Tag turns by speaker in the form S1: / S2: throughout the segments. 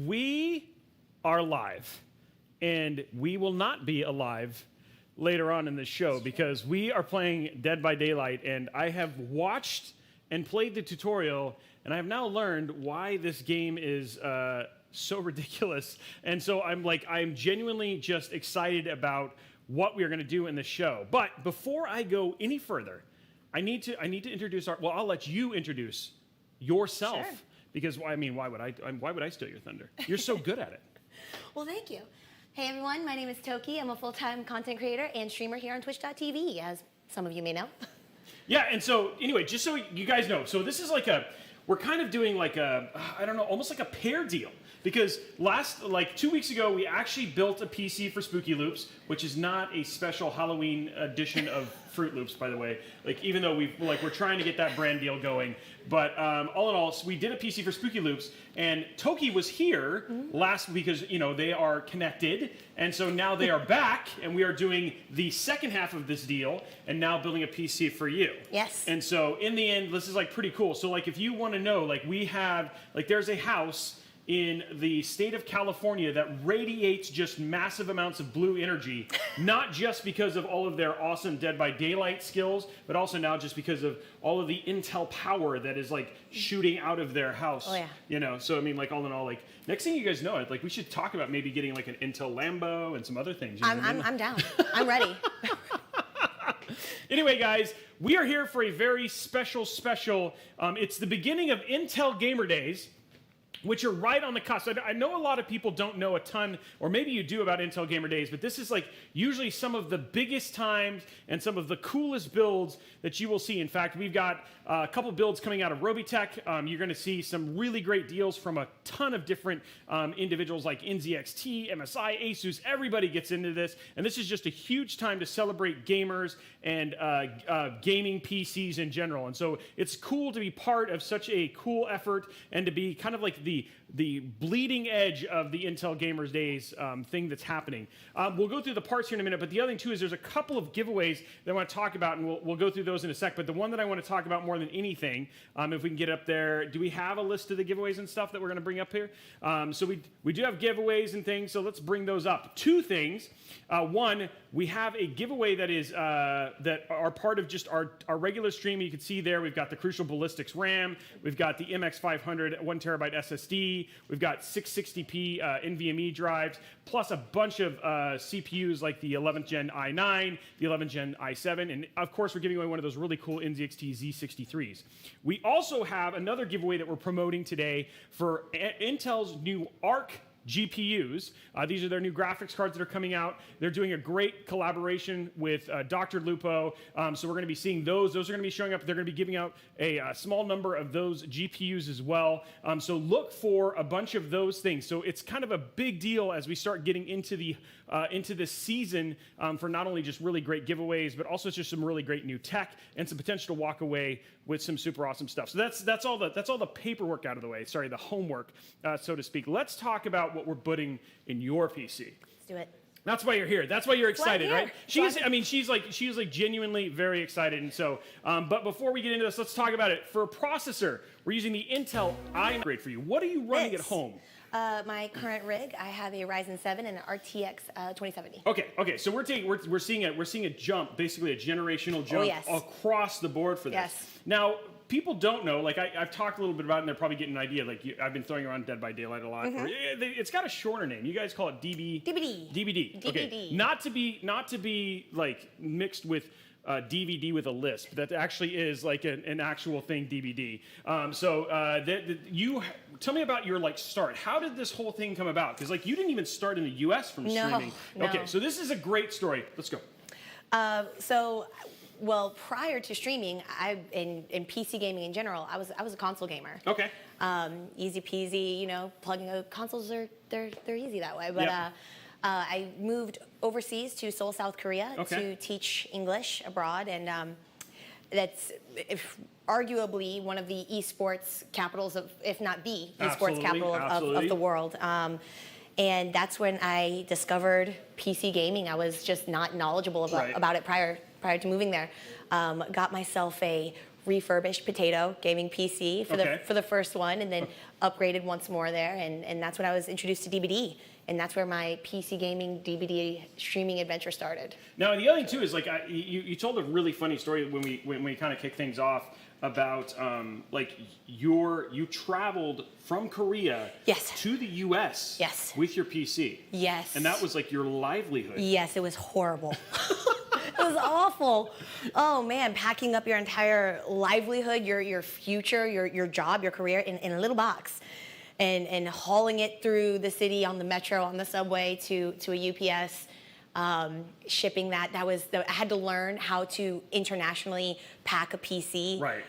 S1: we are live, and we will not be alive later on in the show because we are playing Dead by Daylight, and I have watched and played the tutorial, and I have now learned why this game is so ridiculous. And so I'm genuinely just excited about what we're going to do in the show. But before I go any further, I need to introduce our. Well, I'll let you introduce yourself.
S2: Sure.
S1: Because I mean, why would I steal your thunder? You're so good at it.
S2: Well, thank you. Hey everyone, my name is Toki. I'm a full-time content creator and streamer here on Twitch.tv, as some of you may know.
S1: Yeah, and so anyway, just so you guys know, so this is we're kind of doing like a, I don't know, almost like a pair deal. Because 2 weeks ago, we actually built a PC for Spooky Loops, which is not a special Halloween edition of Fruit Loops, by the way. Like, even though we're trying to get that brand deal going. But all in all, so we did a PC for Spooky Loops, and Toki was here last because, they are connected. And so now they are back, and we are doing the second half of this deal, and now building a PC for you.
S2: Yes.
S1: And so in the end, this is pretty cool. So if you want to know, we have, there's a house in the state of California that radiates just massive amounts of blue energy, not just because of all of their awesome Dead by Daylight skills, but also now just because of all of the Intel power that is shooting out of their house.
S2: Oh yeah.
S1: So I mean, all in all, next thing you guys know, we should talk about maybe getting an Intel Lambo and some other things.
S2: I'm down. I'm ready.
S1: Anyway, guys, we are here for a very special. It's the beginning of Intel Gamer Days, which are right on the cusp. I know a lot of people don't know a ton, or maybe you do, about Intel Gamer Days, but this is usually some of the biggest times and some of the coolest builds that you will see. In fact, we've got a couple builds coming out of Robeytech. You're going to see some really great deals from a ton of different individuals like NZXT, MSI, Asus. Everybody gets into this, and this is just a huge time to celebrate gamers and gaming PCs in general. And so it's cool to be part of such a cool effort and to be kind of the bleeding edge of the Intel Gamers Days thing that's happening. We'll go through the parts here in a minute, but the other thing too is there's a couple of giveaways that I want to talk about, and we'll go through those in a sec. But the one that I want to talk about more than anything, if we can get up there, do we have a list of the giveaways and stuff that we're going to bring up here? So we do have giveaways and things, so let's bring those up. Two things. One, we have a giveaway that is that are part of just our regular stream. You can see there we've got the Crucial Ballistics RAM, we've got the MX500 1TB SSD, we've got 660p NVMe drives, plus a bunch of CPUs like the 11th Gen i9, the 11th Gen i7, and of course we're giving away one of those really cool NZXT Z63s. We also have another giveaway that we're promoting today for Intel's new Arc GPUs. These are their new graphics cards that are coming out. They're doing a great collaboration with Dr. Lupo. So we're going to be seeing those. Those are going to be showing up. They're going to be giving out a small number of those GPUs as well. So look for a bunch of those things. So it's kind of a big deal as we start getting into this season for not only just really great giveaways, but also just some really great new tech and some potential to walk away with some super awesome stuff. So that's all the paperwork out of the way. Sorry, the homework, so to speak. Let's talk about what we're putting in your PC.
S2: Let's do it.
S1: That's why you're here. That's why you're excited, right? She's genuinely very excited. And so, but before we get into this, let's talk about it. For a processor, we're using the Intel i9. Great for you. What are you running at home?
S2: My current rig, I have a Ryzen 7 and an RTX 2070.
S1: Okay. So we're seeing a jump, basically a generational jump across the board for this.
S2: Yes.
S1: Now, people don't know, I've talked a little bit about it, and they're probably getting an idea. I've been throwing around Dead by Daylight a lot. It's got a shorter name. You guys call it DBD. Okay. Not to be mixed with DVD with a lisp. That actually is an actual thing, DVD. You tell me about your start. How did this whole thing come about? Because you didn't even start in the U.S. from streaming.
S2: No.
S1: Okay, so this is a great story. Let's go.
S2: Well, prior to streaming, in PC gaming in general, I was a console gamer.
S1: Okay.
S2: Easy peasy, plugging consoles they're easy that way. But I moved overseas to Seoul, South Korea to teach English abroad, and that's arguably one of the esports capitals of, if not the esports capital of the world. And that's when I discovered PC gaming. I was just not knowledgeable about it prior to moving there. Got myself a refurbished potato gaming PC for the first one, and then upgraded once more there, and that's when I was introduced to DVD, and that's where my PC gaming DVD streaming adventure started.
S1: Now the other thing too is like you told a really funny story when we kind of kicked things off about like you traveled from Korea to the US with your PC.
S2: Yes.
S1: And that was like your livelihood.
S2: Yes, it was horrible. It was awful. Oh man, packing up your entire livelihood, your future, your job, your career in a little box, and hauling it through the city on the metro, on the subway to a UPS, shipping that. I had to learn how to internationally pack a PC.
S1: Right.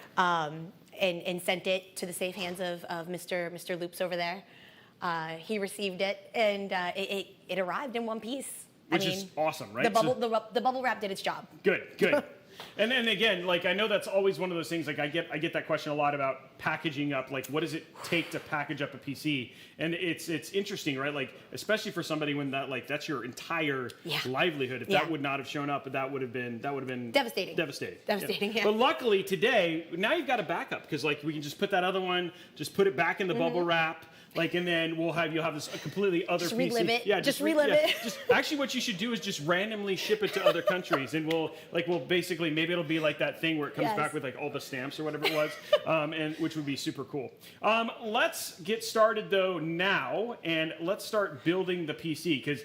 S2: And sent it to the safe hands of Mr. Loops over there. He received it, and it arrived in one piece.
S1: Which is awesome, right?
S2: The bubble wrap did its job.
S1: Good. And again, like I know that's always one of those things. Like I get that question a lot about packaging up. Like, what does it take to package up a PC? And it's interesting, right? Like especially for somebody when that's your entire livelihood. If that would not have shown up, that would have been
S2: devastating.
S1: Devastating.
S2: Yeah.
S1: But luckily today, now you've got a backup because like we can just put that other one, just put it back in the bubble wrap. Like, and then you'll have this completely other
S2: just
S1: PC.
S2: Relive it.
S1: Yeah,
S2: just relive it.
S1: Actually, what you should do is just randomly ship it to other countries, and we'll basically maybe it'll be like that thing where it comes back with like all the stamps or whatever it was, and which would be super cool. Let's get started though now, and let's start building the PC because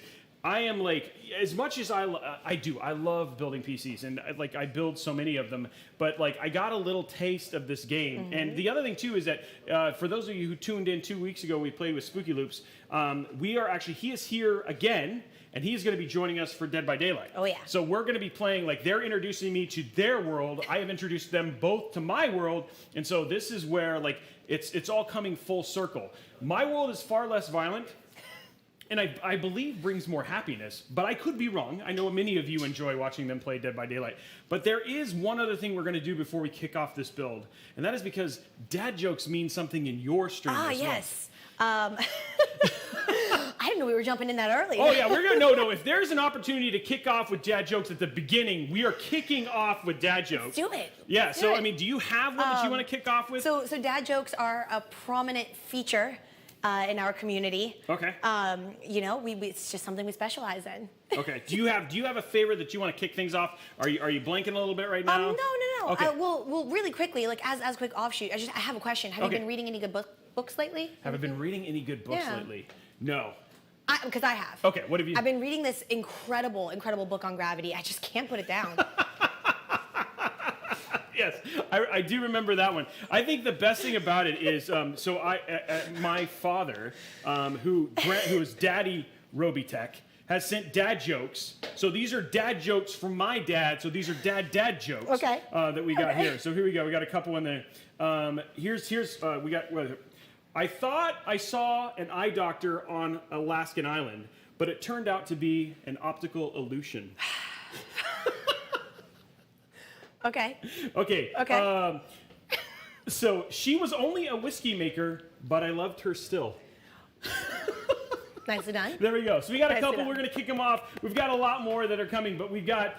S1: I am like, as much as I love building PCs, and like I build so many of them, but like I got a little taste of this game. And the other thing too is that for those of you who tuned in 2 weeks ago, we played with Spooky Loops. He is here again, and he's going to be joining us for Dead by Daylight.
S2: Oh yeah.
S1: So we're going to be playing, like they're introducing me to their world. I have introduced them both to my world, and so this is where like it's all coming full circle. My world is far less violent. And I believe brings more happiness, but I could be wrong. I know many of you enjoy watching them play Dead by Daylight. But there is one other thing we're going to do before we kick off this build, and that is because dad jokes mean something in your stream as
S2: yes. Well. I didn't know we were jumping in that early.
S1: Oh yeah, we're going to no. If there's an opportunity to kick off with dad jokes at the beginning, we are kicking off with dad jokes.
S2: Let's do it.
S1: Yeah.
S2: Let's
S1: so
S2: do it.
S1: I mean, do you have one that you want to kick off with?
S2: So dad jokes are a prominent feature in our community.
S1: Okay.
S2: It's just something we specialize in.
S1: Okay. Do you have a favorite that you want to kick things off? Are you blanking a little bit right now?
S2: No.
S1: Okay.
S2: Well, really quickly, like as a quick offshoot, I have a question. Have you been reading any good books lately?
S1: Have I been reading any good books lately? No.
S2: Because I have.
S1: Okay. What have you?
S2: I've been reading this incredible book on gravity. I just can't put it down.
S1: Yes, I do remember that one. I think the best thing about it is, my father, who is Daddy Robeytech, has sent dad jokes. So these are dad jokes from my dad. So these are dad jokes.
S2: Okay.
S1: That we got here. So here we go. We got a couple in there. We got. I thought I saw an eye doctor on Alaskan Island, but it turned out to be an optical illusion.
S2: Okay.
S1: So she was only a whiskey maker, but I loved her still.
S2: Nicely done.
S1: There we go. So we got a
S2: Nicely
S1: couple.
S2: done.
S1: We're gonna kick them off. We've got a lot more that are coming, but we've got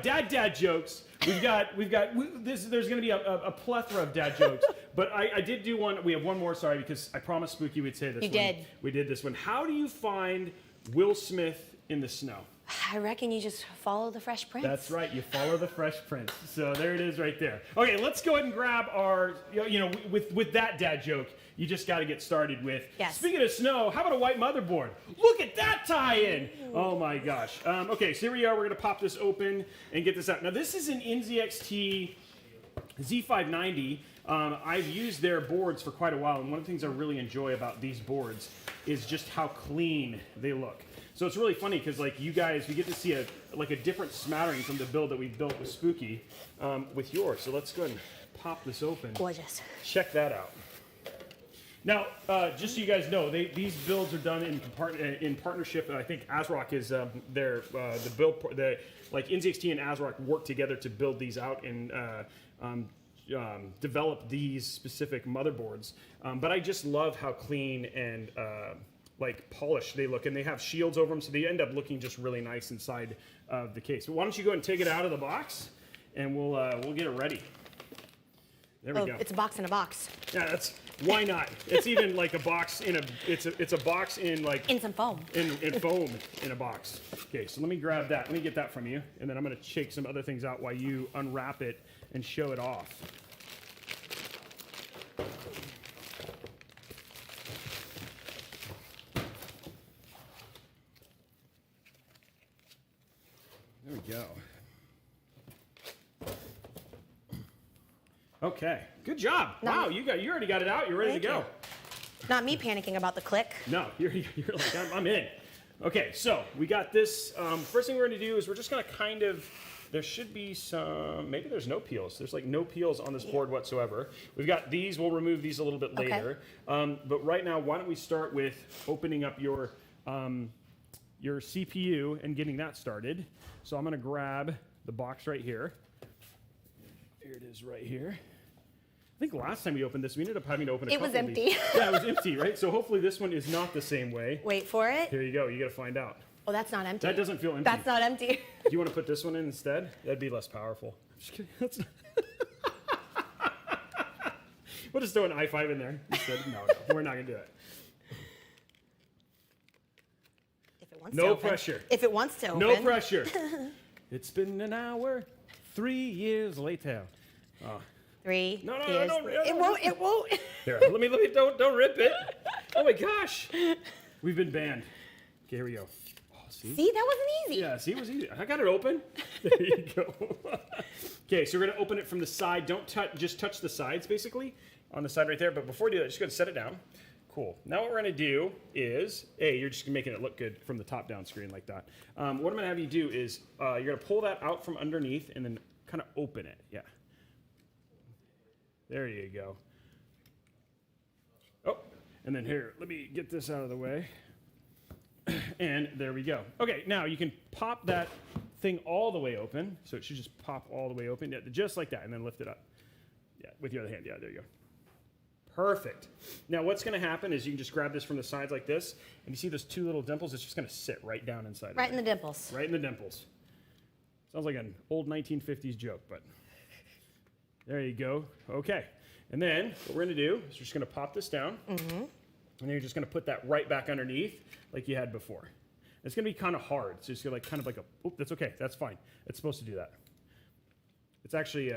S1: dad jokes. There's gonna be a plethora of dad jokes. But I did do one. We have one more. Sorry, because I promised Spooky we'd say this.
S2: You did.
S1: We did this one. How do you find Will Smith in the snow?
S2: I reckon you just follow the Fresh Prince.
S1: That's right. You follow the Fresh Prince. So there it is right there. Okay, let's go ahead and grab our, with that dad joke, you just got to get started with.
S2: Yes.
S1: Speaking of snow, how about a white motherboard? Look at that tie-in. Oh my gosh. Okay, so here we are. We're going to pop this open and get this out. Now this is an NZXT Z590. I've used their boards for quite a while, and one of the things I really enjoy about these boards is just how clean they look. So it's really funny because like you guys, we get to see a different smattering from the build that we built with Spooky with yours. So let's go ahead and pop this open.
S2: Gorgeous.
S1: Check that out. Now, just so you guys know, these builds are done in partnership. I think ASRock is the build. Like NZXT and ASRock work together to build these out and develop these specific motherboards. But I just love how clean and like polished they look, and they have shields over them, so they end up looking just really nice inside of the case. But why don't you go ahead and take it out of the box, and we'll get it ready. There we go.
S2: It's a box in a box.
S1: Yeah, that's why not? It's even like a box in a. It's a box in like.
S2: In some foam.
S1: In foam in a box. Okay, so let me grab that. Let me get that from you, and then I'm gonna shake some other things out while you unwrap it and show it off. There we go. Okay, good job. Wow, you already got it out. You're ready to go.
S2: Not me panicking about the click.
S1: No, you're like, I'm in. Okay, so we got this. First thing we're going to do is we're just going to kind of, there should be some, maybe there's no peels. There's like no peels on this board whatsoever. We've got these. We'll remove these a little bit later. But right now, why don't we start with opening up your CPU and getting that started. So I'm going to grab the box right here. Here it is right here. I think last time we opened this, we ended up having to open a couple
S2: It was empty.
S1: Yeah, it was empty, right? So hopefully this one is not the same way.
S2: Wait for it.
S1: Here you go. You got to find out.
S2: Oh, that's not empty.
S1: That doesn't feel empty.
S2: That's not empty.
S1: Do you want to put this one in instead? That'd be less powerful. I'm just kidding. That's not we'll just throw an i5 in there instead. No, we're not going to do it.
S2: If it wants
S1: No
S2: to open.
S1: pressure.
S2: If it wants to open.
S1: No pressure. It's been an hour, 3 years later.
S2: 3
S1: No,
S2: years.
S1: don't.
S2: It won't. It won't.
S1: Here, let me. Don't rip it. Oh my gosh, we've been banned. Okay, here we go. Oh, see,
S2: that wasn't easy.
S1: Yeah, see, it was easy. I got it open. There you go. Okay, so we're gonna open it from the side. Don't touch. Just touch the sides, basically, on the side right there. But before you do that, just go and set it down. Cool. Now what we're gonna do is, you're just making it look good from the top-down screen like that. What I'm gonna have you do is, you're gonna pull that out from underneath and then kind of open it. Yeah. There you go. Oh, and then here, let me get this out of the way. And there we go. Okay, now you can pop that thing all the way open. So it should just pop all the way open, yeah, just like that, and then lift it up. Yeah, with your other hand. Yeah, there you go. Perfect. Now what's going to happen is you can just grab this from the sides like this, and you see those two little dimples? It's just going to sit right down inside.
S2: Right in the dimples.
S1: Right in the dimples. Sounds like an old 1950s joke, but there you go. Okay. And then what we're going to do is we're just going to pop this down. Mm-hmm. And then you're just going to put that right back underneath like you had before. It's going to be kind of hard. So it's going to like kind of like a, oh, that's okay. That's fine. It's supposed to do that. It's actually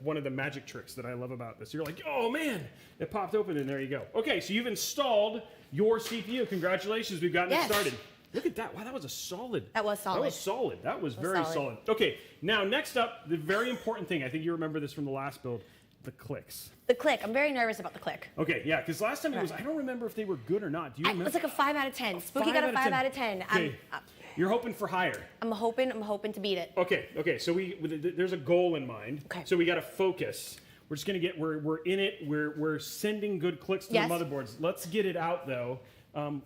S1: one of the magic tricks that I love about this. You're like, oh man, it popped open and there you go. Okay, so you've installed your CPU. Congratulations, we've gotten it started. Look at that. Wow, that was a solid.
S2: That was solid.
S1: That was solid. That was very solid. Okay, now next up, the very important thing. I think you remember this from the last build, the clicks.
S2: The click. I'm very nervous about the click.
S1: Okay, yeah, because last time it was, I don't remember if they were good or not. Do you remember?
S2: It's like a 5 out of 10. Spooky got a 5 out of 10.
S1: Okay. You're hoping for higher.
S2: I'm hoping to beat it.
S1: Okay. So there's a goal in mind.
S2: Okay.
S1: So we got to focus. We're just gonna we're in it. We're sending good clicks to the motherboards. Let's get it out though.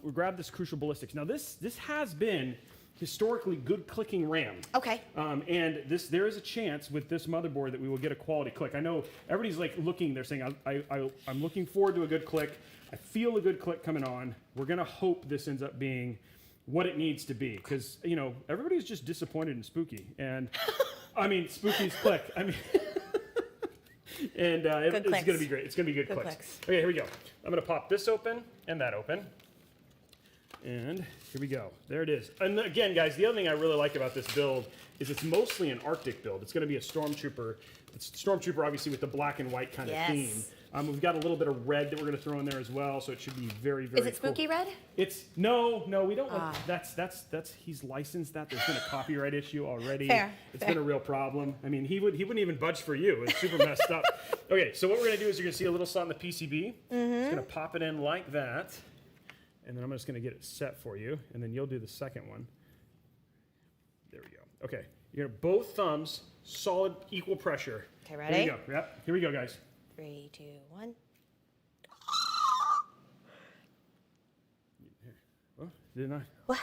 S1: We grab this Crucial Ballistics. Now this has been historically good clicking RAM.
S2: Okay.
S1: And there is a chance with this motherboard that we will get a quality click. I know everybody's like looking. They're saying I'm looking forward to a good click. I feel a good click coming on. We're gonna hope this ends up being what it needs to be, because everybody's just disappointed in Spooky, and I mean Spooky's click. I mean, and it's gonna be great. It's gonna be good clicks. Okay, here we go. I'm gonna pop this open and that open, and here we go. There it is. And again, guys, the other thing I really like about this build is it's mostly an Arctic build. It's gonna be a Stormtrooper. It's Stormtrooper, obviously, with the black and white kind of theme. We've got a little bit of red that we're going to throw in there as well, so it should be very, very cool.
S2: Is it spooky red?
S1: It's no, we don't. That's he's licensed that. There's been a copyright issue already. It's been a real problem. I mean, he wouldn't even budge for you. It's super messed up. Okay, so what we're going to do is you're going to see a little slot in the PCB. It's going to pop it in like that, and then I'm just going to get it set for you, and then you'll do the second one. There we go. Okay, you're going to both thumbs, solid, equal pressure.
S2: Okay, ready?
S1: Here we go. Yep. Here we go, guys.
S2: 3, 2, 1.
S1: Oh, didn't I?
S2: What?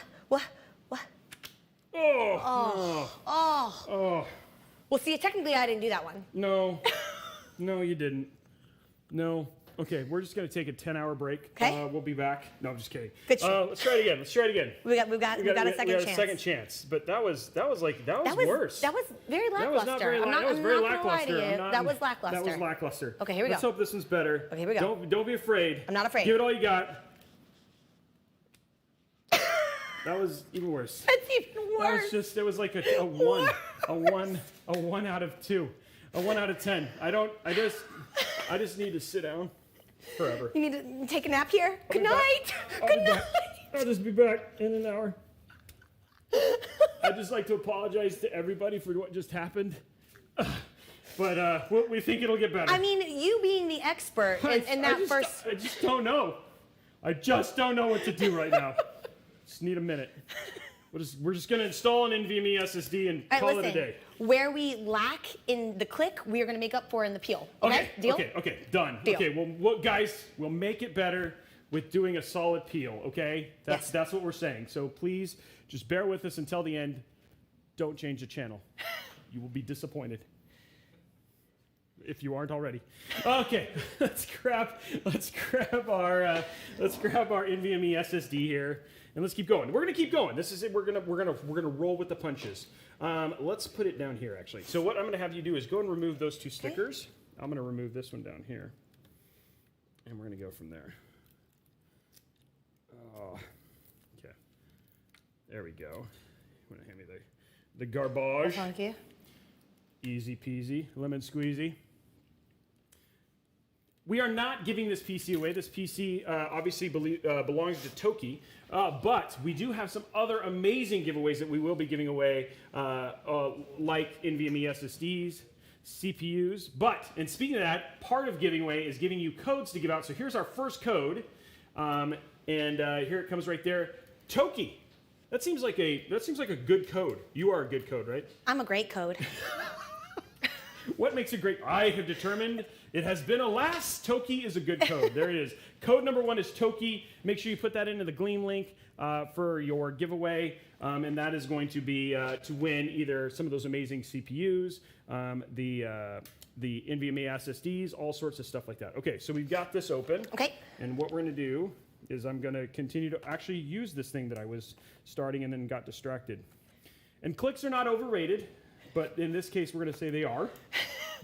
S1: Oh.
S2: Well, see, technically I didn't do that one.
S1: No, you didn't. No. Okay, we're just gonna take a 10-hour break.
S2: Okay.
S1: We'll be back. No, I'm just kidding.
S2: Good
S1: let's try it again. Let's try it again.
S2: We got a second
S1: chance. But that was worse.
S2: That was very lackluster.
S1: That was not very. That was very lackluster.
S2: That was lackluster.
S1: That was lackluster.
S2: Okay, here we go.
S1: Let's hope this one's better.
S2: Okay, here we go.
S1: Don't be afraid.
S2: I'm not afraid.
S1: Give it all you got. That was even worse.
S2: That's even worse.
S1: It was like a 1, a 1 out of 2, a 1 out of 10. I just need to sit down forever.
S2: You need to take a nap here? Good night. Good night.
S1: I'll just be back in an hour. I'd just like to apologize to everybody for what just happened. But we think it'll get better.
S2: I mean, you being the expert in that first...
S1: I just don't know. I just don't know what to do right now. Just need a minute. We're just going to install an NVMe SSD and call it a day.
S2: Where we lack in the click, we are going to make up for in the peel. Okay? Deal?
S1: Okay, done.
S2: Deal.
S1: Okay, well, guys, we'll make it better with doing a solid peel, okay?
S2: Yes.
S1: That's what we're saying. So please, just bear with us until the end. Don't change the channel. You will be disappointed. If you aren't already. Okay, let's grab our NVMe SSD here, and let's keep going. We're gonna keep going. This is it. We're gonna roll with the punches. Let's put it down here actually. So what I'm gonna have you do is go and remove those 2 stickers. Okay. I'm gonna remove this one down here, and we're gonna go from there. Oh, okay. There we go. You wanna hand me the garbage?
S2: Thank you.
S1: Easy peasy, lemon squeezy. We are not giving this PC away. This PC obviously belongs to Toki, but we do have some other amazing giveaways that we will be giving away, like NVMe SSDs, CPUs. And speaking of that, part of giving away is giving you codes to give out. So here's our first code, and here it comes right there. Toki. That seems like a good code. You are a good code, right?
S2: I'm a great code.
S1: What makes it great? I have determined it has been alas. Toki is a good code. There it is. Code number 1 is Toki. Make sure you put that into the Gleam link for your giveaway, and that is going to be to win either some of those amazing CPUs, the NVMe SSDs, all sorts of stuff like that. Okay, so we've got this open.
S2: Okay.
S1: And what we're going to do is I'm going to continue to actually use this thing that I was starting and then got distracted. And clicks are not overrated. But in this case, we're going to say they are.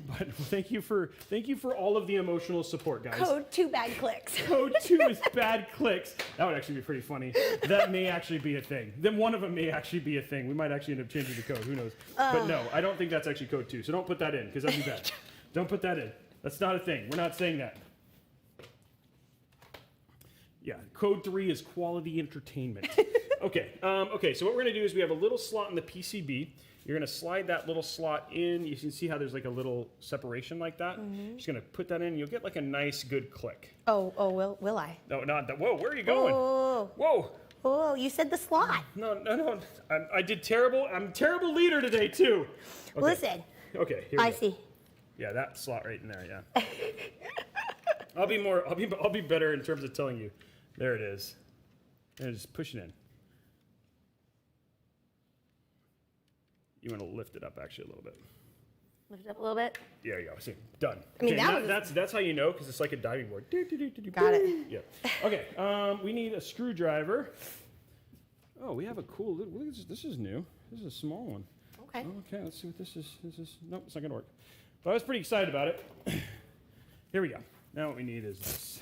S1: But thank you for all of the emotional support, guys.
S2: Code 2 bad clicks.
S1: Code 2 is bad clicks. That would actually be pretty funny. That may actually be a thing. Then one of them may actually be a thing. We might actually end up changing the code. Who knows? But no, I don't think that's actually code 2. So don't put that in, because that'd be bad. Don't put that in. That's not a thing. We're not saying that. Yeah, code 3 is quality entertainment. Okay. Okay. So what we're going to do is we have a little slot in the PCB. You're going to slide that little slot in. You can see how there's like a little separation like that. Mm-hmm. Just going to put that in. You'll get like a nice, good click.
S2: Oh, will I?
S1: No, not that. Whoa, where are you going?
S2: Oh.
S1: Whoa.
S2: Oh, you said the slot.
S1: No. I did terrible. I'm a terrible leader today, too. Okay.
S2: Listen.
S1: Okay, here we
S2: I
S1: go.
S2: See.
S1: Yeah, that slot right in there, yeah. I'll be better in terms of telling you. There it is. And just push it in. You want to lift it up actually a little bit.
S2: Lift it up a little bit.
S1: There you go. See, done.
S2: I mean,
S1: okay, that's how you know, because it's like a diving board.
S2: Got it.
S1: Yeah. Okay. We need a screwdriver. Oh, we have a cool. Look at this. This is new. This is a small one.
S2: Okay.
S1: Okay. Let's see what this is. Nope, it's not gonna work. But I was pretty excited about it. Here we go. Now what we need is this.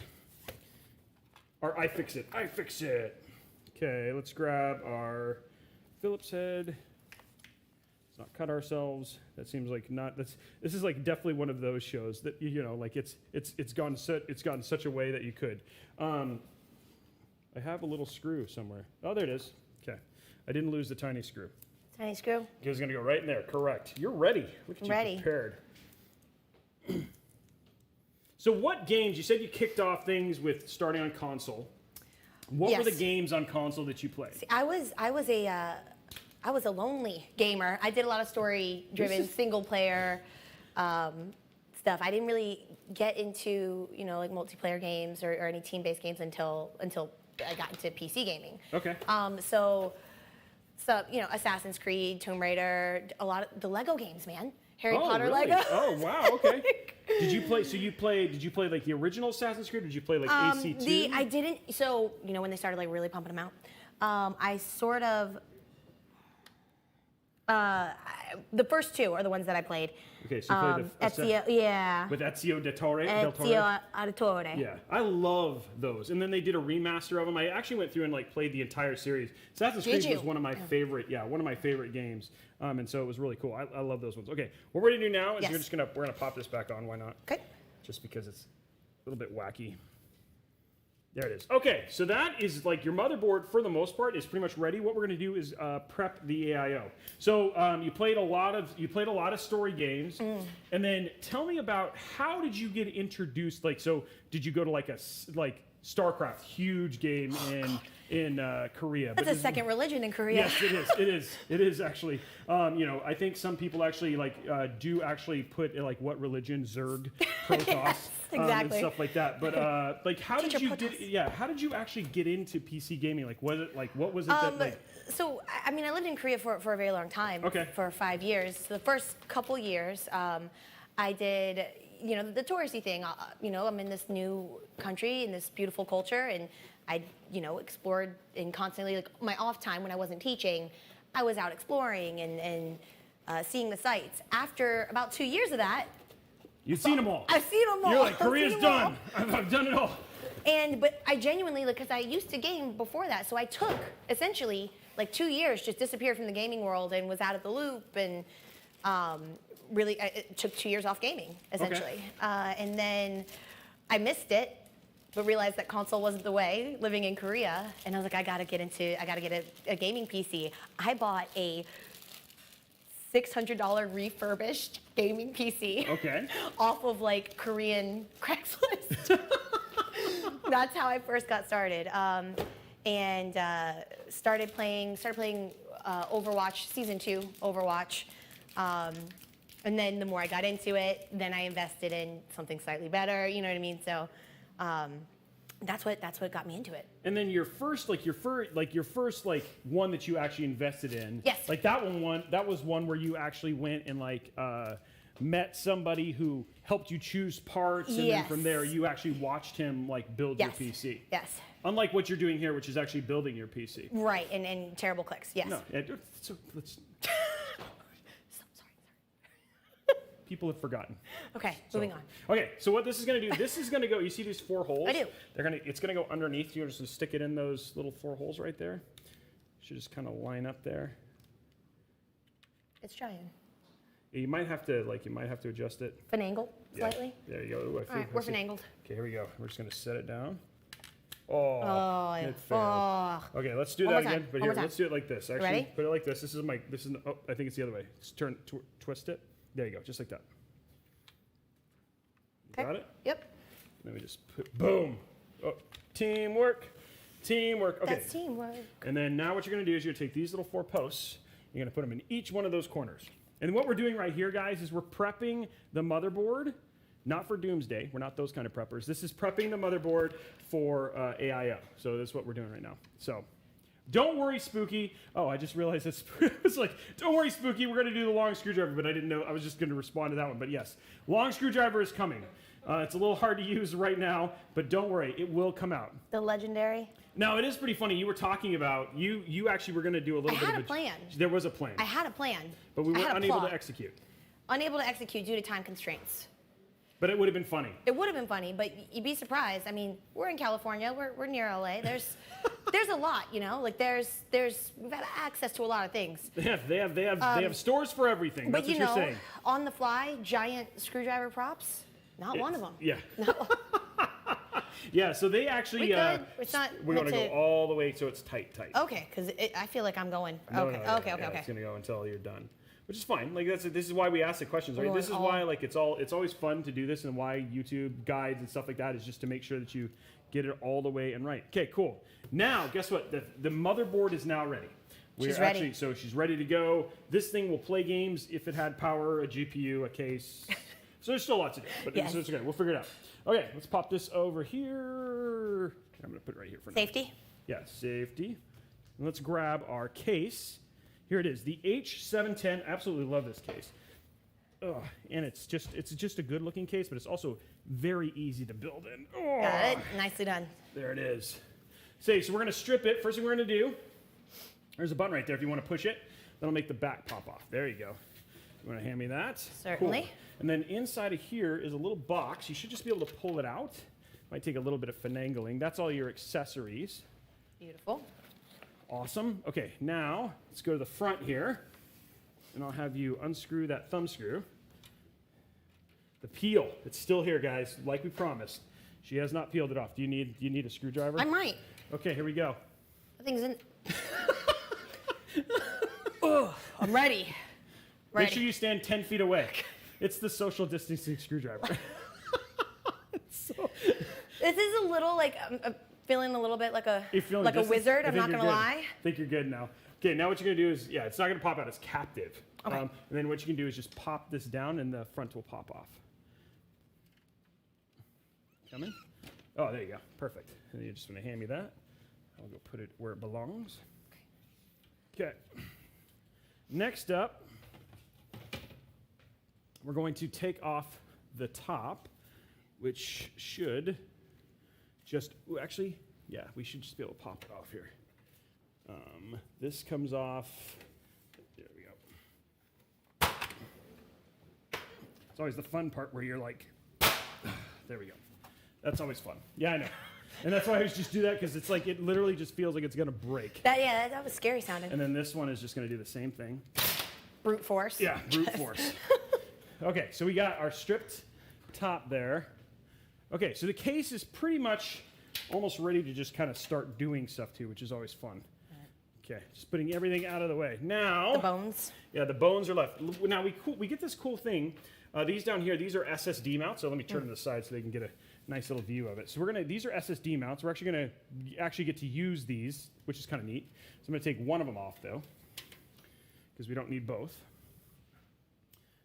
S1: Or iFixit. iFixit. Okay. Let's grab our Phillips head. Let's not cut ourselves. That seems like not. This is like definitely one of those shows that like it's gone such a way that you could. I have a little screw somewhere. Oh, there it is. Okay, I didn't lose the tiny screw.
S2: Tiny screw.
S1: It's gonna go right in there. Correct. You're ready. Look at you
S2: ready.
S1: Prepared. So what games? You said you kicked off things with starting on console. What were the games on console that you played?
S2: See, I was a lonely gamer. I did a lot of story-driven, single-player stuff. I didn't really get into like multiplayer games or any team-based games until I got into PC gaming.
S1: Okay.
S2: So Assassin's Creed, Tomb Raider, a lot of the Lego games, man. Harry Potter
S1: really?
S2: Lego.
S1: Oh, wow, okay. Did you play like the original Assassin's Creed, or did you play like AC2?
S2: I didn't, so, when they started like really pumping them out, I sort of, the first two are the ones that I played.
S1: Okay, so you played the
S2: Ezio, yeah.
S1: with Ezio del Torre.
S2: Ezio Auditore.
S1: Yeah, I love those. And then they did a remaster of them. I actually went through and like played the entire series. Assassin's Creed was one of my favorite. Yeah, one of my favorite games. And so it was really cool. I love those ones. Okay, what we're gonna do now is we're gonna pop this back on. Why not?
S2: Okay.
S1: Just because it's a little bit wacky. There it is. Okay, so that is like your motherboard for the most part is pretty much ready. What we're going to do is prep the AIO. So you played a lot of story games, and then tell me about how did you get introduced? Like, so did you go to like StarCraft, huge game in Korea?
S2: That's a second religion in Korea.
S1: Yes, it is. It is actually. I think some people actually do actually put like what religion, Zerg, Protoss,
S2: yes, exactly.
S1: and stuff like that. But how did you get? Yeah, how did you actually get into PC gaming? Like, was it like what was it that like?
S2: So I mean, I lived in Korea for a very long time.
S1: Okay.
S2: For 5 years. So the first couple years, I did. The touristy thing, I'm in this new country, in this beautiful culture, and I, explored and constantly, like, my off time when I wasn't teaching, I was out exploring and seeing the sights. After about 2 years of that...
S1: You've seen them all.
S2: I've seen them all.
S1: You're like, Korea's done. I've done it all.
S2: But I genuinely, because I used to game before that, so I took, essentially, like 2 years, just disappeared from the gaming world and was out of the loop, and... really, it took 2 years off gaming, essentially. Okay. And then I missed it, but realized that console wasn't the way, living in Korea. And I was like, I gotta get a gaming PC. I bought a $600 refurbished gaming PC.
S1: Okay.
S2: Off of like Korean Craigslist. That's how I first got started. And started playing Overwatch, Season 2 Overwatch. And then the more I got into it, then I invested in something slightly better. You know what I mean? So that's what got me into it. And then your first one that you actually invested in. Yes. Like that was one where you actually went and met somebody who helped you choose parts, and then from there you actually watched him build your PC. Yes. Unlike what you're doing here, which is actually building your PC. Right, and terrible clicks. Yes. No. So let's. People have forgotten. Okay, moving on. Okay, so what this is going to do, this is going to go, you see these 4 holes? I do. It's going to go underneath. You're just going to stick it in those little 4 holes right there. Should just kind of line up there. It's trying. You might have to adjust it. Finagle slightly. Yeah, there you go. Ooh, all right, we're finangled. Okay, here we go. We're just going to set it down. Oh, it failed. Oh. Okay, let's do that again. But here, let's do it like this. Actually, ready? Put it like this. I think it's the other way. Just twist it. There you go, just like that. Okay. Got it? Yep. Then we just put, boom. Oh, teamwork. Okay. That's teamwork. And then now what you're going to do is you're going to take these little 4 posts, you're going to put them in each one of those corners. And what we're doing right here, guys, is we're prepping the motherboard, not for Doomsday. We're not those kind of preppers. This is prepping the motherboard for AIO. So that's what we're doing right now. So. Don't worry, Spooky. Oh, I just realized it's like, don't worry, Spooky. We're going to do the long screwdriver, but I didn't know. I was just going to respond to that one. But yes, long screwdriver is coming. It's a little hard to use right now, but don't worry. It will come out. The legendary? Now, it is pretty funny. You were talking about, you actually were going to do a little bit of a plan. There was a plan. I had a plan. But we were unable to execute. Unable to execute due to time constraints. But it would have been funny. It would have been funny, but you'd be surprised. I mean, we're in California. We're near LA. There's a lot, we've got access to a lot of things. They have stores for everything. That's what you're saying. On the fly, giant screwdriver props. Not one of them. Yeah. Yeah. So they actually. We're going to go all the way so it's tight. Okay, because I feel like I'm going. Okay. It's going to go until you're done. Which is fine. This is why we ask the questions, right? This is why it's always fun to do this, and why YouTube guides and stuff like that is just to make sure that you get it all the way and right. Okay, cool. Now, guess what? The motherboard is now ready. She's ready. So she's ready to go. This thing will play games if it had power, a GPU, a case. So there's still lots to do, but it's okay. We'll figure it out. Okay, let's pop this over here. I'm going to put it right here for now. Safety? Yeah, safety. And let's grab our case. Here it is, the H710. Absolutely love this case.
S1: and it's just a good looking case, but it's also very easy to build in.
S2: Got it. Nicely done.
S1: There it is. So we're going to strip it. First thing we're going to do, there's a button right there if you want to push it. That'll make the back pop off. There you go. You want to hand me that?
S2: Certainly.
S1: Cool. And then inside of here is a little box. You should just be able to pull it out. Might take a little bit of finagling. That's all your accessories.
S2: Beautiful.
S1: Awesome. Okay, now let's go to the front here, and I'll have you unscrew that thumb screw. The peel, it's still here, guys, like we promised. She has not peeled it off. Do you need a screwdriver?
S2: I might.
S1: Okay, here we go.
S2: The thing's in. Oh, I'm ready.
S1: Make sure you stand 10 feet away. It's the social distancing screwdriver.
S2: This is a little like I'm feeling a little bit like a wizard. I'm not gonna lie.
S1: I think you're good now. Okay, now what you're gonna do is, it's not gonna pop out. It's captive.
S2: Okay.
S1: And then what you can do is just pop this down, and the front will pop off. Coming? Oh, there you go. Perfect. And you're just gonna hand me that. I'll go put it where it belongs. Okay. Next up, we're going to take off the top, which should just, actually, yeah, we should just be able to pop it off here. This comes off, there we go. It's always the fun part where you're like, there we go. That's always fun. Yeah, I know. And that's why I always just do that, because it's like, it literally just feels like it's gonna break.
S2: That was scary sounding.
S1: And then this one is just gonna do the same thing.
S2: Brute force.
S1: Yeah, brute force. Okay, so we got our stripped top there. Okay, so the case is pretty much almost ready to just kind of start doing stuff too, which is always fun. Okay, just putting everything out of the way. Now,
S2: the bones.
S1: Yeah, the bones are left. Now we get this cool thing. These down here, these are SSD mounts. So let me turn to the side so they can get a nice little view of it. So these are SSD mounts. We're actually gonna get to use these, which is kind of neat. So I'm gonna take one of them off though, because we don't need both.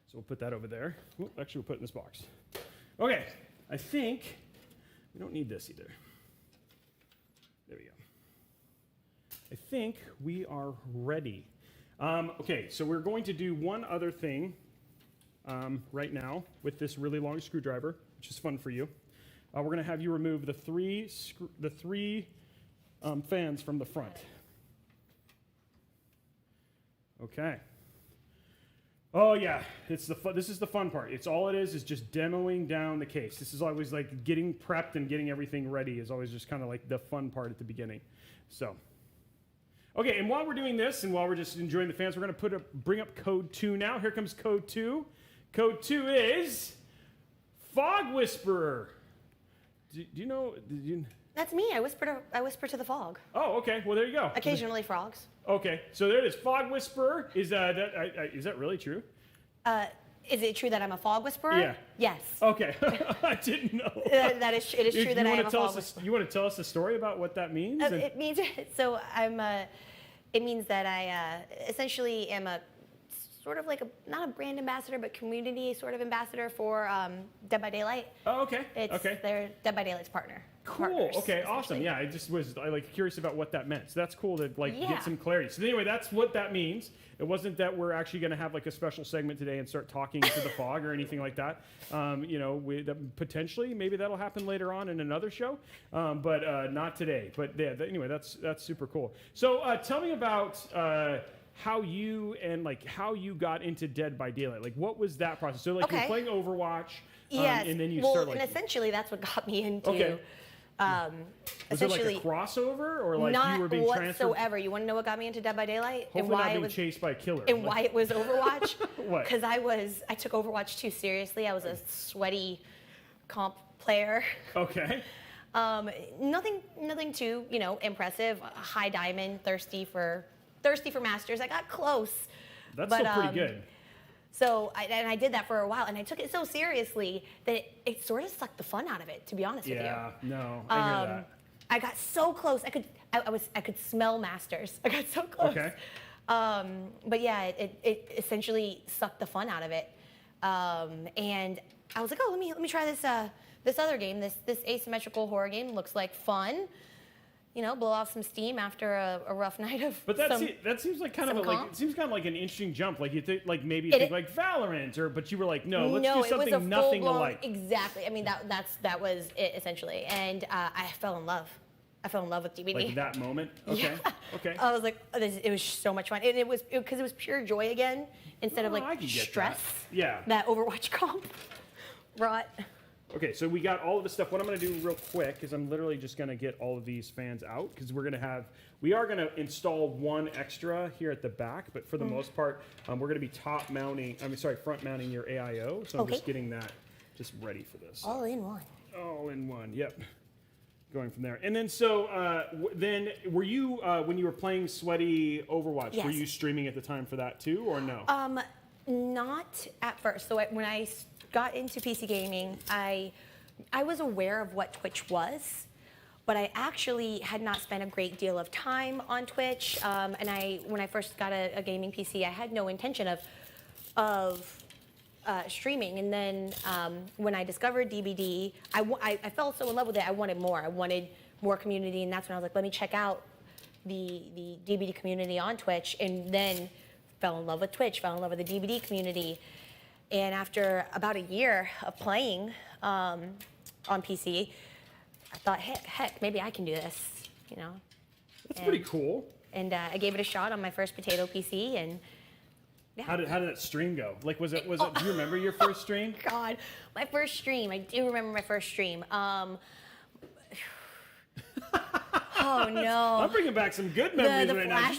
S1: So we'll put that over there. Ooh, actually, we'll put it in this box. Okay, I think we don't need this either. There we go. I think we are ready. Okay, so we're going to do one other thing right now with this really long screwdriver, which is fun for you. We're going to have you remove the three fans from the front. Okay. Oh yeah, this is the fun part. It's all it is just demoing down the case. This is always like getting prepped and getting everything ready is always just kind of like the fun part at the beginning. So, okay, and while we're doing this and while we're just enjoying the fans, we're going to bring up code 2 now. Here comes code 2. Code 2 is Fog Whisperer. Do you know?
S2: That's me. I whisper to the fog.
S1: Oh, okay. Well, there you go.
S2: Occasionally frogs.
S1: Okay, so there it is. Fog Whisperer. Is that really true?
S2: Is it true that I'm a fog whisperer?
S1: Yeah.
S2: Yes.
S1: Okay. I didn't know.
S2: It is true that I am a fog whisperer.
S1: You want to tell us a story about what that means?
S2: It means so it means that I essentially am a sort of like not a brand ambassador, but community sort of ambassador for Dead by Daylight.
S1: Oh, okay.
S2: They're Dead by Daylight's partner.
S1: Cool.
S2: Partners,
S1: okay. Awesome. Yeah. I just was curious about what that meant. So that's cool to get some clarity. So anyway, that's what that means. It wasn't that we're actually going to have like a special segment today and start talking to the fog or anything like that. Potentially maybe that'll happen later on in another show, but not today. But yeah. Anyway, that's super cool. So tell me about how you got into Dead by Daylight. Like, what was that process? So like you're playing Overwatch.
S2: Yes.
S1: And then you
S2: start and essentially that's what got me into.
S1: Okay. Was it like a crossover, or like you were being transferred?
S2: Not whatsoever. You want to know what got me into Dead by Daylight?
S1: Hopefully
S2: and why
S1: not being
S2: it was
S1: chased by a killer.
S2: And why it was Overwatch?
S1: What?
S2: Because I took Overwatch too seriously. I was a sweaty comp player.
S1: Okay.
S2: Nothing too impressive. High diamond, thirsty for masters. I got close.
S1: That's still pretty good.
S2: So I did that for a while, and I took it so seriously that it sort of sucked the fun out of it. To be honest with you.
S1: Yeah, no, I hear that.
S2: I got so close. I could smell masters. I got so close.
S1: Okay.
S2: But yeah, it essentially sucked the fun out of it. And I was like, let me try this other game. This asymmetrical horror game looks like fun. blow off some steam after a rough night of.
S1: But that seems like kind of it seems kind of like an interesting jump. Like you think like maybe you think like Valorant but you were like no, let's do something nothing alike.
S2: Exactly. I mean that was it essentially, and I fell in love. I fell in love with DBD.
S1: Like that moment. Okay.
S2: Yeah.
S1: Okay.
S2: I was like, it was so much fun, and it was because it was pure joy again instead of like stress. That Overwatch comp brought.
S1: Okay, so we got all of this stuff. What I'm going to do real quick is I'm literally just going to get all of these fans out because we are going to install one extra here at the back, but for the most part, we're going to be front mounting your AIO. So I'm just getting that just ready for this.
S2: All in one.
S1: All in one, yep. Going from there. And then then were you, when you were playing Sweaty Overwatch, were you streaming at the time for that too, or no?
S2: Not at first. So when I got into PC gaming, I was aware of what Twitch was, but I actually had not spent a great deal of time on Twitch. And when I first got a gaming PC, I had no intention of streaming. And then when I discovered DBD, I fell so in love with it. I wanted more. I wanted more community, and that's when I was like, let me check out the DBD community on Twitch, and then fell in love with Twitch, fell in love with the DBD community. And after about a year of playing on PC, I thought, heck, maybe I can do this,
S1: That's pretty cool.
S2: And I gave it a shot on my first potato PC, and yeah.
S1: How did that stream go? Like, was it? Do you remember your first stream?
S2: God, my first stream. I do remember my first stream. Oh no!
S1: I'm bringing back some good memories right now.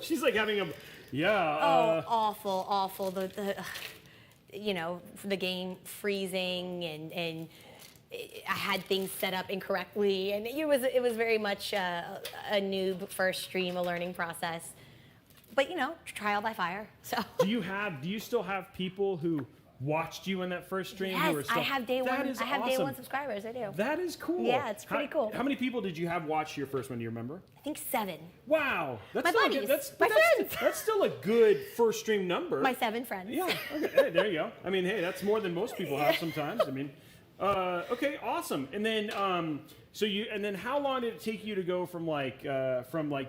S1: She's like having a,
S2: awful. The game freezing and I had things set up incorrectly, and it was very much a noob first stream, a learning process. But trial by fire. So. Do
S1: you still have people who watched you in that first stream?
S2: Yes, I have day one. I have day one subscribers. I do.
S1: That is cool.
S2: Yeah, it's pretty cool.
S1: How many people did you have watch your first one? Do you remember?
S2: I think 7.
S1: Wow, that's
S2: my buddies, my friends.
S1: That's still a good first stream number.
S2: My 7 friends.
S1: Yeah. Okay. Hey, there you go. I mean, hey, that's more than most people have sometimes. I mean, okay, awesome. And then, how long did it take you to go from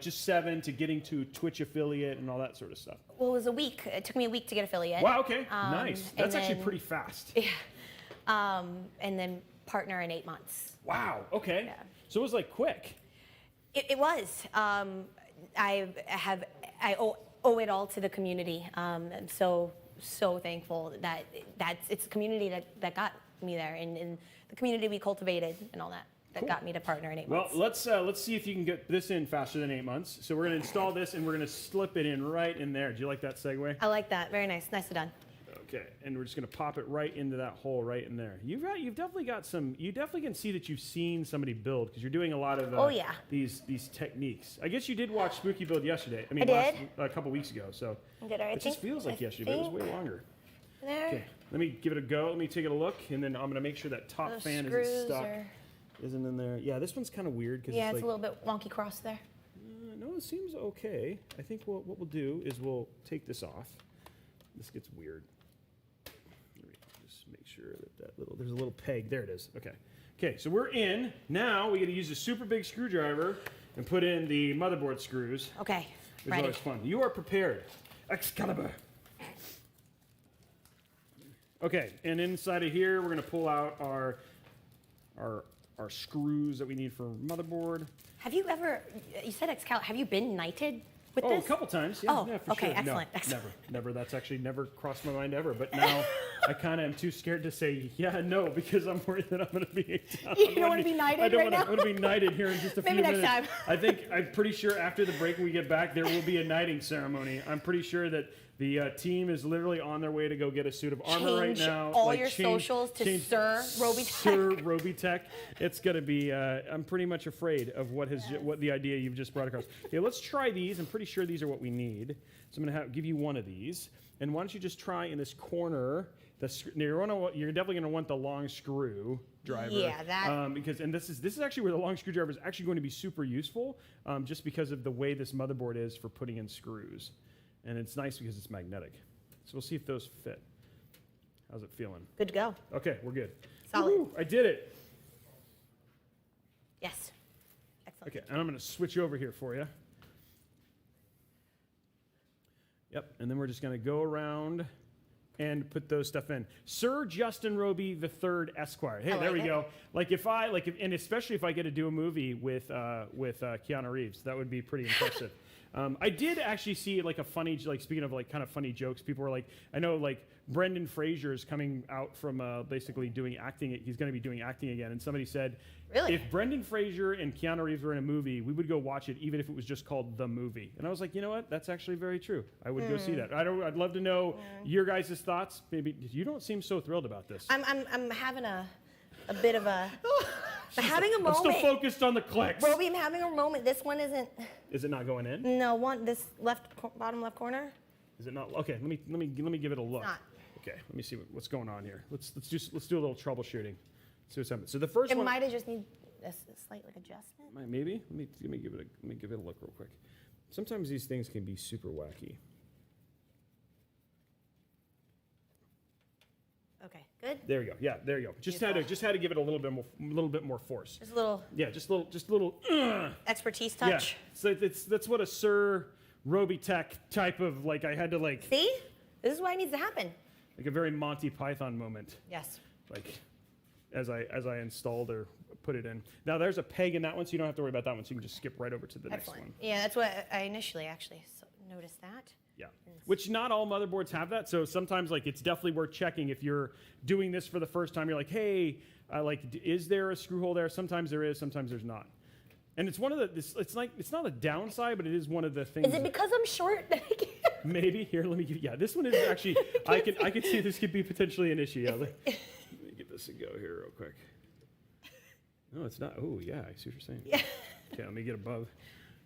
S1: just 7 to getting to Twitch affiliate and all that sort of stuff?
S2: Well, it was a week. It took me a week to get affiliate.
S1: Wow. Okay. Nice. That's actually pretty fast.
S2: Yeah. And then partner in 8 months.
S1: Wow. Okay. Yeah. So it was like quick.
S2: It was. I owe it all to the community. I'm so thankful that it's a community that got me there, and the community we cultivated and all that got me to partner in 8 months.
S1: Well, let's see if you can get this in faster than 8 months. So we're going to install this, and we're going to slip it in right in there. Do you like that segue?
S2: I like that. Very nice. Nicely done.
S1: Okay, and we're just going to pop it right into that hole right in there. You've definitely got some. You definitely can see that you've seen somebody build because you're doing a lot of these techniques. I guess you did watch Spooky build yesterday. I mean, a couple weeks ago. So it just feels like yesterday, but it was way longer.
S2: There.
S1: Okay, let me give it a go. Let me take a look, and then I'm going to make sure that top fan isn't stuck. Isn't in there. Yeah, this one's kind of weird because
S2: it's a little bit wonky cross there.
S1: No, it seems okay. I think what we'll do is we'll take this off. This gets weird. Just make sure that there's a little peg. There it is. Okay. Okay, so we're in. Now we got to use a super big screwdriver and put in the motherboard screws.
S2: Okay,
S1: It's always fun. You are prepared. Excalibur. Okay, and inside of here, we're going to pull out our screws that we need for motherboard.
S2: Have you ever, you said Excalibur, have you been knighted with this?
S1: A couple times. Yeah, yeah, for
S2: okay,
S1: sure.
S2: Excellent.
S1: No,
S2: Excellent.
S1: Never. That's actually never crossed my mind ever. But now I kind of am too scared to say no because I'm worried that I'm going to be.
S2: You don't want to be knighted
S1: I don't
S2: right now?
S1: want to be knighted here in just a few minutes.
S2: Maybe next time.
S1: I'm pretty sure after the break when we get back, there will be a knighting ceremony. I'm pretty sure that the team is literally on their way to go get a suit of armor right now.
S2: All your socials to Sir Robeytech.
S1: Sir Robeytech. It's going to be, I'm pretty much afraid of what the idea you've just brought across. Okay, let's try these. I'm pretty sure these are what we need. So I'm going to give you one of these. And why don't you just try in this corner, you're definitely going to want the long screw driver.
S2: Yeah, that.
S1: Because this is actually where the long screwdriver is actually going to be super useful just because of the way this motherboard is for putting in screws. And it's nice because it's magnetic. So we'll see if those fit. How's it feeling?
S2: Good to go.
S1: Okay, we're good.
S2: Solid.
S1: Woo-hoo, I did it.
S2: Yes. Excellent.
S1: Okay, and I'm going to switch over here for you. Yep, and then we're just going to go around and put those stuff in. Sir Justin Robey III Esquire. Hey, there we go. And especially if I get to do a movie with Keanu Reeves, that would be pretty impressive. I did actually see like a funny, like speaking of like kind of funny jokes, people were like, I know like Brendan Fraser is coming out from basically doing acting. He's going to be doing acting again. And somebody said,
S2: really?
S1: If Brendan Fraser and Keanu Reeves were in a movie, we would go watch it even if it was just called The Movie. And I was like, you know what? That's actually very true. I would go see that. I'd love to know your guys' thoughts. Maybe you don't seem so thrilled about this.
S2: I'm having a bit of a... I'm having a moment.
S1: I'm still focused on the clicks.
S2: Robey, I'm having a moment. This one isn't...
S1: Is it not going in?
S2: No, this bottom left corner.
S1: Is it not? Okay, let me give it a look.
S2: It's not.
S1: Okay, let me see what's going on here. Let's do a little troubleshooting. See what's happening. So the first one.
S2: It might have just need a slight like adjustment.
S1: Maybe. Let me give it a look real quick. Sometimes these things can be super wacky.
S2: Okay, good.
S1: There we go. Yeah, there you go. Just had to give it a little bit more force.
S2: Just a little.
S1: Yeah, just a little.
S2: Expertise touch.
S1: Yeah, so that's what a Sir Robeytech type of like. I had to like.
S2: See, this is why it needs to happen.
S1: Like a very Monty Python moment.
S2: Yes.
S1: Like, as I installed or put it in. Now there's a peg in that one, so you don't have to worry about that one. So you can just skip right over to the next one.
S2: Yeah, that's what I initially actually noticed that.
S1: Yeah, which not all motherboards have that. So sometimes like it's definitely worth checking if you're doing this for the first time. You're like, hey, is there a screw hole there? Sometimes there is, sometimes there's not. And it's one of the. It's not a downside, but it is one of the things.
S2: Is it because I'm short?
S1: Maybe here. Let me get. Yeah, this one is actually. I can see this could be potentially an issue. Yeah, let me get this and go here real quick. No, it's not. Oh yeah, I see what you're saying.
S2: Yeah.
S1: Okay, let me get above.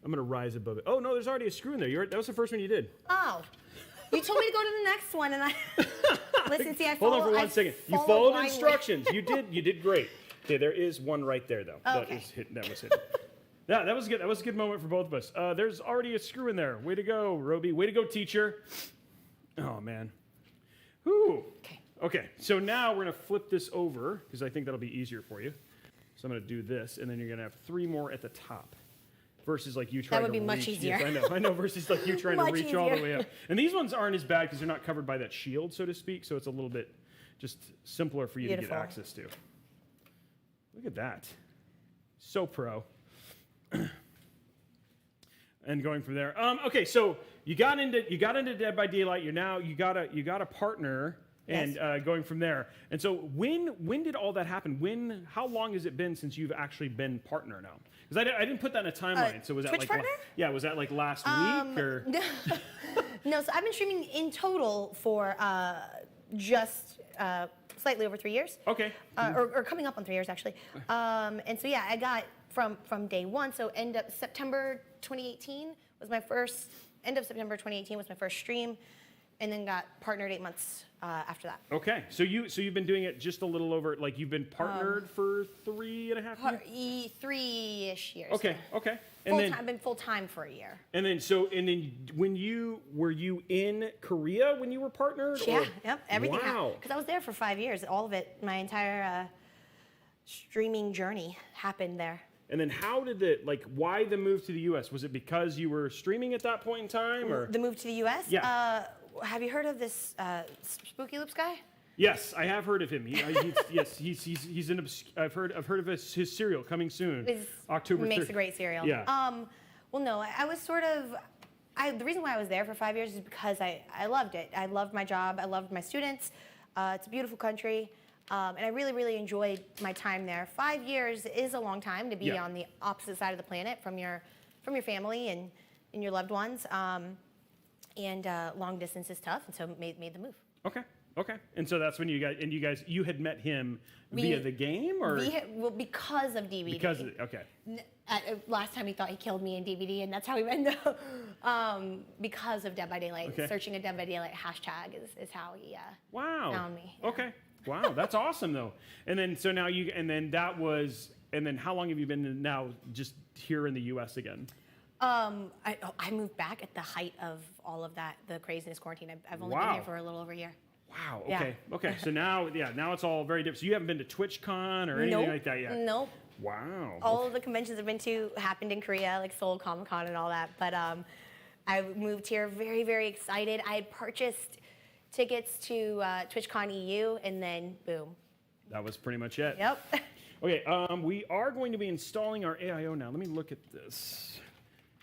S1: I'm gonna rise above it. Oh no, there's already a screw in there. That was the first one you did.
S2: Oh, you told me to go to the next one, and I listen. See, I
S1: hold on for 1 second. You followed instructions. You did great. Okay, there is one right there though.
S2: Okay.
S1: That was hidden. Yeah, that was good. That was a good moment for both of us. There's already a screw in there. Way to go, Robey. Way to go, teacher. Oh man. Whew. Okay. So now we're gonna flip this over because I think that'll be easier for you. So I'm gonna do this, and then you're gonna have 3 more at the top. Versus like you trying to reach.
S2: That would be much easier.
S1: Yes, I know. Versus like you trying to reach all the way up. And these ones aren't as bad because they're not covered by that shield, so to speak. So it's a little bit just simpler for you to get access to. Look at that. So pro. And going from there. Okay, so you got into Dead by Daylight. You got a partner. And
S2: yes.
S1: Going from there. And so when did all that happen? How long has it been since you've actually been partner now? Because I didn't put that in a timeline. So was that
S2: Twitch
S1: like
S2: partner?
S1: Was that like last week or?
S2: No, so I've been streaming in total for just slightly over 3 years.
S1: Okay.
S2: Or coming up on 3 years actually. And so yeah, I got from day one. So end of September 2018 was my first. End of September 2018 was my first stream, and then got partnered 8 months after that.
S1: Okay, so you've been doing it just a little over, like you've been partnered for 3.5 years?
S2: 3-ish years.
S1: Okay,
S2: yeah.
S1: okay.
S2: I've been full time for a year.
S1: And then were you in Korea when you were partnered?
S2: Yeah, yep, everything.
S1: Wow.
S2: Because I was there for 5 years. All of it, my entire streaming journey happened there.
S1: And then why the move to the U.S.? Was it because you were streaming at that point in time, or
S2: the move to the U.S.?
S1: Yeah.
S2: Have you heard of this Spooky Loops guy?
S1: Yes, I have heard of him. He's in. I've heard of his cereal coming soon. October 3rd.
S2: Makes a great cereal.
S1: Yeah.
S2: Well, no, I was sort of. The reason why I was there for 5 years is because I loved it. I loved my job. I loved my students. It's a beautiful country. And I really, really enjoyed my time there. 5 years is a long time to be on the opposite side of the planet from your family and your loved ones. And long distance is tough, and so made the move.
S1: Okay. And so that's when you had met him via the game, or
S2: because of DVD.
S1: Because of okay.
S2: Last time he thought he killed me in DVD, and that's how we ended up. Because of Dead by Daylight, searching a Dead by Daylight hashtag is how he found me. Yeah.
S1: Okay. Wow, that's awesome though. And then how long have you been now just here in the U.S. again?
S2: I moved back at the height of all of that, the craziness quarantine. I've only been here for a little over a year.
S1: Wow. Okay. Yeah. Okay. So now it's all very different. So you haven't been to TwitchCon or anything like that yet?
S2: Nope.
S1: Wow.
S2: All of the conventions I've been to happened in Korea, like Seoul Comic Con and all that. But I moved here very, very excited. I had purchased tickets to TwitchCon EU, and then boom.
S1: That was pretty much it.
S2: Yep.
S1: Okay, we are going to be installing our AIO now. Let me look at this.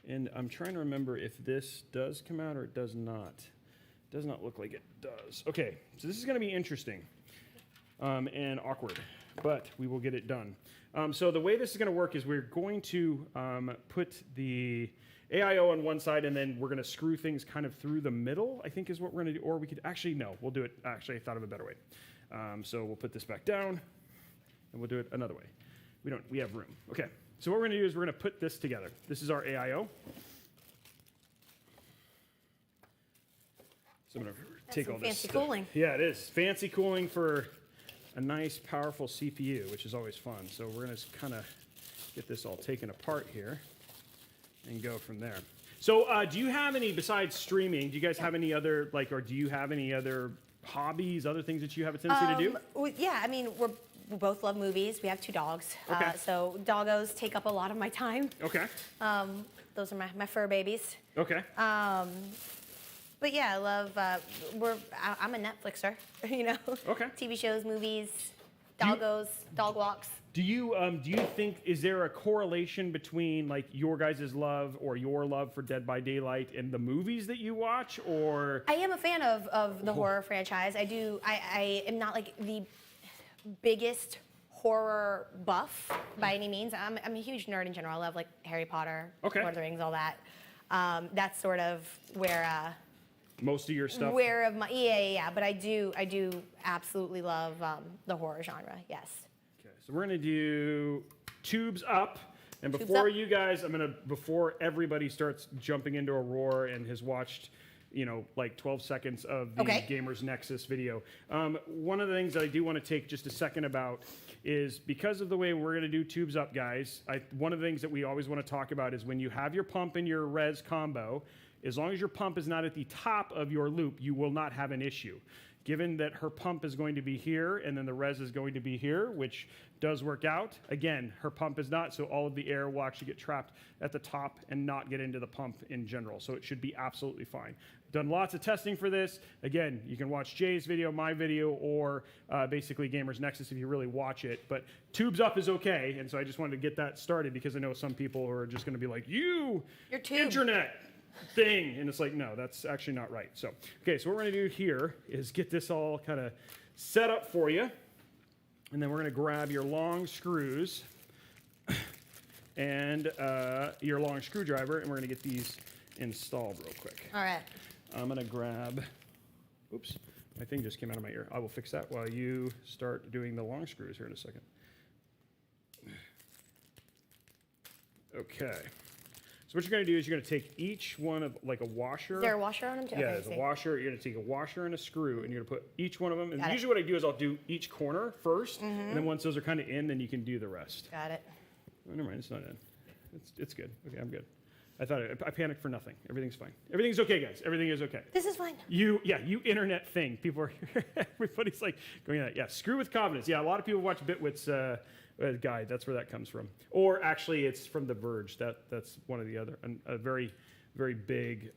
S1: And I'm trying to remember if this does come out or it does not. It does not look like it does. Okay, so this is going to be interesting and awkward, but we will get it done. So the way this is going to work is we're going to put the AIO on one side, and then we're going to screw things kind of through the middle, I think is what we're going to do. Or we could actually, no, we'll do it. Actually, I thought of a better way. So we'll put this back down, and we'll do it another way. We have room. Okay, so what we're going to do is we're going to put this together. This is our AIO. So I'm going to take all this
S2: fancy
S1: stuff.
S2: cooling.
S1: Yeah, it is. Fancy cooling for a nice, powerful CPU, which is always fun. So we're going to kind of get this all taken apart here and go from there. So do you have any, besides streaming, do you guys have any other, like, or do you have any other hobbies, other things that you have a tendency to do?
S2: Yeah, I mean, we both love movies. We have 2 dogs.
S1: Okay.
S2: So doggos take up a lot of my time.
S1: Okay.
S2: Those are my fur babies.
S1: Okay.
S2: But yeah, I love, I'm a Netflixer, you know?
S1: Okay.
S2: TV shows, movies, doggos, dog walks.
S1: Do you think, is there a correlation between like your guys' love or your love for Dead by Daylight and the movies that you watch, or?
S2: I am a fan of the horror franchise. I am not like the biggest horror buff by any means. I'm a huge nerd in general. I love like Harry Potter,
S1: Okay.
S2: Lord of the Rings, all that. That's sort of where
S1: Most of your stuff?
S2: where of my yeah. But I do absolutely love the horror genre. Yes.
S1: Okay, so we're gonna do tubes up, and
S2: Tubes
S1: before
S2: up.
S1: you guys, before everybody starts jumping into a roar and has watched, like 12 seconds of the
S2: Okay.
S1: Gamers Nexus video. One of the things that I do want to take just a second about is because of the way we're going to do tubes up, guys, one of the things that we always want to talk about is when you have your pump and your res combo, as long as your pump is not at the top of your loop, you will not have an issue. Given that her pump is going to be here and then the res is going to be here, which does work out. Again, her pump is not, so all of the air will actually get trapped at the top and not get into the pump in general. So it should be absolutely fine. Done lots of testing for this. Again, you can watch Jay's video, my video, or basically Gamers Nexus if you really watch it. But tubes up is okay, and so I just wanted to get that started because I know some people who are just going to be like, your internet thing, and it's like, no, that's actually not right. So, okay, so what we're going to do here is get this all kind of set up for you, and then we're going to grab your long screws and your long screwdriver, and we're going to get these installed real quick.
S2: All right.
S1: I'm going to grab, oops, my thing just came out of my ear. I will fix that while you start doing the long screws here in a second. Okay. So what you're going to do is you're going to take each one of, like a washer.
S2: Is there a washer on them too?
S1: Yeah,
S2: Okay,
S1: there's a washer. You're going to take a washer and a screw, and you're going to put each one of them. And
S2: Got it.
S1: usually what I do is I'll do each corner first, and then once those are kind of in, then you can do the rest.
S2: Got it.
S1: Oh, never mind, it's not in. It's good. Okay, I'm good. I panicked for nothing. Everything's fine. Everything's okay, guys. Everything is okay.
S2: This is fine.
S1: You internet thing. People are, everybody's like going at it. Yeah, screw with confidence. Yeah, a lot of people watch Bitwit's guide. That's where that comes from. Or actually, it's from The Verge. That's one of the other, a very, very big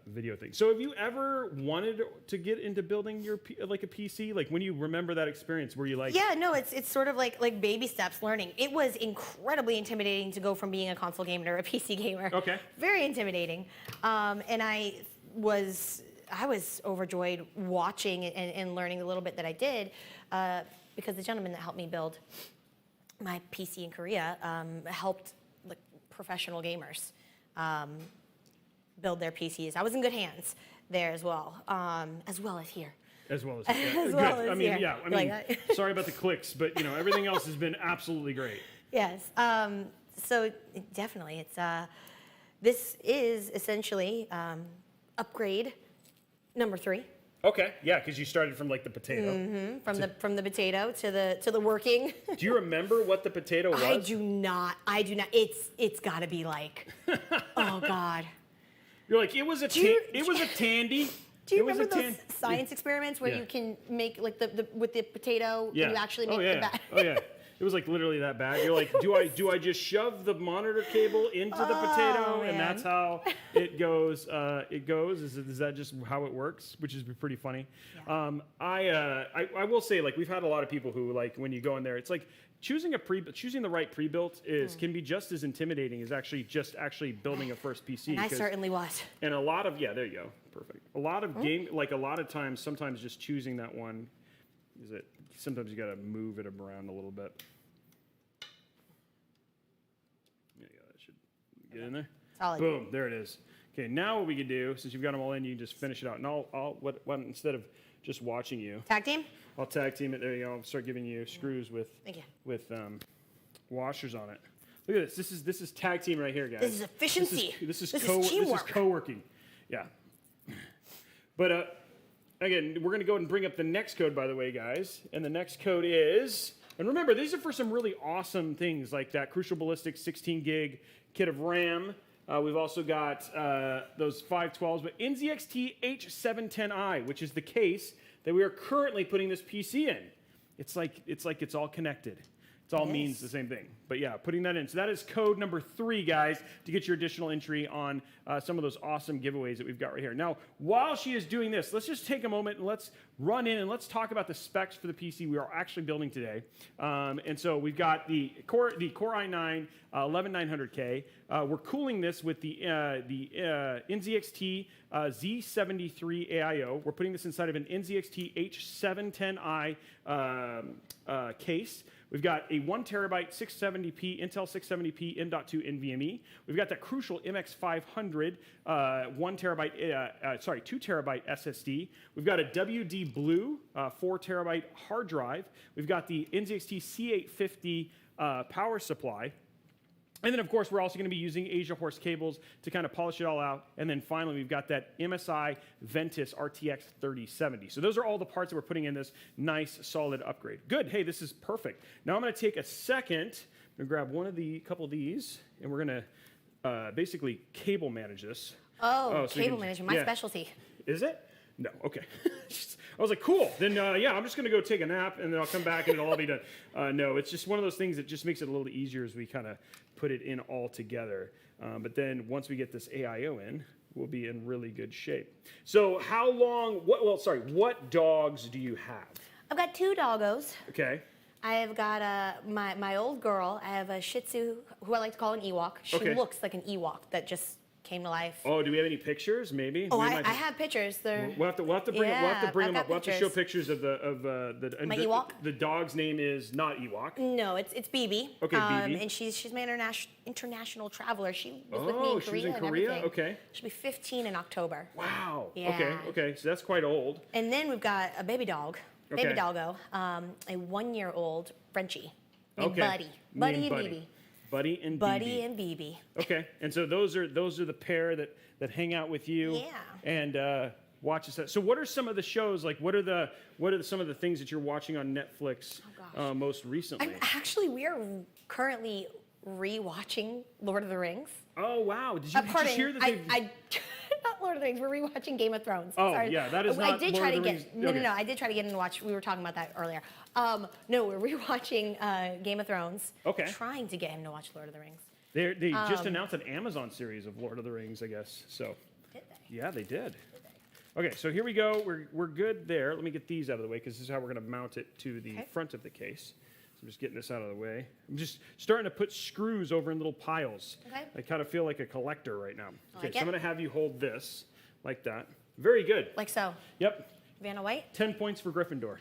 S1: video thing. So have you ever wanted to get into building your like a PC? Like when you remember that experience, were you like?
S2: Yeah, no, it's sort of like baby steps learning. It was incredibly intimidating to go from being a console gamer to a PC gamer.
S1: Okay.
S2: Very intimidating. And I was overjoyed watching and learning the little bit that I did because the gentleman that helped me build my PC in Korea helped like professional gamers build their PCs. I was in good hands there as well as here.
S1: As well as, yeah.
S2: As
S1: Good.
S2: well as
S1: I mean,
S2: here.
S1: yeah. I mean, sorry about the clicks, but everything else has been absolutely great.
S2: Yes. So definitely, it's this is essentially upgrade number 3.
S1: Okay. Yeah, because you started from like the potato.
S2: Mm-hmm. From the potato to the working.
S1: Do you remember what the potato was?
S2: I do not. It's got to be like, oh God.
S1: You're like, it was a tandy.
S2: Do you remember those science experiments where you can make like with the potato?
S1: Yeah.
S2: Can you actually make the bat?
S1: Oh yeah. It was like literally that bad. You're like, do I just shove the monitor cable into the potato, and that's how it goes? Is that just how it works? Which is pretty funny. Yeah. I will say, like, we've had a lot of people who, like, when you go in there, it's like choosing the right pre-built can be just as intimidating as actually building a first PC.
S2: And I certainly was.
S1: And a lot of there you go, perfect. A lot of a lot of times, sometimes just choosing that one sometimes you got to move it around a little bit. There you go. That should get in there.
S2: Solid.
S1: Boom, there it is. Okay, now what we can do, since you've got them all in, you can just finish it out. And I'll instead of just watching you.
S2: Tag team?
S1: I'll tag team it. There you go. I'll start giving you screws with washers on it. Look at this. This is tag team right here, guys.
S2: This is efficiency.
S1: This is
S2: teamwork.
S1: This is co-working. Yeah. But again, we're going to go ahead and bring up the next code, by the way, guys. And the next code is, and remember, these are for some really awesome things like that Crucial Ballistics 16 gig kit of RAM. We've also got those 512s, but NZXT H710i, which is the case that we are currently putting this PC in. It's like it's all connected. It all means the same thing. But yeah, putting that in. So that is code number 3, guys, to get your additional entry on some of those awesome giveaways that we've got right here. Now, while she is doing this, let's just take a moment and let's run in and let's talk about the specs for the PC we are actually building today. And so we've got the Core i9 11900K. We're cooling this with the NZXT Z73 AIO. We're putting this inside of an NZXT H710i case. We've got a 1 terabyte 670p Intel 670p M.2 NVMe. We've got that crucial MX500 2 terabyte SSD. We've got a WD Blue 4 terabyte hard drive. We've got the NZXT C850 power supply. And then, of course, we're also going to be using Asia Horse cables to kind of polish it all out. And then finally, we've got that MSI Ventus RTX 3070. So those are all the parts that we're putting in this nice, solid upgrade. Good. Hey, this is perfect. Now I'm going to take a second. I'm going to grab couple of these, and we're going to basically cable manage this.
S2: So cable management, my specialty.
S1: Is it? No. Okay. I was like, cool. Then, I'm just going to go take a nap, and then I'll come back, and it'll all be done. No, it's just one of those things that just makes it a little easier as we kind of put it in all together. But then once we get this AIO in, we'll be in really good shape. So what dogs do you have?
S2: I've got 2 doggos.
S1: Okay.
S2: I've got my old girl. I have a Shih Tzu who I like to call an Ewok. She looks like an Ewok that just came to life.
S1: Oh, do we have any pictures? Maybe.
S2: Oh, I have pictures.
S1: We'll have to bring them up. We'll have to show pictures of
S2: my Ewok.
S1: The dog's name is not Ewok.
S2: No, it's BB.
S1: Okay, BB.
S2: And she's my international traveler. She was with me in Korea.
S1: She was in
S2: and
S1: Korea.
S2: Everything.
S1: Okay.
S2: She'll be 15 in October.
S1: Wow.
S2: Yeah.
S1: Okay. So that's quite old.
S2: And then we've got a baby dog, baby doggo, a 1-year-old Frenchie named Buddy. Buddy and BB.
S1: Buddy and BB.
S2: Buddy and BB.
S1: Okay, and so those are the pair that hang out with you.
S2: Yeah.
S1: And watch this. So what are some of the shows, like what are some of the things that you're watching on Netflix most recently?
S2: We are currently rewatching Lord of the Rings.
S1: Oh wow! Did you just hear that
S2: I not Lord of the Rings. We're rewatching Game of Thrones.
S1: Oh
S2: Sorry.
S1: yeah, that is not
S2: I did
S1: Lord
S2: try
S1: of
S2: to
S1: the Rings.
S2: get no. I did try to get in and watch. We were talking about that earlier. No, we're rewatching Game of Thrones.
S1: Okay.
S2: Trying to get him to watch Lord of the Rings.
S1: They just announced an Amazon series of Lord of the Rings, I guess. So.
S2: Did they?
S1: Yeah, they did. Okay, so here we go. We're good there. Let me get these out of the way because this is how we're going to mount it to the front of the case. So I'm just getting this out of the way. I'm just starting to put screws over in little piles.
S2: Okay.
S1: I kind of feel like a collector right now. Okay,
S2: like
S1: so I'm going to have you hold this like that. Very good.
S2: Like so.
S1: Yep.
S2: Vanna White.
S1: 10 points for Gryffindor.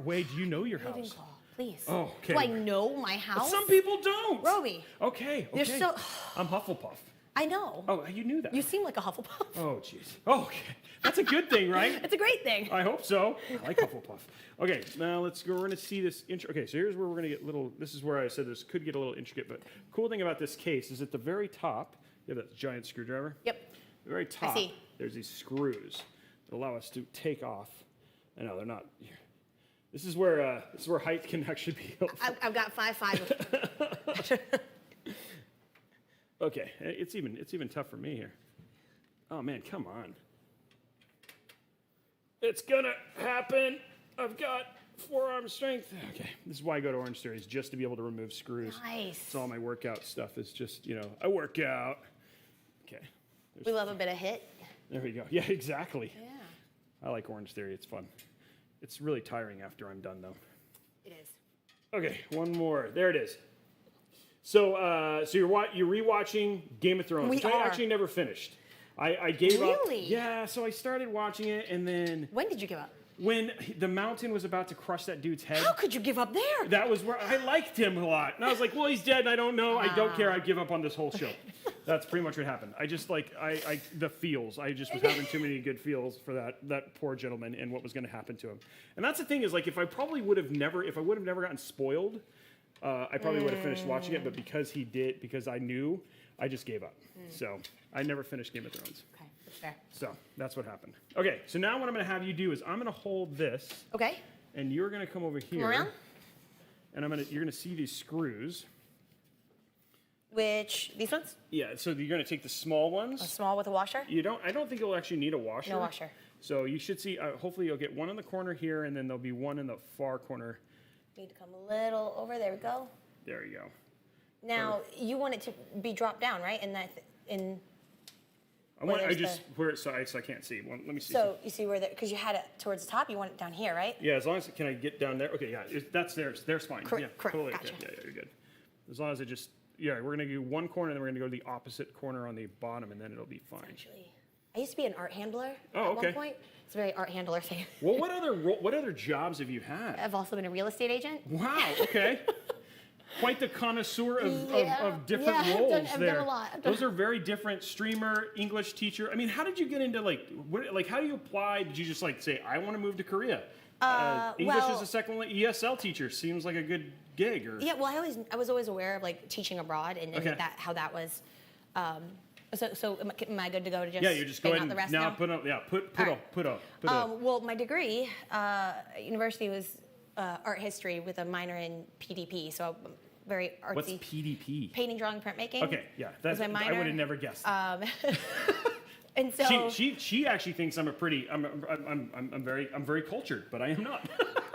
S1: Wade, do you know your house?
S2: Ravenclaw, please.
S1: Oh, okay.
S2: Do I know my house?
S1: Some people don't.
S2: Robey.
S1: Okay.
S2: You're so.
S1: I'm Hufflepuff.
S2: I know.
S1: Oh, you knew that.
S2: You seem like a Hufflepuff.
S1: Oh, jeez. Oh, okay. That's a good thing, right?
S2: It's a great thing.
S1: I hope so. I like Hufflepuff. Okay, now let's go. We're going to see this. Okay, so here's where we're going to get little. This is where I said this could get a little intricate, but cool thing about this case is at the very top, you have that giant screwdriver.
S2: Yep.
S1: The very top,
S2: I see.
S1: There's these screws that allow us to take off. I know they're not. This is where height can actually be helpful.
S2: I've got 5'5".
S1: Okay, it's even tough for me here. Oh man, come on. It's gonna happen. I've got forearm strength. Okay, this is why I go to Orange Theory, is just to be able to remove screws.
S2: Nice.
S1: It's all my workout stuff is just, you know, I work out. Okay.
S2: We love a bit of hit.
S1: There we go. Yeah, exactly.
S2: Yeah.
S1: I like Orange Theory. It's fun. It's really tiring after I'm done, though.
S2: It is.
S1: Okay, one more. There it is. So, you're rewatching Game of Thrones, which I actually never finished. I gave up.
S2: Really?
S1: Yeah. So I started watching it, and then
S2: When did you give up?
S1: when the mountain was about to crush that dude's head,
S2: How could you give up there?
S1: that was where I liked him a lot, and I was like, well, he's dead, and I don't know. I don't care. I give up on this whole show. That's pretty much what happened. I just like the feels. I just was having too many good feels for that poor gentleman and what was going to happen to him. And that's the thing is, like, if I would have never gotten spoiled, I probably would have finished watching it. But because I knew, I just gave up. So I never finished Game of Thrones.
S2: Okay, that's fair.
S1: So that's what happened. Okay, so now what I'm going to have you do is I'm going to hold this,
S2: Okay.
S1: and you're going to come over here,
S2: around?
S1: and you're going to see these screws.
S2: Which, these ones?
S1: Yeah, so you're going to take the small ones.
S2: A small with a washer?
S1: I don't think you'll actually need a washer.
S2: No washer.
S1: So you should see, hopefully you'll get one in the corner here, and then there'll be one in the far corner.
S2: Need to come a little over. There we go.
S1: There you go.
S2: Now, you want it to be dropped down, right?
S1: So I can't see. Let me see.
S2: So you see where because you had it towards the top, you want it down here, right?
S1: Yeah, as long as, can I get down there? Okay, yeah, that's theirs. There's fine.
S2: Correct,
S1: Yeah, totally.
S2: gotcha.
S1: Yeah, you're good. As long as we're going to do one corner, and then we're going to go to the opposite corner on the bottom, and then it'll be fine.
S2: Actually, I used to be an art handler
S1: Oh,
S2: at
S1: okay.
S2: one point. It's a very art handler thing.
S1: Well, what other jobs have you had?
S2: I've also been a real estate agent.
S1: Wow, okay. Quite the connoisseur of different
S2: Yeah,
S1: roles
S2: I've
S1: there.
S2: done a lot.
S1: Those are very different. Streamer, English teacher. I mean, how did you get into how do you apply? Did you just say, I want to move to Korea? English
S2: well-
S1: as a second language, ESL teacher seems like a good gig. Or
S2: Yeah, well, I was always aware of teaching abroad and
S1: Okay.
S2: how that was. So am I good to go to just
S1: yeah, you're just
S2: bang
S1: going
S2: out the rest
S1: now.
S2: now?
S1: Put up.
S2: Well, my degree, university was art history with a minor in PDP, so I'm very artsy.
S1: What's PDP?
S2: Painting, drawing, printmaking.
S1: Okay, yeah,
S2: was my minor.
S1: I would have never guessed.
S2: And so
S1: she actually thinks I'm I'm very cultured, but I am not.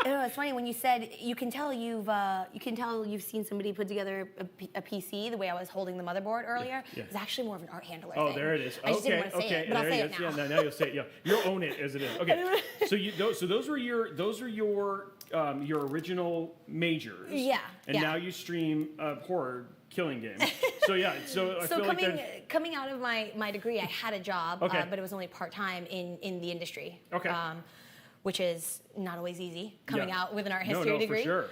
S2: it's funny when you said you can tell you've seen somebody put together a PC the way I was holding the motherboard earlier.
S1: Yeah.
S2: It's actually more of an art handler
S1: Oh,
S2: thing.
S1: there it is.
S2: I just didn't want to say it, but I'll say it now.
S1: Yeah, now you'll say it. Yeah, you'll own it as it is. Okay. So those were your original majors.
S2: Yeah.
S1: And
S2: yeah.
S1: now you stream horror killing games. So yeah. So I feel
S2: coming out of my degree, I had a job,
S1: Okay.
S2: but it was only part time in the industry.
S1: Okay.
S2: Which is not always easy coming
S1: Yeah.
S2: out with an art history
S1: No,
S2: degree.
S1: for sure.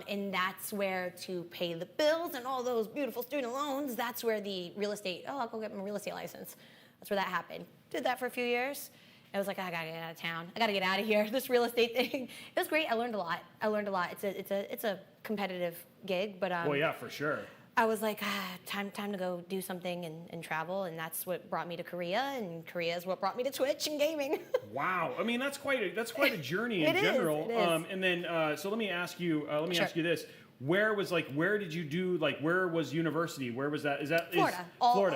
S2: And that's where to pay the bills and all those beautiful student loans, that's where the real estate, I'll go get my real estate license. That's where that happened. Did that for a few years. I was like, I gotta get out of town. I gotta get out of here. This real estate thing. It was great. I learned a lot. It's a competitive gig, but
S1: well, yeah, for sure.
S2: I was like, time to go do something and travel, and that's what brought me to Korea, and Korea is what brought me to Twitch and gaming.
S1: Wow, I mean that's quite a journey in
S2: It is,
S1: general.
S2: it is.
S1: And then so let me ask you
S2: Sure.
S1: ask you this: where did you do where was university? Where was that?
S2: Florida.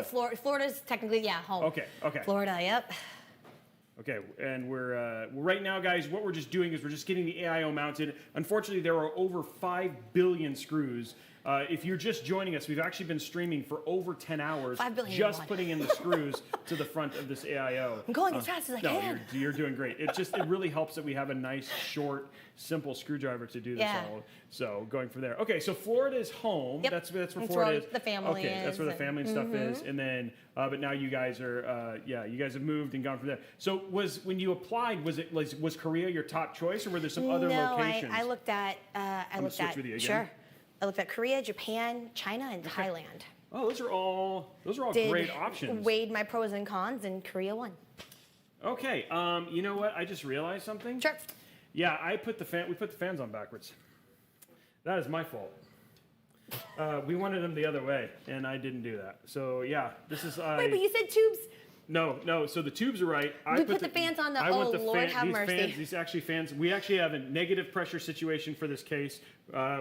S1: Florida.
S2: Florida's technically home.
S1: Okay.
S2: Florida, yep.
S1: Okay, and we're right now, guys. What we're just doing is we're just getting the AIO mounted. Unfortunately, there are over 5 billion screws. If you're just joining us, we've actually been streaming for over 10 hours,
S2: 5 billion
S1: just putting in the screws to the front of this AIO.
S2: I'm going as fast as I can.
S1: No, you're doing great. It really helps that we have a nice, short, simple screwdriver to do this all. So going from there. Okay, so Florida is home.
S2: Yep.
S1: That's where
S2: That's
S1: Florida
S2: where
S1: is.
S2: the family
S1: okay, that's where the
S2: is
S1: family and stuff is. And then, but now you guys are, you guys have moved and gone from there. So when you applied, was Korea your top choice, or were there some other locations?
S2: No, I looked at,
S1: switch with you again.
S2: sure. I looked at Korea, Japan, China, and Thailand.
S1: Oh, those are all great options.
S2: Weighed my pros and cons, and Korea won.
S1: Okay, you know what? I just realized something.
S2: Sure.
S1: Yeah, we put the fans on backwards. That is my fault. We wanted them the other way, and I didn't do that. So yeah, this is.
S2: Wait, but you said tubes.
S1: No. So the tubes are right.
S2: We put the fans on the. Oh Lord, have mercy.
S1: These actually fans. We actually have a negative pressure situation for this case,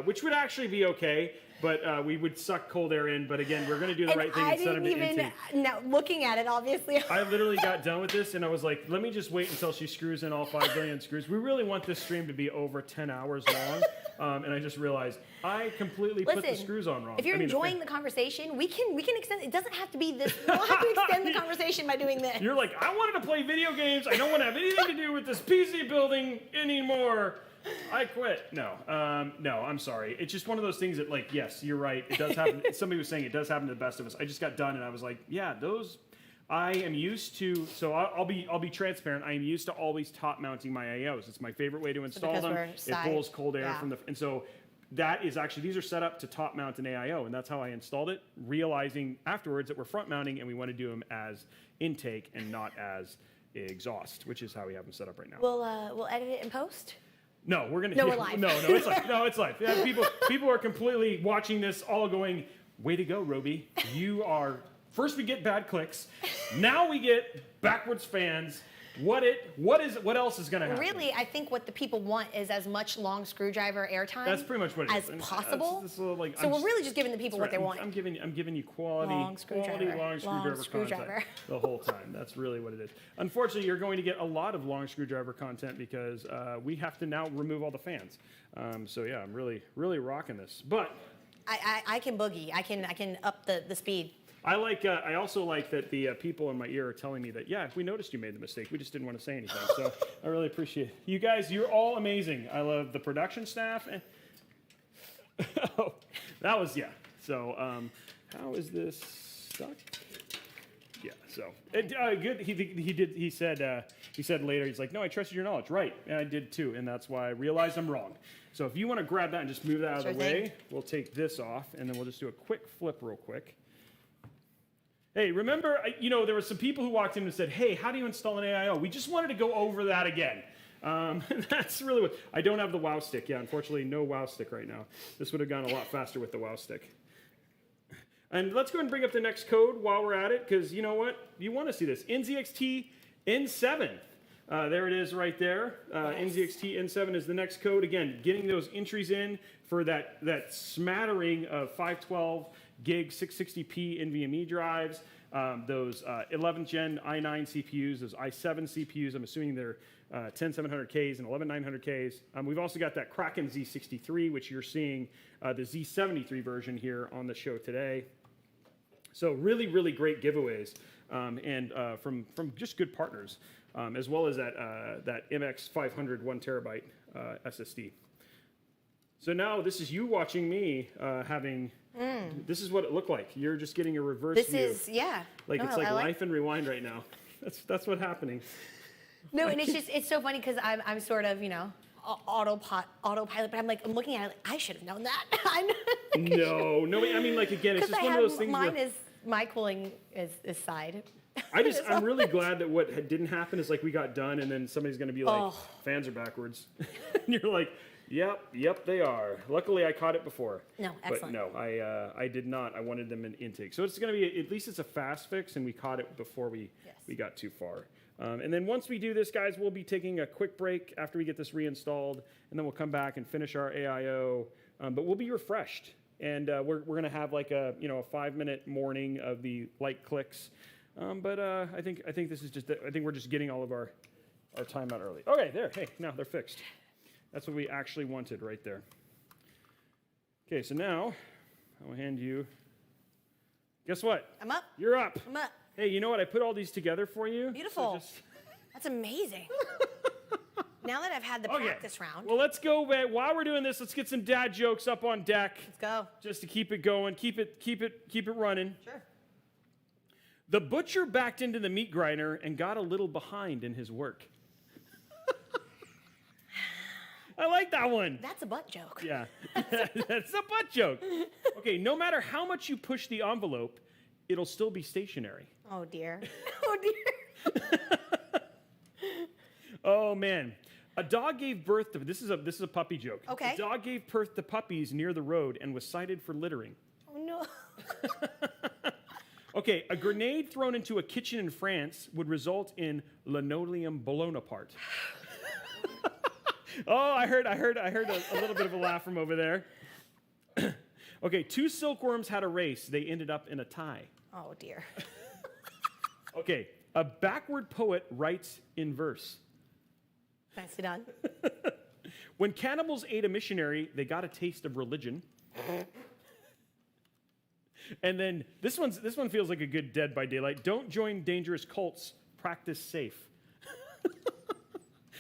S1: which would actually be okay. but we would suck cold air in. But again, we're going to do the right thing and set them to intake.
S2: Now, looking at it, obviously.
S1: I literally got done with this, and I was like, let me just wait until she screws in all 5 billion screws. We really want this stream to be over 10 hours long, and I just realized I completely put the screws on wrong.
S2: If you're enjoying the conversation, we can extend. It doesn't have to be this. We don't have to extend the conversation by doing this.
S1: You're like, I wanted to play video games. I don't want to have anything to do with this PC building anymore. I quit. No, I'm sorry. It's just one of those things that, like, yes, you're right. It does happen. Somebody was saying it does happen to the best of us. I just got done, and I was like, yeah, those. I am used to. So I'll be transparent. I am used to always top mounting my AOs. It's my favorite way to install them. It pulls cold air from the. And so that is actually, these are set up to top mount an AIO, and that's how I installed it. Realizing afterwards that we're front mounting, and we want to do them as intake and not as exhaust, which is how we have them set up right now.
S2: We'll edit it in post.
S1: No, we're gonna.
S2: No, we're live.
S1: No, it's live. No, it's live. Yeah, people are completely watching this, all going, "Way to go, Robey! You are." First, we get bad clicks. Now we get backwards fans. What else is gonna happen?
S2: Really, I think what the people want is as much long screwdriver airtime.
S1: That's pretty much what it is.
S2: As possible.
S1: That's like,
S2: so we're really just giving the people what they want.
S1: I'm giving you quality long screwdriver content the whole time. That's really what it is. Unfortunately, you're going to get a lot of long screwdriver content because we have to now remove all the fans. So yeah, I'm really rocking this. But
S2: I can boogie. I can up the speed.
S1: I also like that the people in my ear are telling me that, yeah, we noticed you made the mistake. We just didn't want to say anything. So I really appreciate it. You guys, you're all amazing. I love the production staff. Oh, that was, yeah. So how is this stuck? Yeah, so good. He said later, he's like, no, I trusted your knowledge. Right, and I did too, and that's why I realized I'm wrong. So if you want to grab that and just move that out of the way, we'll take this off, and then we'll just do a quick flip real quick. Hey, remember, there were some people who walked in and said, hey, how do you install an AIO? We just wanted to go over that again. That's really what, I don't have the WoW stick. Yeah, unfortunately, no WoW stick right now. This would have gone a lot faster with the WoW stick. And let's go ahead and bring up the next code while we're at it, because you know what? You want to see this. NZXT N7. There it is right there. Yes. NZXT N7 is the next code. Again, getting those entries in for that smattering of 512 gig 660p NVMe drives, those 11th gen i9 CPUs, those i7 CPUs. I'm assuming they're 10700Ks and 11900Ks. We've also got that Kraken Z63, which you're seeing the Z73 version here on the show today. So really, really great giveaways and from just good partners, as well as that MX500 1 terabyte SSD. So now this is you watching me having. This is what it looked like. You're just getting a reverse view. This is, yeah. Like it's like life and rewind right now. That's what's happening.
S2: No, and it's so funny because I'm sort of autopilot, but I'm looking at it like I should have known that. No. I mean, like again, it's just one of those things. Mine is my cooling is side.
S1: I'm really glad that what didn't happen is like we got done and then somebody's going to be like, fans are backwards, and you're like. Yep, they are. Luckily, I caught it before.
S2: No, excellent.
S1: But no, I did not. I wanted them in intake. So it's going to be, at least it's a fast fix, and we caught it before we got too far. And then once we do this, guys, we'll be taking a quick break after we get this reinstalled, and then we'll come back and finish our AIO. But we'll be refreshed, and we're going to have like a 5-minute morning of the light clicks. But I think this is just. I think we're just getting all of our time out early. Okay, there. Hey, now they're fixed. That's what we actually wanted right there. Okay, so now I'll hand you. Guess what?
S2: I'm up.
S1: You're up.
S2: I'm up.
S1: Hey, you know what? I put all these together for you.
S2: Beautiful. So that's amazing. Now that I've had the practice round.
S1: Well, let's go. While we're doing this, let's get some dad jokes up on deck.
S2: Let's go.
S1: Just to keep it going, keep it running.
S2: Sure.
S1: The butcher backed into the meat grinder and got a little behind in his work. I like that one.
S2: That's a butt joke.
S1: Yeah, that's a butt joke. Okay, no matter how much you push the envelope, it'll still be stationary.
S2: Oh, dear. Oh, dear.
S1: Oh, man. A dog gave birth to, this is a puppy joke.
S2: Okay.
S1: A dog gave birth to puppies near the road and was cited for littering.
S2: Oh, no.
S1: Okay, a grenade thrown into a kitchen in France would result in linoleum blown apart. Oh, I heard a little bit of a laugh from over there. Okay, two silkworms had a race. They ended up in a tie.
S2: Oh, dear.
S1: Okay, a backward poet writes in verse.
S2: Nicely done.
S1: When cannibals ate a missionary, they got a taste of religion. And then this one feels like a good Dead by Daylight. Don't join dangerous cults. Practice safe.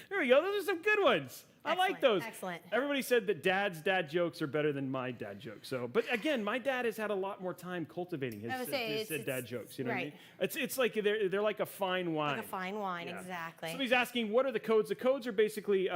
S1: There we go. Those are some good ones. I like those.
S2: Excellent.
S1: Everybody said that Dad's dad jokes are better than my dad jokes. So, but again, my dad has had a lot more time cultivating his dad jokes. You know what I mean? It's like they're like a fine wine.
S2: Like a fine wine, exactly.
S1: Somebody's asking, what are the codes? The codes are basically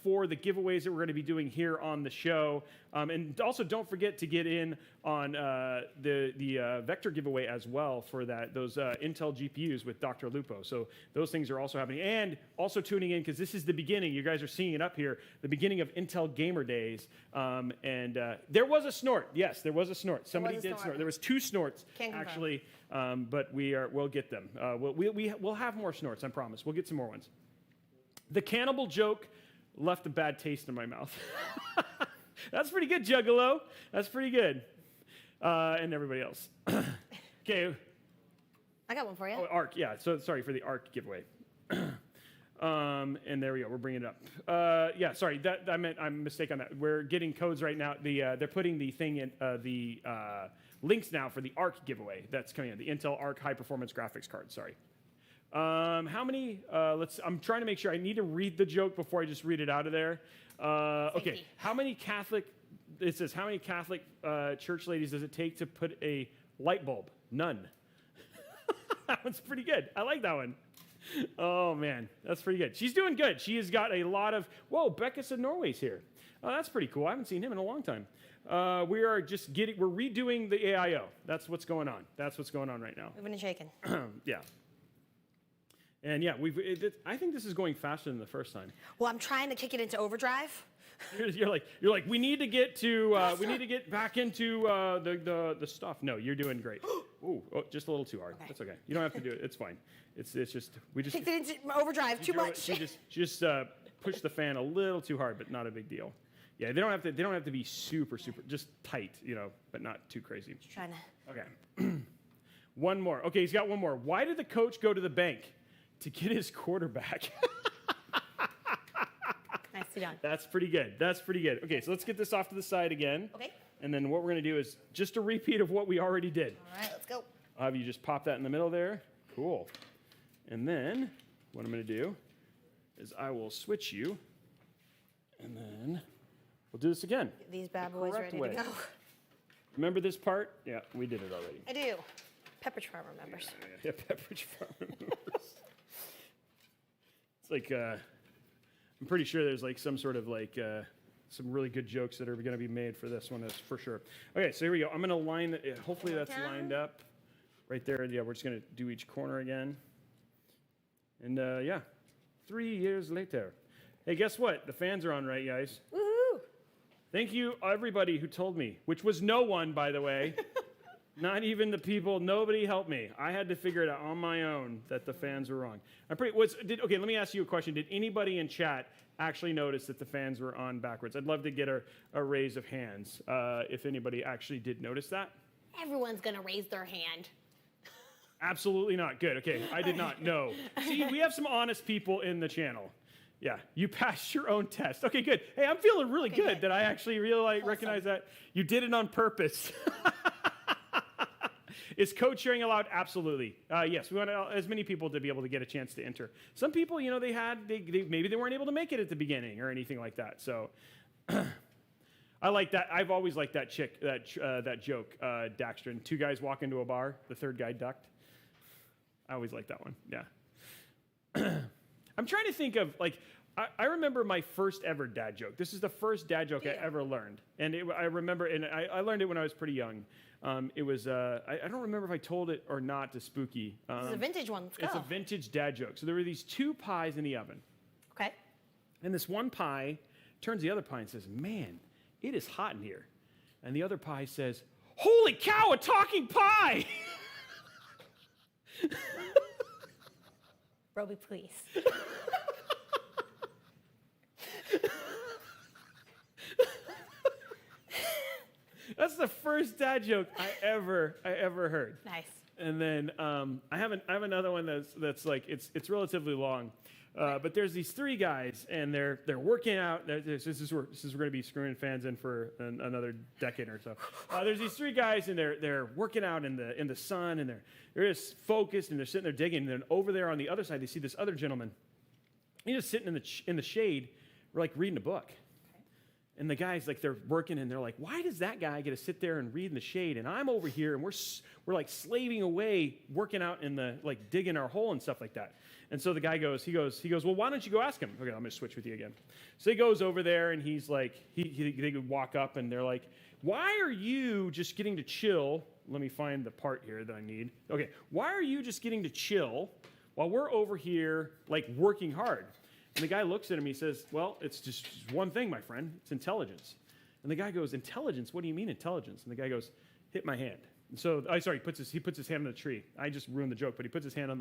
S1: for the giveaways that we're going to be doing here on the show. And also, don't forget to get in on the Vector giveaway as well for those Intel GPUs with Dr. Lupo. So those things are also happening. And also tuning in, because this is the beginning. You guys are seeing it up here, the beginning of Intel Gamer Days. And there was a snort. Yes, there was a snort. Somebody did snort. There was 2 snorts, actually. But we'll get them. We'll have more snorts, I promise. We'll get some more ones. The cannibal joke left a bad taste in my mouth. That's pretty good, Juggalo. That's pretty good. And everybody else. Okay.
S2: I got one for you.
S1: Oh, ARC, yeah. So sorry for the ARC giveaway. And there we go. We're bringing it up. Yeah, sorry. I'm a mistake on that. We're getting codes right now. They're putting the thing in the links now for the ARC giveaway that's coming in. The Intel ARC high performance graphics card. Sorry. How many? I'm trying to make sure. I need to read the joke before I just read it out of there. Okay. How many Catholic? It says how many Catholic church ladies does it take to put a light bulb? None. That one's pretty good. I like that one. Oh man, that's pretty good. She's doing good. She has got a lot of. Whoa, Beckus of Norway's here. Oh, that's pretty cool. I haven't seen him in a long time. We're redoing the AIO. That's what's going on. That's what's going on right now.
S2: Moving and shaking.
S1: Yeah. And yeah, I think this is going faster than the first time.
S2: Well, I'm trying to kick it into overdrive.
S1: You're like we need to get back into the stuff. No, you're doing great. Ooh, just a little too hard. Okay. That's okay. You don't have to do it. It's fine. It's just we just
S2: kicked it into overdrive too much.
S1: You just push the fan a little too hard, but not a big deal. Yeah, they don't have to be super just tight, but not too crazy.
S2: Just trying to.
S1: Okay. One more. Okay, he's got one more. Why did the coach go to the bank? To get his quarterback.
S2: Nicely done.
S1: That's pretty good. Okay, so let's get this off to the side again.
S2: Okay.
S1: And then what we're going to do is just a repeat of what we already did.
S2: All right, let's go.
S1: I'll have you just pop that in the middle there. Cool. And then what I'm going to do is I will switch you, and then we'll do this again.
S2: Get these bad boys ready to go.
S1: Remember this part? Yeah, we did it already.
S2: I do. Pepperidge Farm remembers.
S1: Yeah, Pepperidge Farm remembers. It's like, I'm pretty sure there's like some sort of like, some really good jokes that are going to be made for this one, that's for sure. Okay, so here we go. I'm going to line it. Hopefully that's lined up right there. Yeah, we're just going to do each corner again. And yeah, 3 years later. Hey, guess what? The fans are on, right, guys?
S2: Woohoo!
S1: Thank you, everybody who told me, which was no one, by the way. Not even the people. Nobody helped me. I had to figure it out on my own that the fans were wrong. Okay, let me ask you a question. Did anybody in chat actually notice that the fans were on backwards? I'd love to get a raise of hands if anybody actually did notice that.
S2: Everyone's going to raise their hand.
S1: Absolutely not. Good. Okay, I did not know. See, we have some honest people in the channel. Yeah, you passed your own test. Okay, good. Hey, I'm feeling really good that I actually recognize that. You did it on purpose. Is code sharing allowed? Absolutely. Yes, we want as many people to be able to get a chance to enter. Some people, maybe they weren't able to make it at the beginning or anything like that. So I like that. I've always liked that joke, Daxtrin. 2 guys walk into a bar, the third guy ducked. I always liked that one. Yeah. I'm trying to think of I remember my first ever dad joke. This is the first dad joke I ever learned, and I remember, and I learned it when I was pretty young. It was I don't remember if I told it or not to Spooky.
S2: This is a vintage one. Let's go.
S1: It's a vintage dad joke. So there were these 2 pies in the oven.
S2: Okay.
S1: And this one pie turns to the other pie and says, "Man, it is hot in here." And the other pie says, "Holy cow, a talking pie!"
S2: Robey, please.
S1: the first dad joke I ever heard.
S2: Nice.
S1: And then I have another one that's like it's relatively long, but there's these three guys and they're working out. This is we're going to be screwing fans in for another decade or so. There's these three guys and they're working out in the sun and they're just focused and they're sitting there digging. And then over there on the other side they see this other gentleman. He's just sitting in the shade, like reading a book. And the guys, like, they're working, and they're like, why does that guy get to sit there and read in the shade, and I'm over here, and we're like slaving away, working out in the, like, digging our hole and stuff like that. And so the guy goes, well, why don't you go ask him? Okay, I'm going to switch with you again. So he goes over there, and he's like, they walk up, and they're like, why are you just getting to chill? Let me find the part here that I need. Okay, why are you just getting to chill while we're over here, like, working hard? And the guy looks at him, he says, well, it's just one thing, my friend. It's intelligence. And the guy goes, intelligence? What do you mean intelligence? And the guy goes, hit my hand. And so, he puts his hand on the tree. I just ruined the joke, but he puts his hand on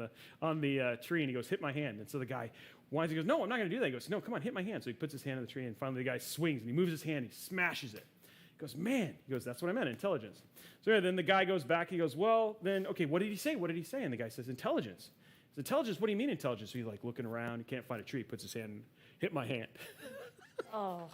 S1: the tree, and he goes, hit my hand. And so the guy whines, he goes, no, I'm not going to do that. He goes, no, come on, hit my hand. So he puts his hand on the tree, and finally the guy swings, and he moves his hand, he smashes it. He goes, man. He goes, that's what I meant, intelligence. So then the guy goes back, he goes, well, then, okay, what did he say? What did he say? And the guy says, intelligence. Intelligence, what do you mean intelligence? So he's like looking around, he can't find a tree, puts his hand, hit my hand.
S2: Oh.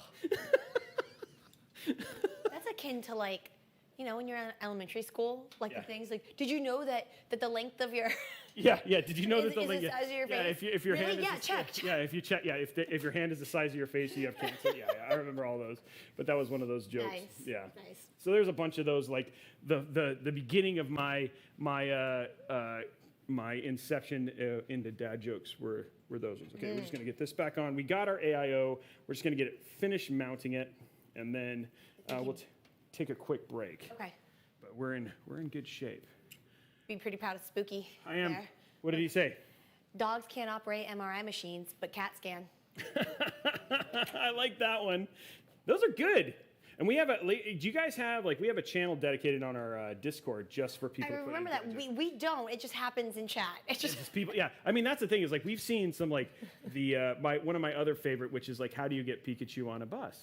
S2: That's akin to like, when you're in elementary school, like the things like, did you know that the length of your
S1: Yeah, did you know that the
S2: length
S1: the
S2: size of your face?
S1: if your
S2: really?
S1: hand is
S2: check.
S1: Yeah, if your hand is the size of your face, you have cancer. Yeah, I remember all those. But that was one of those jokes.
S2: Nice.
S1: Yeah.
S2: Nice.
S1: So there's a bunch of those, like the beginning of my inception into dad jokes were those ones. Okay, we're just going to get this back on. We got our AIO. We're just going to get it finished mounting it, and then we'll take a quick break.
S2: Okay.
S1: But we're in good shape.
S2: Be pretty proud of Spooky.
S1: I am.
S2: There.
S1: What did he say?
S2: Dogs can't operate MRI machines, but cats can.
S1: I like that one. Those are good. And we have do you guys have, like, we have a channel dedicated on our Discord just for people.
S2: I remember that. We don't. It just happens in chat. It's just
S1: people. Yeah. I mean, that's the thing is, like, we've seen some, like, one of my other favorite, which is, like, how do you get Pikachu on a bus?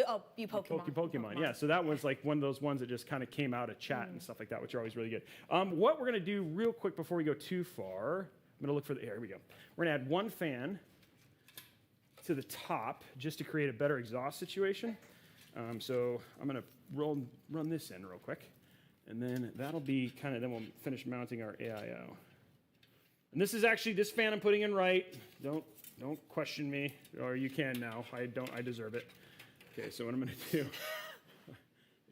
S2: Oh, you Pokemon.
S1: Pokemon. Yeah. So that was, like, one of those ones that just kind of came out of chat and stuff like that, which are always really good. What we're going to do real quick before we go too far, I'm going to look for here we go. We're going to add one fan to the top just to create a better exhaust situation. So I'm going to run this in real quick, and then that'll be kind of, then we'll finish mounting our AIO. And this is actually, this fan I'm putting in right. Don't question me, or you can now. I deserve it. Okay, so what I'm going to do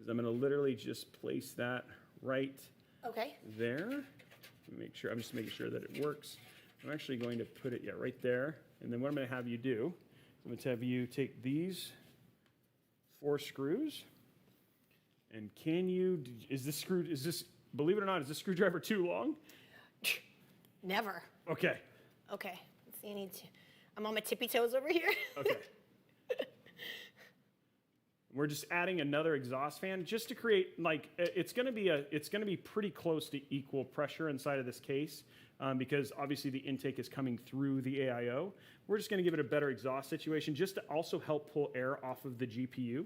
S1: is I'm going to literally just place that right there. Make sure, I'm just making sure that it works. I'm actually going to put it right there. And then what I'm going to have you do is I'm going to have you take these 4 screws. And believe it or not, is this screwdriver too long?
S2: Never.
S1: Okay.
S2: Okay. Let's see, I'm on my tippy toes over here.
S1: Okay. We're just adding another exhaust fan just to create, like, it's going to be pretty close to equal pressure inside of this case because obviously the intake is coming through the AIO. We're just going to give it a better exhaust situation just to also help pull air off of the GPU,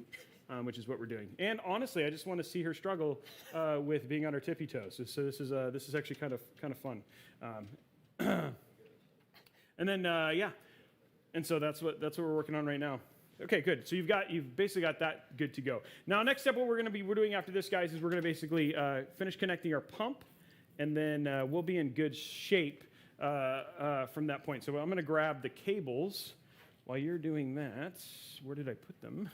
S1: which is what we're doing. And honestly, I just want to see her struggle with being on her tippy toes. So this is actually kind of fun. And then and so that's what we're working on right now. Okay, good. So you've basically got that good to go. Now, next step, what we're doing after this, guys, is we're going to basically finish connecting our pump, and then we'll be in good shape from that point. So I'm going to grab the cables while you're doing that. Where did I put them?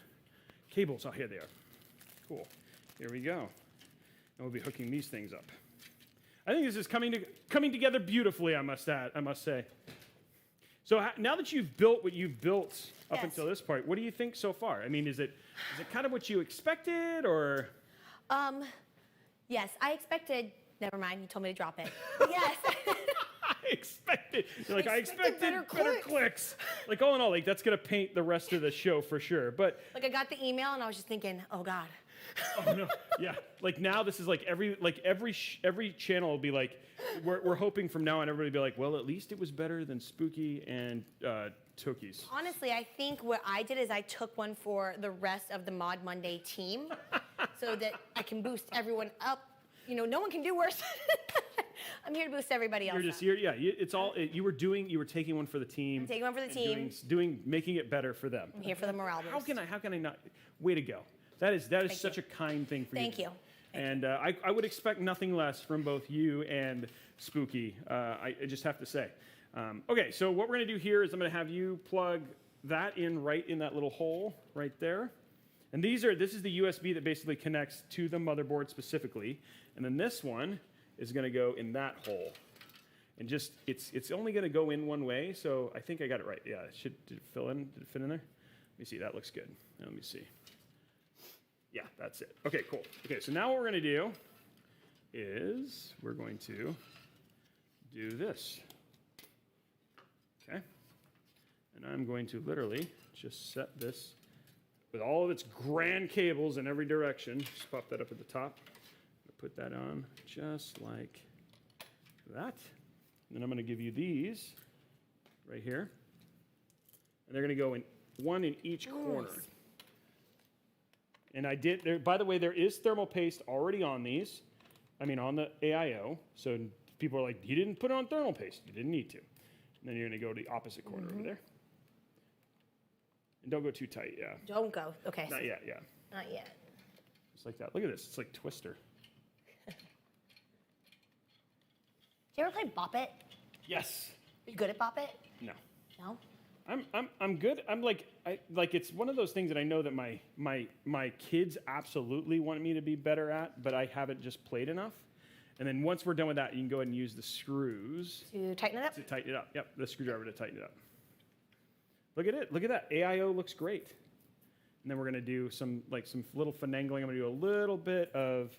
S1: Cables. Oh, here they are. Cool. Here we go. And we'll be hooking these things up. I think this is coming together beautifully. I must say. So now that you've built what you've built up until this part, what do you think so far? I mean, is it kind of what you expected, or?
S2: Yes, I expected. Never mind, you told me to drop it. Yes.
S1: I expected. You're like, I expected better clicks. Like, all in all, like, that's gonna paint the rest of the show for sure. But
S2: like, I got the email and I was just thinking, oh God.
S1: Oh no, yeah. Like now, this is like every channel will be like, we're hoping from now on everybody will be like, well, at least it was better than Spooky and Toki's.
S2: Honestly, I think what I did is I took one for the rest of the Mod Monday team so that I can boost everyone up. You know, no one can do worse. I'm here to boost everybody else.
S1: You're just here, yeah. It's all you were doing. You were taking one for the team.
S2: I'm taking one for the team.
S1: Making it better for them.
S2: I'm here for the morale boost.
S1: How can I not? Way to go. That is such a kind thing for you.
S2: Thank you.
S1: And I would expect nothing less from both you and Spooky. I just have to say. Okay, so what we're going to do here is I'm going to have you plug that in right in that little hole right there. And this is the USB that basically connects to the motherboard specifically. And then this one is going to go in that hole. And just, it's only going to go in one way, so I think I got it right. Yeah, did it fill in? Did it fit in there? Let me see, that looks good. Let me see. Yeah, that's it. Okay, cool. Okay, so now what we're going to do is we're going to do this. Okay? And I'm going to literally just set this with all of its grand cables in every direction. Just pop that up at the top. Put that on just like that. And then I'm going to give you these right here. And they're going to go in one in each corner. And I did, there, by the way, there is thermal paste already on these. I mean, on the AIO. So people are like, you didn't put on thermal paste. You didn't need to. And then you're going to go to the opposite corner over there. And don't go too tight, yeah.
S2: Don't go. Okay.
S1: Not yet, yeah.
S2: Not yet.
S1: Just like that. Look at this. It's like Twister.
S2: Do you ever play Bop It?
S1: Yes.
S2: Are you good at Bop It?
S1: No.
S2: No?
S1: I'm good. I'm like it's one of those things that I know that my kids absolutely want me to be better at, but I haven't just played enough. And then once we're done with that, you can go ahead and use the screws
S2: to tighten it up.
S1: To tighten it up. Yep, the screwdriver to tighten it up. Look at it. Look at that. AIO looks great. And then we're going to do some little finagling. I'm going to do a little bit of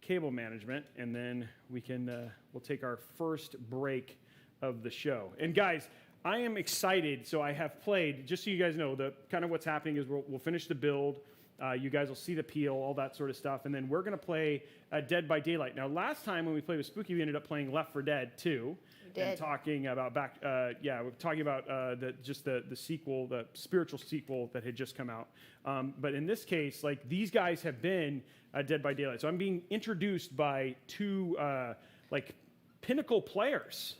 S1: cable management, and then we'll take our first break of the show. And guys, I am excited. So I have played, just so you guys know, the kind of what's happening is we'll finish the build. You guys will see the peel, all that sort of stuff, and then we're going to play Dead by Daylight. Now, last time when we played with Spooky, we ended up playing Left 4 Dead 2. We did. And talking about we're talking about the sequel, the spiritual sequel that had just come out. But in this case, like these guys have been Dead by Daylight, so I'm being introduced by two pinnacle players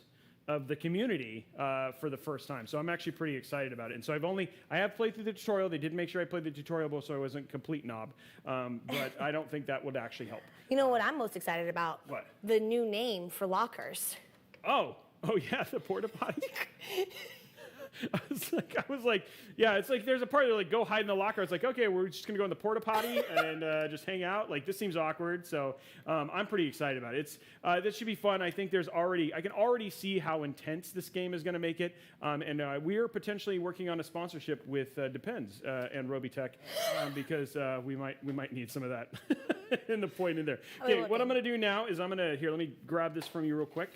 S1: of the community for the first time. So I'm actually pretty excited about it. And so I have played through the tutorial. They did make sure I played the tutorial so I wasn't a complete knob. But I don't think that would actually help.
S2: You know what I'm most excited about?
S1: What?
S2: The new name for lockers.
S1: Oh yeah, the porta potty. I was like, yeah, it's like there's a part where like go hide in the locker. It's like, okay, we're just gonna go in the porta potty and just hang out. Like this seems awkward, so I'm pretty excited about it. This should be fun. I think I can already see how intense this game is gonna make it. And we are potentially working on a sponsorship with Depends and Robeytech because we might need some of that in the point in there. Okay, what I'm gonna do now is let me grab this from you real quick.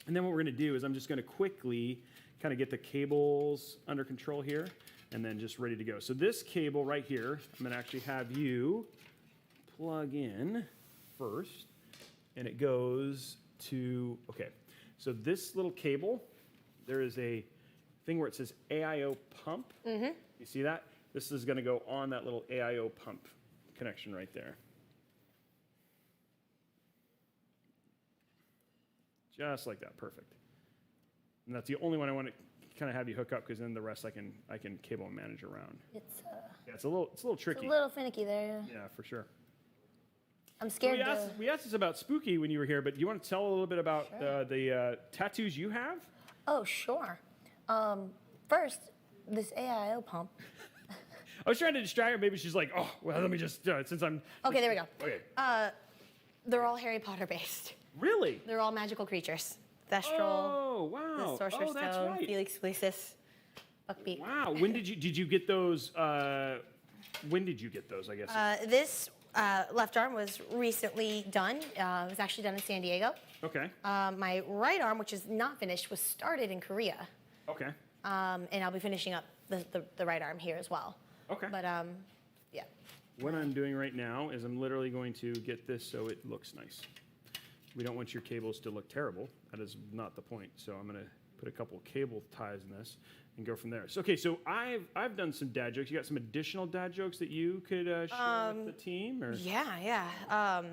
S1: And then what we're gonna do is I'm just gonna quickly kind of get the cables under control here, and then just ready to go. So this cable right here, I'm going to actually have you plug in first, and it goes to, okay, so this little cable, there is a thing where it says AIO pump. Mm-hmm. You see that? This is going to go on that little AIO pump connection right there. Just like that, perfect. And that's the only one I want to kind of have you hook up, because then the rest I can cable and manage around. It's a little tricky.
S2: It's a little finicky there.
S1: Yeah, for sure.
S2: I'm scared.
S1: We asked this about Spooky when you were here, but do you want to tell a little bit about the tattoos you have?
S2: Oh, sure. First, this AIO pump.
S1: I was trying to distract her. Maybe she's like, oh, well, let me just since I'm.
S2: Okay, there we go.
S1: Okay.
S2: They're all Harry Potter based.
S1: Really?
S2: They're all magical creatures. Thestral.
S1: Oh, wow.
S2: The Sorcerer's Stone. Right. Felix Felicis. Buckbeak.
S1: Wow. When did you get those? When did you get those? I guess.
S2: This left arm was recently done. It was actually done in San Diego.
S1: Okay.
S2: My right arm, which is not finished, was started in Korea.
S1: Okay.
S2: And I'll be finishing up the right arm here as well.
S1: Okay.
S2: But
S1: What I'm doing right now is I'm literally going to get this so it looks nice. we don't want your cables to look terrible. That is not the point. So I'm going to put a couple cable ties in this and go from there. So, okay, so I've done some dad jokes. You got some additional dad jokes that you could share with the team? Or?
S2: Yeah. I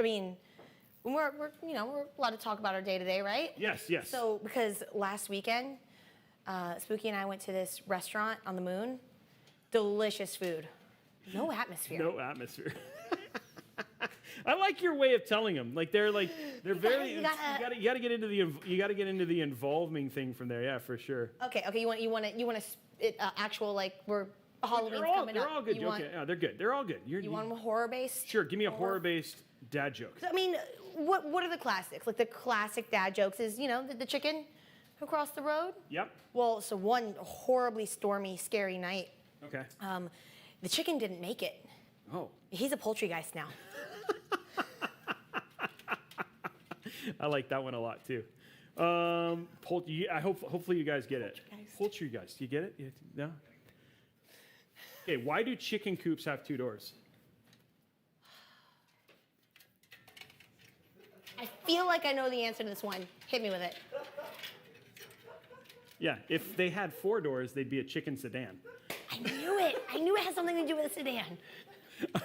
S2: mean, we're allowed to talk about our day-to-day, right?
S1: Yes.
S2: So, because last weekend, Spooky and I went to this restaurant on the moon. Delicious food. No atmosphere.
S1: No atmosphere. I like your way of telling them. Like they're very. You gotta get into the involving thing from there. Yeah, for sure.
S2: Okay. You want actual like we're Halloween's coming up.
S1: They're all good. Yeah, they're good. They're all good.
S2: You want them horror-based?
S1: Sure. Give me a horror-based dad joke.
S2: I mean, what are the classics? Like the classic dad jokes is the chicken who crossed the road.
S1: Yep.
S2: Well, so one horribly stormy, scary night.
S1: Okay.
S2: The chicken didn't make it.
S1: Oh.
S2: He's a poultrygeist now.
S1: I like that one a lot too. Hopefully you guys get it. Poultrygeist. You get it? No? Okay, why do chicken coops have 2 doors?
S2: I feel like I know the answer to this one. Hit me with it.
S1: Yeah, if they had 4 doors, they'd be a chicken sedan.
S2: I knew it. I knew it had something to do with a sedan.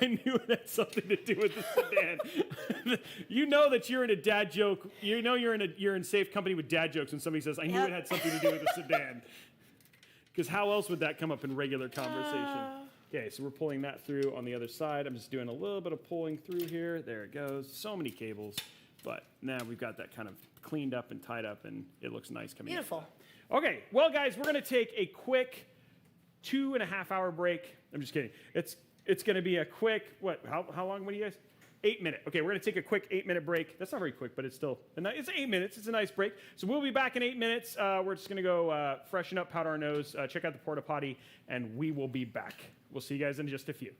S1: I knew it had something to do with the sedan. You know that you're in a dad joke. You know you're in safe company with dad jokes when somebody says, "I knew it had something to do with the sedan." Because how else would that come up in regular conversation? Okay, so we're pulling that through on the other side. I'm just doing a little bit of pulling through here. There it goes. So many cables, but now we've got that kind of cleaned up and tied up, and it looks nice coming out.
S2: Beautiful.
S1: Okay, well, guys, we're going to take a quick 2.5-hour break. I'm just kidding. It's going to be a quick, how long, what do you guys? 8 minute. Okay, we're going to take a quick 8-minute break. That's not very quick, but it's still, it's 8 minutes. It's a nice break. So we'll be back in 8 minutes. We're just going to go freshen up, powder our nose, check out the porta potty, and we will be back. We'll see you guys in just a few.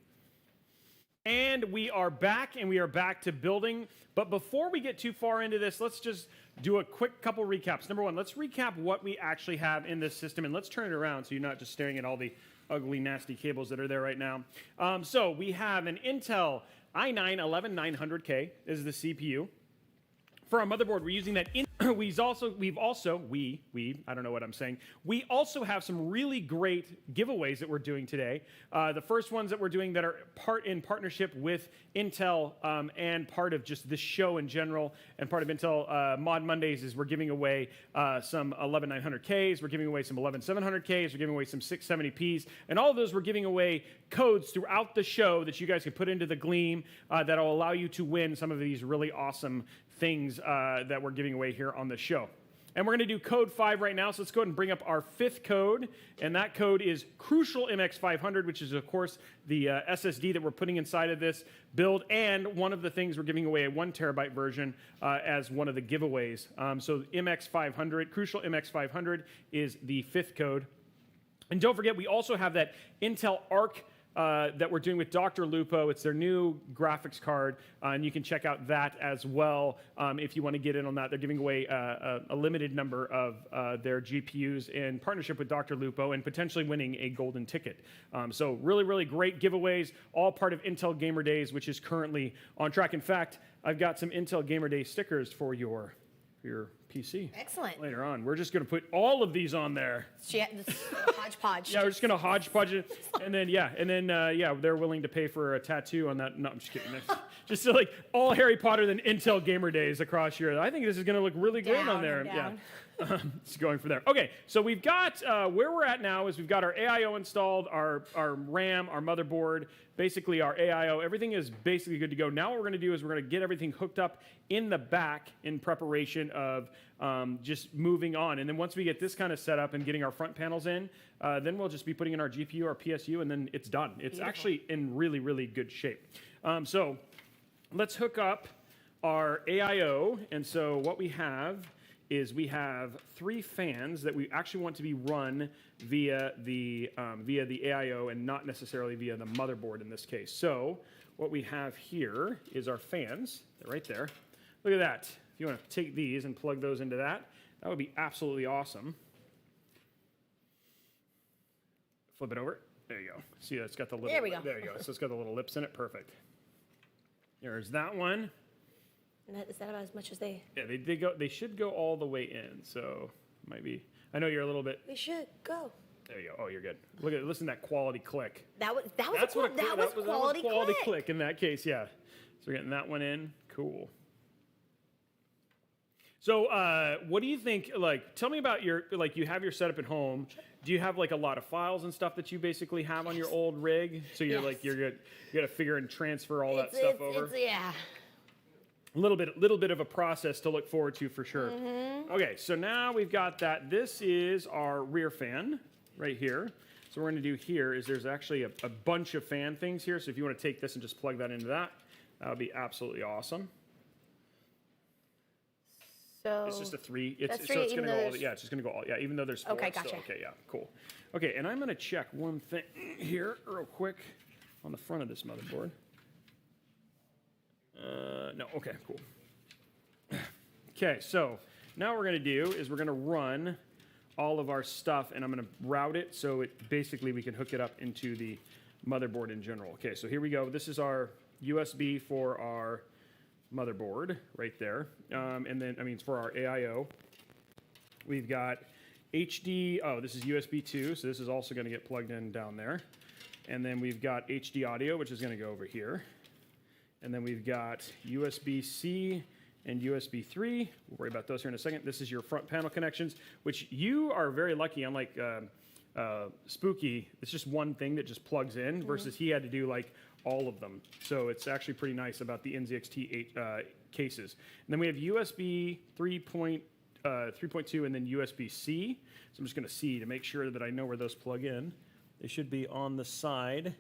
S1: And we are back to building. But before we get too far into this, let's just do a quick couple recaps. Number one, let's recap what we actually have in this system, and let's turn it around so you're not just staring at all the ugly, nasty cables that are there right now. So we have an Intel i9-11900K. This is the CPU. For our motherboard, we're using that. We also have some really great giveaways that we're doing today. The first ones that we're doing that are in partnership with Intel and part of just this show in general and part of Intel Mod Mondays is we're giving away some 11900Ks, we're giving away some 11700Ks, we're giving away some 670Ps, and all of those we're giving away codes throughout the show that you guys can put into the Gleam that'll allow you to win some of these really awesome things that we're giving away here on the show. And we're going to do code 5 right now, so let's go ahead and bring up our 5th code, and that code is Crucial MX500, which is, of course, the SSD that we're putting inside of this build, and one of the things we're giving away a 1 terabyte version as one of the giveaways. So MX500, Crucial MX500 is the 5th code. And don't forget, we also have that Intel Arc that we're doing with Dr. Lupo. It's their new graphics card, and you can check out that as well if you want to get in on that. They're giving away a limited number of their GPUs in partnership with Dr. Lupo and potentially winning a golden ticket. So really, really great giveaways, all part of Intel Gamer Days, which is currently on track. In fact, I've got some Intel Gamer Day stickers for your PC.
S2: Excellent.
S1: Later on. We're just going to put all of these on there.
S2: Yeah, hodgepodge.
S1: Yeah, we're just going to hodgepodge it. And then, they're willing to pay for a tattoo on that. No, I'm just kidding. Just so, like all Harry Potter and Intel Gamer Days across here. I think this is going to look really great on there. Yeah. It's going for there. Okay, so we've got, where we're at now is we've got our AIO installed, our RAM, our motherboard, basically our AIO. Everything is basically good to go. Now what we're going to do is we're going to get everything hooked up in the back in preparation of just moving on. And then once we get this kind of set up and getting our front panels in, then we'll just be putting in our GPU, our PSU, and then it's done. It's actually in really, really good shape. So let's hook up our AIO. And so what we have is we have 3 fans that we actually want to be run via the AIO and not necessarily via the motherboard in this case. So what we have here is our fans. They're right there. Look at that. If you want to take these and plug those into that would be absolutely awesome. Flip it over. There you go. See, it's got the little.
S2: There we go.
S1: There you go. So it's got the little lips in it. Perfect. There's that one.
S2: Is that about as much as they?
S1: Yeah, they go. They should go all the way in. So might be. I know you're a little bit.
S2: We should go.
S1: There you go. Oh, you're good. Listen to that quality click.
S2: That was
S1: quality
S2: click.
S1: click in that case. Yeah. So we're getting that one in. Cool. So what do you think? Like, tell me about your you have your setup at home. Do you have like a lot of files and stuff that you basically have on your old rig? So you're you're good. You got to figure and transfer all that stuff over.
S2: Yeah.
S1: A little bit of a process to look forward to for sure. Okay, so now we've got that. This is our rear fan right here. So what we're going to do here is there's actually a bunch of fan things here. So if you want to take this and just plug that into that would be absolutely awesome.
S2: So
S1: it's just a 3.
S2: That's 3,
S1: so it's going to go all.
S2: there's-
S1: It's just going to go all. Yeah, even though there's 4.
S2: Okay,
S1: it's still-
S2: gotcha.
S1: Okay, yeah, cool. Okay, and I'm going to check one thing here real quick on the front of this motherboard. No, okay, cool. Okay, so now what we're going to do is we're going to run all of our stuff, and I'm going to route it so basically we can hook it up into the motherboard in general. Okay, so here we go. This is our USB for our motherboard right there. And then, it's for our AIO. We've got HD, this is USB 2, so this is also going to get plugged in down there. And then we've got HD audio, which is going to go over here. And then we've got USB-C and USB 3. We'll worry about those here in a second. This is your front panel connections, which you are very lucky, unlike Spooky. It's just one thing that just plugs in versus he had to do like all of them. So it's actually pretty nice about the NZXT cases. And then we have USB 3.2 and then USB-C. So I'm just going to see to make sure that I know where those plug in. They should be on the side.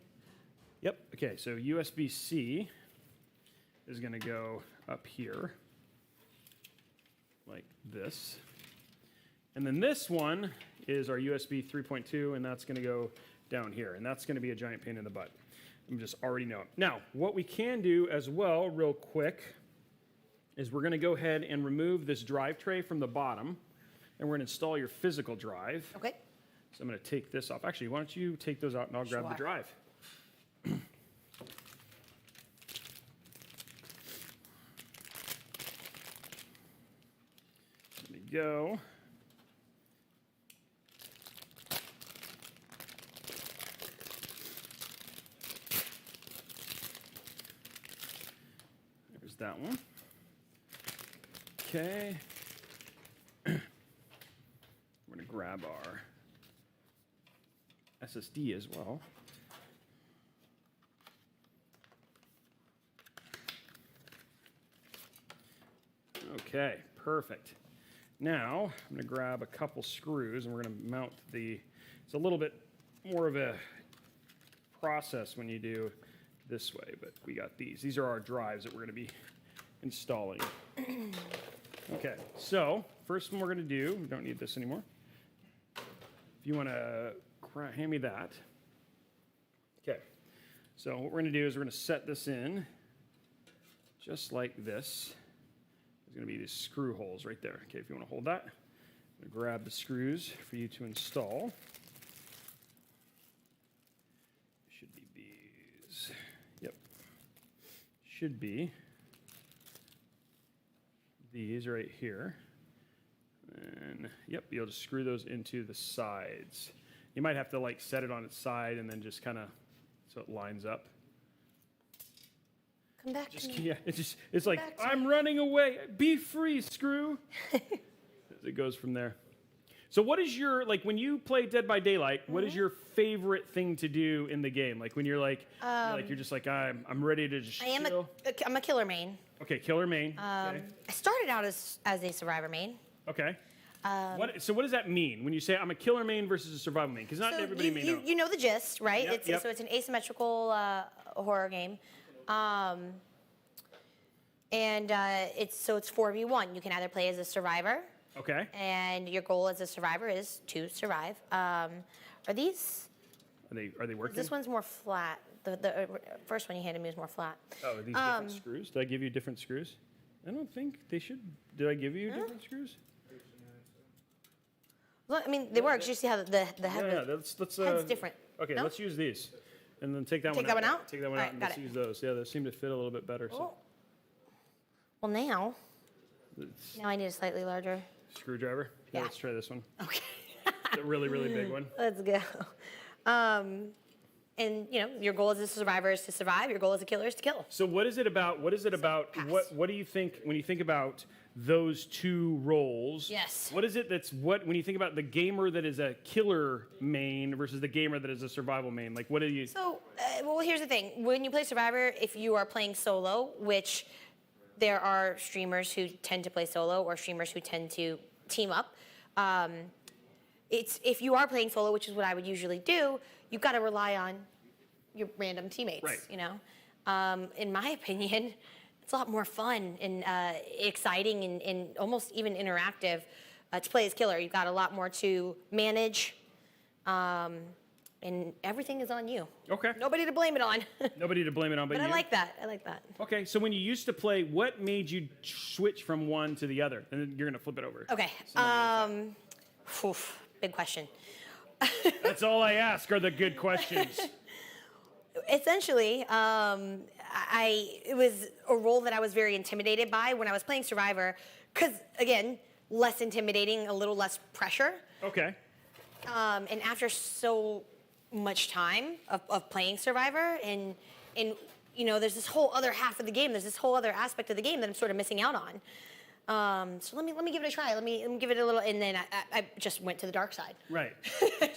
S1: Yep. Okay, so USB-C is going to go up here like this. And then this one is our USB 3.2, and that's going to go down here. And that's going to be a giant pain in the butt. I'm just already know it. Now, what we can do as well, real quick, is we're going to go ahead and remove this drive tray from the bottom, and we're going to install your physical drive.
S2: Okay.
S1: So I'm going to take this off. Actually, why don't you take those out, and I'll grab the drive. Go. There's that one. Okay. We're going to grab our SSD as well. Okay, perfect. Now, I'm going to grab a couple screws and we're going to mount it's a little bit more of a process when you do this way, but we got these. These are our drives that we're going to be installing. Okay, so first one we're going to do, we don't need this anymore. If you want to hand me that. Okay, so what we're going to do is we're going to set this in just like this. There's going to be these screw holes right there. Okay, if you want to hold that, I'm going to grab the screws for you to install. Should be these. Yep. Should be these right here. And yep, you'll just screw those into the sides. You might have to like set it on its side and then just kind of so it lines up.
S2: Come back to me.
S1: Yeah, it's like, I'm running away. Be free, screw. As it goes from there. So what is your, like when you play Dead by Daylight, what is your favorite thing to do in the game? Like when you're like, you're just like, I'm ready to just chill.
S2: I'm a killer main.
S1: Okay, killer main. Okay.
S2: I started out as a survivor main.
S1: Okay. So what does that mean when you say I'm a killer main versus a survival main? Because not everybody may know.
S2: You know the gist, right?
S1: Yep,
S2: So it's an asymmetrical horror game. And it's 4v1. You can either play as a survivor.
S1: Okay.
S2: And your goal as a survivor is to survive. Are these?
S1: Are they working?
S2: This one's more flat. The first one you handed me is more flat.
S1: Oh, are these different screws? Did I give you different screws? I don't think they should. Did I give you different screws?
S2: Well, I mean, they work. You see how the head
S1: let's
S2: head's different.
S1: Okay,
S2: No?
S1: let's use these. And then take that
S2: Take
S1: one
S2: that
S1: out.
S2: one out?
S1: Take that one
S2: All
S1: out
S2: right,
S1: and
S2: got
S1: let's
S2: it.
S1: use those. Yeah, those seem to fit a little bit better. So.
S2: Oh. Well, now I need a slightly larger
S1: Screwdriver?
S2: Yeah.
S1: Let's try this one.
S2: Okay.
S1: The really, really big one.
S2: Let's go. And you know, your goal as a survivor is to survive. Your goal as a killer is to kill.
S1: So what is it about? What do you think when you think about those two roles?
S2: Yes.
S1: What is it when you think about the gamer that is a killer main versus the gamer that is a survival main? Like, what do you?
S2: So, well, here's the thing. When you play Survivor, if you are playing solo, which there are streamers who tend to play solo or streamers who tend to team up. If you are playing solo, which is what I would usually do, you've got to rely on your random teammates.
S1: Right.
S2: You know, in my opinion, it's a lot more fun and exciting and almost even interactive to play as killer. You've got a lot more to manage, and everything is on you.
S1: Okay.
S2: Nobody to blame it on.
S1: Nobody to blame it on, but
S2: But
S1: you.
S2: I like that. I like that.
S1: Okay, so when you used to play, what made you switch from one to the other? And then you're gonna flip it over.
S2: Okay. Big question.
S1: That's all I ask are the good questions.
S2: Essentially, it was a role that I was very intimidated by when I was playing Survivor, because again, less intimidating, a little less pressure.
S1: Okay.
S2: And after so much time of playing Survivor, and you know, there's this whole other half of the game. There's this whole other aspect of the game that I'm sort of missing out on. So let me give it a try. Let me give it a little, and then I just went to the dark side.
S1: Right.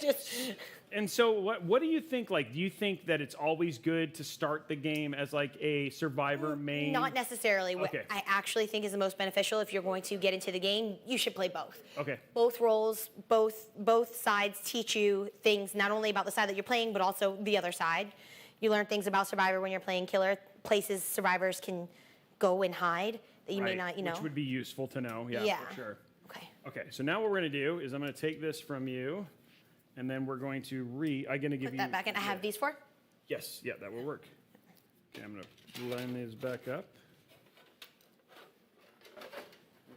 S2: Just.
S1: And so what do you think, like, do you think that it's always good to start the game as like a survivor main?
S2: Not necessarily. What
S1: Okay.
S2: I actually think is the most beneficial if you're going to get into the game, you should play both.
S1: Okay.
S2: Both roles, both sides teach you things not only about the side that you're playing, but also the other side. You learn things about Survivor when you're playing Killer, places survivors can go and hide that you may not, you know.
S1: Which would be useful to know, yeah,
S2: Yeah.
S1: for sure.
S2: Okay.
S1: Okay, so now what we're gonna do is I'm gonna take this from you, and then we're going to I'm gonna give
S2: Put
S1: you.
S2: that back in. I have these four.
S1: Yes, yeah, that will work. Okay, I'm gonna line these back up.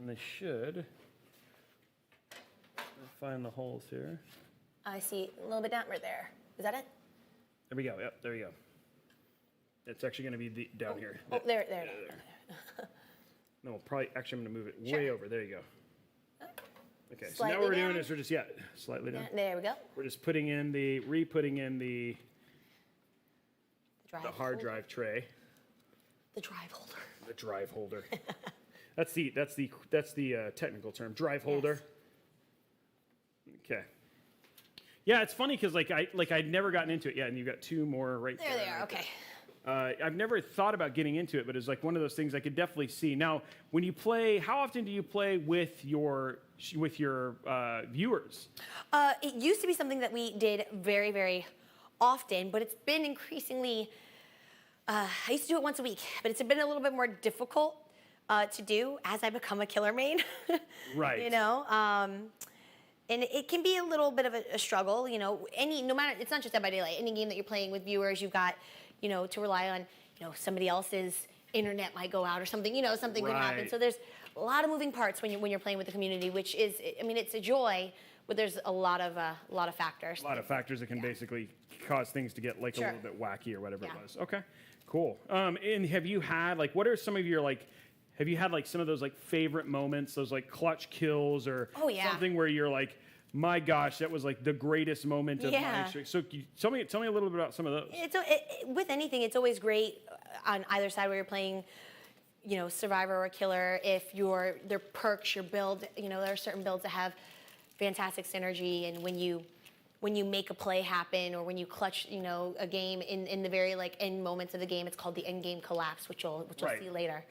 S1: And they should find the holes here.
S2: I see a little bit down right there. Is that it?
S1: There we go, yep, there you go. It's actually gonna be down here.
S2: Oh, there.
S1: No, we'll probably, actually I'm gonna move it way
S2: Sure.
S1: over, there you go. Okay, so now
S2: Slightly
S1: what we're doing
S2: down.
S1: is we're just, slightly down.
S2: There we go.
S1: We're just re-putting in the
S2: Drive
S1: hard
S2: holder.
S1: drive tray.
S2: The drive holder.
S1: The drive holder. that's the technical term, drive holder. Okay. Yeah, it's funny because I'd never gotten into it yet, and you've got two more right there.
S2: There they are. Okay.
S1: I've never thought about getting into it, but it's like one of those things I could definitely see. Now, when you play, how often do you play with your viewers?
S2: It used to be something that we did very, very often, but it's been increasingly. I used to do it once a week, but it's been a little bit more difficult to do as I become a killer main.
S1: Right.
S2: You know, and it can be a little bit of a struggle. You know, no matter, it's not just Dead by Daylight. Any game that you're playing with viewers, you've got, you know, to rely on, you know, somebody else's internet might go out or something. You know, something could happen.
S1: Right.
S2: So there's a lot of moving parts when you're playing with the community, which is, I mean, it's a joy, but there's a lot of factors.
S1: A lot of factors that can basically cause things to get like
S2: Sure.
S1: a little bit wacky or whatever
S2: Yeah.
S1: it was. Okay, cool. And have you had what are some of your have you had some of those favorite moments, those clutch kills or
S2: Oh, yeah.
S1: something where you're like, my gosh, that was the greatest moment of my
S2: Yeah.
S1: experience. So tell me a little bit about some of those.
S2: With anything, it's always great on either side where you're playing, you know, survivor or killer. If their perks, your build, you know, there are certain builds that have fantastic synergy, and when you make a play happen or when you clutch, you know, a game in the very end moments of the game, it's called the end game collapse, which you'll
S1: Right.
S2: see later.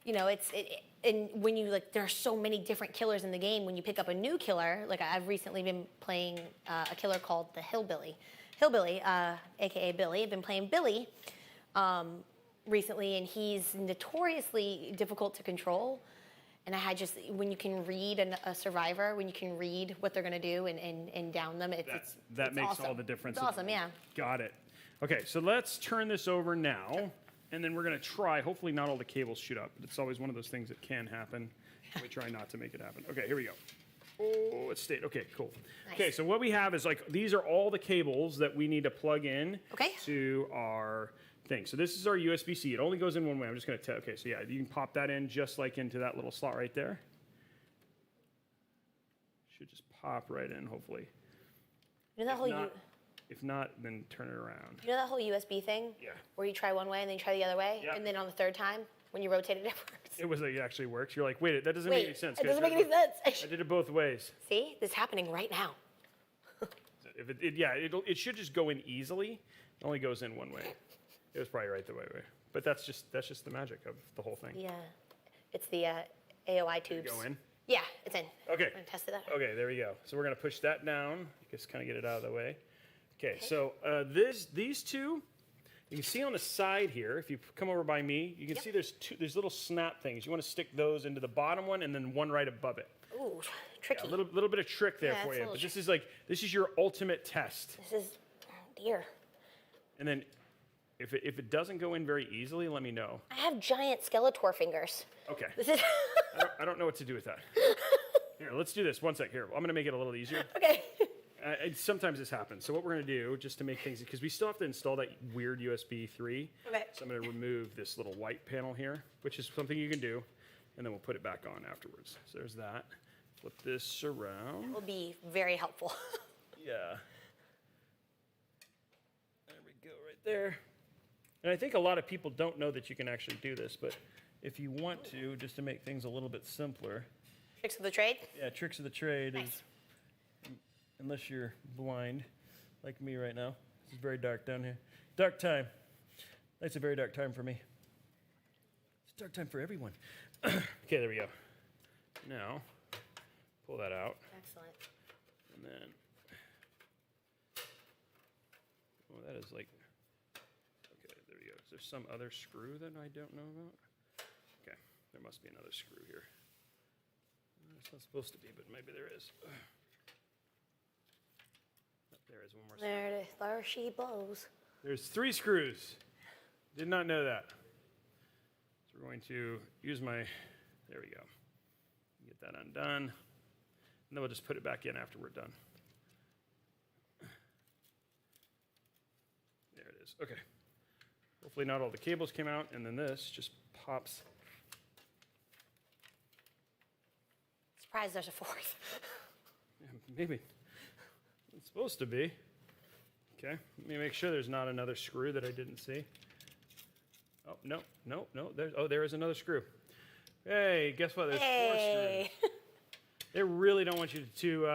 S2: You know, and when you there are so many different killers in the game. When you pick up a new killer, I've recently been playing a killer called the Hillbilly, aka Billy. I've been playing Billy recently, and he's notoriously difficult to control. And I had when you can read a survivor, when you can read what they're going to do and down them,
S1: That makes
S2: awesome.
S1: all the difference.
S2: It's awesome, yeah.
S1: Got it. Okay, so let's turn this over now, and then we're going to try. Hopefully, not all the cables shoot up, but it's always one of those things that can happen. We try not to make it happen. Okay, here we go. Oh, it stayed. Okay, cool.
S2: Nice.
S1: Okay, so what we have is these are all the cables that we need to plug in
S2: Okay.
S1: to our thing. So this is our USB-C. It only goes in one way. I'm just going to tell. Okay, so yeah, you can pop that in just like into that little slot right there. Should just pop right in, hopefully.
S2: You know that whole
S1: if not, then turn it around.
S2: You know that whole USB thing?
S1: Yeah.
S2: Where you try one way and then you try the other way,
S1: Yeah.
S2: and then on the third time, when you rotate it, it works.
S1: It actually works. You're like, wait, that doesn't make any sense.
S2: It doesn't make any sense.
S1: I did it both ways.
S2: See, this is happening right now.
S1: If it should just go in easily. It only goes in one way. It was probably right the way. But that's just the magic of the whole thing.
S2: Yeah, it's the AOI tubes.
S1: Did it go in?
S2: Yeah, it's in.
S1: Okay.
S2: I'm gonna test it out.
S1: Okay, there we go. So we're gonna push that down. Just kind of get it out of the way. Okay. So these two, you can see on the side here. If you come over by me, you can see there's little snap things. You want to stick those into the bottom one and then one right above it.
S2: Ooh, tricky.
S1: Yeah, a little bit of trick there for you. But this is your ultimate test.
S2: This is, dear.
S1: And then if it doesn't go in very easily, let me know.
S2: I have giant Skeletor fingers.
S1: Okay.
S2: This is.
S1: I don't know what to do with that. Here, let's do this. One sec. Here, I'm going to make it a little easier.
S2: Okay.
S1: Sometimes this happens. So what we're going to do, just to make things, because we still have to install that weird USB 3.
S2: Okay.
S1: So I'm going to remove this little white panel here, which is something you can do, and then we'll put it back on afterwards. So there's that. Flip this around.
S2: Will be very helpful.
S1: Yeah. There we go, right there. And I think a lot of people don't know that you can actually do this, but if you want to, just to make things a little bit simpler.
S2: Tricks of the trade?
S1: Yeah, tricks of the trade
S2: Nice.
S1: is, unless you're blind, like me right now. This is very dark down here. Dark time. That's a very dark time for me. It's a dark time for everyone. Okay, there we go. Now, pull that out.
S2: Excellent.
S1: And then, oh, that is like, okay, there we go. Is there some other screw that I don't know about? Okay, there must be another screw here. It's not supposed to be, but maybe there is. There is one more.
S2: There it is. There she blows.
S1: There's 3 screws. Did not know that. So we're going to use my, there we go. Get that undone. And then we'll just put it back in after we're done. There it is. Okay. Hopefully not all the cables came out, and then this just pops.
S2: Surprised there's a fourth.
S1: Yeah, maybe. It's supposed to be. Okay. Let me make sure there's not another screw that I didn't see. Oh, no. There is another screw. Hey, guess what? There's 4 screws. They really don't want you to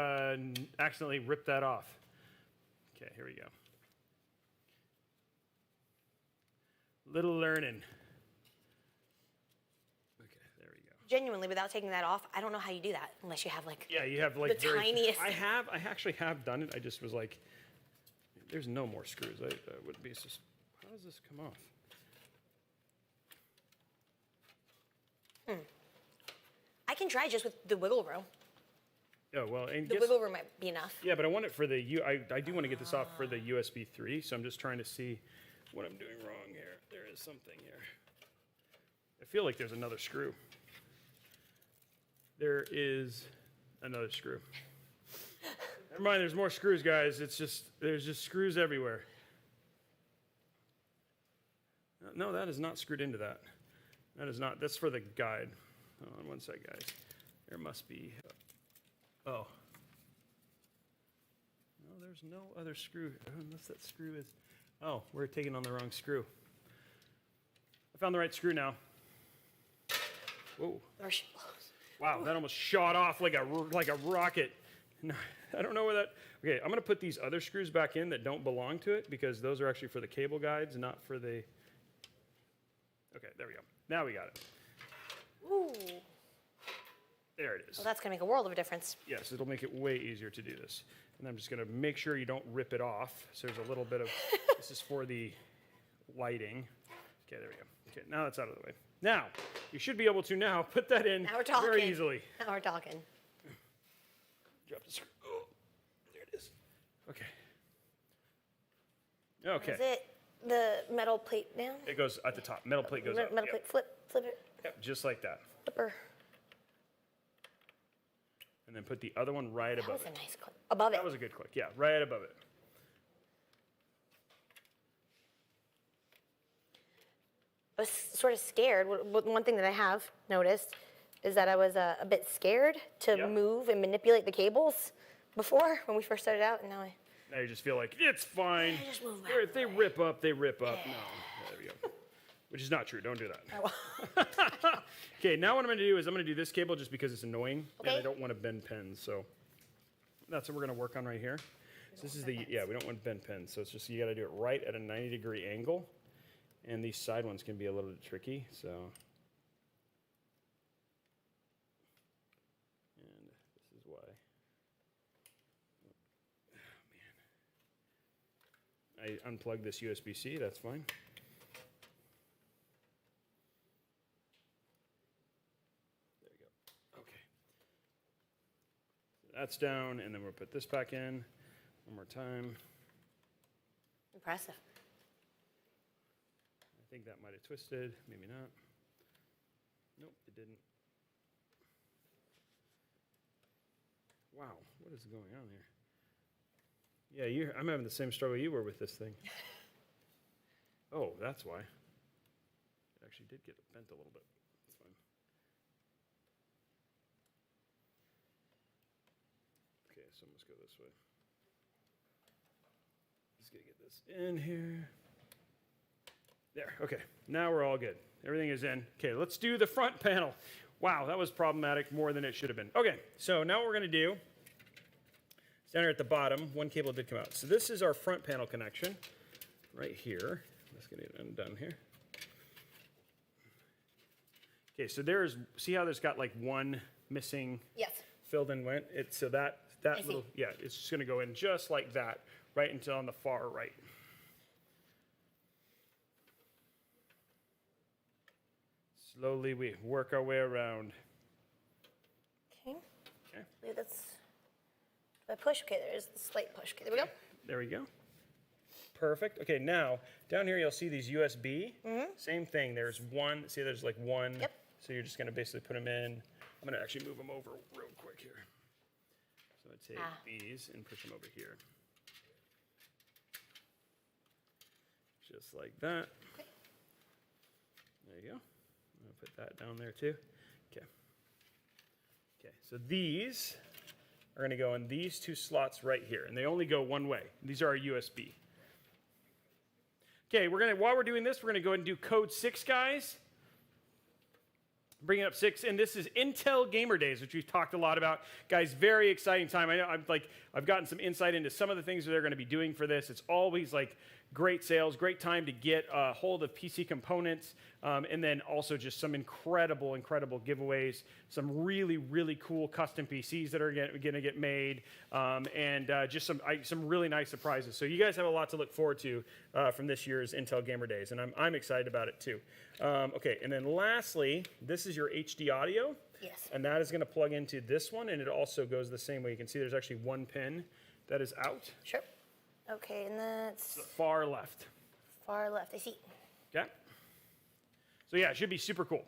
S1: accidentally rip that off. Okay, here we go. Little learning. Okay, there we go.
S2: Genuinely, without taking that off, I don't know how you do that unless you have like.
S1: Yeah, you have like
S2: the tiniest.
S1: I actually have done it. I just was like, there's no more screws. I would be just. How does this come off?
S2: I can try just with the wiggle room.
S1: Oh well, and
S2: The wiggle room might be enough.
S1: yeah, but I want it for the I do want to get this off for the USB 3, so I'm just trying to see what I'm doing wrong here. There is something here. I feel like there's another screw. There is another screw. Never mind, there's more screws, guys. There's just screws everywhere. No, that is not screwed into that. That is not. That's for the guide. Hold on one sec, guys. There must be. Oh. No, there's no other screw. Unless that screw is. Oh, we're taking on the wrong screw. I found the right screw now. Whoa.
S2: There she blows.
S1: Wow, that almost shot off like a rocket. No, I don't know where that. Okay, I'm going to put these other screws back in that don't belong to it because those are actually for the cable guides, not for the. Okay, there we go. Now we got it.
S2: Ooh.
S1: There it is.
S2: Well, that's gonna make a world of a difference.
S1: Yes, it'll make it way easier to do this. And I'm just going to make sure you don't rip it off. So there's a little bit of. This is for the lighting. Okay, there we go. Okay, now that's out of the way. Now, you should be able to now put that in
S2: Now we're talking.
S1: very easily.
S2: Now we're talking.
S1: Drop the screw. Oh, there it is. Okay. Okay.
S2: Is it the metal plate down?
S1: It goes at the top. Metal plate goes up.
S2: Metal
S1: Yep.
S2: plate, flip it.
S1: Yep, just like that.
S2: Flipper.
S1: And then put the other one right
S2: That
S1: above
S2: was a
S1: it.
S2: nice clip. Above it.
S1: That was a good click. Yeah, right above it.
S2: was sort of scared. One thing that I have noticed is that I was a bit scared to move and manipulate the cables before when we first started out, and now
S1: you just feel like it's fine.
S2: I just move
S1: If they rip up, they rip up. No, there we go. Which is not true. Don't do that. Okay, now what I'm going to do is I'm going to do this cable just because it's annoying, and I don't want to bend pins. So that's what we're going to work on right here. So this is we don't want to bend pins. So it's just you got to do it right at a 90-degree angle, and these side ones can be a little bit tricky. So. And this is why. Oh, man. I unplugged this USB-C. That's fine. That's down, and then we'll put this back in one more time.
S2: Impressive.
S1: I think that might have twisted, maybe not. Nope, it didn't. Wow, what is going on here? Yeah, I'm having the same struggle you were with this thing. Oh, that's why. It actually did get bent a little bit. That's fine. Okay, so let's go this way. Just gotta get this in here. There, okay. Now we're all good. Everything is in. Okay, let's do the front panel. Wow, that was problematic more than it should have been. Okay, so now what we're gonna do, it's down here at the bottom, one cable did come out. So this is our front panel connection right here. Let's get it undone here. Okay, so see how there's got like one missing filled in went? So that little, it's just gonna go in just like that, right until on the far right. Slowly we work our way around.
S2: Okay. Okay. I believe that's the push. Okay, there's the slight push. Okay, there we go.
S1: There we go. Perfect. Okay, now down here you'll see these USB. Same thing. There's one. See, there's like one.
S2: Yep.
S1: So you're just gonna basically put them in. I'm gonna actually move them over real quick here. So I take these and push them over here. Just like that. Okay. There you go. I'm gonna put that down there too. Okay. Okay, so these are gonna go in these two slots right here, and they only go one way. These are our USB. Okay, while we're doing this, we're gonna go ahead and do code 6, guys. Bringing up 6, and this is Intel Gamer Days, which we've talked a lot about. Guys, very exciting time. I know I've gotten some insight into some of the things that they're going to be doing for this. It's always like great sales, great time to get a hold of PC components, and then also just some incredible giveaways, some really, really cool custom PCs that are going to get made, and just some really nice surprises. So you guys have a lot to look forward to from this year's Intel Gamer Days, and I'm excited about it too. Okay, and then lastly, this is your HD audio.
S2: Yes.
S1: And that is going to plug into this one, and it also goes the same way. You can see there's actually one pin that is out.
S2: Sure. Okay, and that's...
S1: The far left.
S2: Far left, I see.
S1: Okay. So yeah, it should be super cool.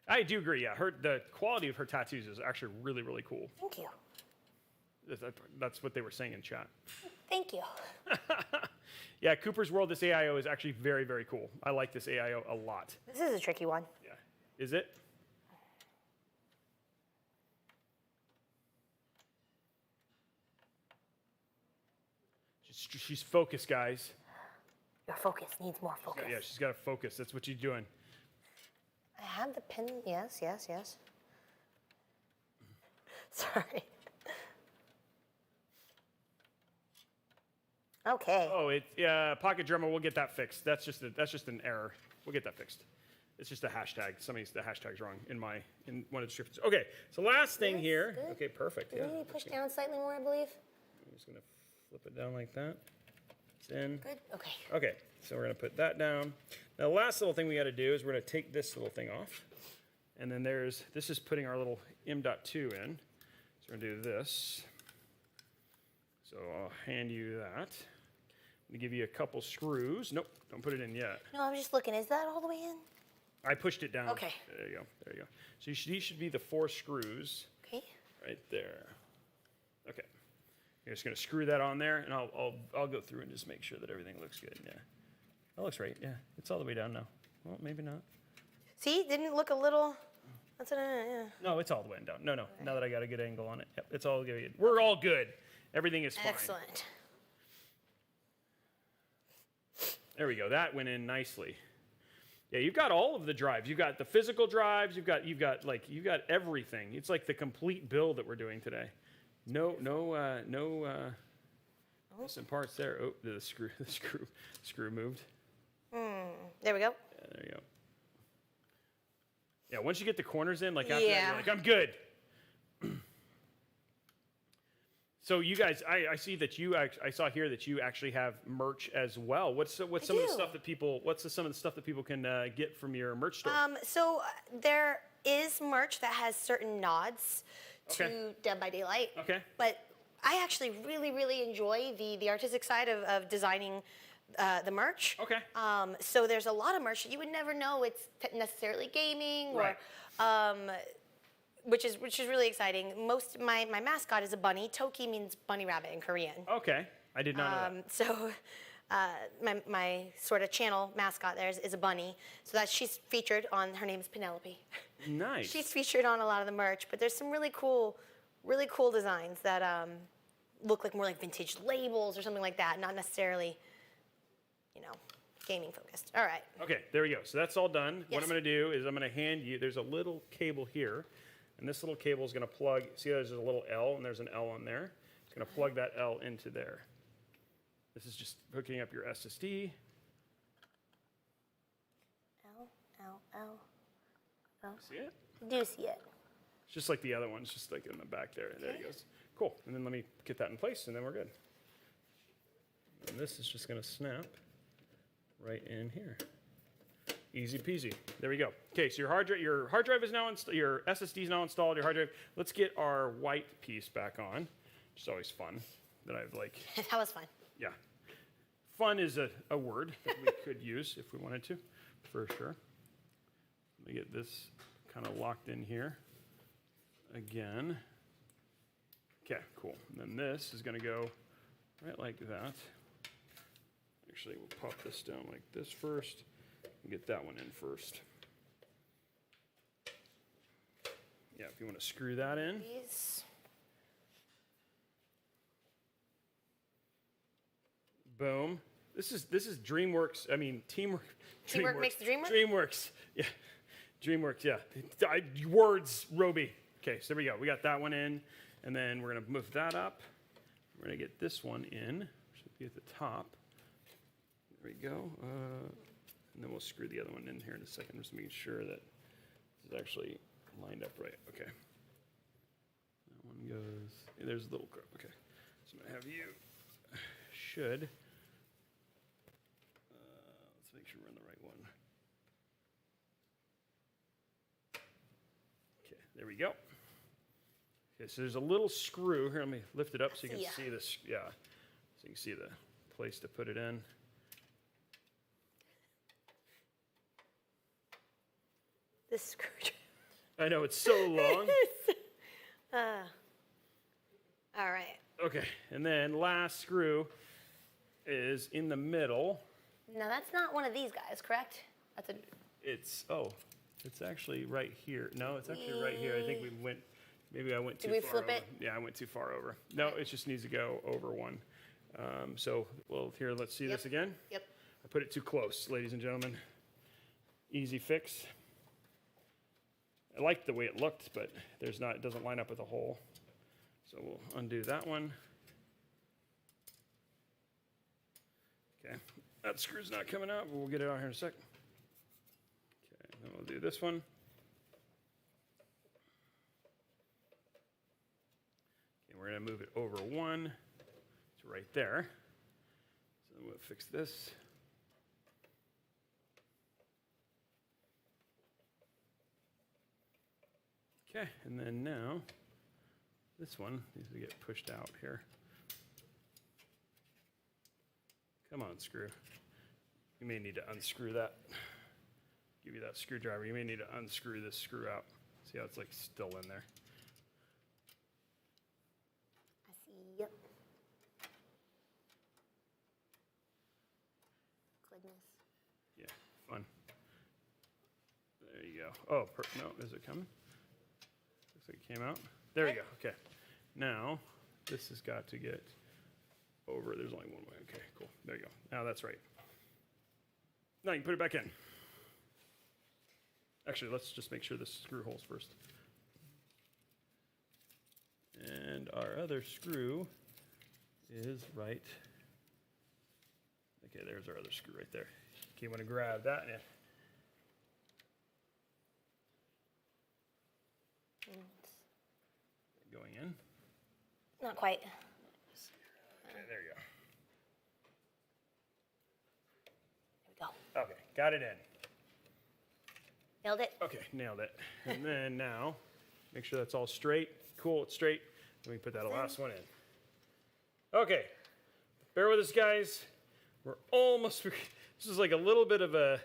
S1: I do agree, yeah. The quality of her tattoos is actually really, really cool.
S2: Thank you.
S1: That's what they were saying in chat.
S2: Thank you.
S1: Yeah, Cooper's World, this AIO is actually very, very cool. I like this AIO a lot.
S2: This is a tricky one.
S1: Yeah. Is it? She's focused, guys.
S2: Your focus needs more focus.
S1: Yeah, she's got to focus. That's what she's doing.
S2: I have the pin. Yes. Sorry. Okay.
S1: Oh, Pocket Drummer. We'll get that fixed. That's just an error. We'll get that fixed. It's just a hashtag. The hashtag's wrong in one of the descriptions. Okay. So last thing here. Good. Okay, perfect.
S2: Yeah. Maybe push down slightly more, I believe.
S1: I'm just gonna flip it down like that. It's in.
S2: Good. Okay.
S1: Okay. So we're gonna put that down. Now the last little thing we got to do is we're gonna take this little thing off, and then this is putting our little M.2 in. So we're gonna do this. So I'll hand you that. I'm gonna give you a couple screws. Nope, don't put it in yet.
S2: No, I'm just looking. Is that all the way in?
S1: I pushed it down.
S2: Okay.
S1: There you go. So these should be the 4 screws.
S2: Okay.
S1: Right there. Okay. You're just gonna screw that on there, and I'll go through and just make sure that everything looks good. Yeah. That looks right. Yeah, it's all the way down now. Well, maybe not.
S2: See, didn't it look a little? That's yeah.
S1: No, it's all the way down. No. Now that I got a good angle on it, yep, it's all good. We're all good. Everything is fine.
S2: Excellent.
S1: There we go. That went in nicely. Yeah, you've got all of the drives. You've got the physical drives. You've got everything. It's like the complete build that we're doing today. No missing parts there. Oh, the screw moved.
S2: There we go.
S1: Yeah, there you go. Yeah, once you get the corners in, like after that,
S2: Yeah.
S1: you're like, I'm good. So you guys, I see that I saw here that you actually have merch as well. What's some of the stuff that people can get from your merch store?
S2: So there is merch that has certain nods to
S1: Okay.
S2: Dead by Daylight.
S1: Okay.
S2: But I actually really, really enjoy the artistic side of designing the merch.
S1: Okay.
S2: So there's a lot of merch that you would never know it's necessarily gaming
S1: Right.
S2: or which is really exciting. My mascot is a bunny. Toki means bunny rabbit in Korean.
S1: Okay, I did not know that.
S2: So my sort of channel mascot there is a bunny. So she's featured on. Her name is Penelope.
S1: Nice.
S2: She's featured on a lot of the merch, but there's some really cool designs that look like more like vintage labels or something like that, not necessarily, gaming focused. All right.
S1: Okay, there we go. So that's all done.
S2: Yes.
S1: What I'm going to do is I'm going to hand you, there's a little cable here, and this little cable is going to plug, see there's a little L, and there's an L on there. It's going to plug that L into there. This is just hooking up your SSD.
S2: L.
S1: See it?
S2: Do see it.
S1: It's just like the other ones, just like in the back there. There it goes. Cool. And then let me get that in place, and then we're good. And this is just going to snap right in here. Easy peasy. There we go. Okay, so your hard drive is now installed. Your SSD is now installed. Your hard drive. Let's get our white piece back on, which is always fun. That I've like.
S2: That was fun.
S1: Yeah, fun is a word that we could use if we wanted to, for sure. Let me get this kind of locked in here again. Okay, cool. And then this is going to go right like that. Actually, we'll pop this down like this first and get that one in first. Yeah, if you want to screw that in.
S2: Please.
S1: Boom. This is DreamWorks. I mean, teamwork.
S2: Teamwork makes the dream work?
S1: DreamWorks. Yeah. DreamWorks, yeah. Words, Robey. Okay, so there we go. We got that one in, and then we're going to move that up. We're going to get this one in. Should be at the top. There we go. And then we'll screw the other one in here in a second, just making sure that this is actually lined up right. Okay. That one goes. There's a little clip. Okay. So I'm going to have you. Should. Let's make sure we're on the right one. Okay, there we go. Okay, so there's a little screw here. Let me lift it up so you can see this. Yeah, so you can see the place to put it in.
S2: This screwdriver.
S1: I know it's so long.
S2: All right.
S1: Okay, and then last screw is in the middle.
S2: Now that's not one of these guys, correct? That's a.
S1: It's actually right here. No, it's actually right here. I think maybe I went too far.
S2: Did we flip it?
S1: Yeah, I went too far over. No, it just needs to go over one. Here, let's see this again.
S2: Yep.
S1: I put it too close, ladies and gentlemen. Easy fix. I liked the way it looked, but it doesn't line up with the hole. So we'll undo that one. Okay, that screw's not coming out, but we'll get it out here in a sec. Okay, then we'll do this one. Okay, we're gonna move it over one. It's right there. So then we'll fix this. Okay, and then now, this one needs to get pushed out here. Come on, screw. You may need to unscrew that. Give you that screwdriver. You may need to unscrew this screw out. See how it's like still in there.
S2: I see. Yep. Goodness.
S1: Oh, no, is it coming? Looks like it came out. There you go. Okay. Now, this has got to get over. There's only one way. Okay, cool. There you go. Now that's right. Now you can put it back in. Actually, let's just make sure this screw holes first. And our other screw is right. Okay, there's our other screw right there. Okay, you want to grab that. Yeah. Going in.
S2: Not quite.
S1: Okay, there you
S2: There we go.
S1: go. Okay, got it in.
S2: Nailed it.
S1: Okay, nailed it. And then now, make sure that's all straight. Cool, it's straight. Let me put that last one in. Okay, bear with us, guys. We're almost. This is like a little bit of a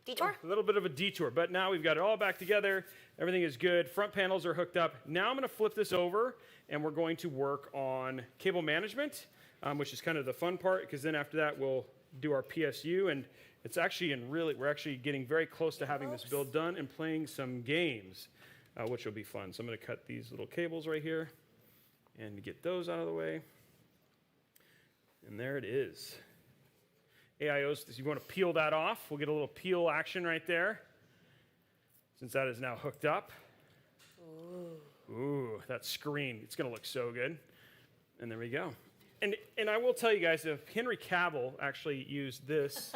S2: Detour?
S1: A little bit of a detour, but now we've got it all back together. Everything is good. Front panels are hooked up. Now I'm going to flip this over, and we're going to work on cable management, which is kind of the fun part, because then after that we'll do our PSU, and it's actually we're actually getting very close to having this build done and playing some games, which will be fun. So I'm going to cut these little cables right here and get those out of the way. And there it is. AIOs, if you want to peel that off, we'll get a little peel action right there, since that is now hooked up. Ooh, that screen, it's going to look so good. And there we go. And I will tell you guys, if Henry Cavill actually used this,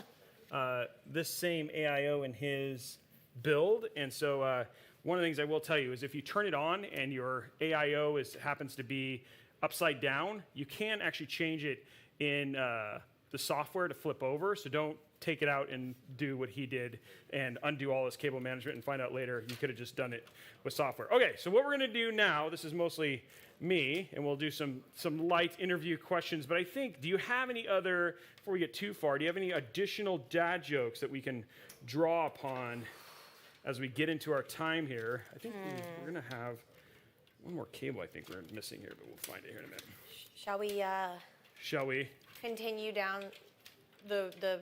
S1: this same AIO in his build, and so one of the things I will tell you is if you turn it on and your AIO happens to be upside down, you can actually change it in the software to flip over, so don't take it out and do what he did and undo all his cable management and find out later you could have just done it with software. Okay, so what we're going to do now, this is mostly me, and we'll do some light interview questions, but I think, do you have any other, before we get too far, do you have any additional dad jokes that we can draw upon as we get into our time here? I think we're going to have one more cable I think we're missing here, but we'll find it here in a minute.
S2: Shall we continue down the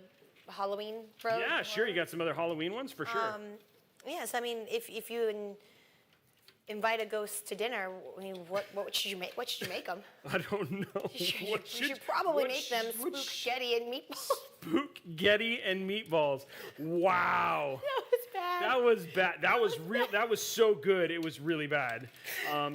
S2: Halloween road?
S1: Yeah, sure. You got some other Halloween ones for sure.
S2: Yes, I mean, if you invite a ghost to dinner, I mean, what should you make? What should you make them?
S1: I don't know.
S2: You should probably make them spaghetti and meatballs.
S1: Spaghetti and meatballs. Wow.
S2: That was bad.
S1: That was bad. That was real. That was so good. It was really bad.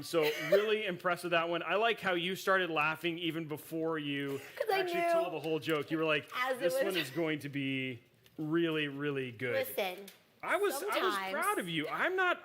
S1: So really impressed with that one. I like how you started laughing even before you actually told the whole joke. You were like, "This one is going to be really, really good."
S2: Listen.
S1: I was proud of you. I'm not.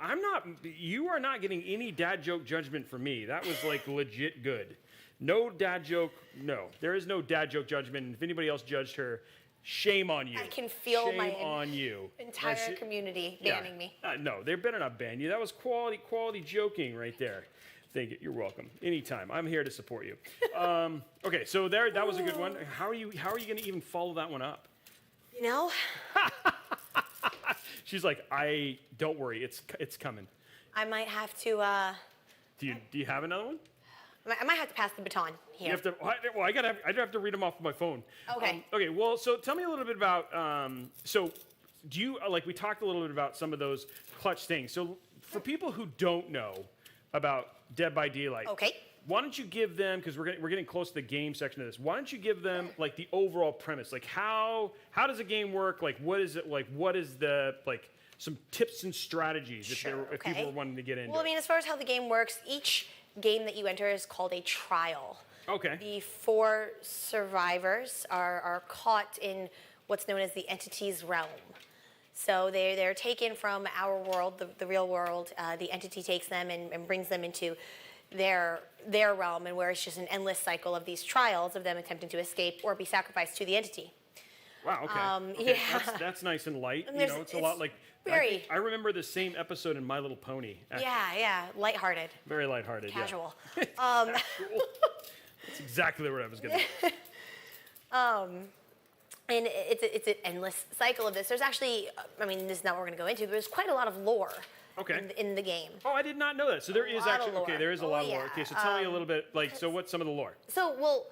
S1: You are not getting any dad joke judgment from me. That was like legit good. No dad joke. No, there is no dad joke judgment. And if anybody else judged her, shame on you.
S2: I can feel
S1: shame on you.
S2: Entire community banning me.
S1: No, they better not ban you. That was quality joking right there. Thank you. You're welcome. Anytime. I'm here to support you. Okay, so that was a good one. How are you going to even follow that one up?
S2: You know.
S1: She's like, don't worry, it's coming.
S2: I might have to.
S1: Do you have another one?
S2: I might have to pass the baton here.
S1: You have to. Well, I have to read them off my phone.
S2: Okay.
S1: Okay. Well, so tell me a little bit about. So, do you like we talked a little bit about some of those clutch things. So, for people who don't know about Dead by Daylight,
S2: okay.
S1: Why don't you give them, because we're getting close to the game section of this, why don't you give them like the overall premise? Like how does a game work? Like what is it like? What is the like some tips and strategies if people are wanting to get into?
S2: Well, I mean, as far as how the game works, each game that you enter is called a trial.
S1: Okay.
S2: The 4 survivors are caught in what's known as the entity's realm. So they're taken from our world, the real world. The entity takes them and brings them into their realm, and where it's just an endless cycle of these trials of them attempting to escape or be sacrificed to the entity.
S1: Wow. Okay. Okay.
S2: Yeah.
S1: That's nice and light.
S2: And
S1: It's a lot like.
S2: Very.
S1: I remember the same episode in My Little Pony. Actually.
S2: Yeah. Lighthearted.
S1: Very lighthearted.
S2: Casual.
S1: Yeah. Cool. That's exactly what I was going to say.
S2: And it's an endless cycle of this. There's actually, I mean, this is not what we're going to go into, but there's quite a lot of lore.
S1: Okay.
S2: In the game.
S1: Oh, I did not know that. So there is actually,
S2: lore.
S1: there is a lot of lore. Okay, so tell me a little bit, like, so what's some of the lore?
S2: So, well,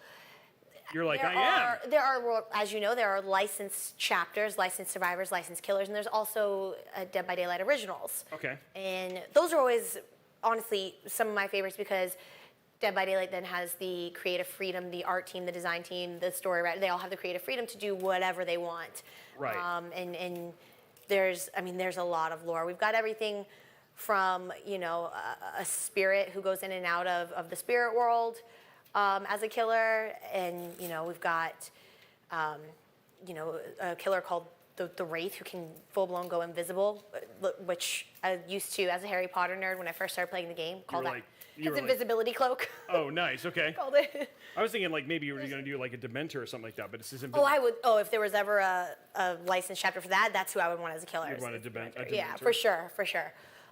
S1: You're like, I am.
S2: There are, as you know, there are licensed chapters, licensed survivors, licensed killers, and there's also Dead by Daylight originals.
S1: Okay.
S2: And those are always, honestly, some of my favorites because Dead by Daylight then has the creative freedom, the art team, the design team, the story writer. They all have the creative freedom to do whatever they want.
S1: Right.
S2: And there's a lot of lore. We've got everything from, a spirit who goes in and out of the spirit world as a killer, and we've got a killer called the Wraith who can full-blown go invisible, which I used to, as a Harry Potter nerd, when I first started playing the game, call that his invisibility cloak.
S1: Oh, nice. Okay.
S2: Called it.
S1: I was thinking maybe you were going to do a Dementor or something like that, but this isn't.
S2: If there was ever a licensed chapter for that, that's who I would want as a killer.
S1: You'd want a Dementor.
S2: Yeah, for sure.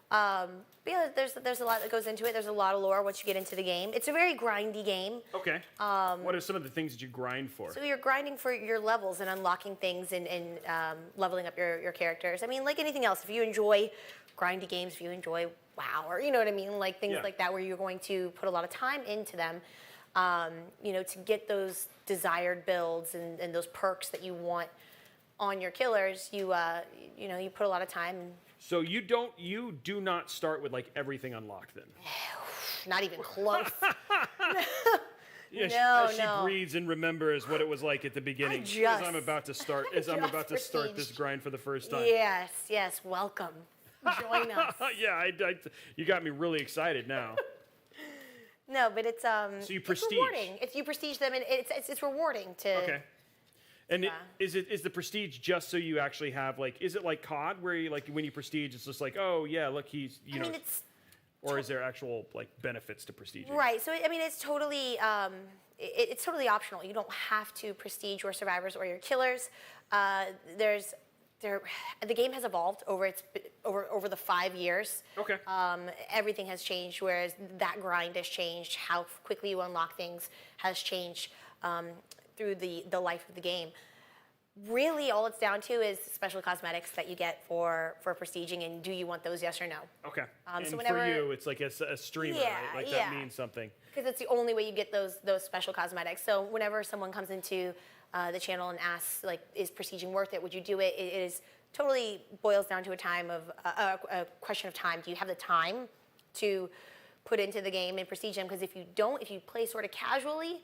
S2: But yeah, there's a lot that goes into it. There's a lot of lore once you get into the game. It's a very grindy game.
S1: Okay. What are some of the things that you grind for?
S2: So you're grinding for your levels and unlocking things and leveling up your characters. I mean, like anything else, if you enjoy grindy games, if you enjoy WoW, or you know what I mean, like things like that where you're going to put a lot of time into them, to get those desired builds and those perks that you want on your killers, you put a lot of time.
S1: So you do not start with everything unlocked then?
S2: Not even close.
S1: Yeah, she breathes and remembers what it was like at the beginning. As I'm about to start this grind for the first time.
S2: Yes, welcome. Join us.
S1: Yeah, you got me really excited now.
S2: No, but it's
S1: So you prestige.
S2: It's rewarding. You prestige them, and it's rewarding to.
S1: Okay. And is the prestige just so you actually have is it like COD where you when you prestige it's just oh yeah, look, he's or is there actual benefits to prestige?
S2: Right. So it's totally it's totally optional. You don't have to prestige your survivors or your killers. The game has evolved over the 5 years.
S1: Okay.
S2: Everything has changed, whereas that grind has changed. How quickly you unlock things has changed through the life of the game. Really, all it's down to is special cosmetics that you get for prestiging, and do you want those, yes or no?
S1: Okay. And
S2: so
S1: for you, it's like a streamer, right? That means something.
S2: Because it's the only way you get those special cosmetics. So whenever someone comes into the channel and asks, is prestiging worth it? Would you do it? It is totally boils down to a question of time. Do you have the time to put into the game and prestige them? Because if you don't, if you play sort of casually,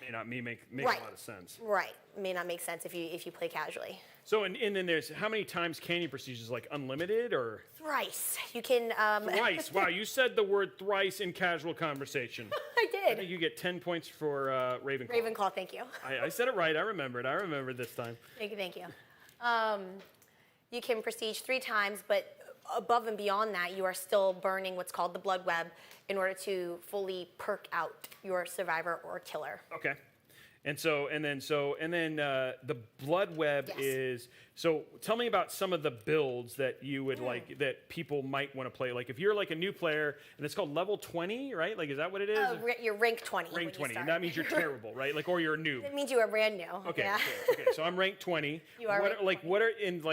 S1: may not make a lot of sense.
S2: Right, may not make sense if you play casually.
S1: So and then there's how many times can you prestige? Is unlimited or?
S2: Thrice. You can.
S1: Thrice. Wow, you said the word thrice in casual conversation.
S2: I did.
S1: I think you get 10 points for Ravenclaw.
S2: Ravenclaw, thank you.
S1: I said it right. I remembered. I remember this time.
S2: Thank you. You can prestige 3 times, but above and beyond that, you are still burning what's called the blood web in order to fully perk out your survivor or killer.
S1: Okay. And then the blood web is. So tell me about some of the builds that you would that people might want to play. If you're a new player, and it's called level 20, right? Is that what it is?
S2: You're rank 20.
S1: Rank 20, and that means you're terrible, right? Or you're a noob.
S2: It means you are brand new.
S1: Okay,
S2: yeah.
S1: Okay. So I'm rank 20.
S2: You are.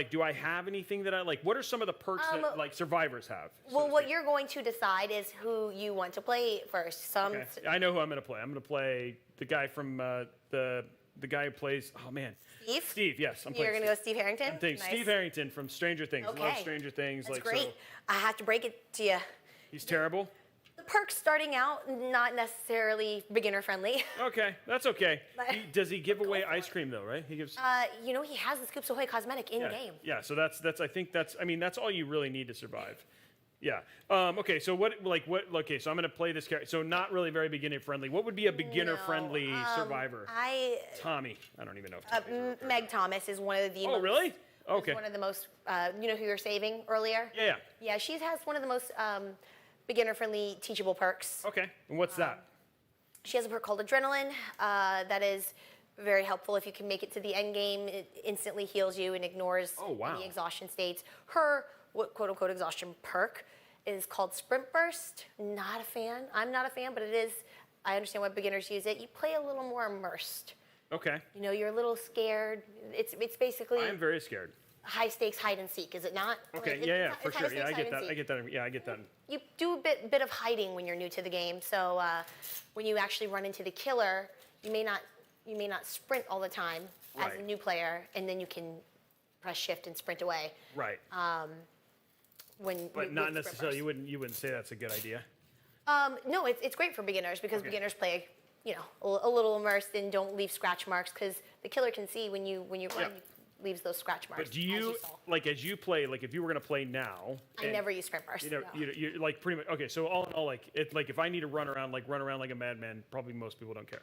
S1: Do I have anything that I like? What are some of the perks that survivors have?
S2: Well, what you're going to decide is who you want to play first.
S1: Okay. I know who I'm going to play. I'm going to play the guy from the guy who plays. Oh man. Steve, yes.
S2: You're going to go Steve Harrington?
S1: I'm thinking Steve Harrington from Stranger Things.
S2: Okay.
S1: I love Stranger Things.
S2: That's great. So, I have to break it to you.
S1: He's terrible?
S2: The perks starting out, not necessarily beginner friendly.
S1: Okay, that's okay. Does he give away ice cream though, right? He gives.
S2: He has the Scoops Ahoy cosmetic in game.
S1: Yeah, so that's that's all you really need to survive. Yeah. Okay. So okay. So I'm gonna play this character. So not really very beginner friendly. What would be a beginner friendly survivor? Tommy. I don't even know. If
S2: Meg Thomas is one of the.
S1: Oh really? Okay.
S2: One of the most. You know who you're saving earlier?
S1: Yeah.
S2: Yeah. She has one of the most beginner friendly teachable perks.
S1: Okay. And what's that?
S2: She has a perk called Adrenaline. That is very helpful if you can make it to the end game. It instantly heals you and ignores any exhaustion states. Her quote unquote exhaustion perk is called Sprint Burst. Not a fan. I'm not a fan, but it is. I understand why beginners use it. You play a little more immersed.
S1: Okay.
S2: You're a little scared. It's basically.
S1: I am very scared.
S2: High stakes hide and seek, is it not?
S1: Okay. For sure. Yeah, I get that. Yeah, I get that.
S2: You do a bit of hiding when you're new to the game. So when you actually run into the killer, you may not you may not sprint all the time as a new player, and then you can press shift and sprint away.
S1: Right.
S2: But
S1: not necessarily. You wouldn't say that's a good idea.
S2: No, it's great for beginners because beginners play, a little immersed and don't leave scratch marks because the killer can see when you run, leaves those scratch marks.
S1: But do you as you play, like if you were gonna play now?
S2: I never use sprint burst.
S1: You like pretty much okay. So all in all, like if I need to run around like a madman, probably most people don't care.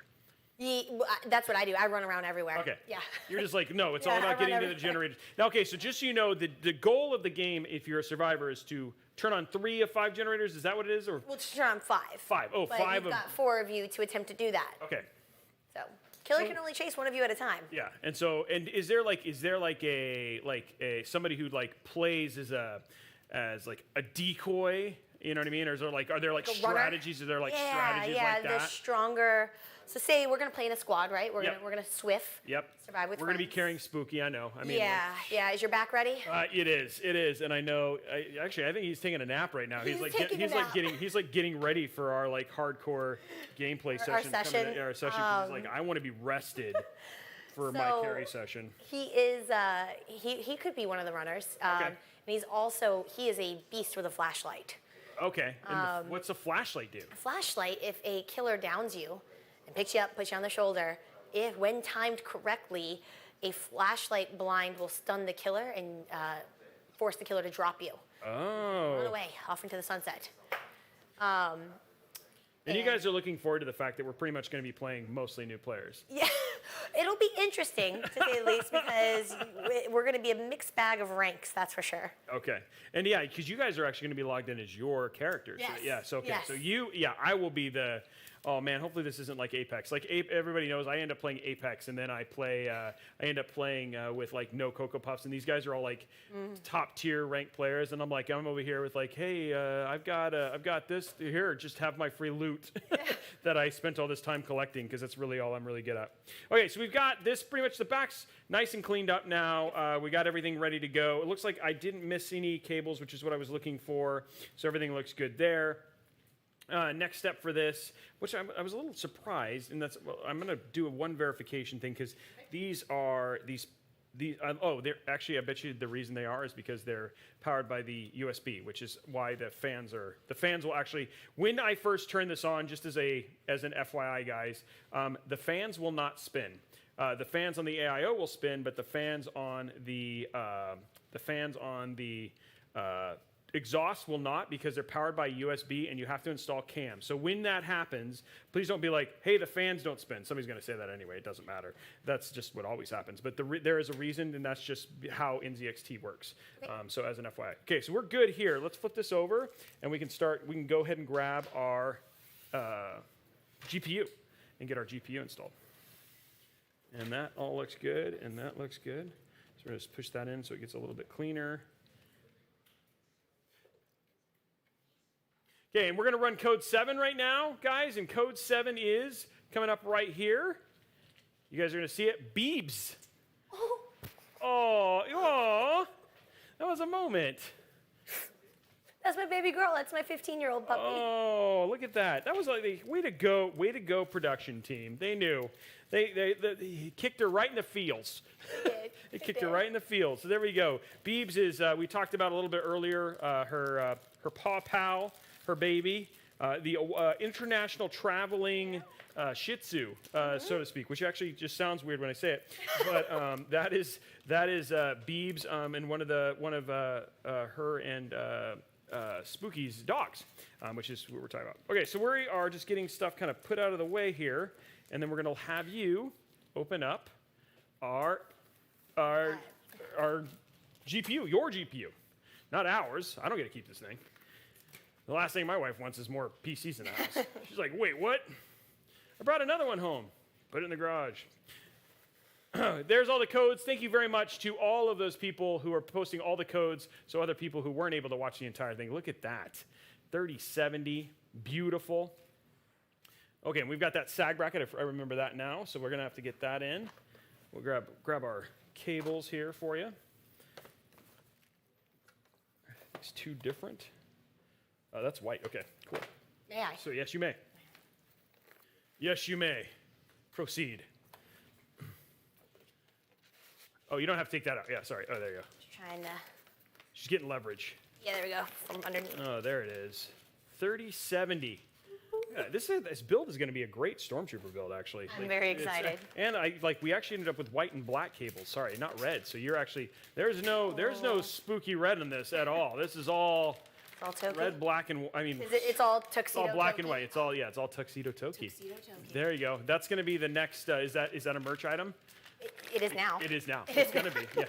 S2: That's what I do. I run around everywhere.
S1: Okay.
S2: Yeah.
S1: You're just like, no, it's all about getting to the generators. Now, okay, so just so you know, the goal of the game, if you're a survivor, is to turn on 3 of 5 generators. Is that what it is? Or
S2: Well, to turn on 5.
S1: 5. Oh,
S2: but
S1: 5
S2: you've got 4 of you to attempt to do that.
S1: Okay.
S2: So killer can only chase one of you at a time.
S1: Yeah, and is there a somebody who like plays as a decoy? You know what I mean? Or are there strategies? Are there strategies like that?
S2: Yeah, the stronger. So say we're gonna play in a squad, right? We're gonna swift.
S1: Yep.
S2: Survive with
S1: We're
S2: friends.
S1: gonna be carrying Spooky. I know. I mean.
S2: Yeah. Is your back ready?
S1: It is, and I know. I think he's taking a nap right now. He's getting ready for our like hardcore gameplay session.
S2: Our session.
S1: Our session. 'Cause he's like, I want to be rested for my carry session.
S2: He is. He could be one of the runners.
S1: Okay.
S2: And he is a beast with a flashlight.
S1: Okay. And what's a flashlight do?
S2: A flashlight, if a killer downs you and picks you up, puts you on the shoulder, when timed correctly, a flashlight blind will stun the killer and force the killer to drop you.
S1: Oh.
S2: Run away, off into the sunset.
S1: And you guys are looking forward to the fact that we're pretty much going to be playing mostly new players.
S2: Yeah, it'll be interesting, to say the least, because we're going to be a mixed bag of ranks, that's for sure.
S1: Okay. And yeah, because you guys are actually going to be logged in as your characters.
S2: Yes.
S1: So, okay. Yes. So I will be the, oh man, hopefully this isn't like Apex. Like everybody knows I end up playing Apex and then I end up playing with like no Cocoa Puffs, and these guys are all like top tier ranked players, and I'm over here with like, hey, I've got this here, just have my free loot that I spent all this time collecting because that's really all I'm really good at. Okay, so we've got this pretty much, the back's nice and cleaned up now. We got everything ready to go. It looks like I didn't miss any cables, which is what I was looking for, so everything looks good there. Next step for this, which I was a little surprised, and I'm going to do one verification thing because they're actually, I bet you the reason they are is because they're powered by the USB, which is why the fans will actually, when I first turn this on, just as an FYI, guys, the fans will not spin. The fans on the AIO will spin, but the fans on the exhaust will not, because they're powered by USB and you have to install cams. So when that happens, please don't be like, hey, the fans don't spin. Somebody's going to say that anyway. It doesn't matter. That's just what always happens. But there is a reason, and that's just how NZXT works. So as an FYI. Okay, so we're good here. Let's flip this over, and we can go ahead and grab our GPU and get our GPU installed. And that all looks good, and that looks good. So we're going to just push that in so it gets a little bit cleaner. Okay, and we're going to run code 7 right now, guys, and code 7 is coming up right here. You guys are going to see it. Beebs. Oh, that was a moment.
S2: That's my baby girl. That's my 15-year-old puppy.
S1: Oh, look at that. That was like the way to go, production team. They knew. They kicked her right in the feels. They kicked her right in the field. So there we go. Beebs is, we talked about a little bit earlier, her paw pal, her baby, the international traveling Shih Tzu, so to speak, which actually just sounds weird when I say it. But that is Beebs and one of her and Spooky's dogs, which is what we're talking about. Okay, so we are just getting stuff kind of put out of the way here, and then we're going to have you open up our GPU, your GPU, not ours. I don't get to keep this thing. The last thing my wife wants is more PCs in the house. She's like, wait, what? I brought another one home. Put it in the garage. There's all the codes. Thank you very much to all of those people who are posting all the codes, so other people who weren't able to watch the entire thing. Look at that. 3070. Beautiful. Okay, and we've got that sag bracket. I remember that now, so we're going to have to get that in. We'll grab our cables here for you. It's two different. That's white. Okay, cool.
S2: Yeah.
S1: So yes, you may. Yes, you may. Proceed. Oh, you don't have to take that out. Yeah, sorry. Oh, there you go.
S2: Just trying to.
S1: She's getting leverage.
S2: Yeah, there we go. From underneath.
S1: Oh, there it is. 3070. Yeah, this build is going to be a great Stormtrooper build, actually.
S2: I'm very excited.
S1: And we actually ended up with white and black cables. Sorry, not red. So you're actually there's no spooky red in this at all. This is all
S2: Toki.
S1: red, black, and I mean
S2: it's all tuxedo.
S1: It's all black
S2: Toki.
S1: and white. It's all tuxedo Toki.
S2: Tuxedo Toki.
S1: There you go. That's going to be the next. Is that a merch item?
S2: It is now.
S1: It is now. It's going to be. Yeah.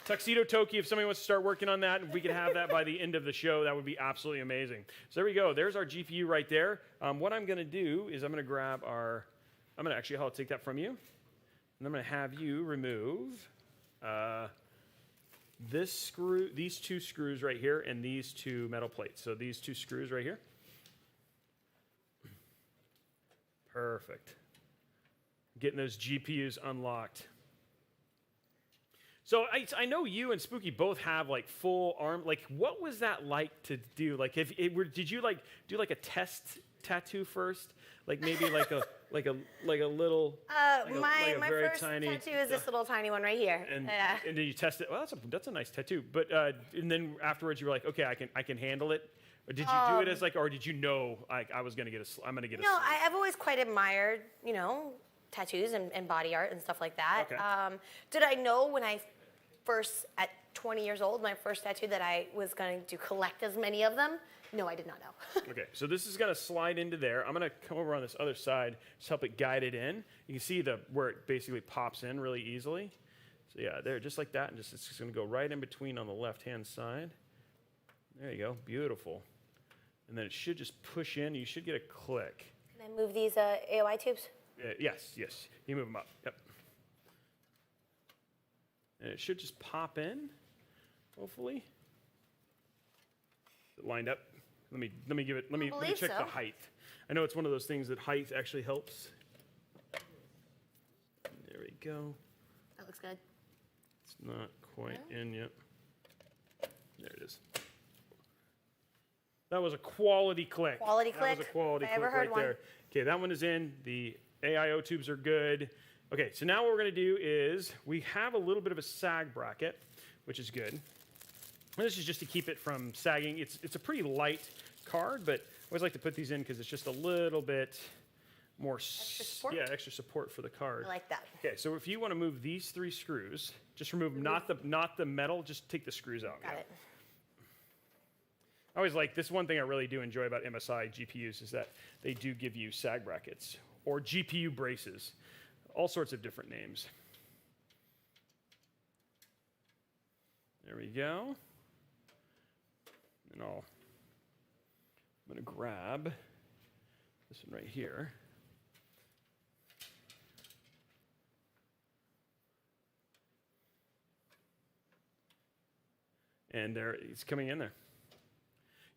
S1: Tuxedo Toki, if somebody wants to start working on that, if we could have that by the end of the show, that would be absolutely amazing. So there we go. There's our GPU right there. What I'm going to do is I'm going to grab I'll take that from you. And I'm going to have you remove this screw, these two screws right here, and these two metal plates. So these two screws right here. Perfect. Getting those GPUs unlocked. So I know you and Spooky both have like full arm. Like, what was that like to do? Like, did you like do like a test tattoo first? Like maybe like a little.
S2: My
S1: very
S2: first
S1: tiny
S2: tattoo is this little tiny one right here.
S1: And did you test it? Well, that's a nice tattoo. But and then afterwards you were like, okay, I can handle it. Or did you do it as like, or did you know like I was gonna get I'm gonna get a?
S2: No, I've always quite admired tattoos and body art and stuff like that.
S1: Okay.
S2: Did I know when I first, at 20 years old, my first tattoo, that I was going to collect as many of them? No, I did not know.
S1: Okay, so this is going to slide into there. I'm going to come over on this other side, just help it guide it in. You can see where it basically pops in really easily. So yeah, there, just like that, and it's just going to go right in between on the left-hand side. There you go, beautiful. And then it should just push in. You should get a click.
S2: Can I move these AOI tubes?
S1: Yes. You move them up. Yep. And it should just pop in, hopefully. Is it lined up? Let me check the height. I know it's one of those things that height actually helps. There we go.
S2: That looks good.
S1: It's not quite in yet. There it is. That was a quality click.
S2: Quality click.
S1: That was a quality
S2: if I
S1: click
S2: ever heard
S1: right there. Okay, that one is in. The AIO tubes are good. Okay, so now what we're going to do is we have a little bit of a sag bracket, which is good. And this is just to keep it from sagging. It's a pretty light card, but I always like to put these in because it's just a little bit more
S2: extra support?
S1: Yeah, extra support for the card.
S2: I like that.
S1: Okay, so if you want to move these three screws, just remove not the metal, just take the screws out.
S2: Got it.
S1: I always like this. One thing I really do enjoy about MSI GPUs is that they do give you sag brackets or GPU braces. All sorts of different names. There we go. And I'm going to grab this one right here. And there, it's coming in there.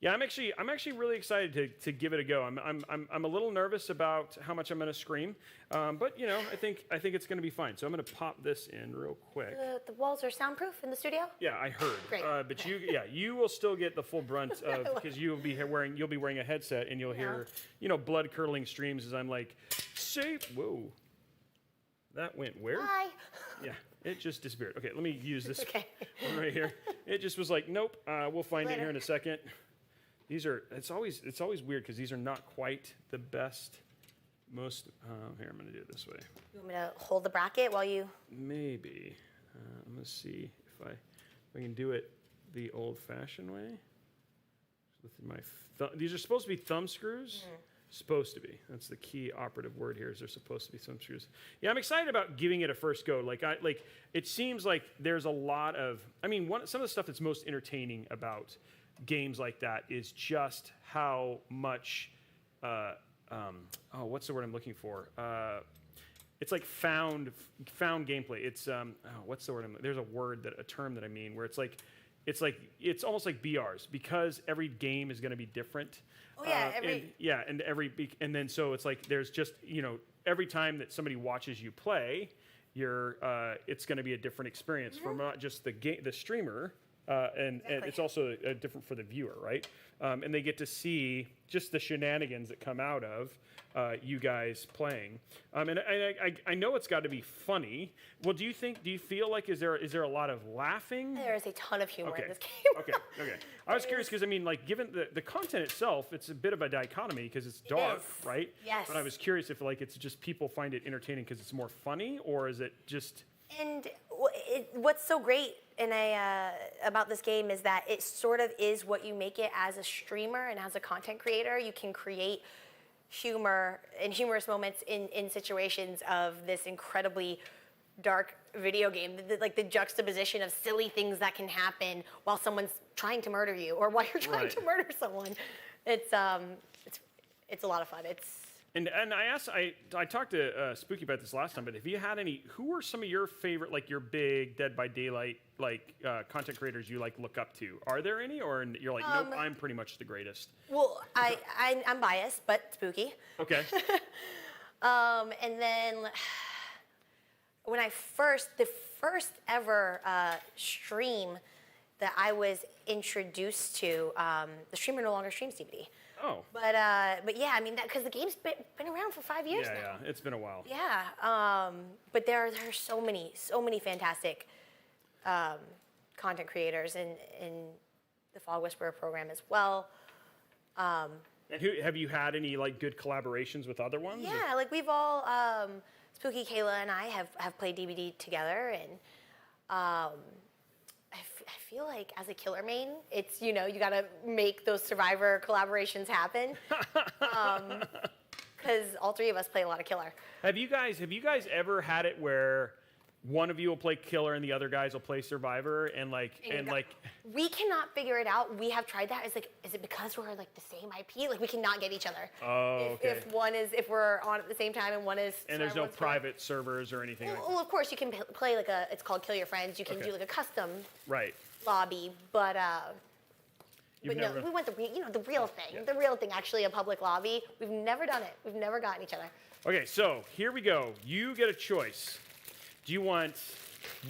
S1: Yeah, I'm actually really excited to give it a go. I'm a little nervous about how much I'm going to scream, but I think it's going to be fine. So I'm going to pop this in real quick.
S2: The walls are soundproof in the studio?
S1: Yeah, I heard.
S2: Great.
S1: But you will still get the full brunt of because you'll be wearing a headset and you'll hear blood curdling streams as I'm like, whoa, that went where?
S2: Hi.
S1: Yeah, it just disappeared. Okay, let me use this
S2: Okay.
S1: one right here. It just was like, nope. We'll find it here in a second. These are, it's always weird because these are not quite the best, here, I'm going to do it this way.
S2: You want me to hold the bracket while you?
S1: Maybe. I'm going to see if I can do it the old-fashioned way. With these are supposed to be thumb screws. Supposed to be. That's the key operative word here is they're supposed to be thumb screws. Yeah, I'm excited about giving it a first go. It seems like there's a lot of, some of the stuff that's most entertaining about games like that is just how much what's the word I'm looking for? It's like found gameplay. It's what's the word there's a term that I mean where it's almost like BRs because every game is going to be different.
S2: Oh yeah,
S1: and then so it's like there's just every time that somebody watches you play, it's going to be a different experience from not just the streamer and it's also different for the viewer, right? And they get to see just the shenanigans that come out of you guys playing. And I know it's got to be funny. Well, do you feel like is there a lot of laughing?
S2: There is a ton of humor in this game.
S1: Okay. I was curious because I mean, like, given the content itself, it's a bit of a dichotomy because it's dark, right?
S2: Yes.
S1: But I was curious if like it's just people find it entertaining because it's more funny, or is it just?
S2: And what's so great about this game is that it sort of is what you make it as a streamer and as a content creator. You can create humor and humorous moments in situations of this incredibly dark video game. Like the juxtaposition of silly things that can happen while someone's trying to murder you or while you're trying to murder someone. It's a lot of fun.
S1: And I talked to Spooky about this last time, but have you had who are some of your favorite, like your big Dead by Daylight, like content creators you like look up to? Are there any, or you're like, nope, I'm pretty much the greatest?
S2: Well, I'm biased, but Spooky.
S1: Okay.
S2: And then when the first ever stream that I was introduced to, the streamer no longer streams DVD.
S1: Oh.
S2: But yeah, I mean, because the game's been around for 5 years now.
S1: Yeah, it's been a while.
S2: Yeah, but there are so many fantastic content creators in the Fog Whisperer program as well.
S1: And have you had any like good collaborations with other ones?
S2: Yeah, like we've all Spooky, Kayla, and I have played DVD together, and I feel like as a killer main, it's, you gotta make those Survivor collaborations happen. Because all three of us play a lot of killer.
S1: Have you guys ever had it where one of you will play killer and the other guys will play Survivor and
S2: we cannot figure it out. We have tried that. It's like, is it because we're like the same IP? Like we cannot get each other.
S1: Oh, okay.
S2: If we're on at the same time and one is.
S1: And there's no private servers or anything like that.
S2: Well, of course you can play like it's called Kill Your Friends. You can do like a custom lobby, but no, we want the real thing. Yeah. The real thing, actually, a public lobby. We've never done it. We've never gotten each other.
S1: Okay, so here we go. You get a choice. Do you want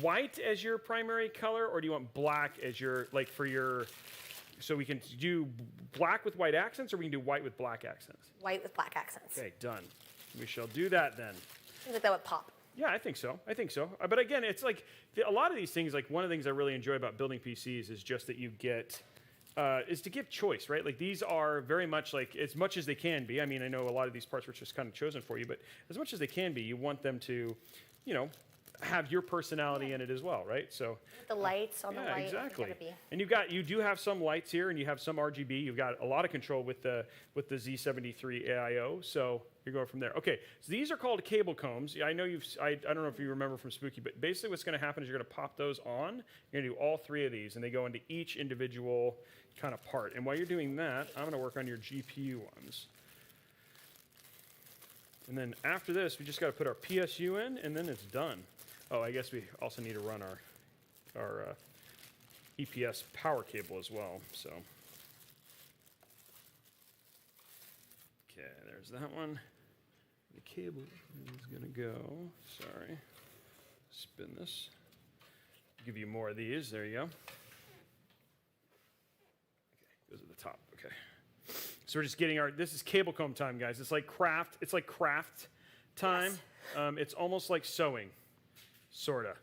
S1: white as your primary color, or do you want black as your, so we can do black with white accents, or we can do white with black accents?
S2: White with black accents.
S1: Okay, done. We shall do that then.
S2: Seems like that would pop.
S1: Yeah, I think so. But again, it's like a lot of these things, like one of the things I really enjoy about building PCs is just that you get, is to give choice, right? Like these are very much like, as much as they can be. I mean, I know a lot of these parts were just kind of chosen for you, but as much as they can be, you want them to, have your personality in it as well, right? So
S2: the lights on the light.
S1: Exactly. And you do have some lights here, and you have some RGB. You've got a lot of control with the Z73 AIO. So you're going from there. Okay, so these are called cable combs. I know I don't know if you remember from Spooky, but basically what's going to happen is you're going to pop those on. You're going to do all three of these, and they go into each individual kind of part. And while you're doing that, I'm going to work on your GPU ones. And then after this, we just got to put our PSU in, and then it's done. Oh, I guess we also need to run our EPS power cable as well. So, okay, there's that one. The cable is gonna go. Sorry, spin this. Give you more of these. There you go. Okay, goes at the top. Okay. So we're just getting this is cable comb time, guys. It's like craft time. Yes. It's almost like sewing, sorta.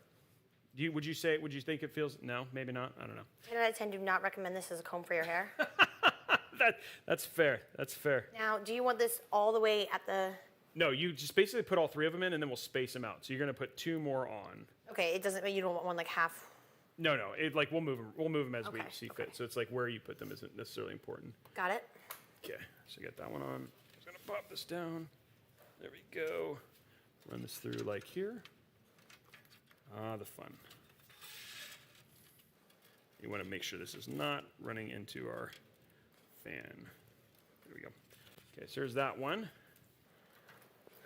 S1: Would you think it feels? No, maybe not. I don't know.
S2: 10 out of 10 do not recommend this as a comb for your hair.
S1: That's fair. That's fair.
S2: Now, do you want this all the way at the?
S1: No, you just basically put all three of them in, and then we'll space them out. So you're gonna put two more on.
S2: Okay, it doesn't. You don't want one like half.
S1: No. We'll move them as we see fit. So it's like where you put them isn't necessarily important.
S2: Got it.
S1: Okay, so get that one on. I'm just gonna pop this down. There we go. Run this through like here. Ah, the fun. You want to make sure this is not running into our fan. There we go. Okay, so there's that one.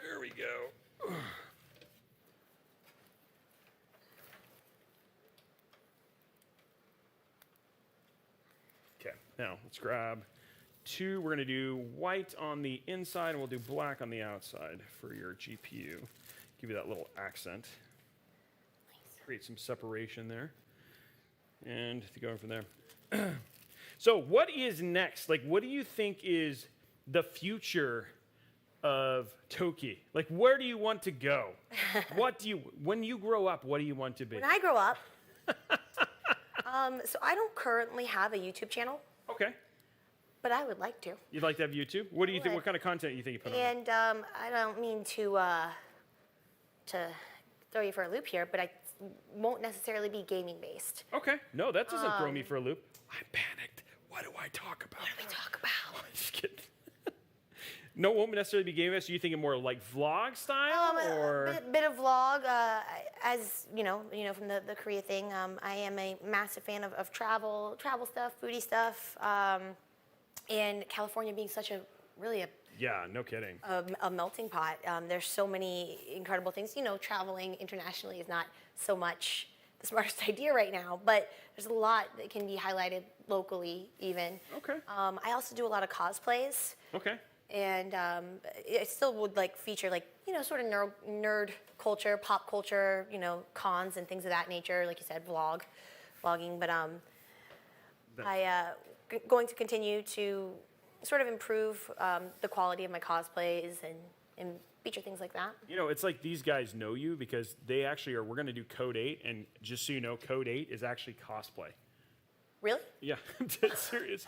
S1: There we go. Okay, now let's grab two. We're going to do white on the inside, and we'll do black on the outside for your GPU. Give you that little accent. Create some separation there. And going from there. So what is next? Like, what do you think is the future of Toki? Like, where do you want to go? When you grow up, what do you want to be?
S2: When I grow up, so I don't currently have a YouTube channel.
S1: Okay.
S2: But I would like to.
S1: You'd like to have YouTube? What do you think? What kind of content do you think you put on?
S2: And I don't mean to throw you for a loop here, but I won't necessarily be gaming based.
S1: Okay. No, that doesn't throw me for a loop. I'm panicked. What do I talk about?
S2: What do we talk about?
S1: Just kidding. No, it won't necessarily be gaming based. Are you thinking more like vlog style, or
S2: a bit of vlog? As you know from the Korea thing. I am a massive fan of travel stuff, foodie stuff. And California being such a
S1: yeah, no kidding,
S2: a melting pot. There's so many incredible things. Traveling internationally is not so much the smartest idea right now, but there's a lot that can be highlighted locally even.
S1: Okay.
S2: I also do a lot of cosplays.
S1: Okay.
S2: And I still would feature sort of nerd culture, pop culture, cons and things of that nature. Like you said, vlogging. But going to continue to sort of improve the quality of my cosplays and feature things like that.
S1: It's like these guys know you because they actually are. We're going to do Code 8, and just so you know, Code 8 is actually cosplay.
S2: Really?
S1: Yeah, I'm dead serious.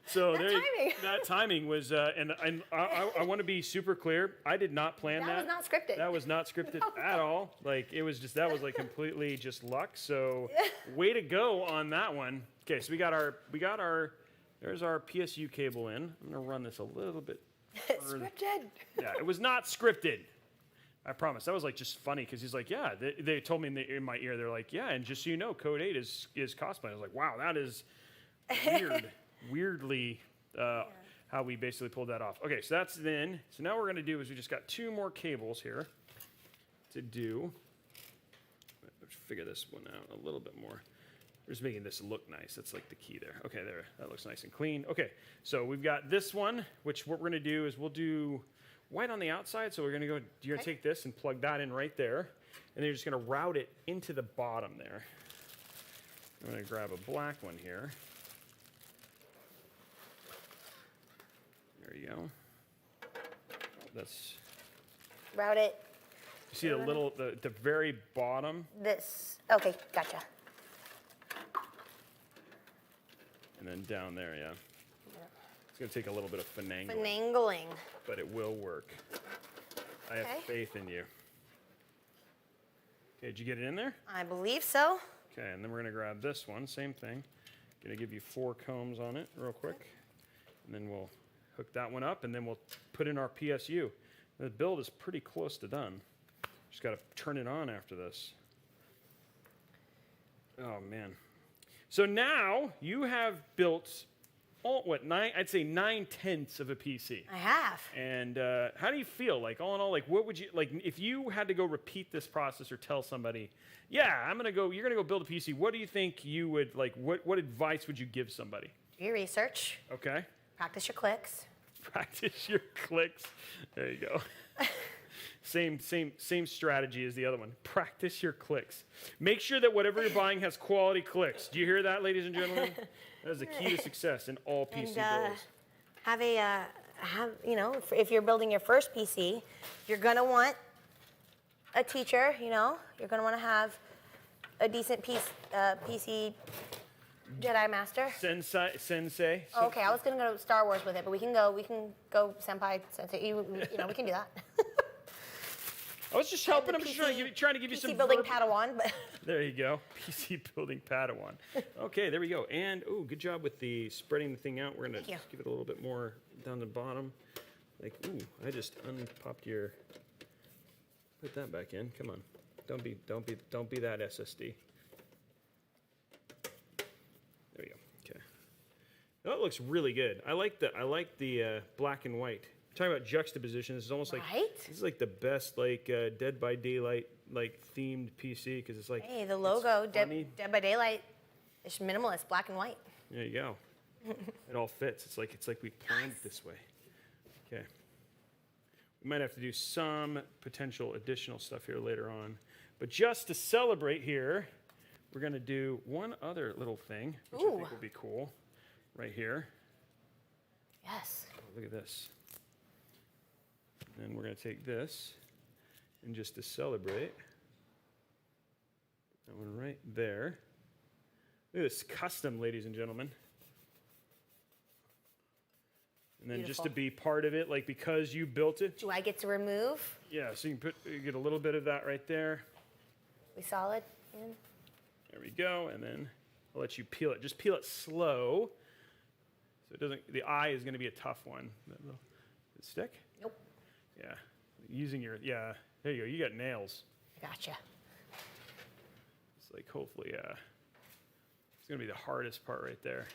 S1: So that timing was, and I want to be super clear. I did not plan that.
S2: That was not scripted.
S1: That was not scripted at all. Like it was just that was completely just luck. So way to go on that one. Okay, so we got our there's our PSU cable in. I'm gonna run this a little bit.
S2: Scripted.
S1: Yeah, it was not scripted. I promise. That was just funny because he's like, yeah. They told me in my ear. They're like, yeah, and just so you know, Code 8 is cosplay. I was like, wow, that is weird. Weirdly, how we basically pulled that off. Okay, so that's then. So now what we're going to do is we just got 2 more cables here to do. Let's figure this one out a little bit more. We're just making this look nice. That's like the key there. Okay, there. That looks nice and clean. Okay, so we've got this one, which what we're going to do is we'll do white on the outside. So we're going to go, you're going to take this and plug that in right there. And then you're just going to route it into the bottom there. I'm going to grab a black one here. There you go. That's.
S2: Route it.
S1: You see the very bottom?
S2: This. Okay, gotcha.
S1: And then down there, yeah. It's going to take a little bit of finagling.
S2: Finagling.
S1: But it will work. I have faith in you. Okay, did you get it in there?
S2: I believe so.
S1: Okay, and then we're going to grab this one, same thing. Going to give you 4 combs on it real quick. And then we'll hook that one up, and then we'll put in our PSU. The build is pretty close to done. Just got to turn it on after this. Oh, man. So now you have built, I'd say 9/10 of a PC.
S2: I have.
S1: And how do you feel? All in all, what would you, if you had to go repeat this process or tell somebody, yeah, you're going to go build a PC, what do you think you would, what advice would you give somebody?
S2: Do your research.
S1: Okay.
S2: Practice your clicks.
S1: Practice your clicks. There you go. Same strategy as the other one. Practice your clicks. Make sure that whatever you're buying has quality clicks. Do you hear that, ladies and gentlemen? That is the key to success in all PC builds.
S2: If you're building your first PC, you're gonna want a teacher. You're gonna want to have a decent PC. Jedi Master.
S1: Sensei.
S2: Oh, okay, I was gonna go Star Wars with it, but we can go Senpai, Sensei. We can do that.
S1: I was just helping. I'm just trying to give you some.
S2: PC building Padawan, but.
S1: There you go. PC building Padawan. Okay, there we go. And good job with the spreading the thing out. We're gonna just give it a little bit more down the bottom. I just unpopped your. Put that back in. Come on. Don't be that SSD. There we go. Okay. Oh, it looks really good. I like the black and white. Talking about juxtaposition, this is almost this is the best Dead by Daylight themed PC because it's
S2: hey, the logo Dead by Daylight is minimalist, black and white.
S1: There you go. It all fits. It's like we planned it this way. Okay. We might have to do some potential additional stuff here later on, but just to celebrate here, we're going to do one other little thing, which I think will be cool, right here.
S2: Yes.
S1: Oh, look at this. And we're going to take this, and just to celebrate, that one right there. Look at this custom, ladies and gentlemen. And then just to be part of it, like because you built it.
S2: Do I get to remove?
S1: Yeah, so you get a little bit of that right there.
S2: We solid in?
S1: There we go, and then I'll let you peel it. Just peel it slow, so it doesn't. The eye is going to be a tough one. That little, does it stick?
S2: Nope.
S1: Yeah, using your There you go. You got nails.
S2: Gotcha.
S1: It's like hopefully, it's going to be the hardest part right there.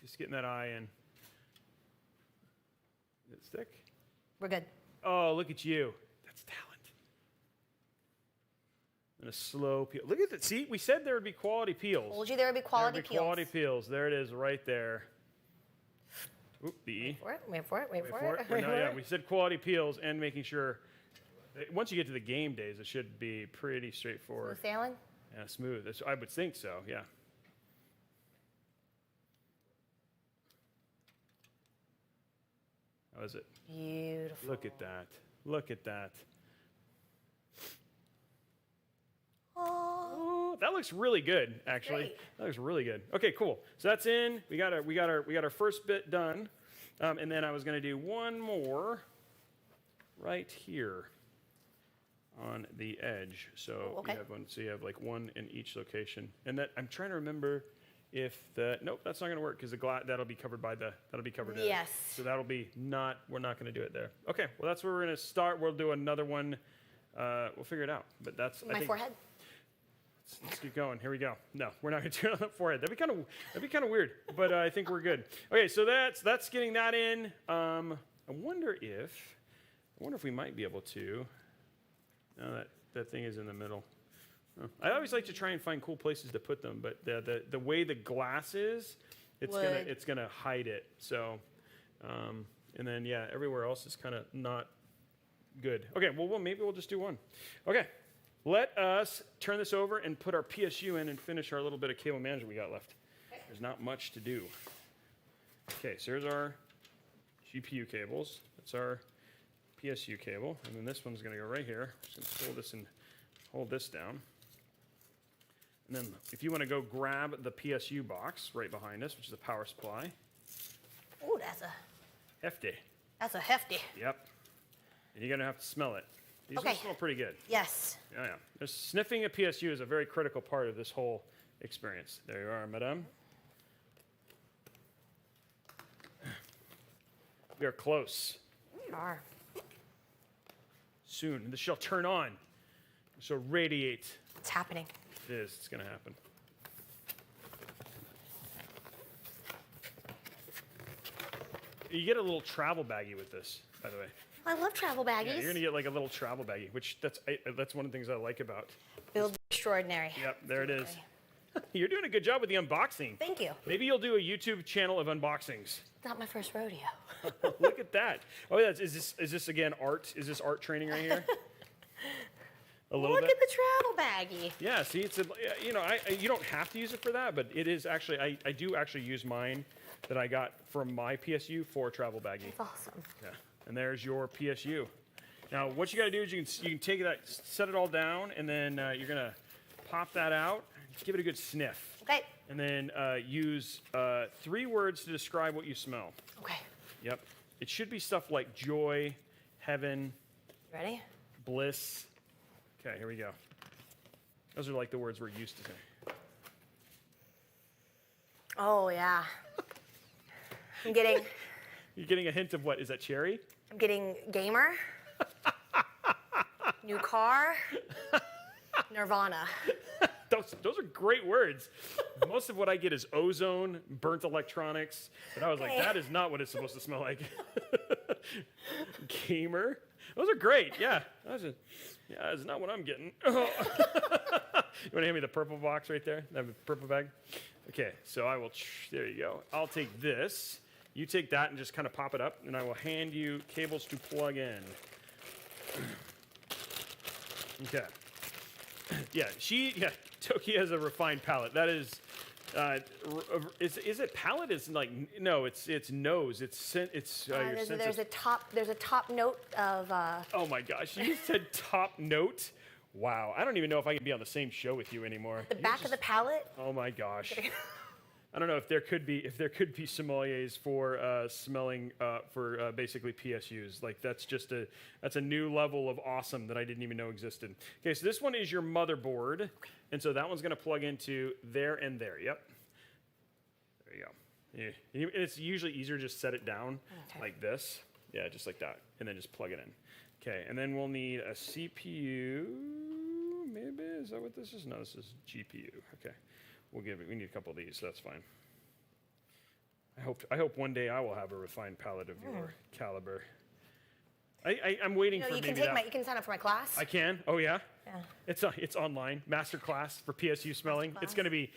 S1: Just getting that eye in. Did it stick?
S2: We're good.
S1: Oh, look at you. That's talent. And a slow peel. Look at that. See, we said there would be quality peels.
S2: Told you there would be quality
S1: peels. Quality peels. There it is right there. Oop, the E.
S2: Wait for it.
S1: We said quality peels and making sure. Once you get to the game days, it should be pretty straightforward.
S2: Smooth sailing?
S1: Yeah, smooth. I would think so, yeah. How is it?
S2: Beautiful.
S1: Look at that. Look at that.
S2: Oh,
S1: that looks really good, actually.
S2: Great.
S1: That looks really good. Okay, cool. So that's in. We got our first bit done, and then I was going to do one more right here on the edge. So you have like one in each location, and that I'm trying to remember if nope, that's not going to work because that'll be covered by that'll be covered.
S2: Yes.
S1: So that'll be not. We're not going to do it there. Okay. Well, that's where we're going to start. We'll do another one. We'll figure it out. But that's
S2: my forehead.
S1: Let's keep going. Here we go. No, we're not going to do it on the forehead. That'd be kind of weird. But I think we're good. Okay. So that's getting that in. I wonder if we might be able to. No, that thing is in the middle. I always like to try and find cool places to put them, but the way the glass is, it's gonna hide it. So, and then everywhere else is kind of not good. Okay, well maybe we'll just do one. Okay, let us turn this over and put our PSU in and finish our little bit of cable management we got left. There's not much to do. Okay, so here's our GPU cables. That's our PSU cable, and then this one's gonna go right here. Just gonna pull this and hold this down. And then if you want to go grab the PSU box right behind us, which is a power supply.
S2: Oh, that's a
S1: hefty.
S2: That's a hefty.
S1: Yep. And you're going to have to smell it. These smell pretty good.
S2: Yes.
S1: Yeah. Sniffing a PSU is a very critical part of this whole experience. There you are, madame. We are close.
S2: We are.
S1: Soon. This shall turn on. It shall radiate.
S2: It's happening.
S1: It is. It's going to happen. You get a little travel baggie with this, by the way.
S2: I love travel baggies.
S1: Yeah, you're going to get like a little travel baggie, which that's one of the things I like about.
S2: Build extraordinary.
S1: Yep, there it is. You're doing a good job with the unboxing.
S2: Thank you.
S1: Maybe you'll do a YouTube channel of unboxings.
S2: Not my first rodeo.
S1: Look at that. Oh, yeah. Is this again art? Is this art training right here? A little
S2: Look
S1: bit.
S2: at the travel baggie.
S1: Yeah, see, it's you don't have to use it for that, but it is actually I do actually use mine that I got from my PSU for a travel baggie.
S2: That's awesome.
S1: Yeah, and there's your PSU. Now, what you got to do is you can take that, set it all down, and then you're gonna pop that out, give it a good sniff.
S2: Okay.
S1: And then use 3 words to describe what you smell.
S2: Okay.
S1: Yep. It should be stuff like joy, heaven,
S2: Ready?
S1: bliss. Okay, here we go. Those are like the words we're used to saying.
S2: Oh, yeah. I'm getting...
S1: You're getting a hint of what? Is that cherry?
S2: I'm getting gamer. New car. Nirvana.
S1: Those are great words. Most of what I get is ozone, burnt electronics. But I was like, that is not what it's supposed to smell like. Gamer. Those are great. Yeah. That's not what I'm getting. You want to hand me the purple box right there? That purple bag? Okay, so I will, there you go. I'll take this. You take that and just kind of pop it up, and I will hand you cables to plug in. Okay. Yeah, Toki has a refined palate. That is it palate? It's like no, it's nose.
S2: There's a top note of.
S1: Oh my gosh! You just said top note. Wow, I don't even know if I can be on the same show with you anymore.
S2: The back of the palate.
S1: Oh my gosh. I don't know if there could be sommeliers for smelling for basically PSUs. Like that's a new level of awesome that I didn't even know existed. Okay, so this one is your motherboard, and so that one's going to plug into there and there. Yep. There you go. Yeah. It's usually easier to just set it down like this. Yeah, just like that, and then just plug it in. Okay, and then we'll need a CPU. Maybe is that what this is? No, this is GPU. Okay. We need a couple of these, so that's fine. I hope one day I will have a refined palate of your caliber. I'm waiting for
S2: you
S1: maybe
S2: can you can sign up for my class.
S1: I can? Oh yeah?
S2: Yeah.
S1: It's online. Master class for PSU smelling. It's gonna be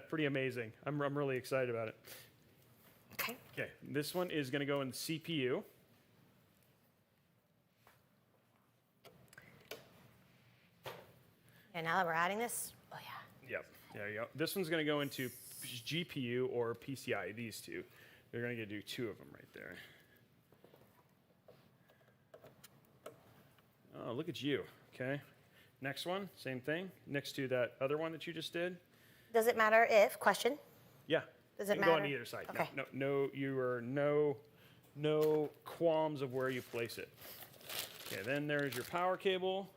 S1: pretty amazing. I'm really excited about it.
S2: Okay.
S1: Okay. This one is gonna go in the CPU.
S2: And now that we're adding this, oh yeah.
S1: Yep. There you go. This one's going to go into GPU or PCI, these two. They're going to do two of them right there. Oh, look at you. Okay. Next one, same thing. Next to that other one that you just did.
S2: Does it matter if, question?
S1: Yeah.
S2: Does it
S1: you can
S2: matter?
S1: go on either side.
S2: Okay.
S1: No qualms of where you place it. Okay, then there's your power cable.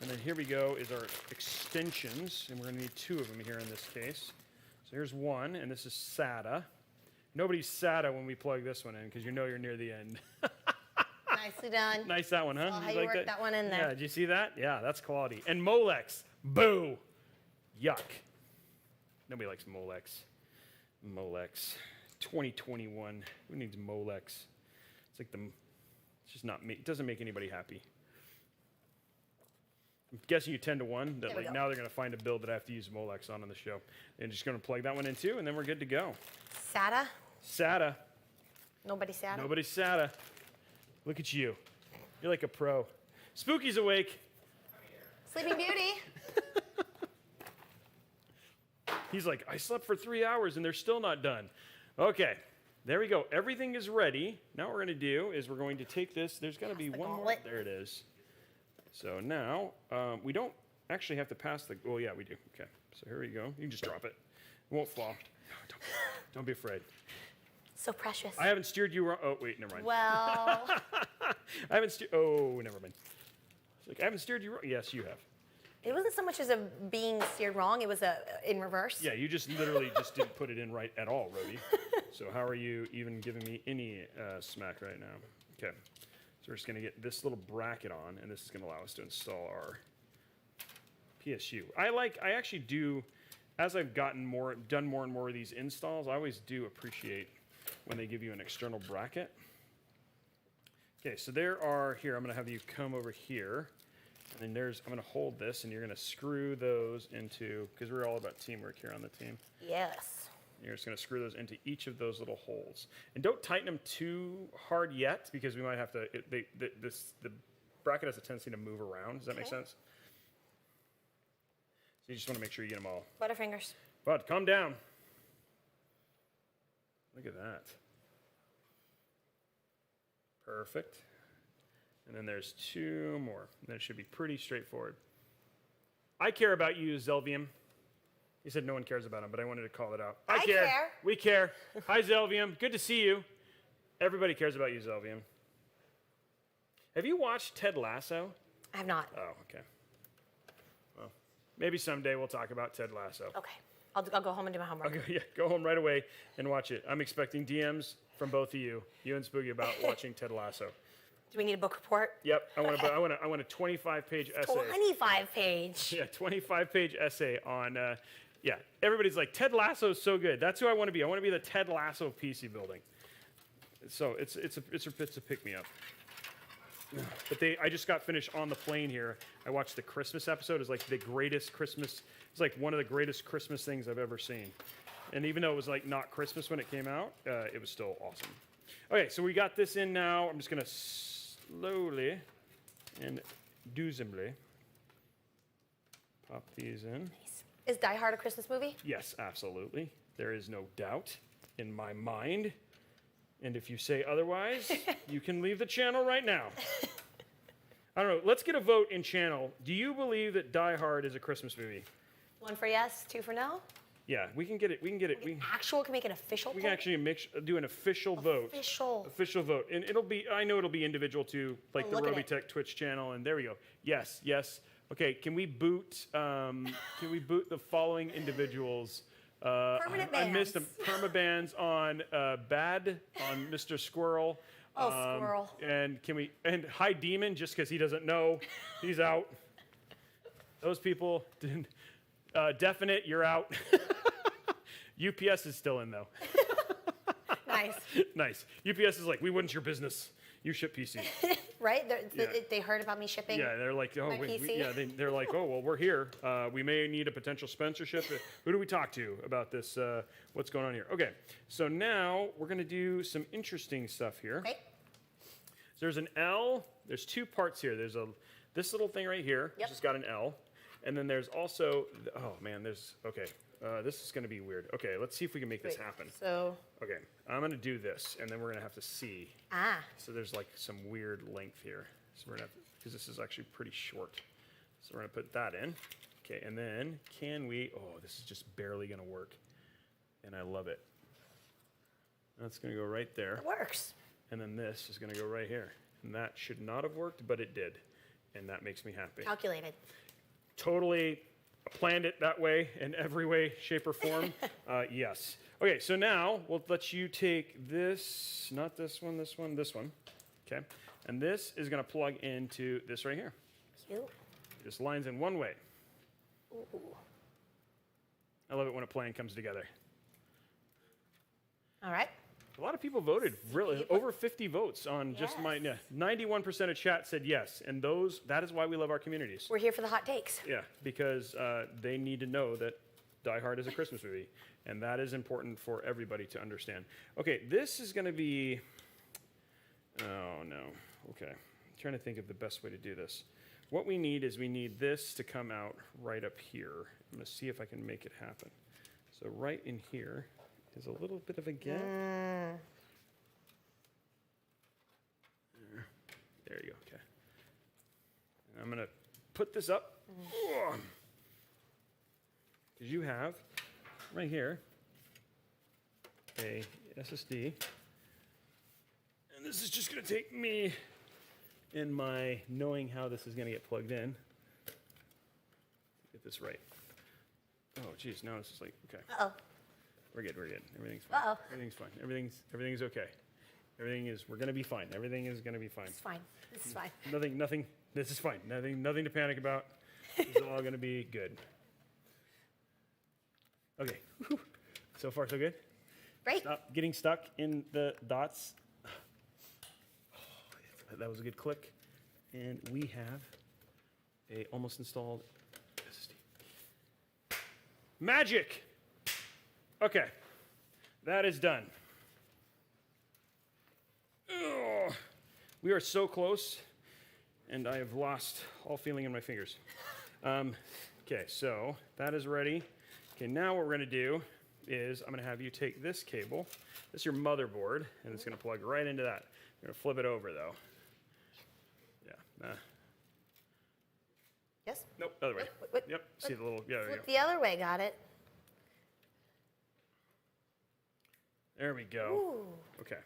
S1: And then here we go is our extensions, and we're going to need two of them here in this case. So here's one, and this is SATA. Nobody's SATA when we plug this one in, because you know you're near the end.
S2: Nicely done.
S1: Nice that one, huh?
S2: Oh, how you worked that one in there.
S1: Yeah, did you see that? Yeah, that's quality. And Molex. Boo! Yuck. Nobody likes Molex. Molex. 2021. Who needs Molex? It's like it's just not me. It doesn't make anybody happy. I'm guessing you 10 to 1 that like now they're going to find a build that I have to use Molex on the show. And just going to plug that one in too, and then we're good to go.
S2: SATA?
S1: SATA.
S2: Nobody SATA?
S1: Nobody SATA. Look at you. You're like a pro. Spooky's awake.
S2: Sleeping Beauty.
S1: He's like, I slept for 3 hours and they're still not done. Okay. There we go. Everything is ready. Now what we're going to do is we're going to take this. There's got to be one more. There it is. So now, we don't actually have to pass the, well, yeah, we do. Okay, so here we go. You can just drop it. It won't fall. Don't be afraid.
S2: So precious.
S1: I haven't steered you wrong. Oh, wait, never mind.
S2: Well.
S1: I haven't steered, oh, never mind. It's like, I haven't steered you wrong. Yes, you have.
S2: It wasn't so much as a being steered wrong, it was in reverse.
S1: Yeah, you just literally just didn't put it in right at all, Robey. So how are you even giving me any smack right now? Okay. So we're just going to get this little bracket on, and this is going to allow us to install our PSU. I actually do, as I've done more and more of these installs, I always do appreciate when they give you an external bracket. Okay, so here, I'm going to have you come over here, and then I'm going to hold this, and you're going to screw those into, because we're all about teamwork here on the team.
S2: Yes.
S1: You're just going to screw those into each of those little holes. And don't tighten them too hard yet, because we might have to, the bracket has a tendency to move around. Does that make sense? So you just want to make sure you get them all.
S2: Butterfingers.
S1: Bud, calm down. Look at that. Perfect. And then there's two more. And that should be pretty straightforward. I care about you, Zelvium. He said no one cares about him, but I wanted to call it out. I care. We care. Hi, Zelvium. Good to see you. Everybody cares about you, Zelvium. Have you watched Ted Lasso?
S2: I have not.
S1: Oh, okay. Well, maybe someday we'll talk about Ted Lasso.
S2: Okay. I'll go home and do my homework.
S1: Okay, yeah, go home right away and watch it. I'm expecting DMs from both of you and Spooky, about watching Ted Lasso.
S2: Do we need a book report?
S1: Yep. I want a 25-page essay.
S2: 25-page.
S1: Yeah, 25-page essay on. Yeah, everybody's like, Ted Lasso is so good. That's who I want to be. I want to be the Ted Lasso of PC building. So it's a pick me up. But I just got finished on the plane here. I watched the Christmas episode. It's like the greatest Christmas. It's like one of the greatest Christmas things I've ever seen. And even though it was like not Christmas when it came out, it was still awesome. Okay, so we got this in now. I'm just gonna slowly and doozingly Pop these in.
S2: Nice. Is Die Hard a Christmas movie?
S1: Yes, absolutely. There is no doubt in my mind. And if you say otherwise, you can leave the channel right now. I don't know. Let's get a vote in channel. Do you believe that Die Hard is a Christmas movie?
S2: 1 for yes, 2 for no.
S1: Yeah, we can get it. We can get it.
S2: Can make an official.
S1: We can actually do an official vote. Official vote, and it'll be. I know it'll be individual to like the Robeytech Twitch channel, and there we go. Yes, yes. Okay, can we boot? Can we boot the following individuals?
S2: Permanent bans.
S1: I missed them. Permabans on Bad on Mr. Squirrel.
S2: Oh, Squirrel.
S1: And can we and High Demon just because he doesn't know, he's out. Those people didn't. Definite, you're out. UPS is still in though.
S2: Nice.
S1: Nice. UPS is like, we wouldn't your business. You ship PCs.
S2: Right? They heard about me shipping.
S1: Yeah, they're like, oh,
S2: PC?
S1: they're like, oh, well, we're here. We may need a potential sponsorship. Who do we talk to about this? What's going on here? Okay, so now we're going to do some interesting stuff here.
S2: Okay.
S1: So there's an L. There's 2 parts here. There's this little thing right here, which has got an L. And then there's also, oh man, this is going to be weird. Okay, let's see if we can make this happen.
S2: So.
S1: Okay, I'm going to do this, and then we're going to have to see. So there's like some weird length here. So we're going to have to, because this is actually pretty short. So we're going to put that in. Okay, and then this is just barely going to work. And I love it. That's going to go right there.
S2: It works.
S1: And then this is going to go right here. And that should not have worked, but it did. And that makes me happy.
S2: Calculated.
S1: Totally planned it that way in every way, shape, or form. Yes. Okay, so now we'll let you take this, not this one, this one, this one. Okay, and this is going to plug into this right here.
S2: Cute.
S1: This lines in one way.
S2: Ooh.
S1: I love it when a plan comes together.
S2: All right.
S1: A lot of people voted, really, over 50 votes on just my, 91% of chat said yes, and that is why we love our communities.
S2: We're here for the hot takes.
S1: Yeah, because they need to know that Die Hard is a Christmas movie, and that is important for everybody to understand. Okay, this is going to be, oh no, okay. I'm trying to think of the best way to do this. What we need is this to come out right up here. I'm going to see if I can make it happen. So right in here is a little bit of a gap. There you go, okay. And I'm going to put this up. Because you have, right here, a SSD. And this is just going to take me in my knowing how this is going to get plugged in. Get this right. Oh, geez, now this is like, okay.
S2: Uh-oh.
S1: We're good, we're good. Everything's fine.
S2: Uh-oh.
S1: Everything's fine. Everything's okay. We're going to be fine. Everything is going to be fine.
S2: It's fine. This is fine.
S1: Nothing, this is fine. Nothing to panic about. It's all going to be good. Okay. So far, so good?
S2: Great.
S1: Stop getting stuck in the dots. That was a good click. And we have a almost installed SSD. Magic! Okay. That is done. Ugh. We are so close, and I have lost all feeling in my fingers. Okay, so that is ready. Okay, now what we're going to do is I'm going to have you take this cable. This is your motherboard, and it's going to plug right into that. We're going to flip it over, though. Yeah.
S2: Yes?
S1: Nope, other way.
S2: Wait,
S1: yep, see the little, yeah, there we go.
S2: Flip the other way, got it.
S1: There we go.
S2: Ooh.
S1: Okay.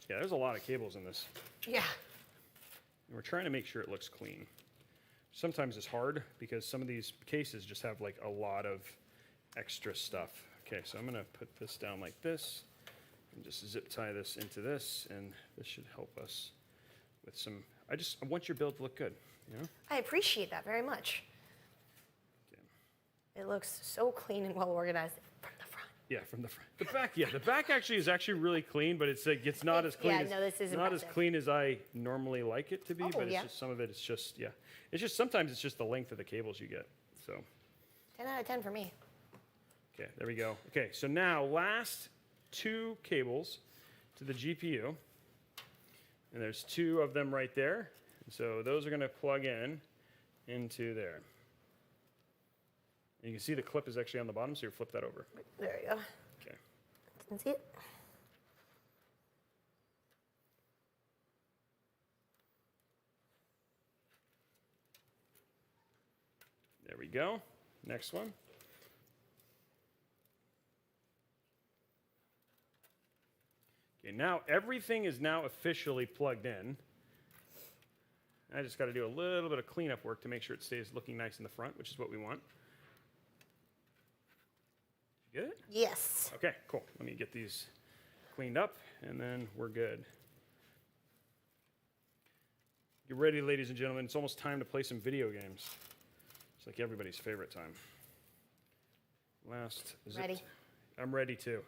S1: Yeah, there's a lot of cables in this.
S2: Yeah.
S1: And we're trying to make sure it looks clean. Sometimes it's hard because some of these cases just have like a lot of extra stuff. Okay, so I'm going to put this down like this and just zip tie this into this, and this should help us with some. I want your build to look good. You know?
S2: I appreciate that very much. Okay. It looks so clean and well organized from the front.
S1: Yeah, from the front. The back, yeah, the back actually is really clean, but it's not as clean.
S2: Yeah, no, this is
S1: not as clean as I normally like it to be. But it's
S2: yeah.
S1: just some of it. It's just It's just sometimes it's just the length of the cables you get. So.
S2: 10 out of 10 for me.
S1: Okay, there we go. Okay, so now last 2 cables to the GPU. And there's 2 of them right there. And so those are going to plug into there. And you can see the clip is actually on the bottom, so you flip that over.
S2: There you go.
S1: Okay.
S2: Can see it?
S1: There we go. Next one. Okay, now everything is now officially plugged in. I just got to do a little bit of cleanup work to make sure it stays looking nice in the front, which is what we want. You get it?
S2: Yes.
S1: Okay, cool. Let me get these cleaned up, and then we're good. Get ready, ladies and gentlemen. It's almost time to play some video games. It's like everybody's favorite time. Last.
S2: Ready.
S1: I'm ready too.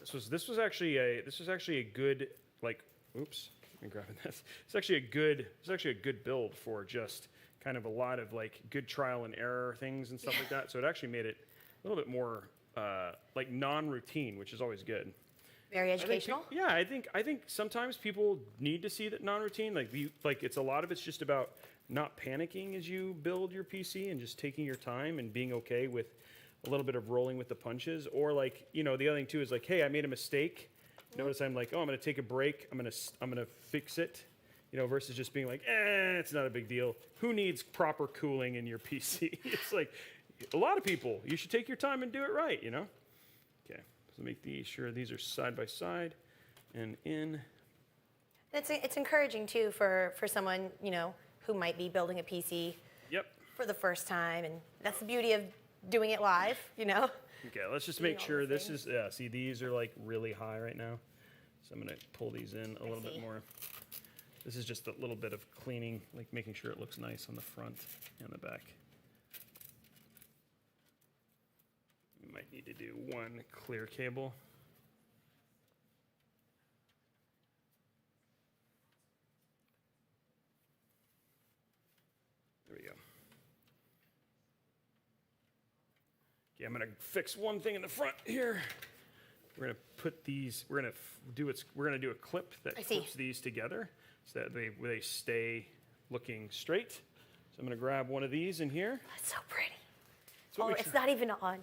S1: This was actually a good, like, oops, let me grab this. It's actually a good build for just kind of a lot of like good trial and error things and stuff like that. So it actually made it a little bit more like non-routine, which is always good.
S2: Very educational.
S1: I think sometimes people need to see that non-routine. Like it's a lot of it's just about not panicking as you build your PC and just taking your time and being okay with a little bit of rolling with the punches. Or like, you know, the other thing too is like, hey, I made a mistake. Notice I'm like, oh, I'm gonna take a break. I'm gonna fix it. You know, versus just being like, it's not a big deal. Who needs proper cooling in your PC? It's like a lot of people. You should take your time and do it right. You know. Okay. So make sure these are side by side and in.
S2: It's encouraging too for someone, you know, who might be building a PC for the first time, and that's the beauty of doing it live, you know.
S1: Okay, let's just make sure this is, see, these are like really high right now. So I'm gonna pull these in a little bit more. This is just a little bit of cleaning, like making sure it looks nice on the front and the back. We might need to do one clear cable. There we go. Okay, I'm gonna fix one thing in the front here. We're gonna put these. We're gonna do a clip that clips these together so that they stay looking straight. So I'm gonna grab one of these in here.
S2: That's so pretty. Oh, it's not even on.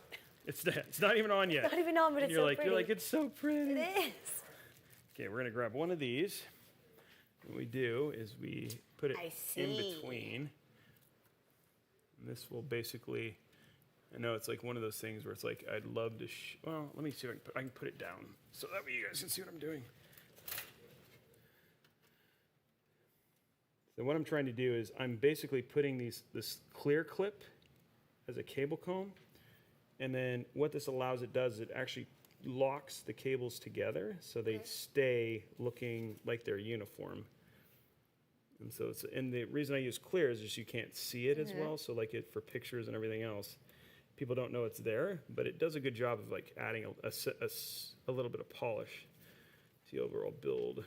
S1: It's not even on yet.
S2: It's not even on, but it's so pretty.
S1: You're like, it's so pretty.
S2: It is.
S1: Okay, we're gonna grab one of these. What we do is we put it in between. And this will basically, I know it's like one of those things where it's like, I'd love to, well, let me see if I can put it down so that way you guys can see what I'm doing. So what I'm trying to do is I'm basically putting this clear clip as a cable comb. And then what this allows it does, it actually locks the cables together so they stay looking like they're uniform. And so and the reason I use clear is just you can't see it as well. So like for pictures and everything else, people don't know it's there, but it does a good job of like adding a little bit of polish to the overall build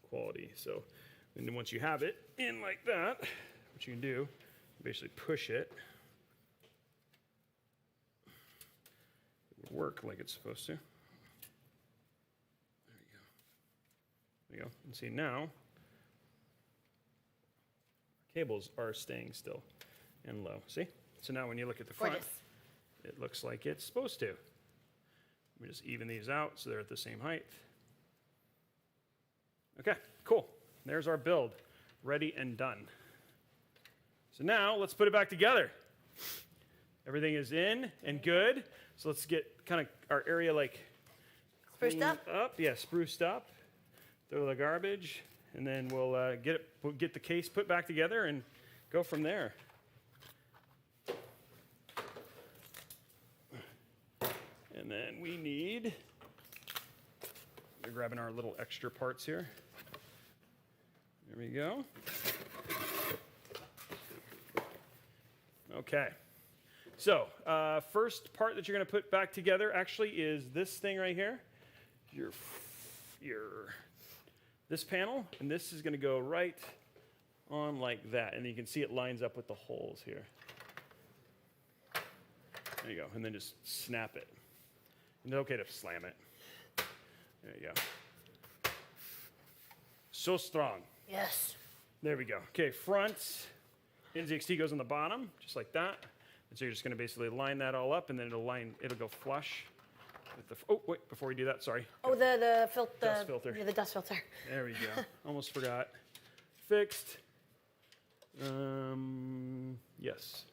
S1: quality. So and then once you have it in like that, what you can do, basically push it. It would work like it's supposed to. There you go. There you go. And see now, cables are staying still and low. See? So now when you look at the front, it looks like it's supposed to. Let me just even these out so they're at the same height. Okay, cool. There's our build, ready and done. So now let's put it back together. Everything is in and good. So let's get kind of our area like
S2: spruced up.
S1: Yeah, spruced up. Throw the garbage, and then we'll get the case put back together and go from there. And then we need, we're grabbing our little extra parts here. There we go. Okay. So, first part that you're going to put back together actually is this thing right here. This panel, and this is going to go right on like that. And you can see it lines up with the holes here. There you go. And then just snap it. And it's okay to slam it. There you go. So strong.
S2: Yes.
S1: There we go. Okay, front NZXT goes on the bottom, just like that. And so you're just going to basically line that all up, and then it'll go flush with the. Oh wait, before we do that, sorry.
S2: Oh, the
S1: dust filter.
S2: Yeah, the dust filter.
S1: There we go. Almost forgot. Fixed. Yes.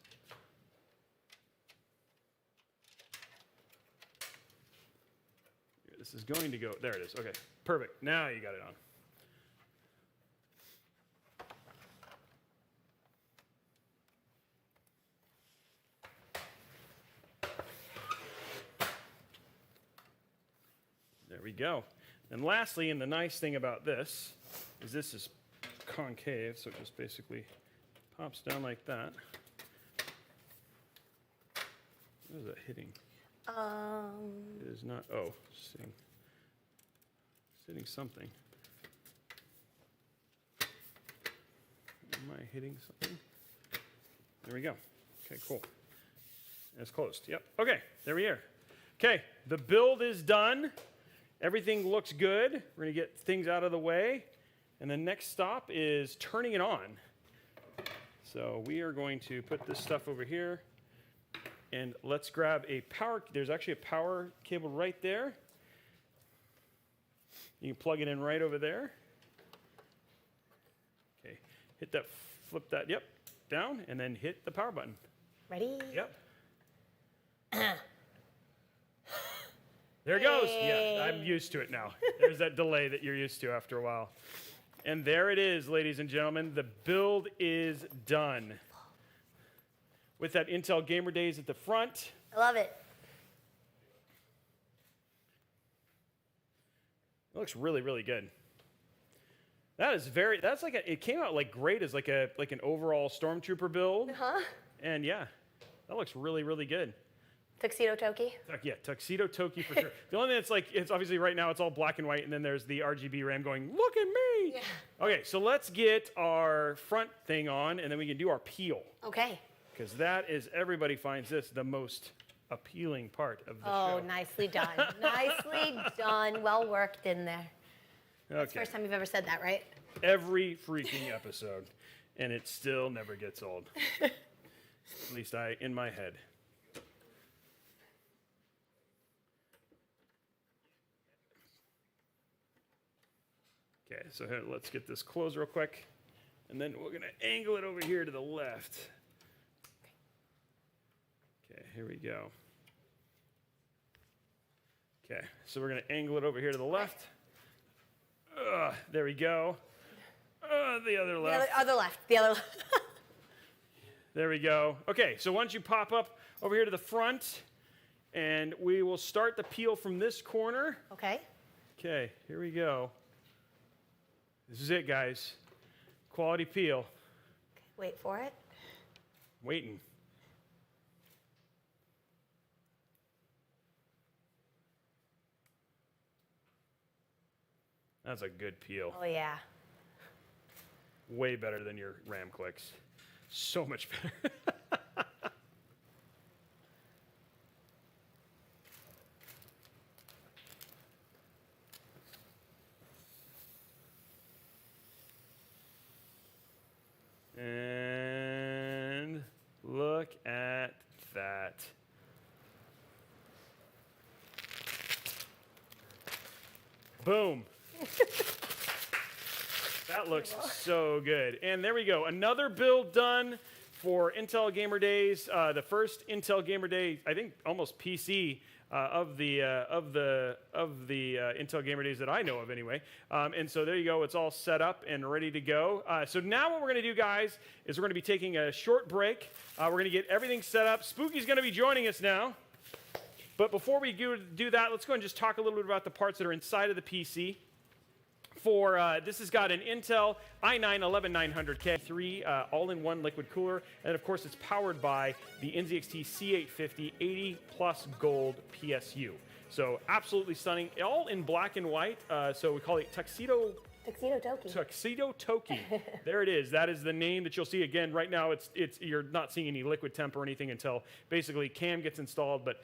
S1: This is going to go. There it is. Okay, perfect. Now you got it on. There we go. And lastly, and the nice thing about this is concave, so it just basically pops down like that. What is that hitting? It is not. Oh, hitting something. Am I hitting something? There we go. Okay, cool. And it's closed. Yep. Okay, there we are. Okay, the build is done. Everything looks good. We're going to get things out of the way. And the next stop is turning it on. So we are going to put this stuff over here. And let's grab a power. There's actually a power cable right there. You can plug it in right over there. Okay, hit that, flip that, yep, down, and then hit the power button.
S2: Ready?
S1: Yep. There it goes. Yeah, I'm used to it now. There's that delay that you're used to after a while. And there it is, ladies and gentlemen. The build is done. With that Intel Gamer Days at the front.
S2: I love it.
S1: It looks really, really good. That's like it came out like great as like an overall Stormtrooper build.
S2: Huh?
S1: And yeah, that looks really, really good.
S2: Tuxedo Toki?
S1: Yeah, Tuxedo Toki for sure. The only thing that's it's obviously right now it's all black and white, and then there's the RGB RAM going, look at me!
S2: Yeah.
S1: Okay, so let's get our front thing on, and then we can do our peel.
S2: Okay.
S1: Because that is, everybody finds this the most appealing part of the show.
S2: Oh, nicely done. Nicely done. Well worked in there.
S1: Okay.
S2: That's the first time you've ever said that, right?
S1: Every freaking episode, and it still never gets old. At least in my head. Okay, so here, let's get this closed real quick, and then we're going to angle it over here to the left. Okay, here we go. Okay, so we're going to angle it over here to the left. There we go. The other left.
S2: The other left. The other left.
S1: There we go. Okay, so once you pop up over here to the front, and we will start the peel from this corner.
S2: Okay.
S1: Okay, here we go. This is it, guys. Quality peel.
S2: Okay, wait for it.
S1: Waiting. That's a good peel.
S2: Oh, yeah.
S1: Way better than your RAM clicks. So much better. And look at that. Boom. That looks so good. And there we go. Another build done for Intel Gamer Days. The first Intel Gamer Day, I think almost PC of the Intel Gamer Days that I know of anyway. And so there you go. It's all set up and ready to go. So now what we're going to do, guys, is we're going to be taking a short break. We're going to get everything set up. Spooky's going to be joining us now. But before we do that, let's go and just talk a little bit about the parts that are inside of the PC. This has got an Intel i9-11900K, 3 all-in-one liquid cooler, and of course it's powered by the NZXT C850 80+ gold PSU. So absolutely stunning, all in black and white. So we call it Tuxedo
S2: Toki.
S1: Tuxedo Toki. There it is. That is the name that you'll see. Again, right now it's you're not seeing any liquid temp or anything until basically CAM gets installed. But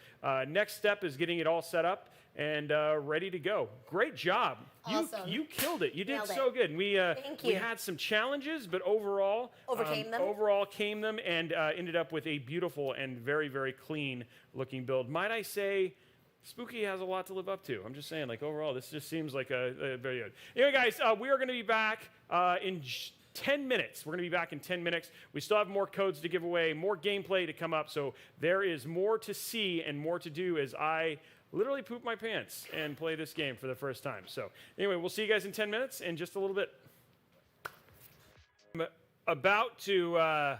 S1: next step is getting it all set up. and ready to go. Great job.
S2: Awesome.
S1: You killed it. You did
S2: Nailed
S1: so
S2: it.
S1: good. We
S2: Thank you.
S1: we had some challenges, but overall
S2: Overcame them.
S1: Overall came them and ended up with a beautiful and very, very clean looking build. Might I say, Spooky has a lot to live up to. I'm just saying, like overall, this just seems like a very good. Anyway, guys, we are going to be back in 10 minutes. We're going to be back in 10 minutes. We still have more codes to give away, more gameplay to come up. So there is more to see and more to do as I literally poop my pants and play this game for the first time. So anyway, we'll see you guys in 10 minutes in just a little bit. I'm about to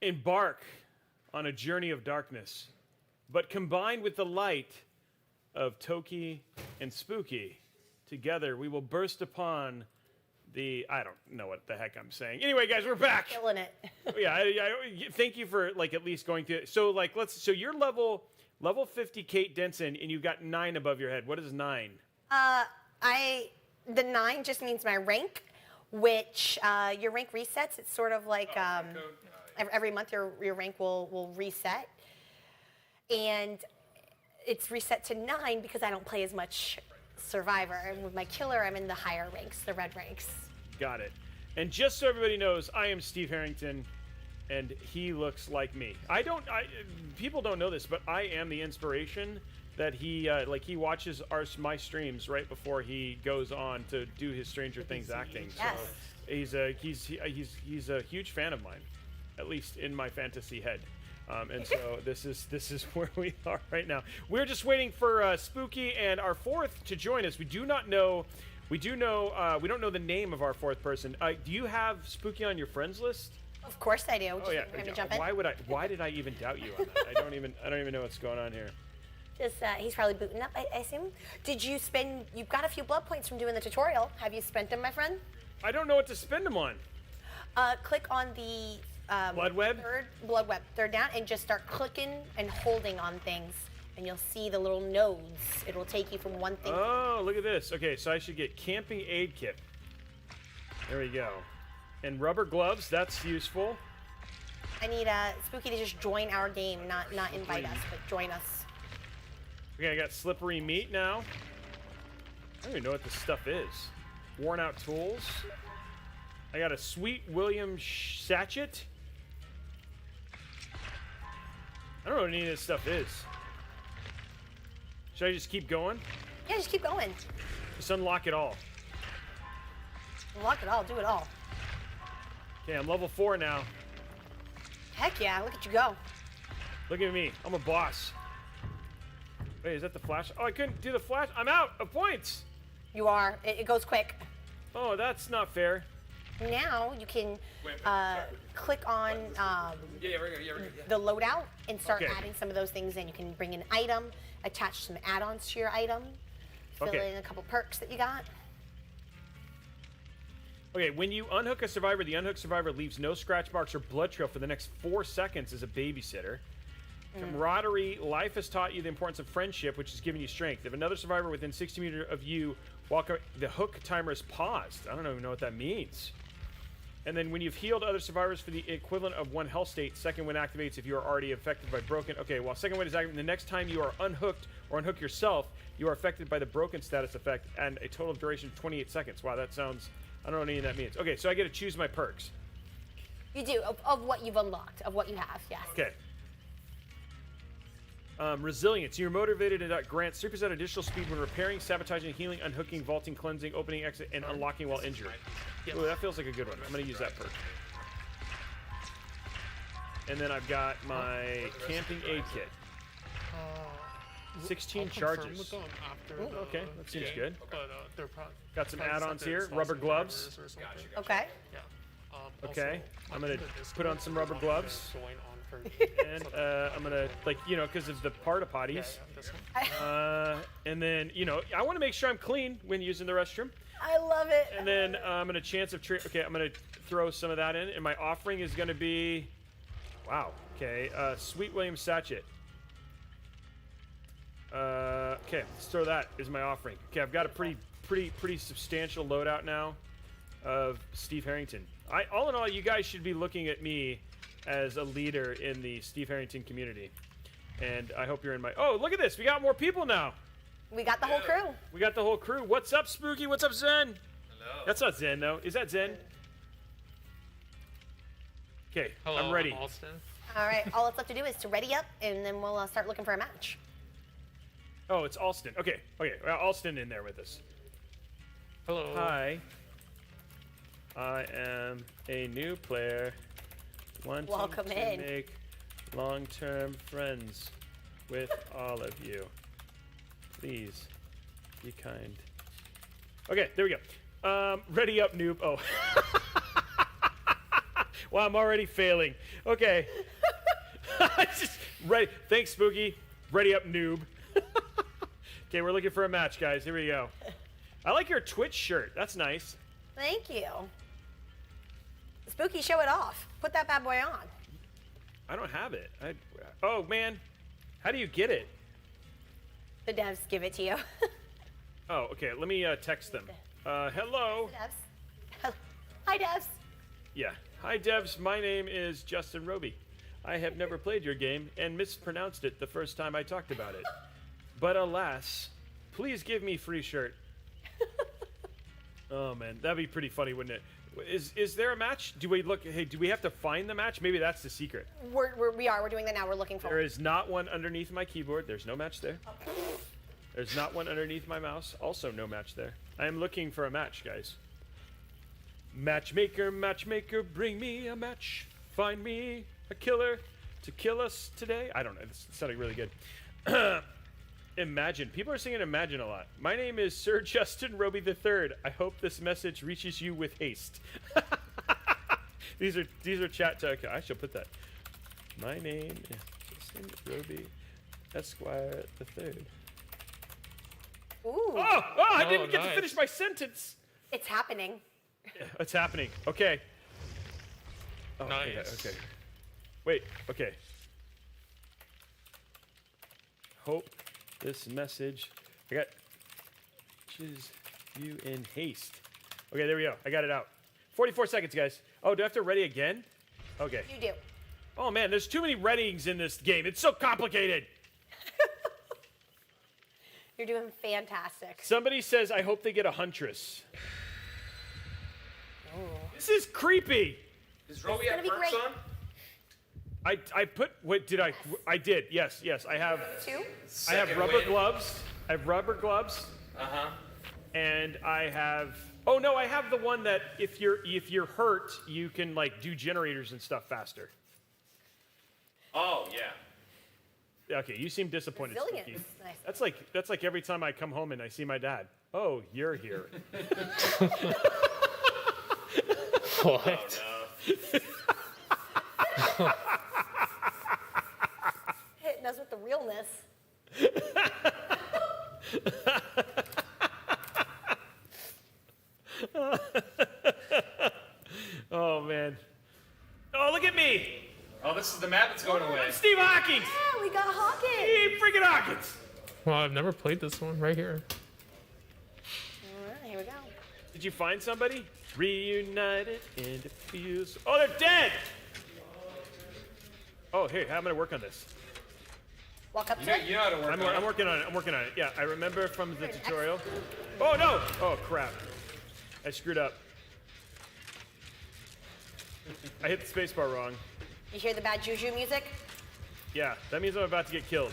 S1: embark on a journey of darkness, but combined with the light of Toki and Spooky, together we will burst upon I don't know what the heck I'm saying. Anyway, guys, we're back.
S2: Killing it.
S1: Yeah, thank you for like at least going through it. So like so you're level 50 Kate Denson and you've got 9 above your head. What is 9?
S2: The 9 just means my rank, which your rank resets. It's sort of like every month your rank will reset. And it's reset to 9 because I don't play as much Survivor. And with my killer, I'm in the higher ranks, the red ranks.
S1: Got it. And just so everybody knows, I am Steve Harrington, and he looks like me. People don't know this, but I am the inspiration that he watches my streams right before he goes on to do his Stranger Things acting.
S2: Yes.
S1: So he's a huge fan of mine, at least in my fantasy head. And so this is where we are right now. We're just waiting for Spooky and our 4th to join us. We don't know the name of our 4th person. Do you have Spooky on your friends list?
S2: Of course I do.
S1: Oh yeah.
S2: Jump in?
S1: Why did I even doubt you on that? I don't even know what's going on here.
S2: Just he's probably booting up, I assume. You've got a few blood points from doing the tutorial. Have you spent them, my friend?
S1: I don't know what to spend them on.
S2: Click on the
S1: blood web?
S2: Third down, and just start clicking and holding on things, and you'll see the little nodes. It will take you from one thing.
S1: Oh, look at this. Okay, so I should get camping aid kit. There we go. And rubber gloves, that's useful.
S2: I need Spooky to just join our game, not invite us, but join us.
S1: Okay, I got slippery meat now. I don't even know what this stuff is. Worn out tools. I got a sweet William sachet. I don't know what any of this stuff is. Should I just keep going?
S2: Yeah, just keep going.
S1: Just unlock it all.
S2: Unlock it all, do it all.
S1: Okay, I'm level 4 now.
S2: Heck yeah, look at you go.
S1: Look at me, I'm a boss. Wait, is that the flash? Oh, I couldn't do the flash. I'm out of points.
S2: You are. It goes quick.
S1: Oh, that's not fair.
S2: Now you can click on the loadout and start adding some of those things in. You can bring an item, attach some add-ons to your item, fill in a couple perks that you got.
S1: Okay, when you unhook a survivor, the unhooked survivor leaves no scratch marks or blood trail for the next 4 seconds as a babysitter. Camaraderie, life has taught you the importance of friendship, which has given you strength. If another survivor within 60 meters of you walk away, the hook timer is paused. I don't even know what that means. And then when you've healed other survivors for the equivalent of 1 health state, second wind activates if you are already affected by broken. Okay, while second wind is activated, the next time you are unhooked or unhook yourself, you are affected by the broken status effect and a total duration of 28 seconds. Wow, that sounds... I don't know what any of that means. Okay, so I get to choose my perks.
S2: You do, of what you've unlocked, of what you have, yes.
S1: Okay. Resilience. You're motivated to grant 3% additional speed when repairing, sabotaging, healing, unhooking, vaulting, cleansing, opening, exit, and unlocking while injured. Ooh, that feels like a good one. I'm going to use that perk. And then I've got my camping aid kit. 16 charges.
S3: With them after
S1: okay, that seems good.
S3: But they're
S1: got some add-ons here. Rubber gloves.
S2: Okay.
S3: Yeah.
S1: Okay,
S3: also,
S1: I'm gonna put on some rubber gloves. And I'm gonna, like, you know, because of the porta potties. And then, you know, I want to make sure I'm clean when using the restroom.
S2: I love it.
S1: And then I'm gonna chance of okay, I'm gonna throw some of that in, and my offering is gonna be, wow, okay, Sweet William sachet. Okay, let's throw that as my offering. Okay, I've got a pretty substantial loadout now of Steve Harrington. All in all, you guys should be looking at me as a leader in the Steve Harrington community. And I hope you're in my... Oh, look at this. We got more people now.
S2: We got the whole crew.
S1: We got the whole crew. What's up, Spooky? What's up, Zen?
S3: Hello.
S1: That's not Zen, though. Is that Zen? Okay,
S3: Hello,
S1: I'm ready.
S3: I'm Alston.
S2: All right, all that's left to do is to ready up, and then we'll start looking for a match.
S1: Oh, it's Alston. Okay, we got Alston in there with us.
S3: Hello.
S1: Hi. I am a new player. Wanting
S2: Welcome
S1: to
S2: in.
S1: make long-term friends with all of you. Please be kind. Okay, there we go. Ready up, noob. Oh. Wow, I'm already failing. Okay. Just ready. Thanks, Spooky. Ready up, noob. Okay, we're looking for a match, guys. Here we go. I like your Twitch shirt. That's nice.
S2: Thank you. Spooky, show it off. Put that bad boy on.
S1: I don't have it. Oh, man. How do you get it?
S2: The devs give it to you.
S1: Oh, okay. Let me text them. Hello.
S2: Devs. Hi, devs.
S1: Yeah. Hi, devs. My name is Justin Robey. I have never played your game and mispronounced it the first time I talked about it. But alas, please give me free shirt. Oh, man. That'd be pretty funny, wouldn't it? Is there a match? Do we look? Hey, do we have to find the match? Maybe that's the secret.
S2: We're doing that now. We're looking for
S1: There is not one underneath my keyboard. There's no match there. There's not one underneath my mouse. Also no match there. I am looking for a match, guys. Matchmaker, matchmaker, bring me a match. Find me a killer to kill us today. I don't know. It's sounding really good. Imagine. People are singing Imagine a lot. My name is Sir Justin Robey III. I hope this message reaches you with haste. These are chat. Okay, I shall put that. My name is Justin Robey Esquire III.
S2: Ooh.
S1: Oh, I didn't get to
S3: nice.
S1: finish my sentence.
S2: It's happening.
S1: It's happening. Okay. Oh,
S3: Nice.
S1: Okay. Wait. Okay. Hope this message reaches you in haste. Okay, there we go. I got it out. 44 seconds, guys. Oh, do I have to ready again? Okay.
S2: You do.
S1: Oh man, there's too many readyings in this game. It's so complicated.
S2: You're doing fantastic.
S1: Somebody says, I hope they get a huntress. This is creepy.
S3: Does Robey
S2: gonna
S3: have
S2: be
S3: perks
S2: great.
S3: on?
S1: I put, what did I did, yes, I have,
S2: Two.
S1: I have
S3: Second
S1: rubber
S3: win.
S1: gloves. I have rubber gloves.
S3: Uh-huh.
S1: And I have, oh no, I have the one that if you're hurt, you can like do generators and stuff faster.
S3: Oh, yeah.
S1: Okay, you seem disappointed,
S2: Resilience.
S1: Spooky.
S2: Nice.
S1: That's like every time I come home and I see my dad. Oh, you're here.
S3: What?
S2: Hitting us with the realness.
S1: Oh man. Oh, look at me.
S3: Oh, this is the map that's going away.
S1: I'm Steve Hawkins.
S2: Yeah, we got Hawkins.
S1: Steve freaking Hawkins.
S4: Well, I've never played this one right here.
S2: All right, here we go.
S1: Did you find somebody? Reunited and it feels. Oh, they're dead. Oh, hey, how am I gonna work on this?
S2: Walk up
S3: You
S2: to
S3: know,
S2: it.
S3: you know how to work on
S1: I'm
S3: it.
S1: working on it. I'm working on it. Yeah, I remember from the tutorial. Oh no! Oh crap! I screwed up. I hit the spacebar wrong.
S2: You hear the bad juju music?
S1: Yeah, that means I'm about to get killed.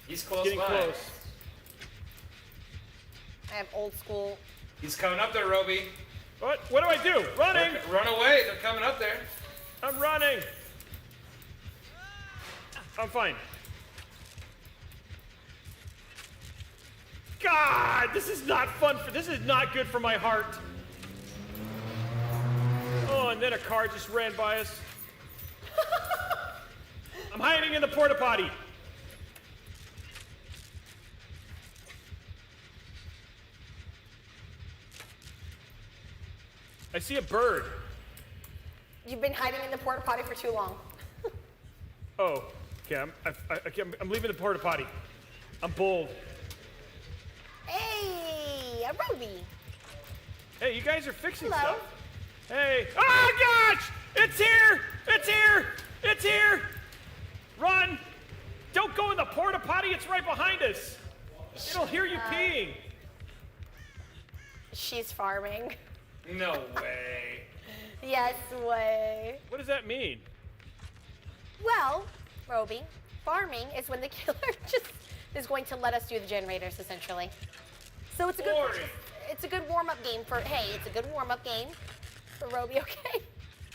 S3: He's close
S1: Getting
S3: by.
S1: close.
S2: I have old school.
S3: He's coming up there, Robey.
S1: What? What do I do? Running!
S3: Run away. They're coming up there.
S1: I'm running. I'm fine. God, this is not fun. This is not good for my heart. Oh, and then a car just ran by us. I'm hiding in the porta potty. I see a bird.
S2: You've been hiding in the porta potty for too long.
S1: Oh, okay. I'm leaving the porta potty. I'm bold.
S2: Hey, a Robey.
S1: Hey, you guys are fixing
S2: Hello.
S1: stuff. Hey. Oh, gosh! It's here! It's here! It's here! Run! Don't go in the porta potty. It's right behind us. It'll hear you peeing.
S2: She's farming.
S3: No way.
S2: Yes, way.
S1: What does that mean?
S2: Well, Robey, farming is when the killer just is going to let us do the generators, essentially. So it's a good,
S3: Boring.
S2: it's a good warm-up game for. Hey, it's a good warm-up game for Robey. Okay.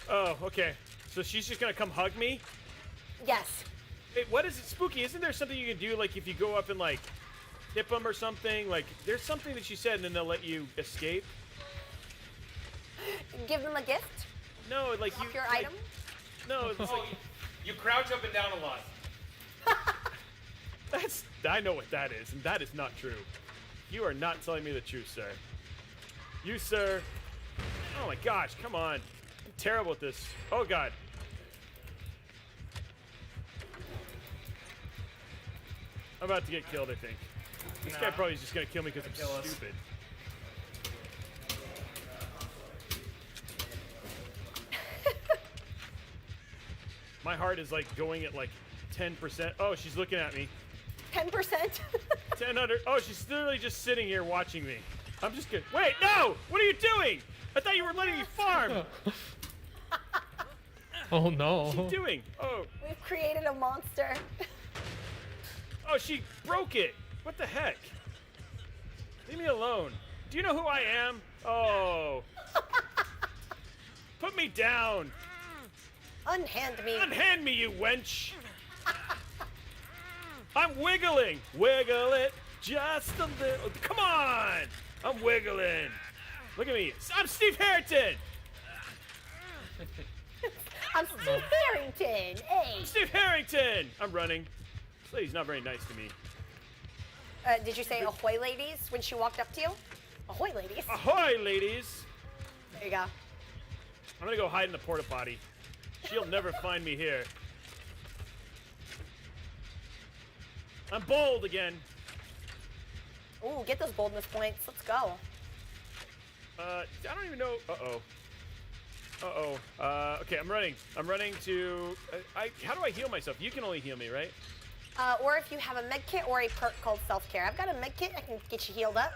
S1: Oh, okay. So she's just gonna come hug me?
S2: Yes.
S1: Hey, what is it, Spooky? Isn't there something you can do, like if you go up and like hit them or something? Like there's something that she said, and then they'll let you escape.
S2: Give them a gift.
S1: No, like
S2: Off
S1: you.
S2: your
S1: like,
S2: item.
S1: No, it's
S3: Oh,
S1: like
S3: you crouch up and down a lot.
S1: that's. I know what that is, and that is not true. You are not telling me the truth, sir. You, sir. Oh my gosh, come on. I'm terrible at this. Oh god. I'm about to get killed, I think. This guy
S3: Nah.
S1: probably is just gonna kill me because
S3: Kill
S1: I'm
S3: us.
S1: stupid. My heart is like going at like 10%. Oh, she's looking at me.
S2: 10%.
S1: 1000. Oh, she's literally just sitting here watching me. I'm just good. Wait, no! What are you doing? I thought you were letting me farm.
S4: Oh no.
S1: What's she doing? Oh,
S2: We've created a monster.
S1: oh, she broke it. What the heck? Leave me alone. Do you know who I am? Oh. Put me down.
S2: Unhand me.
S1: Unhand me, you wench. I'm wiggling. Wiggle it just a little. Come on. I'm wiggling. Look at me. I'm Steve Harrington.
S2: I'm Steve Harrington. Hey.
S1: Steve Harrington. I'm running. This lady's not very nice to me.
S2: Did you say ahoy, ladies, when she walked up to you? Ahoy, ladies.
S1: Ahoy, ladies.
S2: There you go.
S1: I'm gonna go hide in the porta potty. She'll never find me here. I'm bold again.
S2: Ooh, get those boldness points. Let's go.
S1: I don't even know. Uh-oh. Uh-oh. Okay, I'm running. I'm running to... how do I heal myself? You can only heal me, right?
S2: Or if you have a med kit or a perk called self-care. I've got a med kit. I can get you healed up.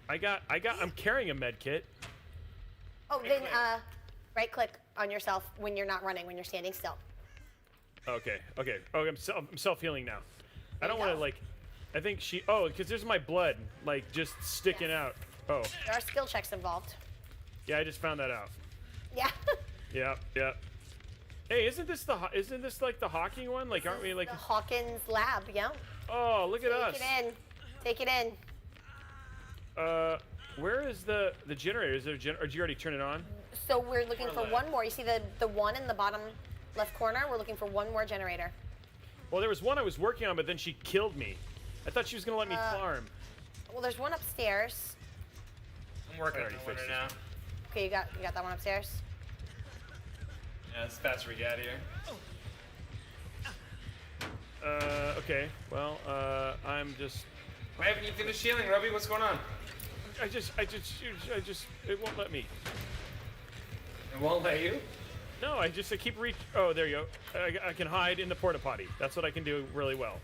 S1: I'm carrying a med kit.
S2: Oh, then right-click on yourself when you're not running, when you're standing still.
S1: Okay. Oh, I'm self-healing now. I don't
S2: you
S1: want to,
S2: go.
S1: like... I think she... Oh, because there's my blood, like, just sticking out. Oh.
S2: There are skill checks involved.
S1: Yeah, I just found that out.
S2: Yeah.
S1: Yep. Hey, isn't this like the hawking one? Like, aren't we like?
S2: The Hawkins lab, yeah.
S1: Oh, look at us.
S2: Take it in.
S1: Where is the generator? Is there or did you already turn it on?
S2: So we're looking for one more. You see the one in the bottom left corner? We're looking for one more generator.
S1: Well, there was one I was working on, but then she killed me. I thought she was gonna let me farm.
S2: Well, there's one upstairs.
S3: I'm working on
S1: Already
S3: the winner
S1: fixed it.
S3: now.
S2: Okay, you got that one upstairs.
S3: Yeah, it's faster we get out of here.
S1: Okay. Well, I'm just.
S3: Why haven't you finished healing, Robey? What's going on?
S1: I just. It won't let me.
S3: It won't let you?
S1: No, I keep reach. Oh, there you go. I can hide in the porta potty. That's what I can do really well.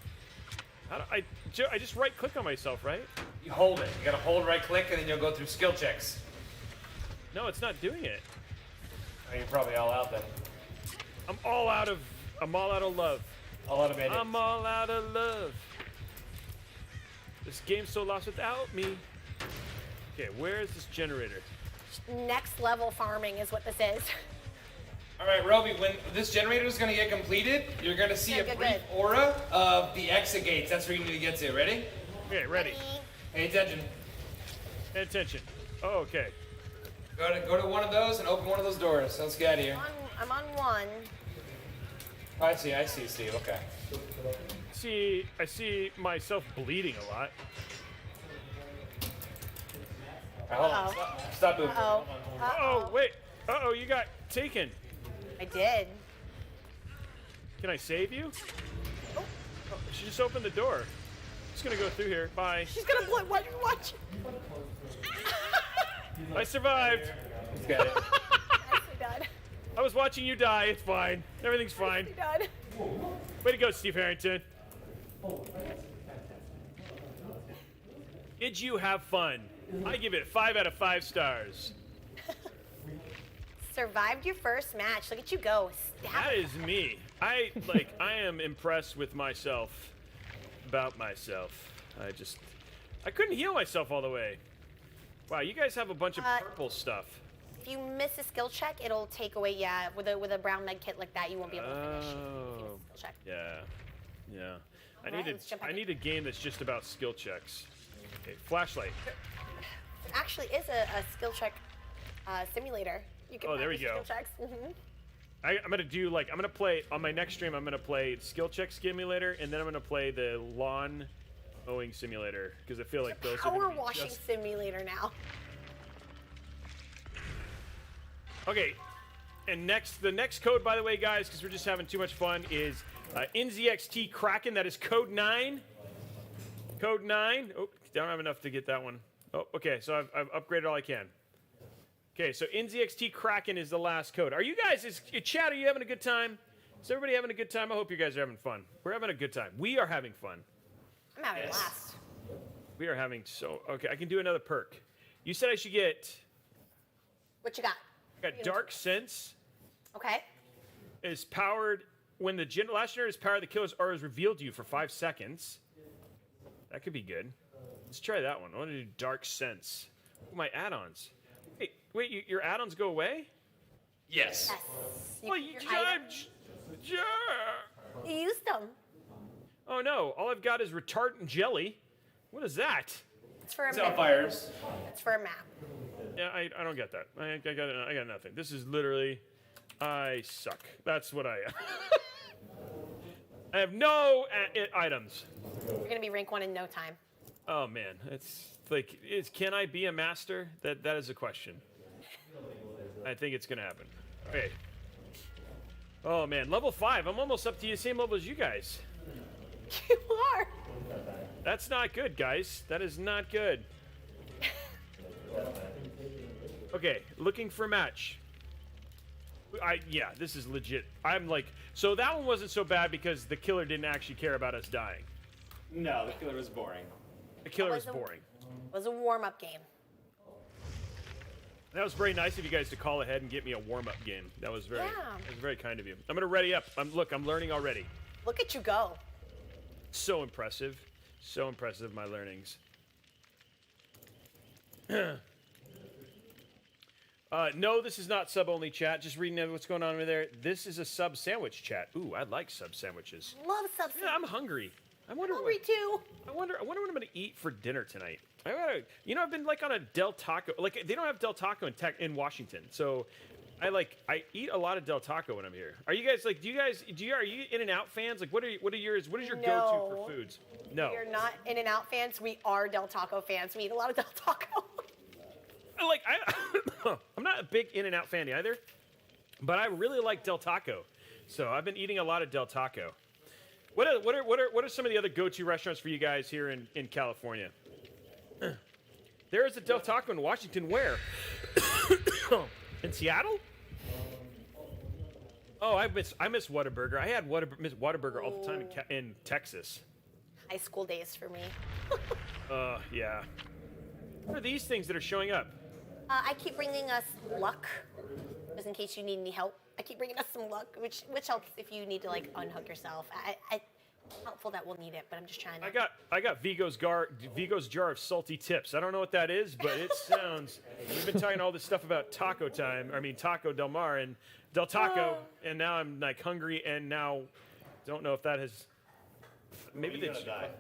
S1: How do I just right click on myself, right?
S3: You hold it. You gotta hold right click and then you'll go through skill checks.
S1: No, it's not doing it.
S3: Oh, you're probably all out then.
S1: I'm all out of love.
S3: All out of bandits.
S1: I'm all out of love. This game's so lost without me. Okay, where is this generator?
S2: Next level farming is what this is.
S3: All right, Robey, when this generator is going to get completed, you're going to see
S2: Good,
S3: a
S2: good,
S3: brief
S2: good.
S3: aura of the exit gates. That's where you need to get to. Ready?
S1: Okay, ready.
S3: Pay attention.
S1: Pay attention. Oh, okay.
S3: Go to one of those and open one of those doors. Let's get out of here.
S2: I'm on one.
S3: Oh, I see, Steve. Okay.
S1: I see myself bleeding a lot.
S3: All right, hold on. Stop moving.
S2: Uh-oh.
S1: Oh, wait. Uh-oh, you got taken.
S2: I did.
S1: Can I save you? Oh, she just opened the door. Just gonna go through here. Bye.
S2: She's gonna blow. What are you watching?
S1: I survived.
S3: Let's get it.
S2: Nicely done.
S1: I was watching you die. It's fine. Everything's fine.
S2: Nicely done.
S1: Way to go, Steve Harrington. Did you have fun? I give it 5 out of 5 stars.
S2: Survived your first match. Look at you go.
S1: That is me. I am impressed with myself. About myself. I couldn't heal myself all the way. Wow, you guys have a bunch of purple stuff.
S2: If you miss a skill check, it'll take away. Yeah, with a brown med kit like that, you won't be able to finish. If you miss a skill check.
S1: Yeah. I
S2: Alright,
S1: need a game that's just about skill checks. Okay, flashlight.
S2: It actually is a skill check simulator. You can
S1: There we
S2: practice
S1: go.
S2: skill checks. Mm-hmm.
S1: I'm gonna play on my next stream. I'm gonna play skill check simulator, and then I'm gonna play the lawn mowing simulator because I feel like those are
S2: Power
S1: gonna be
S2: washing
S1: just...
S2: simulator now.
S1: Okay, and the next code, by the way, guys, because we're just having too much fun, is NZXT Kraken. That is code 9. Code 9. Oh, don't have enough to get that one. Oh, okay, so I've upgraded all I can. Okay, so NZXT Kraken is the last code. Are you guys, chat, are you having a good time? Is everybody having a good time? I hope you guys are having fun. We're having a good time. We are having fun.
S2: I'm having a blast.
S1: We are having okay, I can do another perk. You said I should get...
S2: What you got?
S1: I got Dark Sense.
S2: Okay.
S1: Is powered when the last generator's power of the killer's aura is revealed to you for 5 seconds. That could be good. Let's try that one. I want to do Dark Sense. Ooh, my add-ons. Wait, your add-ons go away?
S3: Yes.
S2: Yes.
S1: Well,
S2: You used them.
S1: Oh no, all I've got is retardant jelly. What is that?
S2: It's for a
S3: Cell
S2: map.
S3: fires.
S2: It's for a map.
S1: Yeah, I don't get that. I got nothing. This is literally, I suck. That's what I am. I have no items.
S2: You're gonna be rank 1 in no time.
S1: Oh man, it's like, can I be a master? That is a question. I think it's gonna happen. Okay. Oh man, level 5. I'm almost up to the same level as you guys.
S2: You are.
S1: That's not good, guys. That is not good. Okay, looking for match. Yeah, this is legit. I'm like, so that one wasn't so bad because the killer didn't actually care about us dying.
S3: No, the killer was boring.
S1: The killer was
S2: That was a-
S1: boring.
S2: It was a warm-up game.
S1: That was very nice of you guys to call ahead and get me a warm-up game. That was very,
S2: Yeah.
S1: that was very kind of you. I'm gonna ready up. Look, I'm learning already.
S2: Look at you go.
S1: So impressive. So impressive, my learnings. No, this is not sub-only chat. Just reading what's going on over there. This is a sub-sandwich chat. Ooh, I like sub-sandwiches.
S2: Love substance.
S1: Yeah, I'm hungry. I wonder
S2: Hungry too.
S1: I wonder what I'm gonna eat for dinner tonight. I've been like on a Del Taco. Like they don't have Del Taco in Washington, so I eat a lot of Del Taco when I'm here. Are you guys like? Are you In-N-Out fans? Like, what are yours? What is your go-to for foods? No.
S2: We're not In-N-Out fans. We are Del Taco fans. We eat a lot of Del Taco.
S1: I'm not a big In-N-Out fan either, but I really like Del Taco, so I've been eating a lot of Del Taco. What are some of the other go-to restaurants for you guys here in California? There is a Del Taco in Washington. Where? In Seattle? Oh, I miss Whataburger. I had miss Whataburger all the time in Texas.
S2: High school days for me.
S1: Yeah. What are these things that are showing up?
S2: I keep bringing us luck, just in case you need any help. I keep bringing us some luck, which helps if you need to like unhook yourself. I helpful that we'll need it, but I'm just trying to.
S1: I got Vigo's jar of salty tips. I don't know what that is, but it sounds. We've been talking all this stuff about Taco Del Mar and Del Taco, and now I'm like hungry, and now don't know if that has. Maybe
S3: You're gonna die.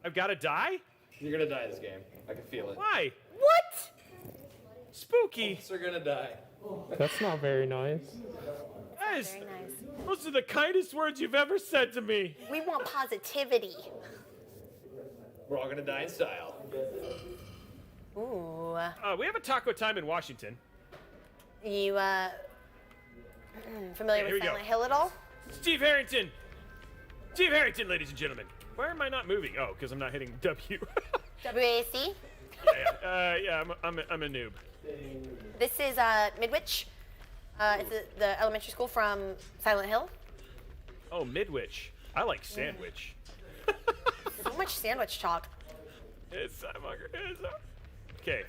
S1: I've got to die.
S3: You're gonna die this game. I can feel it.
S1: Why?
S2: What?
S1: Spooky.
S3: You're gonna die.
S4: That's not very nice.
S1: Guys,
S2: Very nice.
S1: those are the kindest words you've ever said to me.
S2: We want positivity.
S3: We're all gonna die in style.
S2: Ooh.
S1: We have a taco time in Washington.
S2: You familiar
S1: Here
S2: with
S1: we go.
S2: Silent Hill at all?
S1: Steve Harrington. Steve Harrington, ladies and gentlemen. Why am I not moving? Oh, because I'm not hitting W.
S2: WAC.
S1: Yeah, I'm a noob.
S2: This is Midwich. It's the elementary school from Silent Hill.
S1: Oh, Midwich. I like sandwich.
S2: So much sandwich talk.
S1: I'm hungry. Okay.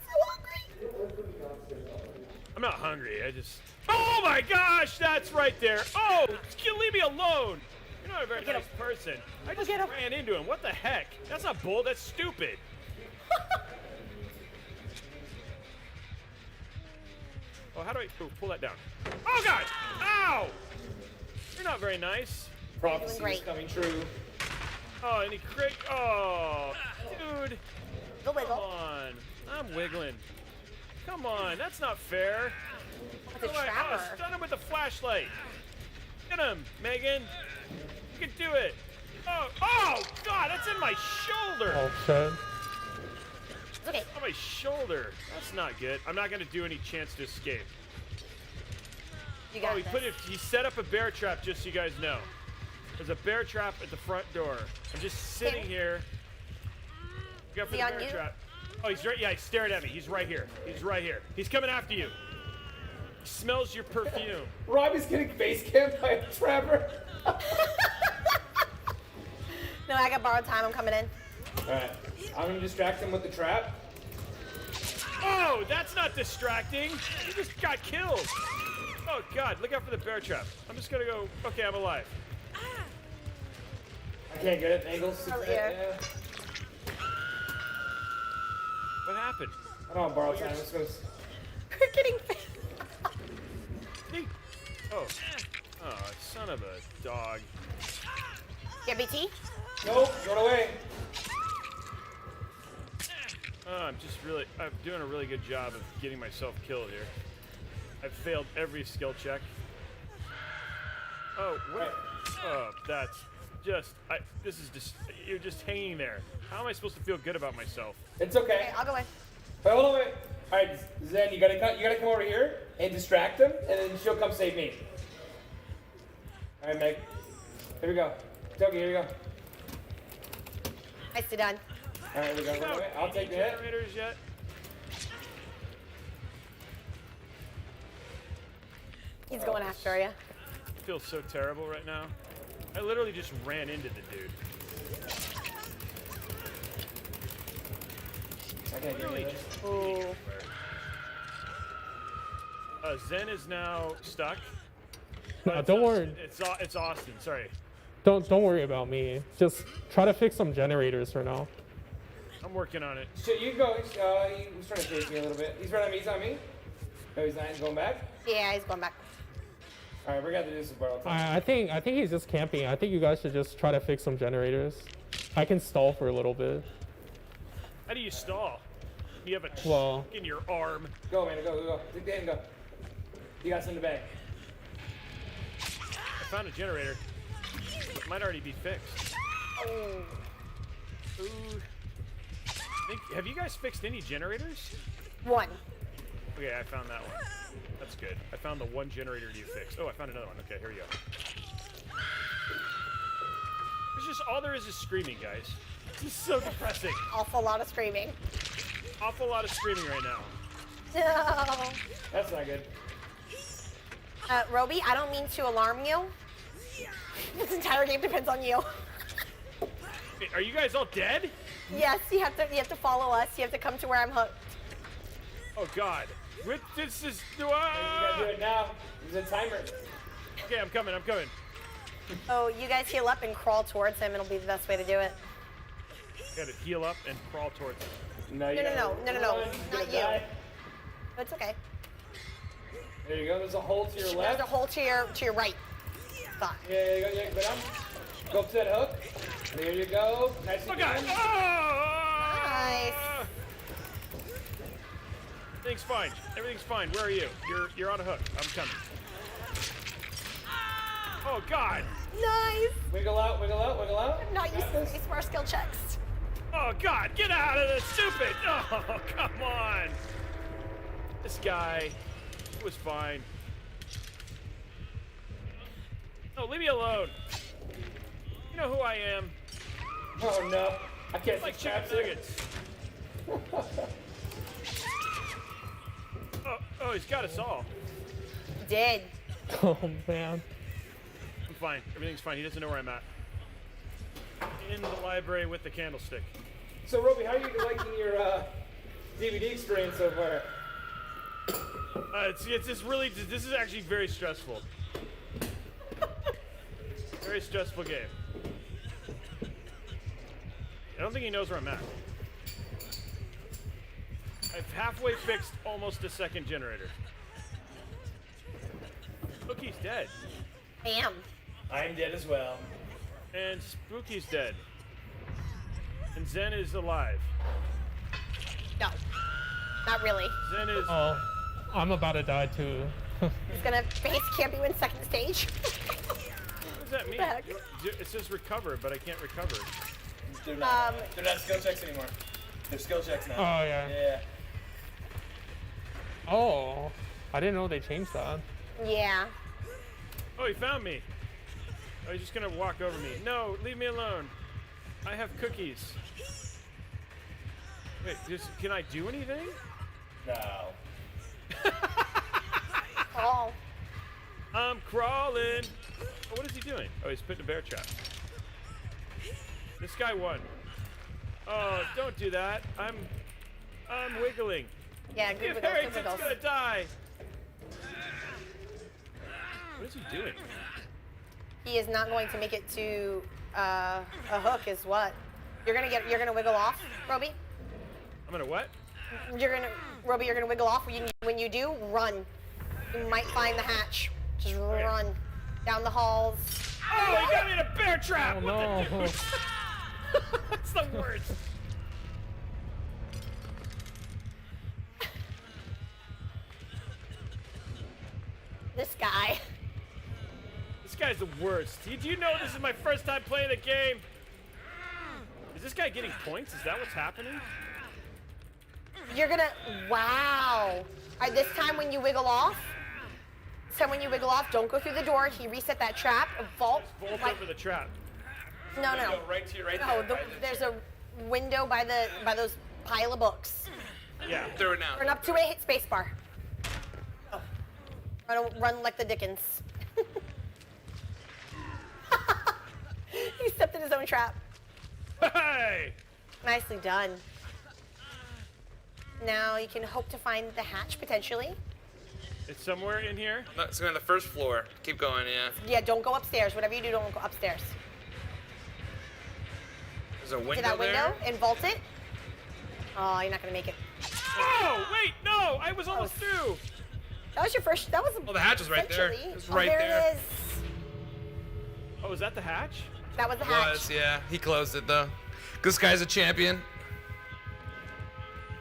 S1: I'm not hungry. I just. Oh my gosh, that's right there. Oh, leave me alone. You're not a very nice person. I just ran into him. What the heck? That's not bold. That's stupid. Oh, how do I pull that down? Oh God! Ow! You're not very nice.
S3: Prophecy is coming true.
S1: Oh, and he oh, dude.
S2: The wiggle.
S1: Come on. I'm wiggling. Come on, that's not fair.
S2: It's a trapper.
S1: Stun him with the flashlight. Get him, Megan. You can do it. Oh, God, that's in my shoulder.
S4: Oh, shit.
S2: It's okay.
S1: On my shoulder. That's not good. I'm not going to do any chance to escape.
S2: You got
S1: He set up a bear trap, just so you guys know. There's a bear trap at the front door. I'm just sitting here. Go for the bear trap. Oh, he's right. Yeah, he's staring at me. He's right here. He's right here. He's coming after you. He smells your perfume.
S3: Robbie's getting face camped by a trapper.
S2: No, I got borrowed time. I'm coming in.
S3: Alright. I'm gonna distract him with the trap.
S1: Oh, that's not distracting. You just got killed. Oh, God. Look out for the bear trap. I'm just going to go. Okay, I'm alive.
S3: I can't get it. Angles. Yeah.
S1: What happened?
S3: I don't want to borrow time. I'm just gonna.
S2: We're getting
S1: Oh, son of a dog.
S2: Yeah, BT?
S3: Nope, run away.
S1: I'm doing a really good job of getting myself killed here. I've failed every skill check. Oh, what?
S3: Right.
S1: Oh, that's just, you're just hanging there. How am I supposed to feel good about myself?
S3: It's okay.
S2: Okay, I'll go in.
S3: Wait, hold on, wait. All right, Zen, you gotta come over here and distract him, and then she'll come save me. All right, Meg. Here we go. Toki, here we go.
S2: Nicely done.
S3: All right, here we go. Run away. I'll take the hit.
S1: Generators yet?
S2: He's going after you.
S1: I feel so terrible right now. I literally just ran into the dude.
S3: I can't get it.
S2: Ooh.
S1: Zen is now stuck.
S4: No, don't worry.
S1: It's Austin. Sorry.
S4: Don't worry about me. Just try to fix some generators for now.
S1: I'm working on it.
S3: Shit, you go. He's trying to chase me a little bit. He's running me. He's on me. No, he's not. He's going back.
S2: Yeah, he's going back.
S3: All right, we're gonna do this with borrow time.
S4: I think he's just camping. I think you guys should just try to fix some generators. I can stall for a little bit.
S1: How do you stall? You have a
S4: Well,
S1: in your arm.
S3: Go, man. Go. Take the hit and go. You got some in the bag.
S1: I found a generator. It might already be fixed. Ooh. Have you guys fixed any generators?
S2: One.
S1: Okay, I found that one. That's good. I found the one generator you fixed. Oh, I found another one. Okay, here we go. It's just all there is screaming, guys. This is so depressing.
S2: Awful lot of screaming.
S1: Awful lot of screaming right now.
S2: No.
S3: That's not good.
S2: Robey, I don't mean to alarm you. This entire game depends on you.
S1: Hey, are you guys all dead?
S2: Yes, you have to follow us. You have to come to where I'm hooked.
S1: Oh God. This is.
S3: You gotta do it now. There's a timer.
S1: Okay, I'm coming.
S2: Oh, you guys heal up and crawl towards him. It'll be the best way to do it.
S1: Gotta heal up and crawl towards him.
S2: No. Not you. It's okay.
S3: There you go. There's a hole to your
S2: There's
S3: left.
S2: a hole to your right. Fine.
S3: Yeah. Go down. Go up to that hook. There you go. Nice and
S1: Oh God!
S3: good.
S1: Oh!
S2: Nice.
S1: Everything's fine. Everything's fine. Where are you? You're on a hook. I'm coming. Oh God!
S2: Nice.
S3: Wiggle out.
S2: I'm not used to these smart skill checks.
S1: Oh God! Get out of this, stupid! Oh, come on! This guy was fine. No, leave me alone. You know who I am.
S3: Oh no. I can't
S1: Like
S3: see
S1: chicken
S3: traps here.
S1: nuggets. Oh, he's got us all.
S2: Did.
S4: Oh man.
S1: I'm fine. Everything's fine. He doesn't know where I'm at. In the library with the candlestick.
S3: So Robey, how are you liking your DVD experience so far?
S1: It's just really, this is actually very stressful. Very stressful game. I don't think he knows where I'm at. I've halfway fixed almost a second generator. Spooky's dead.
S2: I am.
S3: I'm dead as well.
S1: And Spooky's dead. And Zen is alive.
S2: No, not really.
S1: Zen is...
S4: Oh, I'm about to die too.
S2: He's gonna base camp you in second stage.
S1: What does that mean?
S2: What the heck?
S1: It says recover, but I can't recover.
S3: They're not skill checks anymore. They're skill checks now.
S4: Oh, yeah.
S3: Yeah.
S4: Oh, I didn't know they changed that.
S2: Yeah.
S1: Oh, he found me. Oh, he's just gonna walk over me. No, leave me alone. I have cookies. Wait, can I do anything?
S3: No.
S2: Oh.
S1: I'm crawling. Oh, what is he doing? Oh, he's putting a bear trap. This guy won. Oh, don't do that. I'm wiggling.
S2: Yeah, good
S1: If
S2: wiggles, good
S1: Harrington's
S2: wiggles.
S1: gonna die. What is he doing?
S2: He is not going to make it to a hook. Is what? You're gonna wiggle off, Robey.
S1: I'm gonna what?
S2: Robey, you're gonna wiggle off. When you do, run. You might find the hatch. Just run down the halls.
S1: Oh, he got me in a bear trap.
S4: Oh,
S1: What
S4: no.
S1: the deuce? That's the worst.
S2: This guy.
S1: This guy's the worst. Do you know this is my first time playing a game? Is this guy getting points? Is that what's happening?
S2: You're gonna. Wow. All right, this time when you wiggle off. Don't go through the door. He reset that trap. Vault.
S1: Vault over the trap.
S2: No.
S3: Go right to your right
S2: No,
S3: there.
S2: there's a window by those pile of books.
S1: Yeah.
S3: Throw it now.
S2: Run up to it, hit spacebar. Oh. Run like the Dickens. He stepped in his own trap.
S1: Hey!
S2: Nicely done. Now you can hope to find the hatch potentially.
S1: It's somewhere in here.
S3: No, it's on the first floor. Keep going, yeah.
S2: Yeah, don't go upstairs. Whatever you do, don't go upstairs.
S3: There's a window
S2: To that window
S3: there.
S2: and vault it. Oh, you're not gonna make it.
S1: Oh, wait, no! I was almost through.
S2: That was your first. That was.
S3: Oh, the hatch is right there.
S2: essentially-
S3: It's
S2: oh,
S3: right
S2: there.
S3: there.
S2: It is.
S1: Oh, is that the hatch?
S2: That was the hatch.
S3: Was, yeah. He closed it though. This guy's a champion.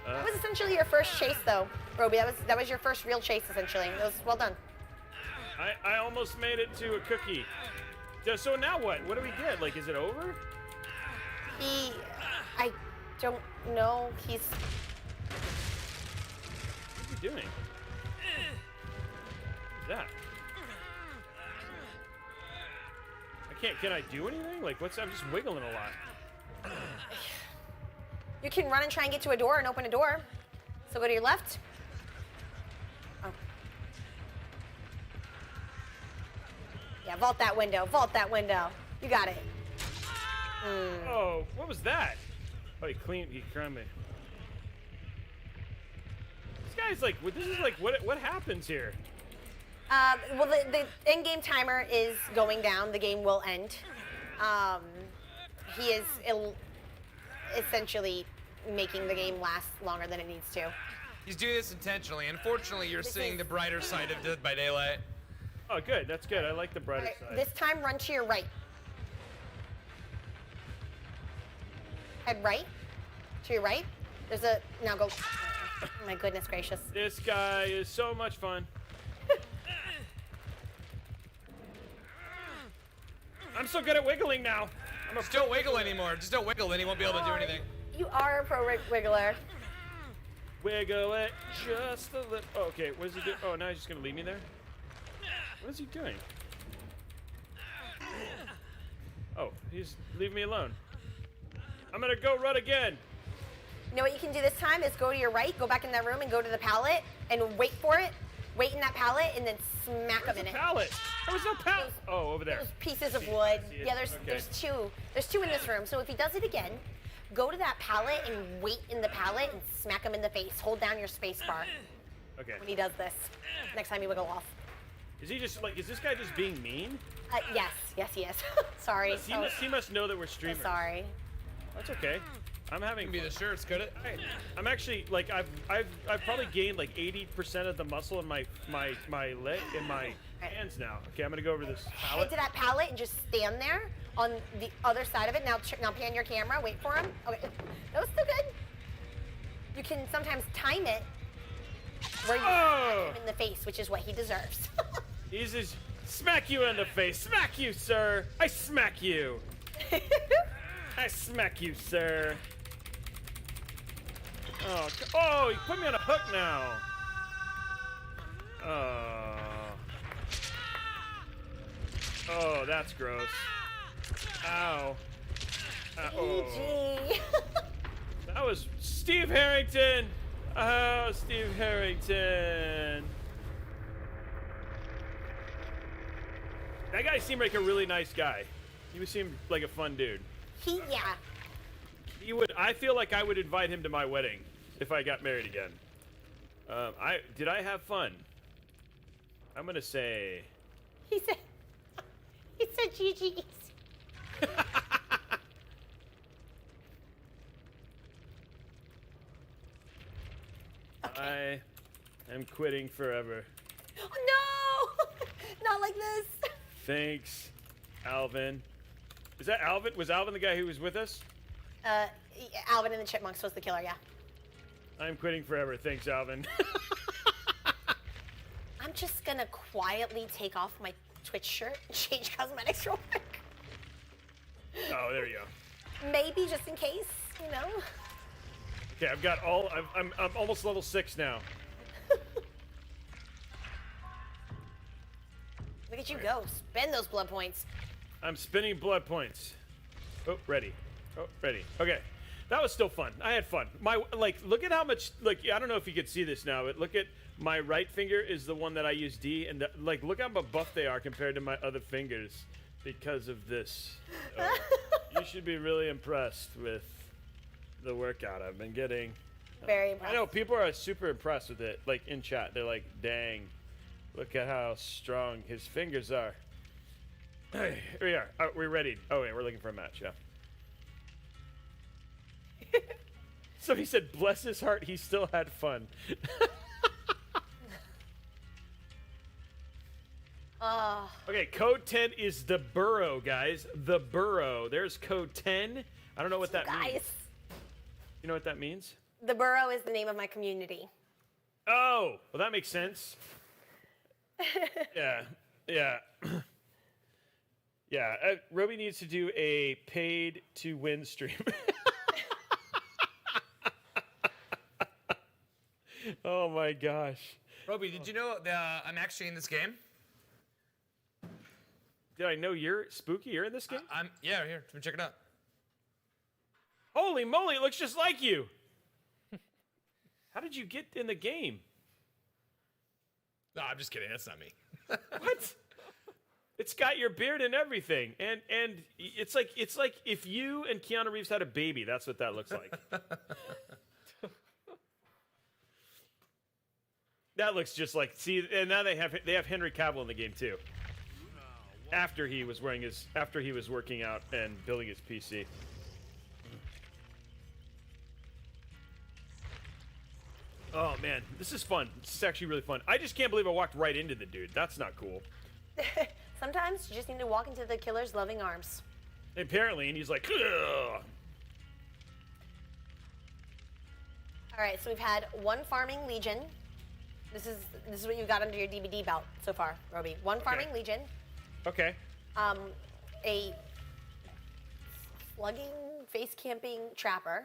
S2: That was essentially your first chase, though, Robey. That was your first real chase, essentially. It was well done.
S1: I almost made it to a cookie. So now what? What do we get? Like, is it over?
S2: I don't know.
S1: What are you doing? What's that? Can I do anything? Like, I'm just wiggling a lot.
S2: You can run and try and get to a door and open a door. So go to your left. Oh. Yeah, vault that window. Vault that window. You got it.
S1: Oh, what was that? Oh, he crammed me. This guy's like, this is like, what happens here?
S2: Well, the in-game timer is going down. The game will end. He is essentially making the game last longer than it needs to.
S3: He's doing this intentionally. Unfortunately, you're seeing the brighter side of Dead by Daylight.
S1: Oh, good. That's good. I like the brighter
S2: Alright,
S1: side.
S2: this time, run to your right. Head right. To your right. There's a. Now go. Oh, my goodness gracious.
S1: This guy is so much fun. I'm so good at wiggling now.
S3: Just don't wiggle anymore. Just don't wiggle, then he won't be able to do anything.
S2: You are a pro wiggler.
S1: Wiggle it just a little. Oh, okay, what is he doing? Oh, now he's just gonna leave me there? What is he doing? Oh, he's leaving me alone. I'm gonna go run again.
S2: You know what you can do this time is go to your right, go back in that room and go to the pallet and wait for it. Wait in that pallet and then smack
S1: Where's
S2: him in
S1: the
S2: it.
S1: pallet? There was no pallet. Oh, over there.
S2: Those pieces of wood.
S1: see it.
S2: Yeah,
S1: Okay.
S2: there's two. There's two in this room. So if he does it again, go to that pallet and wait in the pallet and smack him in the face. Hold down your space bar
S1: Okay.
S2: when he does this. Next time you wiggle off.
S1: Is he just like? Is this guy just being mean?
S2: Yes, he is. Sorry.
S1: He must know that we're streamers.
S2: Sorry.
S1: That's okay. I'm having.
S5: Be the shirts, could it?
S1: I'm actually like I've probably gained like 80% of the muscle in my leg in my hands now. Okay, I'm gonna go over this
S2: Head
S1: pallet.
S2: to that pallet and just stand there on the other side of it. Now pan your camera. Wait for him. Okay, that was still good. You can sometimes time it where you smack him in the face, which is what he deserves.
S1: He's just smack you in the face. Smack you, sir. I smack you. I smack you, sir. Oh, he put me on a hook now. Oh, that's gross. Ow.
S2: GG.
S1: That was Steve Harrington. Oh, Steve Harrington. That guy seemed like a really nice guy. He seemed like a fun dude.
S2: Yeah.
S1: He would. I feel like I would invite him to my wedding if I got married again. Did I have fun? I'm gonna say.
S2: He said GG's.
S1: I am quitting forever.
S2: Oh, no! Not like this.
S1: Thanks, Alvin. Is that Alvin? Was Alvin the guy who was with us?
S2: Alvin and the Chipmunks was the killer, yeah.
S1: I'm quitting forever. Thanks, Alvin.
S2: I'm just gonna quietly take off my Twitch shirt and change cosmetics real quick.
S1: Oh, there you go.
S2: Maybe just in case, you know.
S1: Okay, I've got all. I'm almost level 6 now.
S2: Look at you go. Spend those blood points.
S1: I'm spinning blood points. Oh, ready. Oh, ready. Okay. That was still fun. I had fun. Look at how much, I don't know if you could see this now, but look at my right finger is the one that I use D, and look how buff they are compared to my other fingers because of this. You should be really impressed with the workout I've been getting.
S2: Very impressed.
S1: I know people are super impressed with it, like in chat. They're like, dang, look at how strong his fingers are. Here we are. Oh, we're ready. Oh, wait, we're looking for a match, yeah. So he said, bless his heart, he still had fun. Okay, code 10 is the burrow, guys. The burrow. There's code 10. I don't know what that means. You know what that means?
S2: The Burrow is the name of my community.
S1: Oh, well, that makes sense. Yeah. Yeah, Robey needs to do a paid to win stream. Oh my gosh.
S5: Robey, did you know I'm actually in this game?
S1: Did I know you're Spooky? You're in this game?
S5: Yeah, here. Let me check it out.
S1: Holy moly, it looks just like you. How did you get in the game?
S5: No, I'm just kidding. That's not me.
S1: What? It's got your beard and everything, and it's like if you and Keanu Reeves had a baby. That's what that looks like. That looks just like. See, and now they have Henry Cavill in the game too. After he was working out and building his PC. Oh man, this is fun. This is actually really fun. I just can't believe I walked right into the dude. That's not cool.
S2: Sometimes you just need to walk into the killer's loving arms.
S1: Apparently, and he's like, ugh.
S2: All right, so we've had one farming legion. This is what you got under your DVD belt so far, Robey. One farming legion.
S1: Okay.
S2: A slugging, face camping trapper.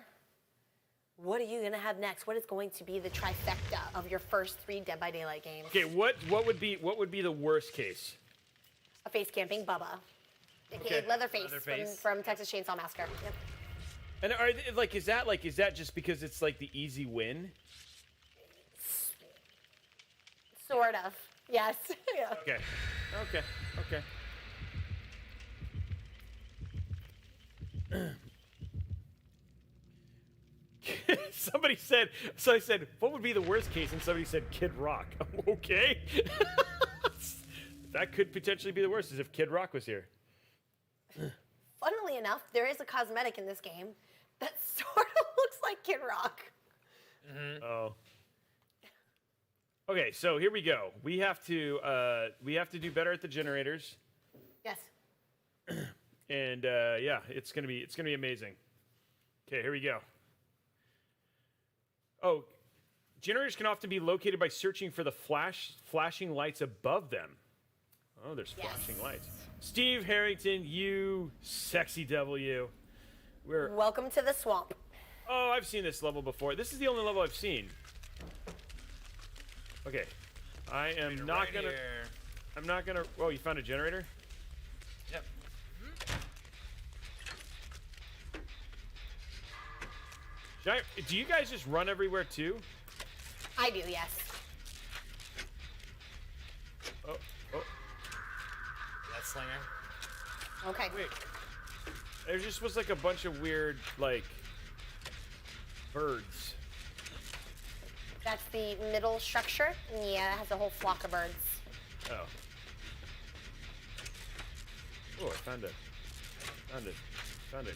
S2: What are you gonna have next? What is going to be the trifecta of your first 3 Dead by Daylight games?
S1: Okay, what would be the worst case?
S2: A face camping Bubba,
S1: Okay.
S2: Leatherface, from Texas Chainsaw Massacre. Yep.
S1: And is that just because it's like the easy win?
S2: Sort of. Yes. Yeah.
S1: Okay. somebody said, so I said, what would be the worst case? And somebody said Kid Rock. Okay. That could potentially be the worst, is if Kid Rock was here.
S2: Funnily enough, there is a cosmetic in this game that sort of looks like Kid Rock.
S1: Oh. Okay, so here we go. We have to do better at the generators.
S2: Yes.
S1: And yeah, it's gonna be amazing. Okay, here we go. Oh, generators can often be located by searching for the flashing lights above them. Oh, there's flashing lights. Steve Harrington, you sexy W.
S2: Welcome to the swamp.
S1: Oh, I've seen this level before. This is the only level I've seen. Okay, I am not
S5: right
S1: gonna.
S5: here.
S1: I'm not gonna. Oh, you found a generator?
S5: Yep.
S1: Do you guys just run everywhere too?
S2: I do, yes.
S1: Oh.
S5: That slinger.
S2: Okay.
S1: Wait. There just was like a bunch of weird, like, birds.
S2: That's the middle structure. Yeah, it has a whole flock of birds.
S1: Oh. Oh, I found it. Found it.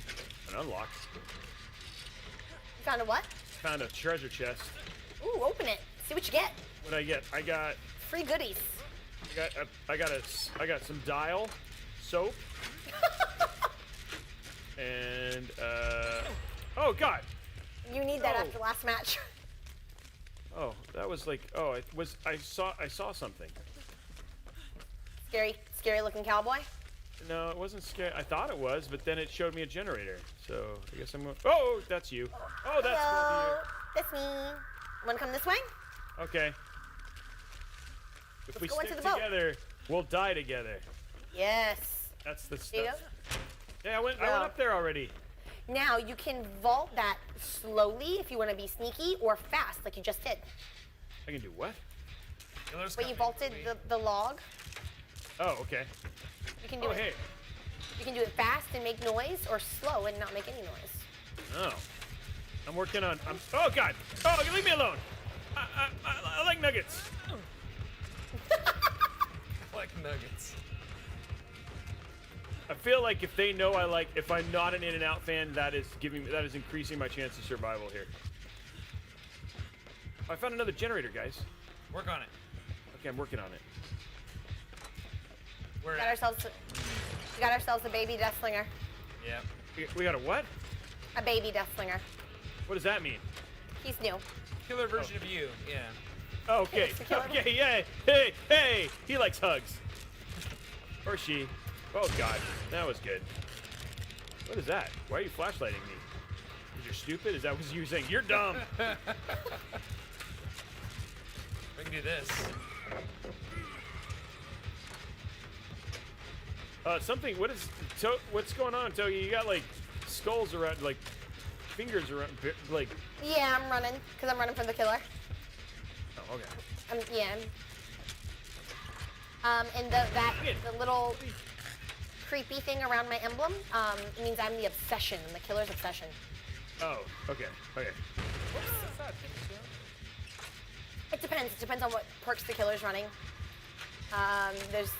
S1: An unlock.
S2: You found a what?
S1: Found a treasure chest.
S2: Ooh, open it. See what you get.
S1: What'd I get? I got
S2: Free goodies.
S1: I got some dial, soap, and oh god.
S2: You need that
S1: Oh.
S2: after last match.
S1: Oh, that was like, oh, I saw something.
S2: Scary looking cowboy.
S1: No, it wasn't scary. I thought it was, but then it showed me a generator. So I guess I'm going. Oh, that's you. Oh, that's
S2: Hello.
S1: both
S2: That's me. Wanna come this way?
S1: of you. Okay. If we
S2: go into
S1: stick
S2: the boat.
S1: together, we'll die together.
S2: Yes.
S1: That's the
S2: Here you
S1: stuff. Yeah, I went
S2: No.
S1: up there already.
S2: Now you can vault that slowly if you want to be sneaky, or fast like you just did.
S1: I can do what?
S5: Killer's
S2: But you
S5: coming.
S2: vaulted the log.
S1: Oh, okay.
S2: You can do
S1: Oh,
S2: it.
S1: hey.
S2: You can do it fast and make noise, or slow and not make any noise.
S1: Oh. I'm working on. Oh God. Oh, leave me alone. I like nuggets.
S5: Like nuggets.
S1: I feel like if they know if I'm not an In-N-Out fan, that is increasing my chance of survival here. I found another generator, guys.
S5: Work on it.
S1: Okay, I'm working on it.
S5: We're
S2: We got ourselves a baby death slinger.
S5: Yeah.
S1: We got a what?
S2: A baby death slinger.
S1: What does that mean?
S2: He's new.
S5: Killer version of you. Yeah.
S1: Oh, okay.
S2: It's the killer.
S1: Okay, yeah. Hey, he likes hugs. Or she. Oh God, that was good. What is that? Why are you flashlighting me? Because you're stupid? Is that what you're saying? You're dumb.
S5: We can do this.
S1: What's going on, Toki? You got like skulls around, like fingers around, like.
S2: Yeah, I'm running because I'm running from the killer.
S1: Oh, okay.
S2: Yeah. And the little creepy thing around my emblem means I'm the obsession, the killer's obsession.
S1: Oh, okay.
S2: It depends. It depends on what perks the killer's running. There's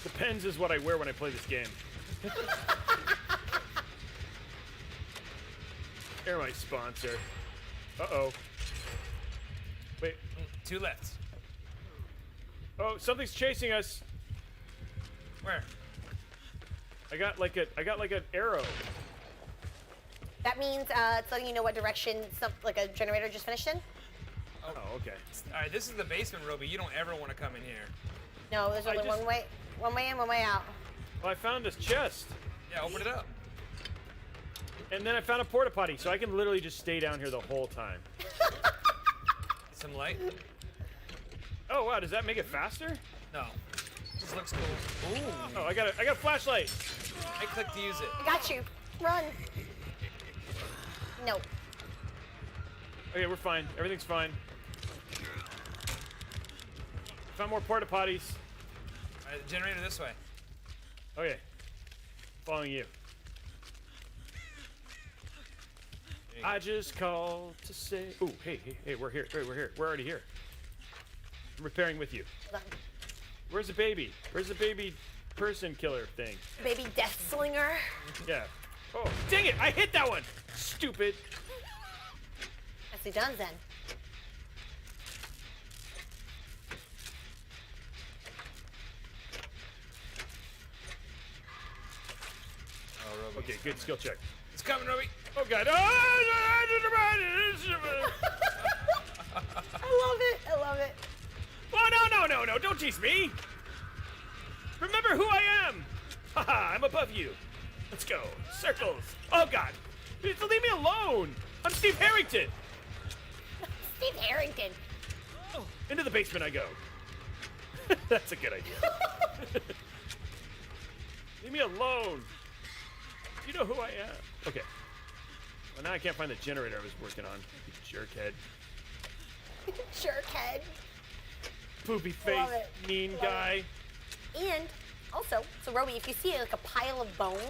S1: Depends is what I wear when I play this game. They're my sponsor. Uh-oh. Wait.
S5: Two left.
S1: Oh, something's chasing us.
S5: Where?
S1: I got like an arrow.
S2: that means it's letting you know what direction like a generator just finished in.
S1: Oh, okay.
S5: All right, this is the basement, Robey. You don't ever want to come in here.
S2: No, there's only one way in, one way out.
S1: Well, I found this chest.
S5: Yeah, open it up.
S1: And then I found a porta potty, so I can literally just stay down here the whole time.
S5: Get some light.
S1: Oh wow, does that make it faster?
S5: No. This looks cool. Ooh.
S1: Oh, I got a flashlight.
S5: I clicked to use it.
S2: I got you. Run. No.
S1: Okay, we're fine. Everything's fine. Found more porta potties.
S5: All right, generator this way.
S1: Okay. Following you. I just called to say. Ooh, hey, we're here. Hey, we're here. We're already here. I'm repairing with you.
S2: Hold on.
S1: Where's the baby? Where's the baby person killer thing?
S2: Baby Death Slinger.
S1: Yeah. Oh, dang it! I hit that one. Stupid.
S2: Nicely done, then.
S5: Oh, Robey.
S1: Okay, good skill check.
S5: It's coming, Robey.
S1: Oh god.
S2: I love it.
S1: Oh no! Don't tease me. Remember who I am. Haha, I'm above you. Let's go. Circles. Oh god. Leave me alone. I'm Steve Harrington.
S2: Steve Harrington.
S1: Into the basement I go. That's a good idea. Leave me alone. You know who I am. Okay. Well, now I can't find the generator I was working on. You jerkhead.
S2: Jerkhead.
S1: Poopy face.
S2: Love it.
S1: Mean
S2: Love
S1: guy.
S2: And also, so Robey, if you see like a pile of bones,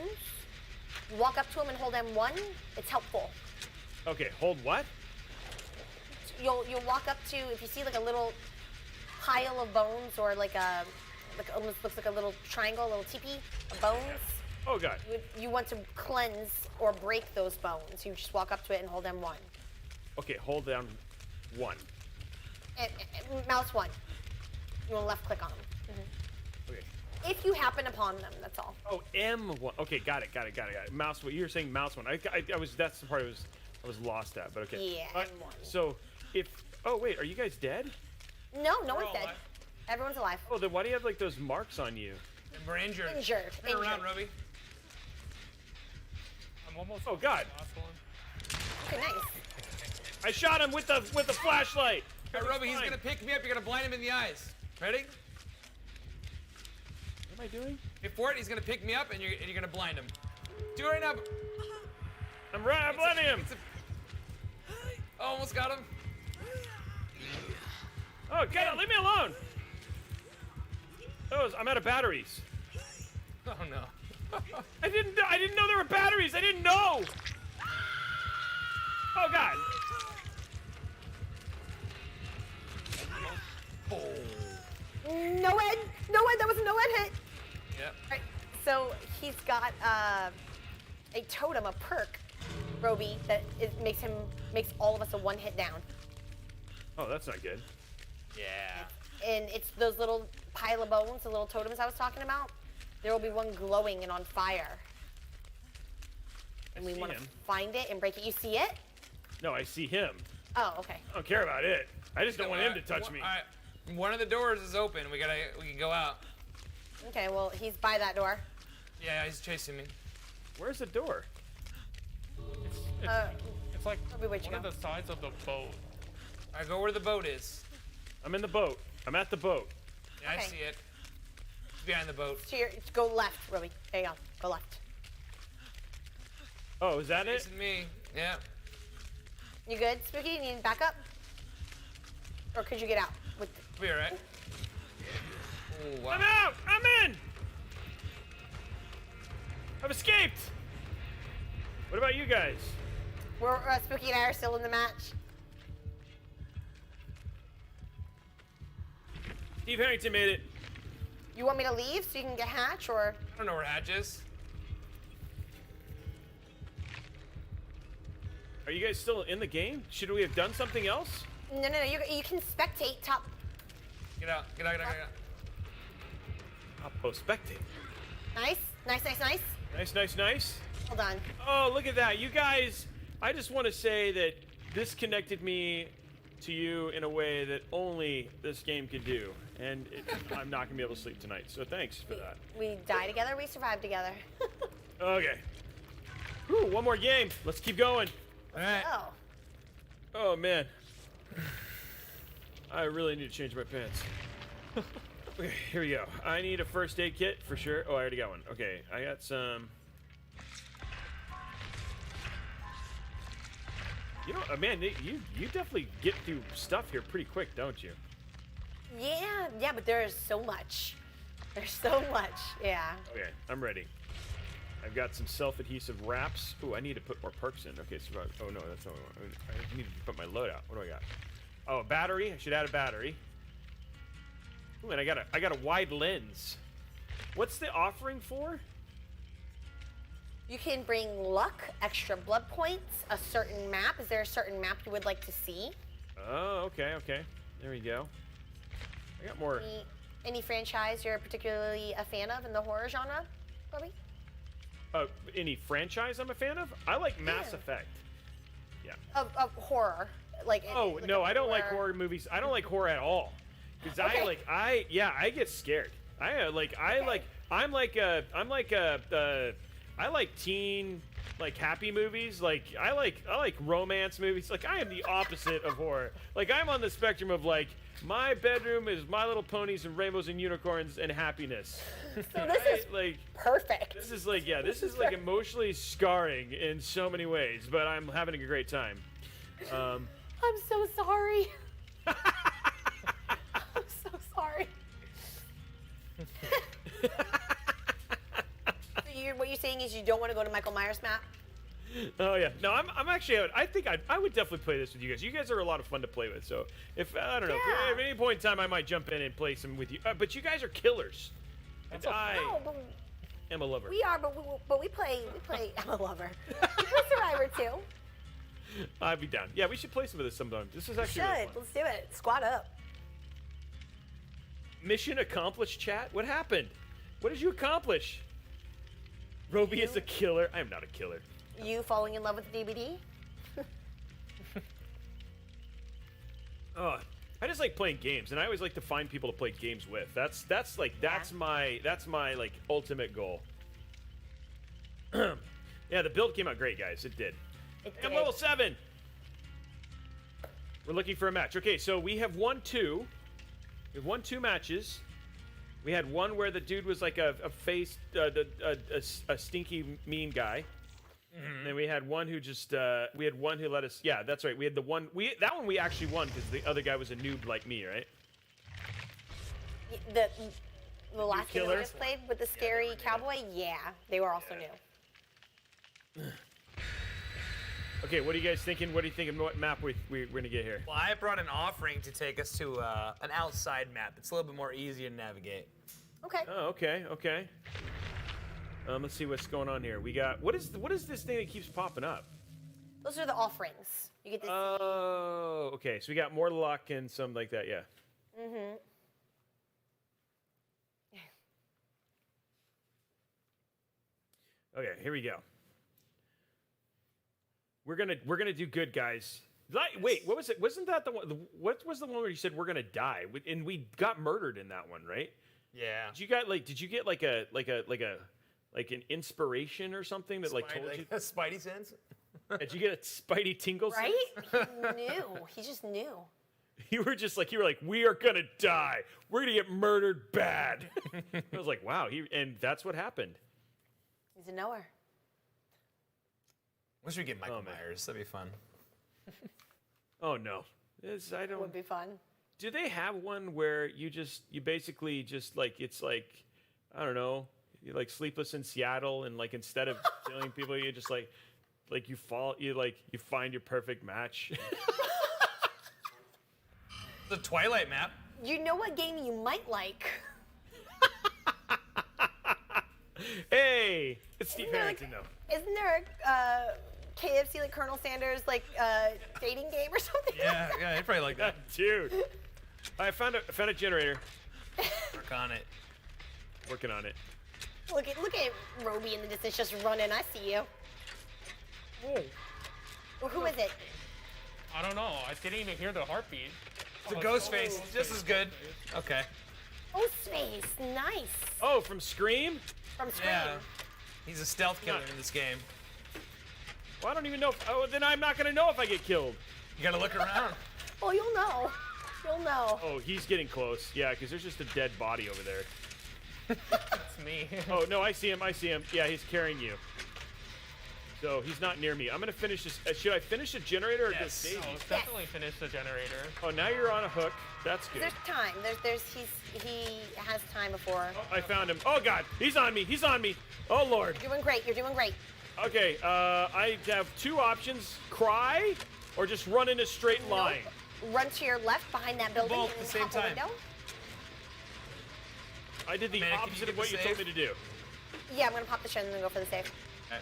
S2: walk up to him and hold M1. It's helpful.
S1: Okay, hold what?
S2: You'll walk up to, if you see like a little pile of bones or like almost looks like a little triangle, a little teepee of bones.
S1: Oh god.
S2: You want to cleanse or break those bones. You just walk up to it and hold M1.
S1: Okay, hold down 1.
S2: And mouse 1. You want to left click on them.
S1: Okay.
S2: If you happen upon them, that's all.
S1: Oh, M1. Okay, got it. Mouse. What you're saying? Mouse 1. I was. That's the part I was lost at. But okay.
S2: Yeah, M1.
S1: So if. Oh wait, are you guys dead?
S2: No one's
S5: all
S2: dead.
S5: alive.
S2: Everyone's alive.
S1: Oh, then why do you have like those marks on you?
S5: And we're injured.
S2: Injured.
S5: Turn around,
S2: Injured.
S5: Robey.
S4: I'm almost.
S1: Oh god.
S4: Last one.
S2: Okay, nice.
S1: I shot him with the flashlight.
S5: Hey, Robey, he's
S1: Fine.
S5: gonna pick me up. You're gonna blind him in the eyes. Ready?
S1: What am I doing?
S5: Hit for it. He's gonna pick me up, and you're gonna blind him. Do it right now.
S1: I'm blinding him.
S5: Oh, almost got him.
S1: Oh god, leave me alone. I'm out of batteries.
S5: Oh no.
S1: I didn't know there were batteries. I didn't know. Oh god.
S5: Oh.
S2: No Ed. That was a no Ed hit.
S5: Yep.
S2: Right. So he's got a totem, a perk, Robey, that makes all of us a 1 hit down.
S1: Oh, that's not good.
S5: Yeah.
S2: And it's those little pile of bones, the little totems I was talking about. There will be one glowing and on fire. And we
S1: see
S2: want to
S1: him.
S2: find it and break it. You see it?
S1: No, I see him.
S2: Oh, okay.
S1: I don't care about it. I just don't want him to touch me.
S5: All right. One of the doors is open. We can go out.
S2: Okay, well, he's by that door.
S5: Yeah, he's chasing me.
S1: Where's the door?
S4: It's like
S2: Robey, where'd you
S4: one
S2: go?
S4: of the sides of the boat.
S5: All right, go where the boat is.
S1: I'm in the boat. I'm at the boat.
S5: Yeah, I
S2: Okay.
S5: see it. It's behind the boat.
S2: Go left, Robey. There you go. Go left.
S1: Oh, is that it?
S5: Chasing me. Yeah.
S2: You good, Spooky? You need backup? Or could you get out?
S5: Be all right. Oh, wow.
S1: I'm out! I'm in! I've escaped! What about you guys?
S2: We're Spooky and I are still in the match.
S1: Steve Harrington made it.
S2: You want me to leave so you can get Hatch, or?
S5: I don't know where Hatch is.
S1: Are you guys still in the game? Should we have done something else?
S2: No. You can spectate top.
S5: Get out. Get out.
S1: I'll post spectate.
S2: Nice.
S1: Nice.
S2: Hold on.
S1: Oh, look at that. You guys, I just want to say that this connected me to you in a way that only this game could do. And I'm not going to be able to sleep tonight. So thanks for that.
S2: We die together, we survive together.
S1: Okay. Whew, one more game. Let's keep going.
S5: All right.
S2: Oh.
S1: Oh, man. I really need to change my pants. Okay, here we go. I need a first aid kit for sure. Oh, I already got one. Okay, I got some. You know, man, you definitely get through stuff here pretty quick, don't you?
S2: Yeah, but there is so much. There's so much. Yeah.
S1: Okay, I'm ready. I've got some self-adhesive wraps. Ooh, I need to put more perks in. Okay, so oh no, that's not what I want. I need to put my loadout. What do I got? Oh, a battery. I should add a battery. Ooh, and I got a wide lens. What's the offering for?
S2: You can bring luck, extra blood points, a certain map. Is there a certain map you would like to see?
S1: Oh, okay, okay. There we go. I got more.
S2: Any franchise you're particularly a fan of in the horror genre, Robey?
S1: Any franchise I'm a fan of? I like Mass Effect. Yeah.
S2: Of horror, like.
S1: Oh no, I don't like horror movies. I don't like horror at all. Because I get scared. I like teen, like happy movies. Like I like romance movies. Like I am the opposite of horror. Like I'm on the spectrum of like my bedroom is My Little Ponies and Rainbows and Unicorns and happiness.
S2: So this is like perfect.
S1: This is like this is like emotionally scarring in so many ways, but I'm having a great time.
S2: I'm so sorry. I'm so sorry. What you're saying is you don't want to go to Michael Myers map?
S1: Oh yeah, no, I'm actually. I think I would definitely play this with you guys. You guys are a lot of fun to play with. So if I don't know,
S2: Yeah.
S1: if at any point in time I might jump in and play some with you. But you guys are killers. And I
S2: No, but
S1: am a lover.
S2: we are, but we play. I'm a lover. We play Survivor too.
S1: I'd be down. Yeah, we should play some of this sometime. This is actually
S2: Should
S1: really fun.
S2: let's do it. Squad up.
S1: Mission accomplished, chat. What happened? What did you accomplish? Robey is a killer. I am not a killer.
S2: You falling in love with the DVD?
S1: Oh, I just like playing games, and I always like to find people to play games with. That's my like ultimate goal. Yeah, the build came out great, guys. It did. I'm level 7. We're looking for a match. Okay, so we have won 2. We've won 2 matches. We had one where the dude was like a stinky mean guy. And then we had one who just let us. Yeah, that's right. We had the one that one we actually won because the other guy was a noob like me, right?
S2: The last game we
S1: killers?
S2: just played with the scary cowboy. Yeah, they were also new.
S1: Okay, what are you guys thinking? What do you think of what map we're gonna get here?
S5: Well, I brought an offering to take us to an outside map. It's a little bit more easier to navigate.
S2: Okay.
S1: Oh, okay, okay. Let's see what's going on here. We got what is this thing that keeps popping up?
S2: Those are the offerings. You get to
S1: Oh, okay. So we got more luck and some like that, yeah.
S2: Mm-hmm.
S1: Okay, here we go. We're gonna do good, guys. Wait, what was it? Wasn't that the one? What was the one where you said we're gonna die? And we got murdered in that one, right?
S5: Yeah.
S1: Did you get like an inspiration or something that like told you?
S5: a Spidey sense?
S1: Did you get a Spidey tingle?
S2: Right? He knew. He just knew.
S1: You were like, we are gonna die. We're gonna get murdered bad. I was like, wow. And that's what happened.
S2: He's a knower.
S5: Wish we get Michael
S1: man.
S5: Myers. That'd be fun.
S1: Oh no,
S2: Would be fun.
S1: Do they have one where you basically just like it's like I don't know, you're like Sleepless in Seattle and like instead of killing people you just like you find your perfect match.
S5: The Twilight map.
S2: You know what game you might like?
S1: Hey, it's Steve Harrington though.
S2: Isn't there a KFC like Colonel Sanders like dating game or something?
S5: Yeah, I'd probably like that.
S1: Dude, I found a generator.
S5: Work on it.
S1: Working on it.
S2: Look at Robey in the distance just running. I see you.
S4: Whoa.
S2: Well, who is it?
S4: I don't know. I didn't even hear the heartbeat.
S5: The ghost face, just as good. Okay.
S2: Oh, Space. Nice.
S1: Oh, from Scream?
S2: From Scream.
S5: Yeah. He's a stealth killer in this game.
S1: Well, I don't even know. Then I'm not gonna know if I get killed.
S5: You gotta look around.
S2: Oh, you'll know. You'll know.
S1: Oh, he's getting close. Yeah, because there's just a dead body over there.
S4: It's me.
S1: Oh no, I see him. Yeah, he's carrying you. So he's not near me. I'm gonna finish this. Should I finish the generator or just save?
S4: No, let's definitely finish the generator.
S1: Oh, now you're on a hook. That's good.
S2: There's time. He has time before.
S1: Oh, I found him. Oh God, he's on me. He's on me. Oh Lord.
S2: You're doing great. You're doing great.
S1: Okay, I have two options: cry or just run in a straight line.
S2: Nope. Run to your left behind that building.
S5: Both
S2: and
S5: at the same
S2: hop a
S5: time.
S2: window.
S1: I did the
S5: Man, can you
S1: opposite
S5: get
S1: of what
S5: the
S1: you told me
S5: save?
S1: to do.
S2: Yeah, I'm gonna pop the shed and then go for the save.
S5: Okay.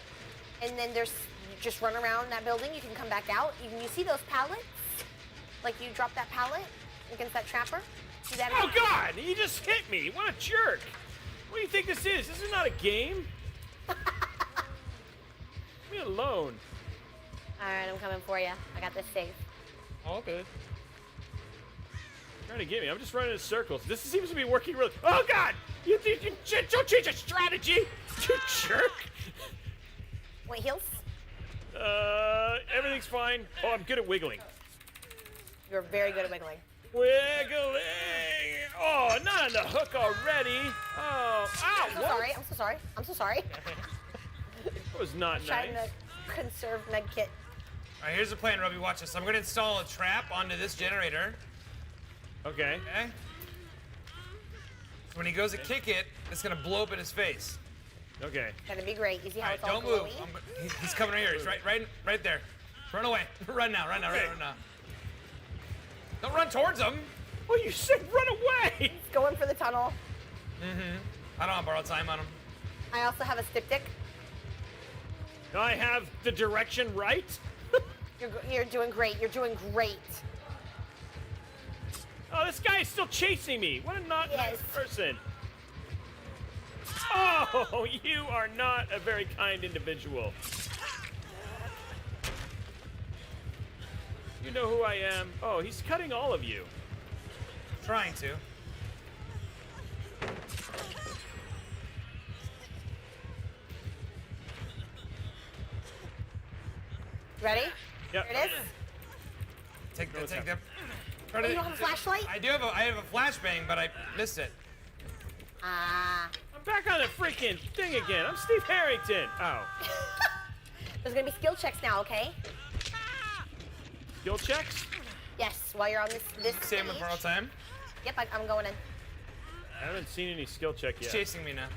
S2: And then there's just run around that building. You can come back out. You see those pallets? Like you drop that pallet against that trapper. See that?
S1: Oh God, he just hit me. What a jerk. What do you think this is? This is not a game. Leave me alone.
S2: All right, I'm coming for you. I got this safe.
S4: All good.
S1: Trying to get me. I'm just running in circles. This seems to be working really. Oh God! You don't change your strategy, you jerk.
S2: Wait, heals?
S1: Everything's fine. Oh, I'm good at wiggling.
S2: You're very good at wiggling.
S1: Wiggling. Oh, not on the hook already. Oh, ow!
S2: I'm so
S1: what?
S2: sorry. I'm so sorry. I'm so sorry.
S1: That was not
S2: Trying
S1: nice.
S2: to conserve med kit.
S5: All right, here's the plan, Robey. Watch this. I'm gonna install a trap onto this generator.
S1: Okay.
S5: Okay. So when he goes to kick it, it's gonna blow up in his face.
S1: Okay.
S2: Gonna be great. You see
S5: All
S2: how
S5: right,
S2: it's all
S5: don't move.
S2: glowy?
S5: He's coming right here. He's right there. Run away. Run now. Run now.
S1: Okay.
S5: Run now. Don't run towards him.
S1: Oh, you said run away.
S2: Going for the tunnel.
S5: I don't want borrowed time on him.
S2: I also have a styptic.
S1: I have the direction right.
S2: You're doing great. You're doing great.
S1: Oh, this guy is still chasing me. What a not nice
S2: Yes.
S1: person. Oh, you are not a very kind individual. You know who I am. Oh, he's cutting all of you.
S5: Trying to.
S2: Ready?
S1: Yep.
S2: Here it is.
S5: Take that.
S1: What's
S5: Take
S1: that?
S5: that. Try
S2: Oh,
S5: to-
S2: you don't have a flashlight?
S5: I do have a. I have a flashbang, but I missed it.
S2: Ah.
S1: I'm back on the freaking thing again. I'm Steve Harrington. Oh.
S2: There's gonna be skill checks now, okay?
S1: Skill checks?
S2: Yes, while you're on this
S5: Same with
S2: stage.
S5: borrowed time.
S2: Yep, I'm going in.
S1: I haven't seen any skill check
S5: He's
S1: yet.
S5: chasing me now.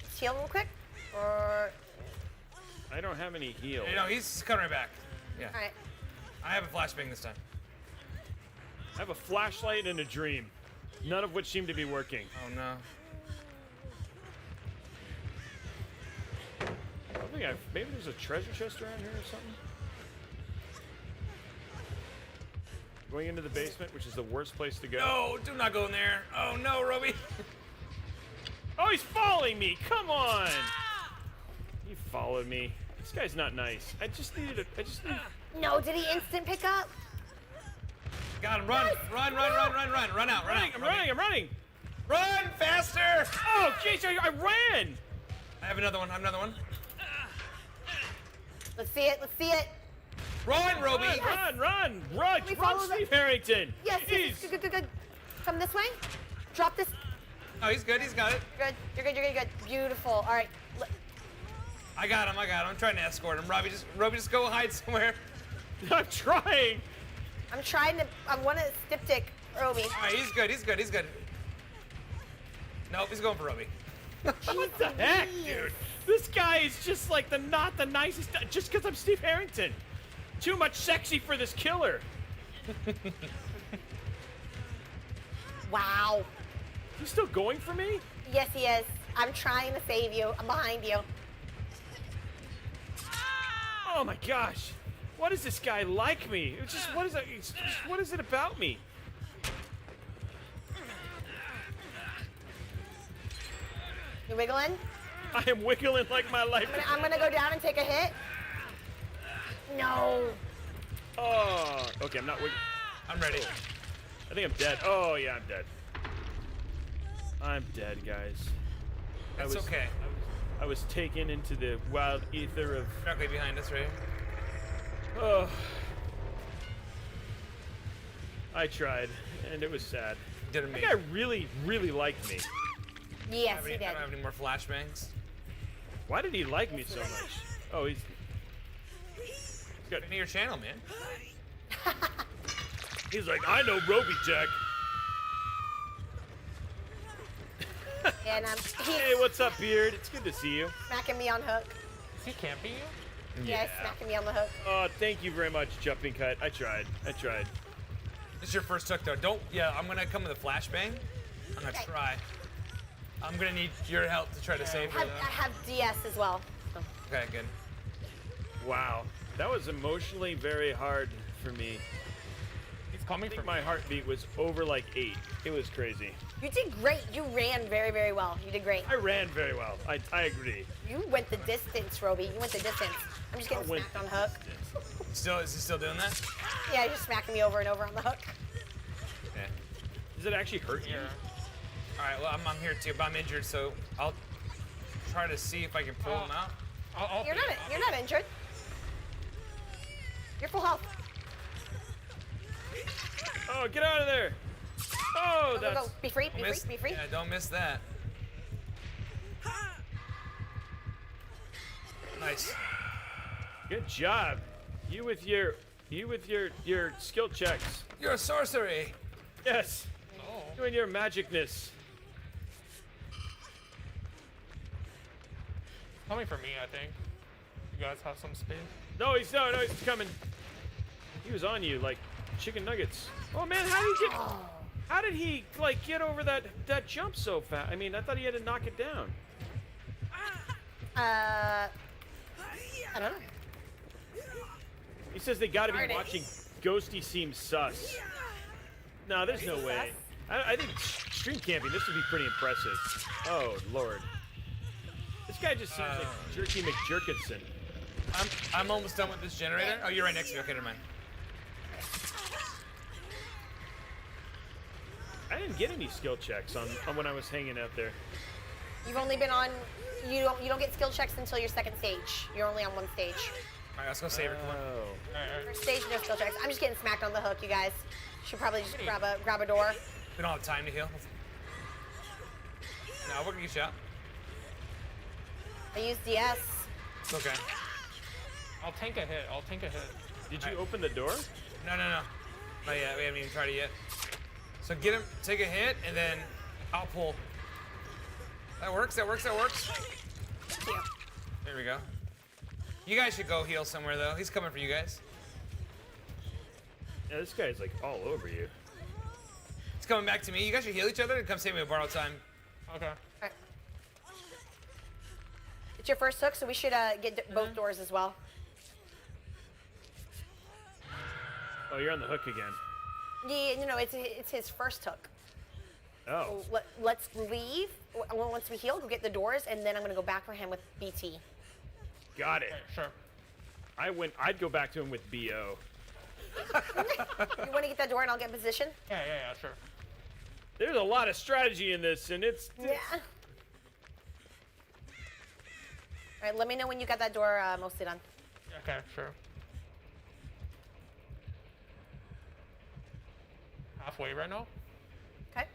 S2: Let's heal real quick. Or
S1: I don't have any heal.
S5: You know, he's coming right back. Yeah.
S2: all right.
S5: I have a flashbang this time.
S1: I have a flashlight and a dream, none of which seem to be working.
S5: Oh no.
S1: I think maybe there's a treasure chest around here or something. Going into the basement, which is the worst place to go.
S5: No, do not go in there. Oh no, Robey.
S1: Oh, he's following me. Come on. He followed me. This guy's not nice. I just need.
S2: No, did he instant pick up?
S5: Got him. Run. Run, run, run, run, run. Run out. Run out.
S1: I'm
S5: Robey.
S1: running. I'm running.
S5: Run faster.
S1: Oh, jeez, I ran.
S5: I have another one. I have another one.
S2: Let's see it. Let's see it.
S5: Run, Robey.
S1: Run.
S2: We
S1: Run,
S2: follow the-
S1: Steve Harrington.
S2: Yes, yes,
S1: Jeez.
S2: good. Come this way. Drop this.
S5: Oh, he's good. He's got it.
S2: Good. You're good. Beautiful. All right.
S5: I got him. I'm trying to escort him. Robey, just go hide somewhere.
S1: I'm trying.
S2: I'm trying to. I want to styptic Robey.
S5: All right, he's good. He's good. Nope, he's going for Robey.
S1: What the heck, dude? This guy is just like not the nicest. Just because I'm Steve Harrington. Too much sexy for this killer.
S2: Wow.
S1: He's still going for me?
S2: Yes, he is. I'm trying to save you. I'm behind you.
S1: Oh my gosh. What is this guy like me? It's just what is it about me?
S2: You wiggling?
S1: I am wiggling like my life.
S2: I'm gonna go down and take a hit. No.
S1: Oh, okay, I'm not wiggling.
S5: I'm ready.
S1: I think I'm dead. Oh yeah, I'm dead. I'm dead, guys.
S5: It's okay.
S1: I was taken into the wild ether of.
S5: Directly behind us, right?
S1: Oh. I tried, and it was sad.
S5: Didn't
S1: That
S5: me.
S1: guy really, really liked me.
S2: Yes, he
S5: I
S2: did.
S5: don't have any more flashbangs.
S1: Why did he like me so much? Oh, he's
S5: Good to your channel, man.
S1: he's like, I know Robeytech.
S2: And
S1: Hey, what's up, Beard? It's good to see you.
S2: smacking me on hook.
S4: Is he camping you?
S2: Yeah, he's smacking me on the hook.
S1: Oh, thank you very much, Jumping Cut. I tried.
S5: This is your first hook, though. Don't. Yeah, I'm gonna come with a flashbang. I'm gonna
S2: Okay.
S5: try. I'm gonna need your help to try to save her.
S2: I have DS as well. So.
S5: Okay, good.
S1: Wow, that was emotionally very hard for me.
S4: He's
S1: I
S4: coming
S1: think
S4: from
S1: my heartbeat was over like 8. It was crazy.
S2: You did great. You ran very, very well. You did great.
S1: I ran very well. I agree.
S2: You went the distance, Robey. You went the distance. I'm just getting
S1: I went
S2: smacked on the hook.
S5: Is he still doing that?
S2: Yeah, you're just smacking me over and over on the hook.
S5: Okay.
S1: Does it actually hurt you?
S5: All right. Well, I'm here too, but I'm injured, so I'll try to see if I can pull him out.
S2: You're not injured. You're full health.
S1: Oh, get out of there! Oh,
S2: Go, go,
S1: that's
S2: go. Be free, be free, be free.
S5: Yeah, don't miss that. Nice.
S1: good job. You with your skill checks.
S5: Your sorcery.
S1: Yes. Doing your magicness.
S4: Coming for me, I think. You guys have some space.
S1: No, he's coming. He was on you like chicken nuggets. Oh man, how did he like get over that jump so fast? I mean, I thought he had to knock it down.
S2: I don't know.
S1: He says they got to be
S2: Darn it.
S1: watching Ghosty seem sus. No, there's no way. I think stream camping, this would be pretty impressive. Oh lord, this guy just seems like Jerky McJerkinson.
S5: I'm almost done with this generator. Oh, you're right next to me. Okay, never mind.
S1: I didn't get any skill checks on when I was hanging out there.
S2: You've only been on. You don't get skill checks until your second stage. You're only on one stage.
S5: All right, let's go save her. Come on.
S1: Oh.
S2: First stage, no skill checks. I'm just getting smacked on the hook, you guys. Should probably just grab a door.
S5: We don't have time to heal. No, we're gonna get you out.
S2: I use DS.
S5: It's okay.
S4: I'll tank a hit.
S1: Did you open the door?
S5: No. Not yet. We haven't even tried it yet. So get him, take a hit, and then I'll pull. That works.
S2: Thank you.
S5: There we go. You guys should go heal somewhere, though. He's coming for you guys.
S1: Yeah, this guy's like all over you.
S5: He's coming back to me. You guys should heal each other and come save me with borrowed time.
S4: Okay.
S2: Alright. It's your first hook, so we should get both doors as well.
S1: Oh, you're on the hook again.
S2: Yeah, no, it's his first hook.
S1: Oh.
S2: So let's leave. Once we heal, go get the doors, and then I'm gonna go back for him with BT.
S1: Got it.
S4: Sure.
S1: I'd go back to him with BO.
S2: You want to get that door, and I'll get in position.
S4: Yeah, sure.
S1: There's a lot of strategy in this, and it's
S2: Yeah. All right, let me know when you got that door mostly done.
S4: Okay, sure. Halfway right now?
S2: Okay.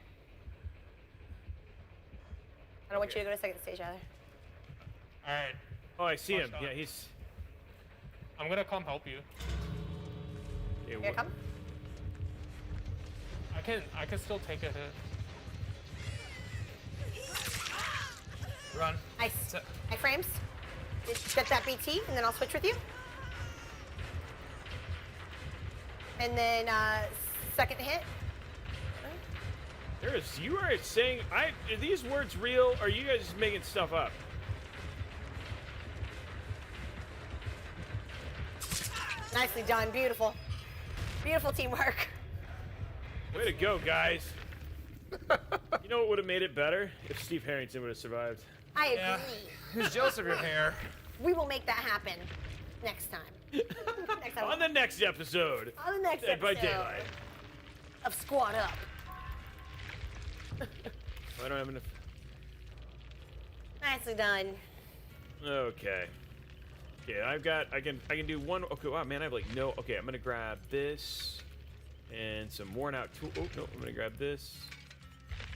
S2: I don't want you to go to second stage either.
S4: All right.
S1: Oh, I see him.
S4: Watch out.
S1: Yeah, he's.
S4: I'm gonna come help you.
S1: Yeah,
S2: Here, come.
S4: I can still take a hit.
S5: Run.
S2: Nice.
S5: So-
S2: Iframes. Get that BT, and then I'll switch with you. And then second hit.
S1: You are saying, are these words real, or are you guys just making stuff up?
S2: Nicely done. Beautiful. Beautiful teamwork.
S1: Way to go, guys. You know what would have made it better? If Steve Harrington would have survived.
S2: I agree.
S5: Yeah. Who's jealous of your hair?
S2: We will make that happen next time. Next time.
S1: On the next episode.
S2: On the next
S1: Dead by
S2: episode
S1: Daylight.
S2: of Squad Up.
S1: I don't have enough.
S2: Nicely done.
S1: Okay. Okay, I can do one. Okay, wow, man, I have like no. Okay, I'm gonna grab this and some worn out tool. Oh no, I'm gonna grab this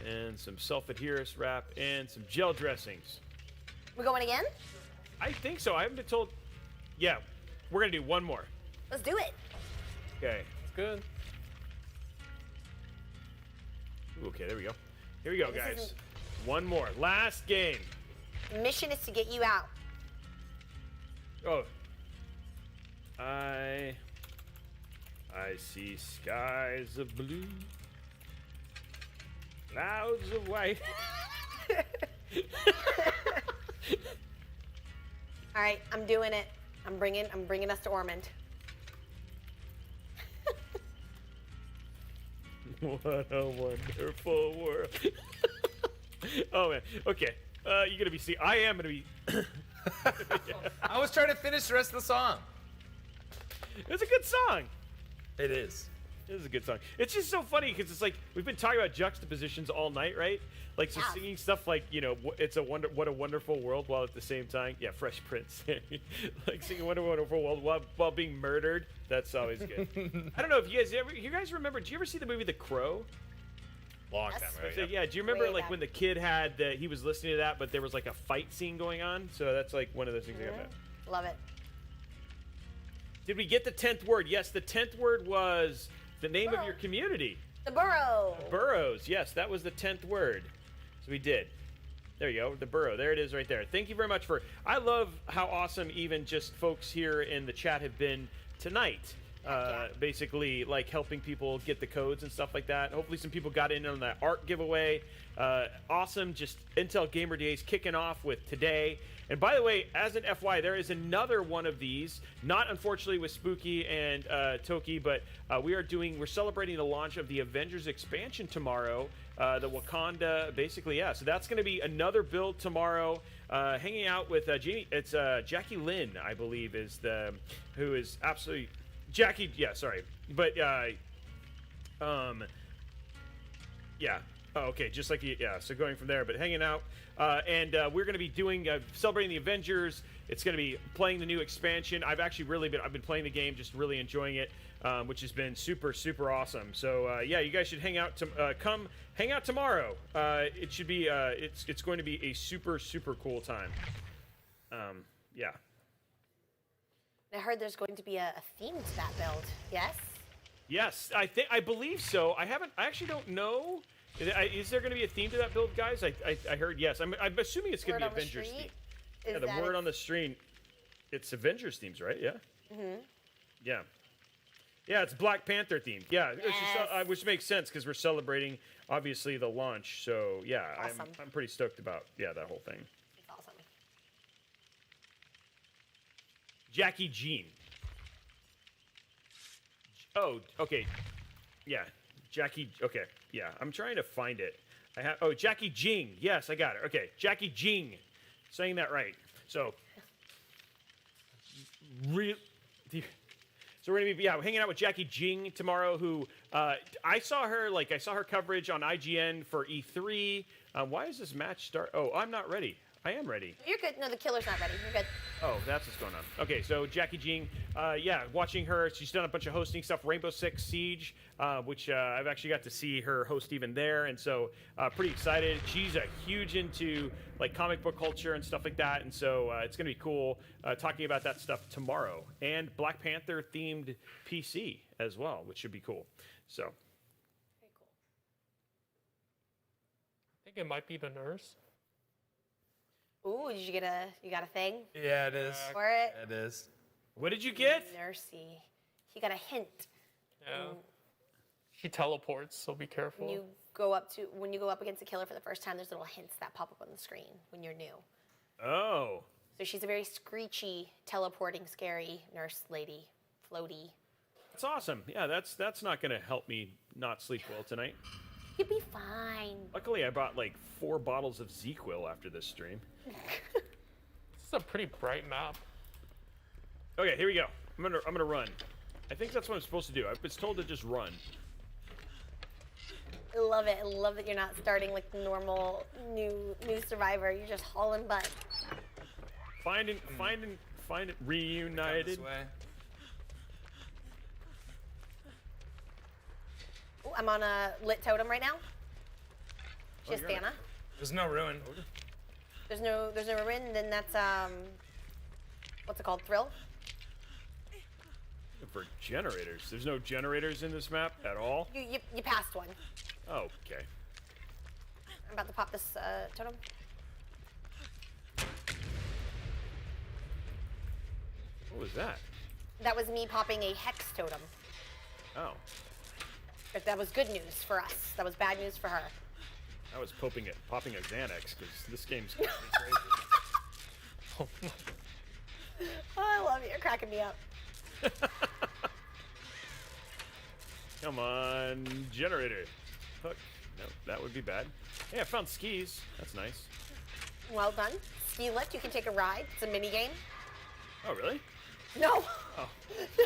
S1: and some self-adherence wrap, and some gel dressings.
S2: We going again?
S1: I think so. I haven't been told. Yeah, we're gonna do one more.
S2: Let's do it.
S1: Okay.
S4: It's good.
S1: Ooh, okay, there we go. Here we go,
S2: This
S1: guys.
S2: isn't-
S1: One more. Last game.
S2: The mission is to get you out.
S1: Oh. I see skies of blue, clouds of white.
S2: All right, I'm doing it. I'm bringing us to Ormond.
S1: What a wonderful world. Oh man. Okay. You're gonna be. See, I am gonna be.
S5: I was trying to finish the rest of the song.
S1: It's a good song.
S5: It is.
S1: It is a good song. It's just so funny because it's like we've been talking about juxtapositions all night, right? Like so
S2: Yeah.
S1: singing stuff like it's what a wonderful world, while at the same time, yeah, Fresh Prince, like singing "What a Wonderful World" while being murdered. That's always good. I don't know if you guys remember? Do you ever see the movie The Crow?
S5: Long
S2: Yes.
S5: time ago.
S1: So,
S5: Yeah.
S1: yeah. Do you remember
S2: Way
S1: like
S2: back.
S1: when the kid he was listening to that, but there was like a fight scene going on? So that's like one of those things I got about.
S2: Love it.
S1: Did we get the 10th word? Yes, the 10th word was the name of your community.
S2: The burrow.
S1: Burrows. Yes, that was the 10th word. So we did. There you go, the burrow. There it is right there. Thank you very much for... I love how awesome even just folks here in the chat have been tonight.
S2: Yeah.
S1: Basically, like helping people get the codes and stuff like that. Hopefully some people got in on that art giveaway. Awesome, just Intel Gamer Days kicking off with today. And by the way, as an FY, there is another one of these. Not unfortunately with Spooky and Toki, but we're celebrating the launch of the Avengers expansion tomorrow. The Wakanda, basically, yeah. So that's going to be another build tomorrow. Hanging out with Jamie. It's Jackie Lynn, I believe, who is absolutely Jackie. Yeah, sorry, but yeah. Oh, okay, just like yeah. So going from there, but hanging out, and we're going to be doing celebrating the Avengers. It's going to be playing the new expansion. I've been playing the game, just really enjoying it, which has been super awesome. So yeah, you guys should come hang out tomorrow. It should be it's going to be a super cool time. Yeah.
S2: I heard there's going to be a theme to that build. Yes.
S1: Yes, I believe so. I actually don't know. Is there going to be a theme to that build, guys? I heard yes. I'm assuming it's going to be
S2: Word on the
S1: Avengers
S2: street
S1: theme. Yeah,
S2: is
S1: the
S2: that
S1: word
S2: it's-
S1: on the street. It's Avengers themes, right? Yeah. Yeah. Yeah, it's Black Panther themed. Yeah,
S2: Yes.
S1: which makes sense because we're celebrating obviously the launch. So yeah,
S2: Awesome.
S1: I'm pretty stoked about that whole thing.
S2: It's awesome.
S1: Jackie Jean. Oh, okay. Yeah, Jackie. Okay, yeah. I'm trying to find it. Jackie Jing. Yes, I got it. Okay, Jackie Jing. Saying that right. So, so we're gonna be hanging out with Jackie Jing tomorrow. Who I saw her coverage on IGN for E3. Why is this match start? Oh, I'm not ready. I am ready.
S2: You're good. No, the killer's not ready. You're good.
S1: Oh, that's what's going on. Okay, so Jackie Jing, yeah, watching her. She's done a bunch of hosting stuff. Rainbow Six Siege, which I've actually got to see her host even there, and so pretty excited. She's huge into like comic book culture and stuff like that, and so it's gonna be cool talking about that stuff tomorrow. And Black Panther themed PC as well, which should be cool. So
S2: Very cool.
S4: I think it might be the nurse.
S2: Ooh, did you got a thing
S5: Yeah, it is.
S2: for it?
S5: It is.
S1: what did you get?
S2: Nursey. He got a hint.
S4: Yeah. She teleports, so be careful.
S2: When you go up against a killer for the first time, there's little hints that pop up on the screen when you're new.
S1: Oh,
S2: So she's a very screechy, teleporting, scary nurse lady, floaty.
S1: that's awesome. Yeah, that's not gonna help me not sleep well tonight.
S2: You'll be fine.
S1: Luckily, I bought like 4 bottles of ZQuil after this stream.
S4: This is a pretty bright map.
S1: Okay, here we go. I'm gonna run. I think that's what I'm supposed to do. I was told to just run.
S2: I love it. I love that you're not starting like the normal new Survivor. You're just hauling butt.
S1: Find it.
S5: Come
S1: Reunited.
S5: this way.
S2: Ooh, I'm on a lit totem right now. Just Thana.
S5: There's no ruin.
S2: There's no ruin. Then that's what's it called? Thrill.
S1: For generators, there's no generators in this map at all.
S2: You passed one.
S1: Oh, okay.
S2: I'm about to pop this totem.
S1: What was that?
S2: That was me popping a hex totem.
S1: Oh,
S2: But that was good news for us. That was bad news for her.
S1: I was popping a Xanax because this game's crazy.
S2: Oh, I love you. You're cracking me up.
S1: Come on, generator. Hook. No, that would be bad. Hey, I found skis. That's nice.
S2: Well done. Ski lift. You can take a ride. It's a mini game.
S1: Oh, really?
S2: No.
S1: Oh.
S2: No.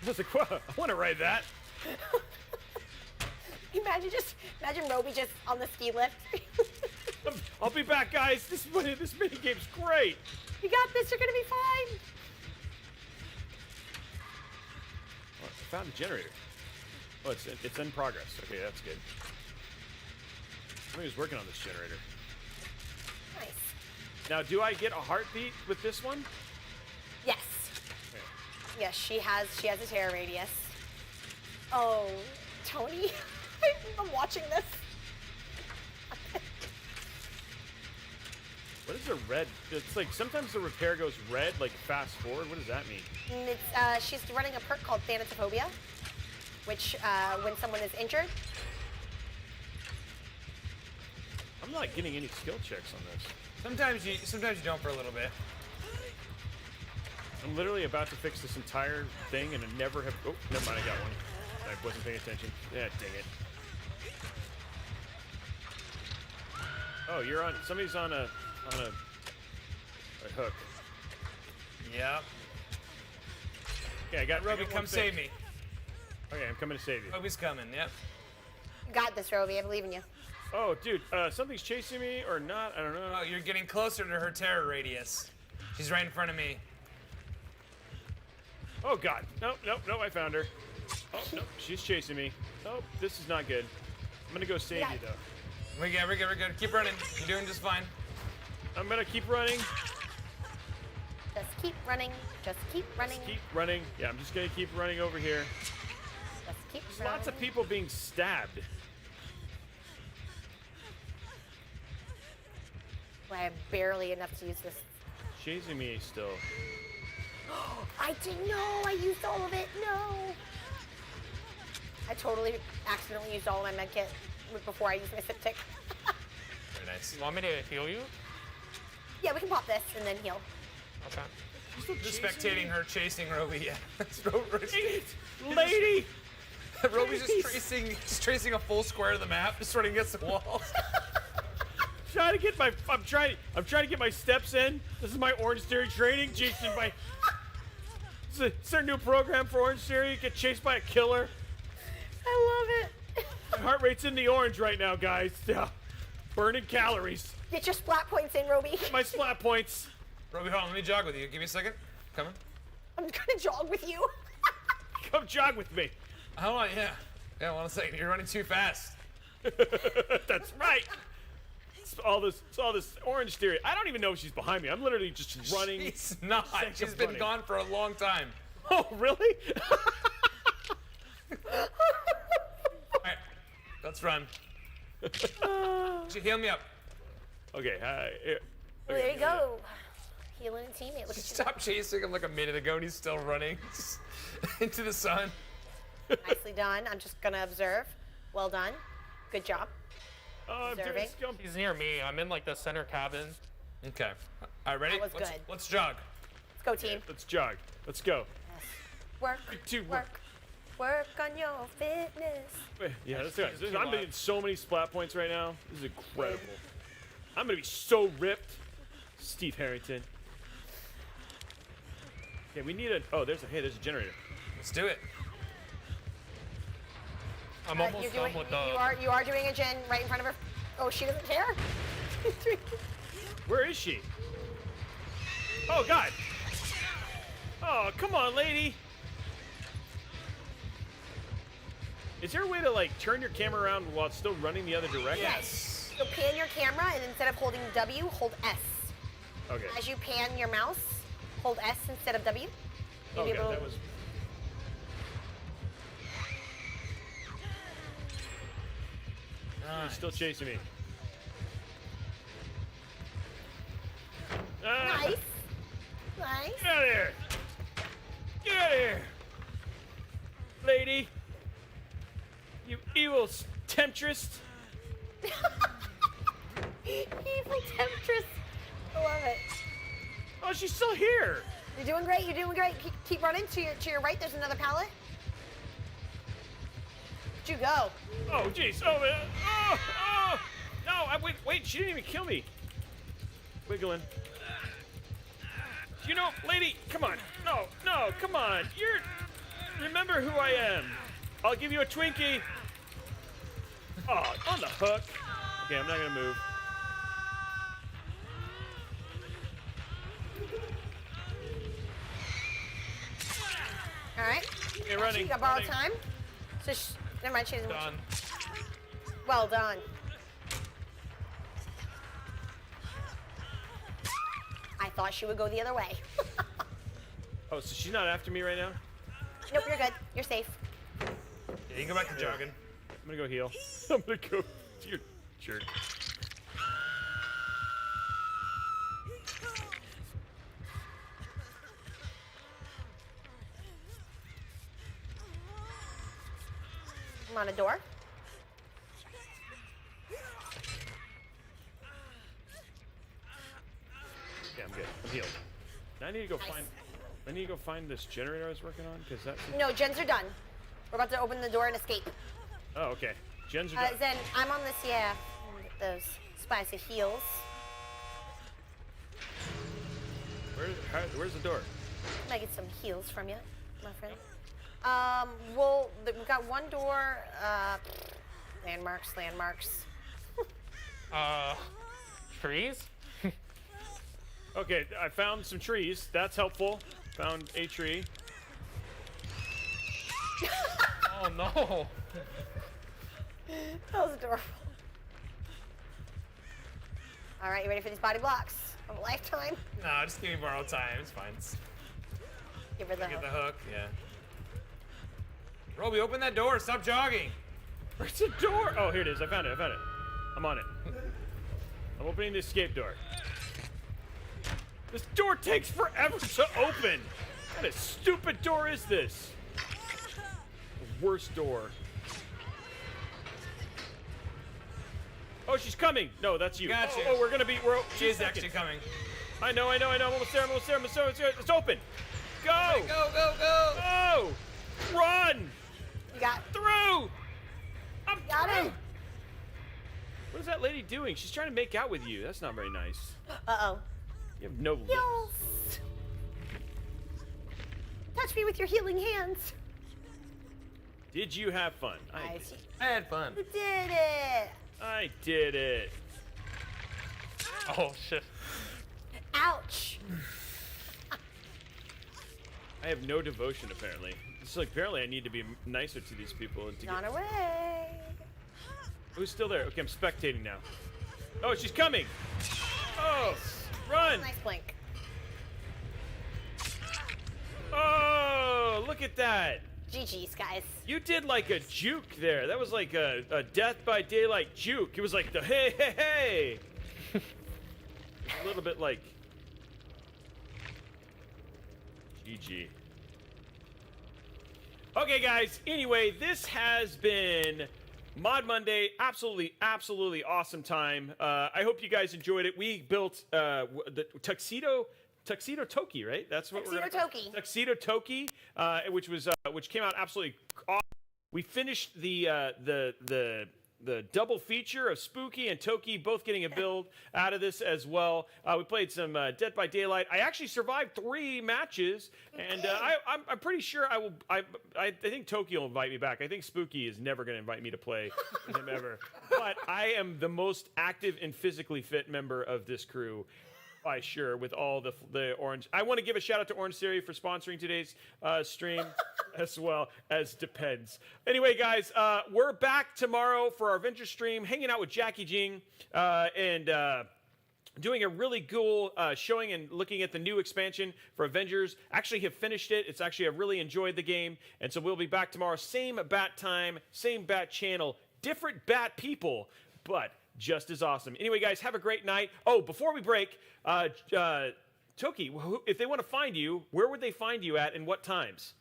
S1: I was like, whoa, I want to ride that.
S2: Imagine Robey just on the ski lift.
S1: I'll be back, guys. This mini game's great.
S2: You got this. You're gonna be fine.
S1: Oh, I found a generator. Oh, it's in progress. Okay, that's good. Somebody was working on this generator.
S2: Nice.
S1: Now, do I get a heartbeat with this one?
S2: Yes.
S1: Okay.
S2: Yes, she has a terror radius. Oh, Tony, I'm watching this.
S1: What is a red? It's like sometimes the repair goes red, like fast forward. What does that mean?
S2: And it's, she's running a perk called Thanatophobia, which when someone is injured.
S1: I'm not getting any skill checks on this.
S5: Sometimes you don't for a little bit.
S1: I'm literally about to fix this entire thing and I never have. Oh, never mind. I got one. I wasn't paying attention. Yeah, dang it. Oh, you're on. Somebody's on a hook.
S5: Yep.
S1: Okay, I got
S5: Robey,
S1: one
S5: come
S1: fixed.
S5: save me.
S1: Okay, I'm coming to save you.
S5: Robey's coming. Yep.
S2: You got this, Robey. I believe in you.
S1: Oh, dude, something's chasing me or not? I don't know.
S5: Oh, you're getting closer to her terror radius. She's right in front of me.
S1: Oh God! Nope. I found her. Oh no, she's chasing me. Oh, this is not good. I'm gonna go save you though.
S5: We're good. Keep running. You're doing just fine.
S1: I'm gonna keep running.
S2: Just keep running. Just keep running.
S1: Keep running. Yeah, I'm just gonna keep running over here.
S2: Just keep
S1: There's
S2: running.
S1: lots of people being stabbed.
S2: Well, I have barely enough to use this.
S1: Chasing me still.
S2: I didn't know. I used all of it. No. I totally accidentally used all of my med kit before I used my sip tick.
S5: Very nice.
S4: You want me to heal you?
S2: Yeah, we can pop this and then heal.
S4: Okay.
S5: Just spectating her chasing Robey. Yeah. That's Robey.
S1: Lady!
S5: Robey's just tracing a full square of the map, just running against the walls.
S1: I'm trying to get my steps in. This is my Orange Theory training. Jason, it's our new program for Orange Theory. Get chased by a killer.
S2: I love it.
S1: My heart rate's in the orange right now, guys. Yeah. Burning calories.
S2: Get your splat points in, Robey.
S1: My splat points.
S5: Robey, hold on. Let me jog with you. Give me a second. Coming.
S2: I'm gonna jog with you.
S1: Come jog with me.
S5: Hold on. Yeah. Yeah. 1 second. You're running too fast.
S1: That's right. It's all this Orange Theory. I don't even know if she's behind me. I'm literally just running.
S5: She's not. She's been gone for a long time.
S1: Oh, really?
S5: All right. Let's run. Heal me up.
S1: Okay.
S2: Well, there you go. Healing a teammate. Look at you.
S5: Stop chasing him like a minute ago and he's still running into the sun.
S2: Nicely done. I'm just gonna observe. Well done. Good job.
S1: I'm doing
S2: Observing.
S1: scum.
S4: He's near me. I'm in like the center cabin.
S5: Okay. All right, ready?
S2: That was good.
S5: Let's jog.
S2: Let's go, team.
S1: Let's jog. Let's go.
S2: Work.
S1: Two,
S2: Work. Work on your fitness.
S1: Yeah, that's right. I'm getting so many splat points right now. This is incredible. I'm gonna be so ripped. Steve Harrington. Okay, we need a. Oh, there's a generator.
S5: Let's do it.
S4: I'm almost done with the.
S2: You are doing a gen right in front of her. Oh, she doesn't care.
S1: Where is she? Oh God. Oh, come on, lady. Is there a way to like turn your camera around while it's still running the other direction?
S5: Yes.
S2: So pan your camera, and instead of holding W, hold S.
S1: Okay.
S2: As you pan your mouse, hold S instead of W.
S1: Okay, that was. He's still chasing me.
S2: Nice. Nice.
S1: Get out of here! Get out of here! Lady! You evil temptress!
S2: Evil temptress. I love it.
S1: Oh, she's still here!
S2: You're doing great. You're doing great. Keep running to your right. There's another pallet. Where'd you go?
S1: Oh, jeez. Oh, man. Oh! No, wait, she didn't even kill me. Wiggling. You know, lady, come on. No, come on. Remember who I am. I'll give you a Twinkie. Oh, on the hook. Okay, I'm not gonna move.
S2: All right.
S1: Okay, running.
S2: You got borrowed
S1: running.
S2: time. So never mind. She doesn't.
S5: Done.
S2: Well done. I thought she would go the other way.
S1: Oh, so she's not after me right now?
S2: Nope, you're good. You're safe.
S5: Yeah, you can go back to jogging.
S1: I'm gonna go heal. I'm gonna go. You jerk.
S2: I'm on a door.
S1: Yeah, I'm good. I'm healed. Now I need to go find this generator I was working on, because that's.
S2: No, gens are done. We're about to open the door and escape.
S1: Oh, okay. Gens are done.
S2: Zen, I'm on this, yeah. Those spicy heels.
S1: Where's the door?
S2: Can I get some heels from you, my friend? We've got one door. Landmarks.
S4: Trees?
S1: Okay, I found some trees. That's helpful. Found a tree.
S4: Oh no.
S2: That was adorable. All right, you ready for these body blocks of a lifetime?
S5: No, just give me borrowed time. It's fine.
S2: Give her the
S5: Get the
S2: hook.
S5: hook. Yeah. Robey, open that door. Stop jogging.
S1: Where's the door? Oh, here it is. I found it. I'm on it. I'm opening the escape door. This door takes forever to open. What a stupid door is this? The worst door. Oh, she's coming. No, that's you.
S5: Gotcha.
S1: Oh, we're gonna be.
S5: She is actually coming.
S1: I know. I'm almost there. It's open. Go.
S5: Go.
S1: Go. Run.
S2: You got
S1: Through. I'm
S2: Got
S1: through.
S2: it.
S1: What is that lady doing? She's trying to make out with you. That's not very nice.
S2: Uh-oh.
S1: You have no lips.
S2: Heels. Touch me with your healing hands.
S1: Did you have fun? I
S5: I had fun.
S2: You did it.
S1: I did it.
S4: Oh shit.
S2: Ouch.
S1: I have no devotion, apparently. It's like, apparently I need to be nicer to these people. And to
S2: Gone away.
S1: Who's still there? Okay, I'm spectating now. Oh, she's coming. Oh, run.
S2: Nice blink.
S1: Oh, look at that.
S2: GG's, guys.
S1: You did like a juke there. That was like a Death by Daylight juke. It was like the hey. A little bit like GG. Okay, guys. Anyway, this has been Mod Monday. Absolutely awesome time. I hope you guys enjoyed it. We built the Tuxedo Toki, right? That's what
S2: Tuxedo
S1: we're
S2: Toki.
S1: Tuxedo Toki, which came out absolutely awesome. We finished the double feature of Spooky and Toki both getting a build out of this as well. We played some Dead by Daylight. I actually survived 3 matches, and I'm pretty sure I will. I think Toki will invite me back. I think Spooky is never going to invite me to play with him ever. But I am the most active and physically fit member of this crew. By sure, with all the orange. I want to give a shout out to Orange Theory for sponsoring today's stream. as well as depends. Anyway, guys, we're back tomorrow for our Venture stream, hanging out with Jackie Jing and doing a really cool showing and looking at the new expansion for Avengers. Actually have finished it. It's actually, I really enjoyed the game. And so we'll be back tomorrow. Same bat time, same bat channel, different bat people, but just as awesome. Anyway, guys, have a great night. Oh, before we break, Toki, if they want to find you, where would they find you at and what times?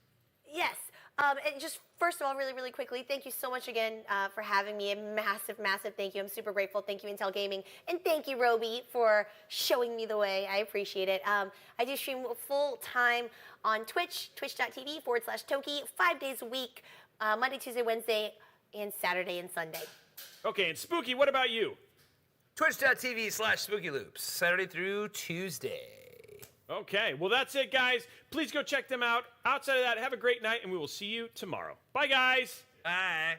S2: Yes. And just first of all, really, really quickly, thank you so much again for having me. A massive, massive thank you. I'm super grateful. Thank you, Intel Gaming. And thank you, Robey, for showing me the way. I appreciate it. I do stream full time on Twitch, twitch.tv/Toki, 5 days a week, Monday, Tuesday, Wednesday, and Saturday and Sunday.
S1: Okay, and Spooky, what about you?
S5: Twitch.tv/SpookyLoops, Saturday through Tuesday.
S1: Okay, well, that's it, guys. Please go check them out. Outside of that, have a great night, and we will see you tomorrow. Bye, guys.
S5: Bye.